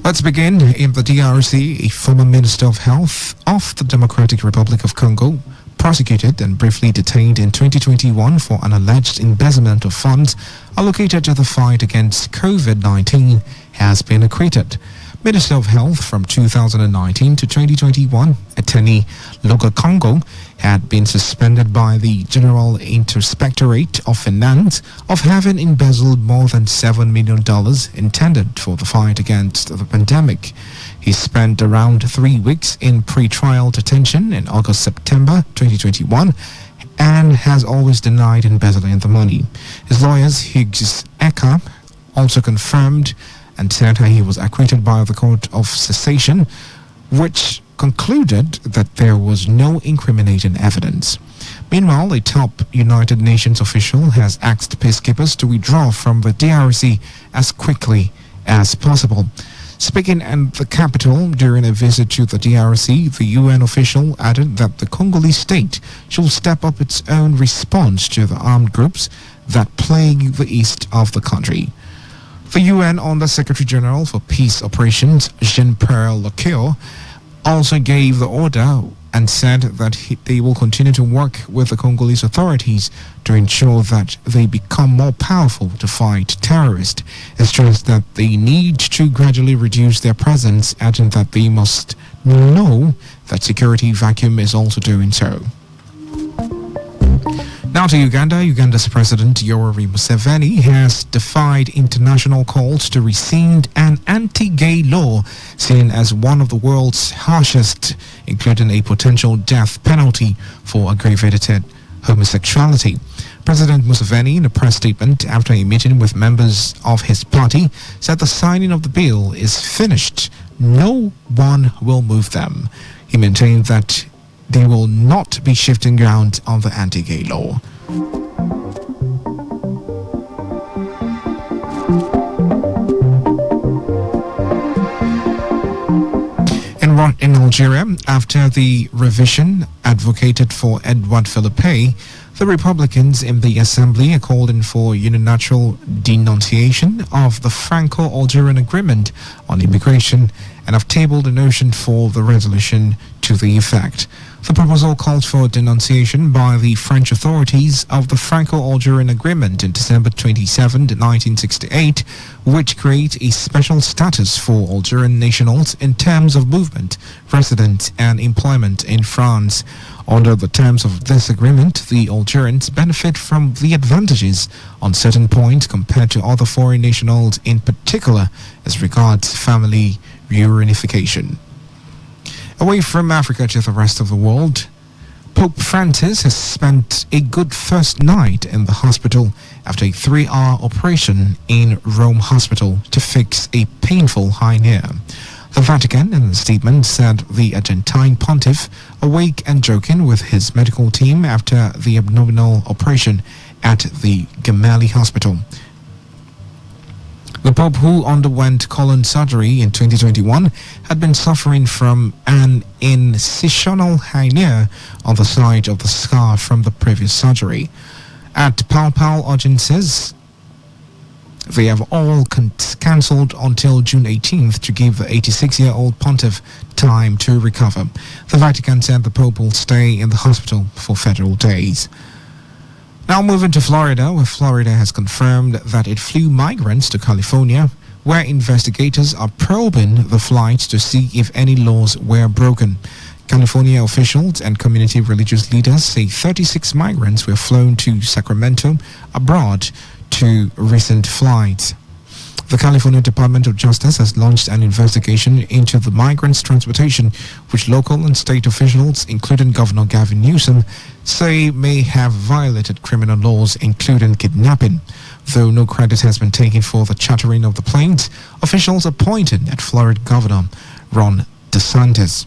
Let's begin in the DRC. A former Minister of Health of the Democratic Republic of Congo, prosecuted and briefly detained in 2021 for an alleged embezzlement of funds allocated to the fight against COVID-19, has been acquitted. Minister of Health from 2019 to 2021, Attorney Congo, had been suspended by the General Inspectorate of Finance of having embezzled more than $7 million intended for the fight against the pandemic. He spent around 3 weeks in pre-trial detention in August-September 2021 and has always denied embezzling the money. His lawyers, Hughes Eka, also confirmed and said he was acquitted by the Court of Cassation, which concluded that there was no incriminating evidence. Meanwhile, a top United Nations official has asked peacekeepers to withdraw from the DRC as quickly as possible. Speaking at the capital during a visit to the DRC, the UN official added that the Congolese state should step up its own response to the armed groups that plague the east of the country. The UN Under Secretary General for Peace Operations, Jean-Pierre Lacroix, also gave the order and said that they will continue to work with the Congolese authorities to ensure that they become more powerful to fight terrorists. It stressed that they need to gradually reduce their presence, adding that they must know that security vacuum is also doing so. Now to Uganda. Uganda's President Yoweri Museveni has defied international calls to rescind an anti-gay law seen as one of the world's harshest, including a potential death penalty for aggravated homosexuality. President Museveni, in a press statement after a meeting with members of his party, said the signing of the bill is finished. No one will move them. He maintained that they will not be shifting ground on the anti-gay law. In Algeria, after the revision advocated for Edouard Philippe, the Republicans in the Assembly are calling for unilateral denunciation of the Franco-Algerian agreement on immigration and have tabled a motion for the resolution to the effect. The proposal calls for denunciation by the French authorities of the Franco-Algerian agreement in December 27, 1968, which creates a special status for Algerian nationals in terms of movement, residence and employment in France. Under the terms of this agreement, the Algerians benefit from the advantages on certain points compared to other foreign nationals, in particular as regards family reunification. Away from Africa to the rest of the world, Pope Francis has spent a good first night in the hospital after a 3-hour operation in Rome Hospital to fix a painful hernia. The Vatican, in a statement, said the Argentine pontiff awake and joking with his medical team after the abdominal operation at the Gemelli Hospital. The Pope, who underwent colon surgery in 2021, had been suffering from an incisional hernia on the side of the scar from the previous surgery. At Papal urgencies, they have all cancelled until June 18th to give the 86-year-old pontiff time to recover. The Vatican said the Pope will stay in the hospital for federal days. Now moving to Florida, where Florida has confirmed that it flew migrants to California, where investigators are probing the flights to see if any laws were broken. California officials and community religious leaders say 36 migrants were flown to Sacramento abroad to recent flights. The California Department of Justice has launched an investigation into the migrants' transportation, which local and state officials, including Governor Gavin Newsom, say may have violated criminal laws, including kidnapping. Though no credit has been taken for the chartering of the planes, officials are pointing at Florida Governor Ron DeSantis.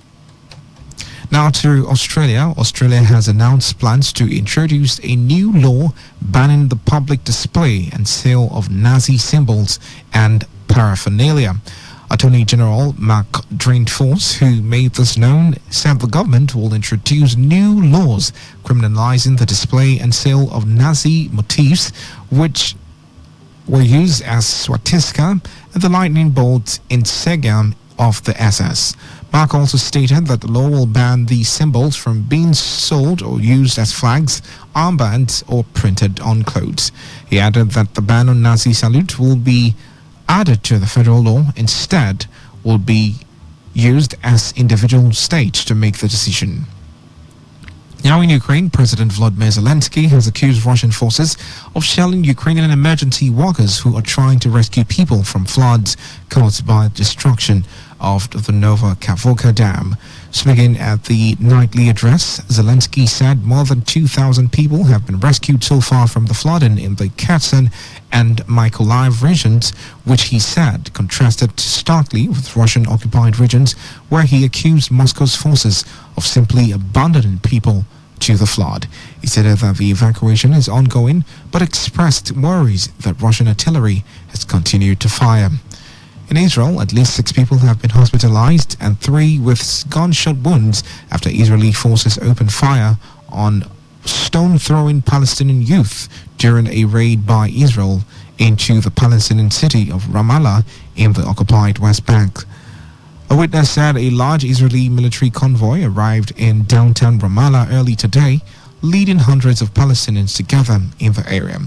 Now to Australia. Australia has announced plans to introduce a new law banning the public display and sale of Nazi symbols and paraphernalia. Attorney General Mark Dreyfus, who made this known, said the government will introduce new laws criminalizing the display and sale of Nazi motifs, which were used as swastika and the lightning bolt insignia of the SS. Mark also stated that the law will ban these symbols from being sold or used as flags, armbands, or printed on clothes. He added that the ban on Nazi salute will be added to the federal law. Instead, will be used as individual states to make the decision. Now in Ukraine, President Volodymyr Zelensky has accused Russian forces of shelling Ukrainian emergency workers who are trying to rescue people from floods caused by destruction of the Novakhovka Dam. Speaking at the nightly address, Zelensky said more than 2,000 people have been rescued so far from the flooding in the Kherson and Mykolaiv regions, which he said contrasted starkly with Russian-occupied regions, where he accused Moscow's forces of simply abandoning people to the flood. He said that the evacuation is ongoing, but expressed worries that Russian artillery has continued to fire. In Israel, at least 6 people have been hospitalized and 3 with gunshot wounds after Israeli forces opened fire on stone-throwing Palestinian youth during a raid by Israel into the Palestinian city of Ramallah in the occupied West Bank. A witness said a large Israeli military convoy arrived in downtown Ramallah early today, leading hundreds of Palestinians together in the area.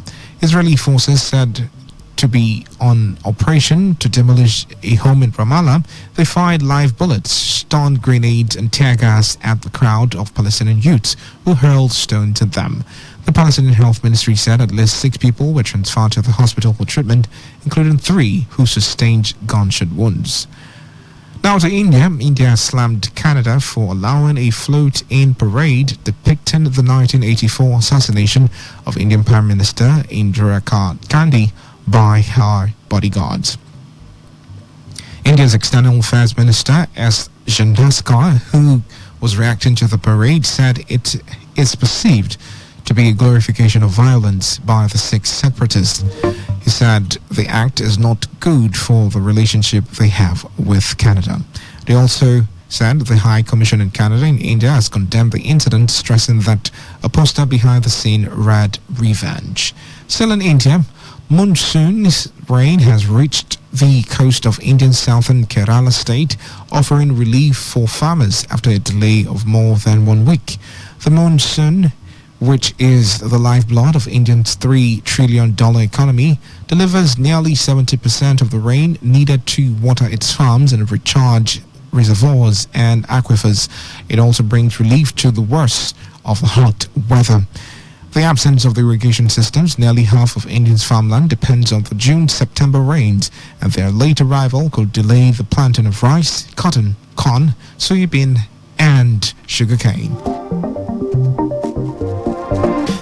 Israeli forces said to be on operation to demolish a home in Ramallah. They fired live bullets, stun grenades and tear gas at the crowd of Palestinian youths who hurled stones at them. The Palestinian Health Ministry said at least 6 people were transferred to the hospital for treatment, including 3 who sustained gunshot wounds. Now to India. India slammed Canada for allowing a float-in parade depicting the 1984 assassination of Indian Prime Minister Indira Gandhi by her bodyguards. India's External Affairs Minister S. Jandaskar, who was reacting to the parade, said it is perceived to be a glorification of violence by the Sikh separatists. He said the act is not good for the relationship they have with Canada. They also said the High Commission in Canada in India has condemned the incident, stressing that a poster behind the scene read "Revenge." Still in India, monsoon rain has reached the coast of India's southern Kerala state, offering relief for farmers after a delay of more than 1 week. The monsoon, which is the lifeblood of India's $3 trillion economy, delivers nearly 70% of the rain needed to water its farms and recharge reservoirs and aquifers. It also brings relief to the worst of hot weather. The absence of the irrigation systems, nearly half of India's farmland depends on the June-September rains, and their late arrival could delay the planting of rice, cotton, corn, soybean, and sugarcane.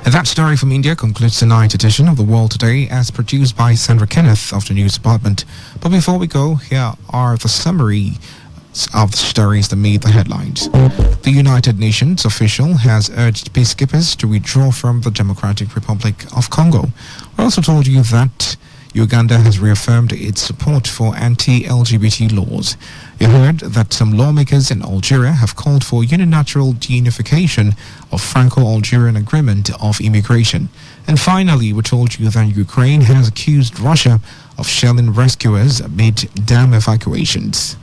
And that story from India concludes tonight's edition of The World Today, as produced by Sandra Kenneth of the News Department. But before we go, here are the summary of the stories that made the headlines. The United Nations official has urged peacekeepers to withdraw from the Democratic Republic of Congo. We also told you that Uganda has reaffirmed its support for anti-LGBT laws. You heard that some lawmakers in Algeria have called for unilateral reunification of Franco-Algerian agreement of immigration. And finally, we told you that Ukraine has accused Russia of shelling rescuers amid dam evacuations.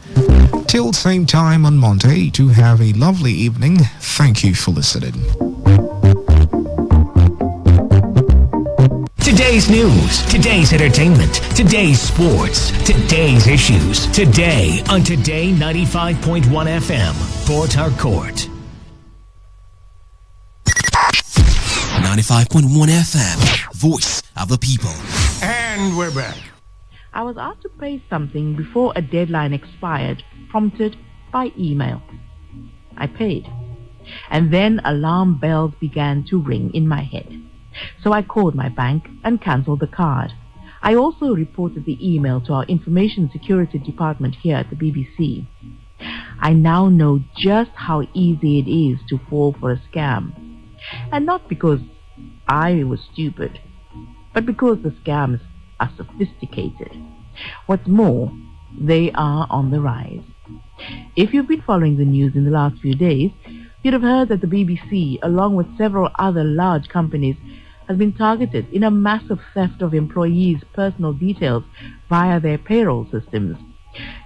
Till same time on Monday, to have a lovely evening. Thank you for listening. Today's news, today's entertainment, today's sports, today's issues. Today on Today 95.1 FM, Port Harcourt. 95.1 FM, Voice of the People. And we're back. I was asked to pay something before a deadline expired, prompted by email. I paid. And then alarm bells began to ring in my head. So I called my bank and cancelled the card. I also reported the email to our Information Security Department here at the BBC. I now know just how easy it is to fall for a scam. And not because I was stupid, but because the scams are sophisticated. What's more, they are on the rise. If you've been following the news in the last few days, you'd have heard that the BBC, along with several other large companies, has been targeted in a massive theft of employees' personal details via their payroll systems.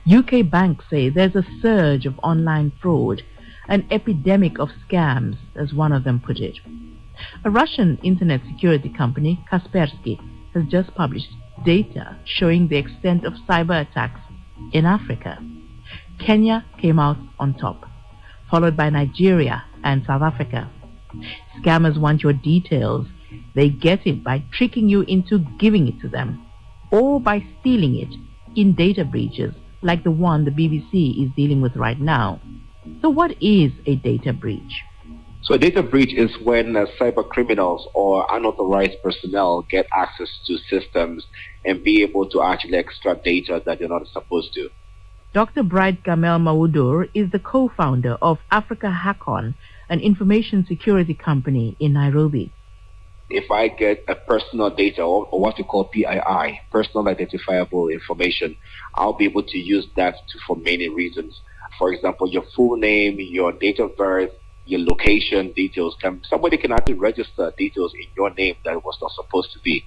UK banks say there's a surge of online fraud, an epidemic of scams, as one of them put it. A Russian internet security company, Kaspersky, has just published data showing the extent of cyber attacks in Africa. Kenya came out on top, followed by Nigeria and South Africa. Scammers want your details. They get it by tricking you into giving it to them, or by stealing it in data breaches like the one the BBC is dealing with right now. So what is a data breach? So a data breach is when cyber criminals or unauthorized personnel get access to systems and be able to actually extract data that they're not supposed to. Dr. Bright Kamel Mawudur is the co-founder of Africa Hackon, an information security company in Nairobi. If I get a personal data, or what we call PII, personal identifiable information, I'll be able to use that for many reasons. For example, your full name, your date of birth, your location details. Somebody can actually register details in your name that was not supposed to be.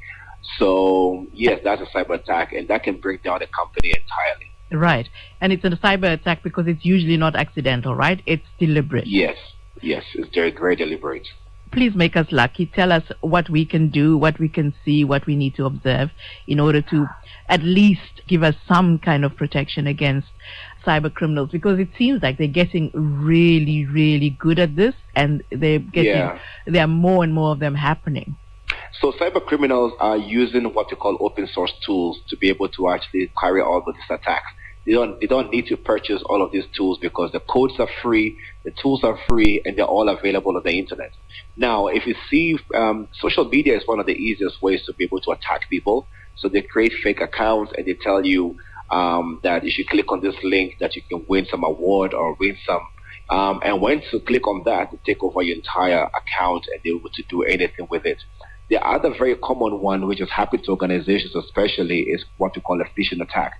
So, yes, that's a cyber attack, and that can bring down a company entirely. Right. And it's a cyber attack because it's usually not accidental, right? It's deliberate. Yes, it's very, very deliberate. Please make us lucky. Tell us what we can do, what we can see, what we need to observe in order to at least give us some kind of protection against cyber criminals, because it seems like they're getting really, really good at this, and there are more and more of them happening. So cyber criminals are using what we call open source tools to be able to actually carry out these attacks. They don't need to purchase all of these tools because the codes are free, the tools are free, and they're all available on the internet. Now, if you see, social media is one of the easiest ways to be able to attack people. So they create fake accounts and they tell you that you should click on this link that you can win some award or win some. And once you click on that, they take over your entire account and they're able to do anything with it. The other very common one, which has happened to organizations especially, is what we call a phishing attack,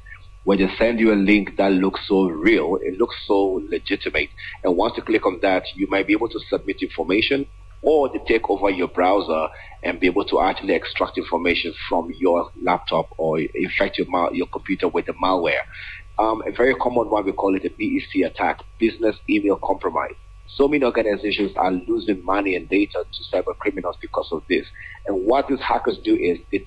where they send you a link that looks so real, it looks so legitimate, and once you click on that, you might be able to submit information, or they take over your browser and be able to actually extract information from your laptop or infect your computer with the malware. A very common one, we call it a BEC attack, business email compromise. So many organizations are losing money and data to cyber criminals because of this. And what these hackers do is they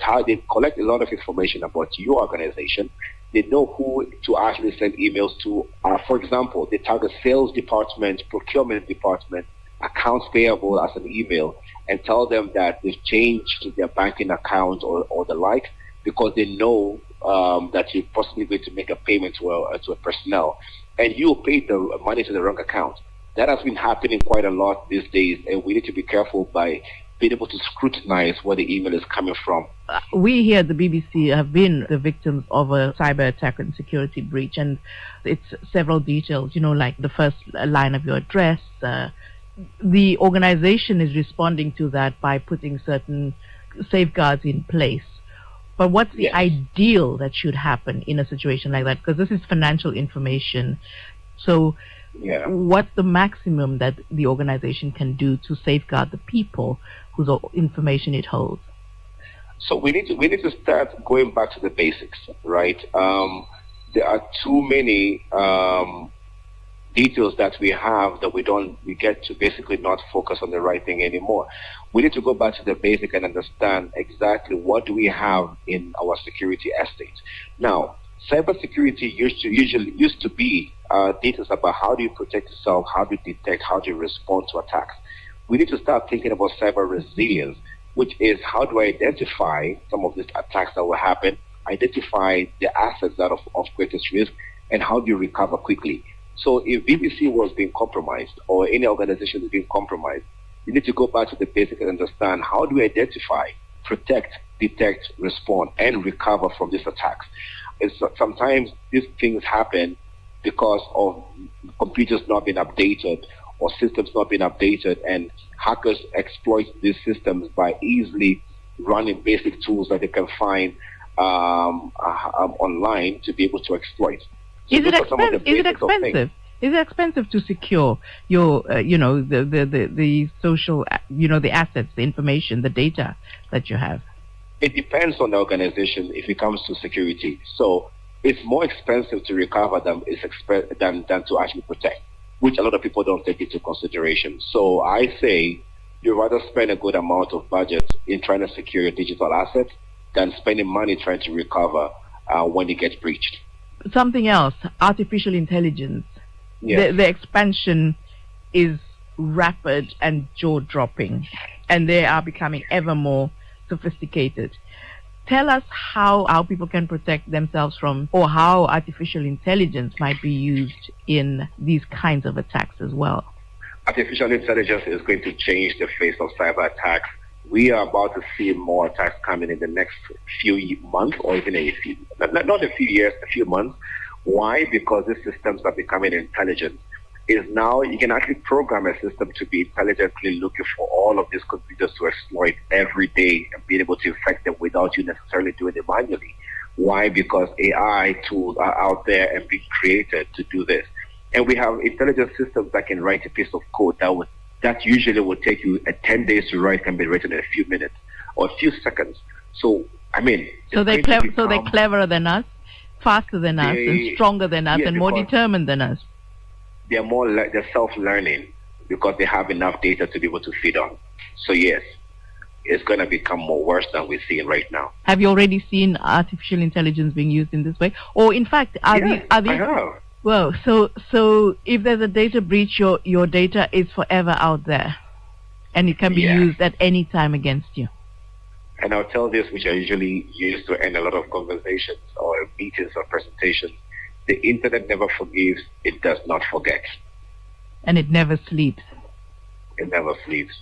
collect a lot of information about your organization. They know who to actually send emails to. For example, they target sales department, procurement department, accounts payable as an email, and tell them that they've changed their banking account or the like, because they know that you're possibly going to make a payment to a personnel, and you paid the money to the wrong account. That has been happening quite a lot these days, and we need to be careful by being able to scrutinize where the email is coming from. We here at the BBC have been the victims of a cyber attack and security breach, and it's several details, like the first line of your address. The organization is responding to that by putting certain safeguards in place. But what's the ideal that should happen in a situation like that? Because this is financial information. So what's the maximum that the organization can do to safeguard the people whose information it holds? So we need to start going back to the basics, right? There are too many details that we have that we get to basically not focus on the right thing anymore. We need to go back to the basic and understand exactly what do we have in our security estate. Now, cybersecurity used to be details about how do you protect yourself, how do you detect, how do you respond to attacks. We need to start thinking about cyber resilience, which is how do I identify some of these attacks that will happen, identify the assets that are of greatest risk, and how do you recover quickly. So if BBC was being compromised or any organization is being compromised, you need to go back to the basics and understand how do we identify, protect, detect, respond, and recover from these attacks. Sometimes these things happen because of computers not being updated or systems not being updated, and hackers exploit these systems by easily running basic tools that they can find online to be able to exploit. So Is it expensive? Is it expensive to secure your, the social, the assets, the information, the data that you have? It depends on the organization if it comes to security. So it's more expensive to recover than to actually protect, which a lot of people don't take into consideration. So I say you'd rather spend a good amount of budget in trying to secure your digital assets than spending money trying to recover when it gets breached. Something else, artificial intelligence. Yes. The expansion is rapid and jaw-dropping, and they are becoming ever more sophisticated. Tell us how people can protect themselves from, or how artificial intelligence might be used in these kinds of attacks as well. Artificial intelligence is going to change the face of cyber attacks. We are about to see more attacks coming in the next few months, or even not a few years, a few months. Why? Because these systems are becoming intelligent. Now you can actually program a system to be intelligently looking for all of these computers to exploit every day and being able to infect them without you necessarily doing it manually. Why? Because AI tools are out there and being created to do this. And we have intelligent systems that can write a piece of code that usually would take you 10 days to write, can be written in a few minutes or a few seconds. So, So they're cleverer than us, faster than us, and stronger than us, and more determined than us. They're self-learning because they have enough data to be able to feed on. So yes, it's going to become more worse than we're seeing right now. Have you already seen artificial intelligence being used in this way? Or in fact, are these? I have. Well, so if there's a data breach, your data is forever out there, and it can be used at any time against you. And I'll tell this, which I usually use to end a lot of conversations or meetings or presentations. The internet never forgives, it does not forget. And it never sleeps. It never sleeps.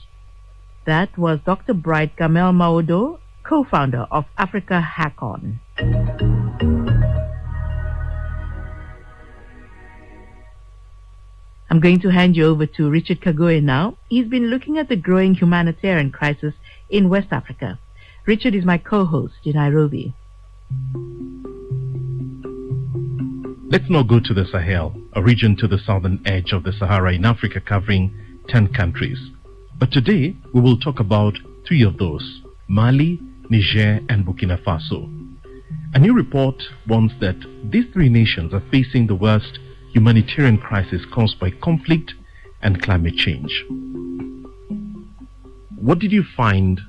That was Dr. Bright Gamel Maodo, co-founder of Africa Hack On. I'm going to hand you over to Richard Kagoe now. He's been looking at the growing humanitarian crisis in West Africa. Richard is my co-host in Nairobi. Let's now go to the Sahel, a region to the southern edge of the Sahara in Africa covering 10 countries. But today, we will talk about 3 of those: Mali, Niger, and Burkina Faso. A new report warns that these 3 nations are facing the worst humanitarian crisis caused by conflict and climate change. What did you find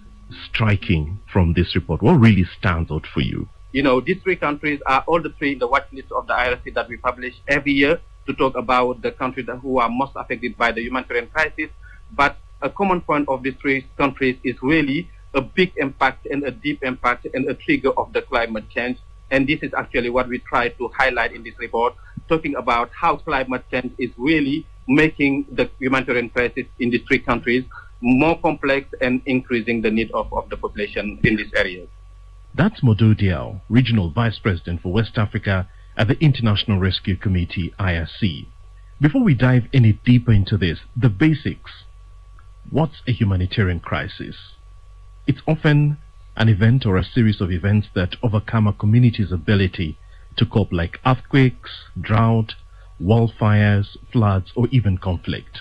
striking from this report? What really stands out for you? These 3 countries are all the 3 in the watch list of the IRC that we publish every year to talk about the countries who are most affected by the humanitarian crisis. But a common point of these 3 countries is really a big impact and a deep impact and a trigger of the climate change. And this is actually what we try to highlight in this report, talking about how climate change is really making the humanitarian crisis in these 3 countries more complex and increasing the need of the population in these areas. That's Modo Diao, Regional Vice President for West Africa at the International Rescue Committee, IRC. Before we dive any deeper into this, the basics. What's a humanitarian crisis? It's often an event or a series of events that overcome a community's ability to cope, like earthquakes, drought, wildfires, floods, or even conflict.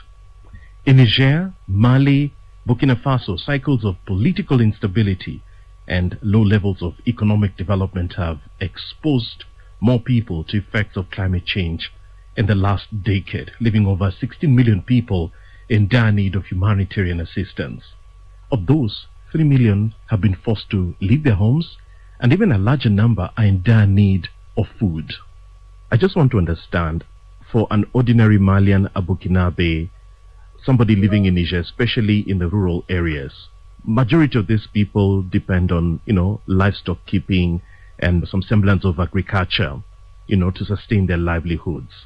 In Niger, Mali, Burkina Faso, cycles of political instability and low levels of economic development have exposed more people to effects of climate change in the last decade, leaving over 16 million people in dire need of humanitarian assistance. Of those, 3 million have been forced to leave their homes, and even a larger number are in dire need of food. I just want to understand, for an ordinary Malian Burkinabe, somebody living in Niger, especially in the rural areas, majority of these people depend on, livestock keeping and some semblance of agriculture, to sustain their livelihoods.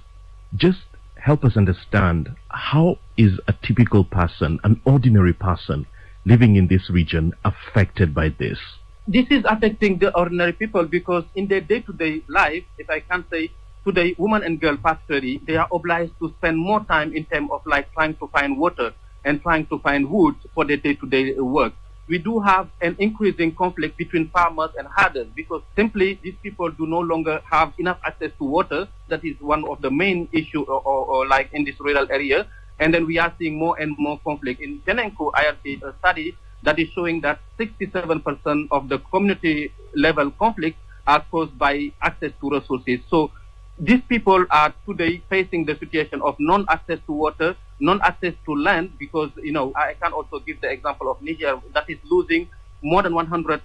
Just help us understand, how is a typical person, an ordinary person living in this region, affected by this? This is affecting the ordinary people because in their day-to-day life, if I can say, today, women and girls particularly, they are obliged to spend more time in terms of like trying to find water and trying to find wood for their day-to-day work. We do have an increasing conflict between farmers and herders because simply these people do no longer have enough access to water. That is one of the main issue or like in this rural area. And then we are seeing more and more conflict. In Tenenko, I have a study that is showing that 67% of the community level conflicts are caused by access to resources. So these people are today facing the situation of non-access to water, non-access to land, because, I can also give the example of Niger that is losing more than 100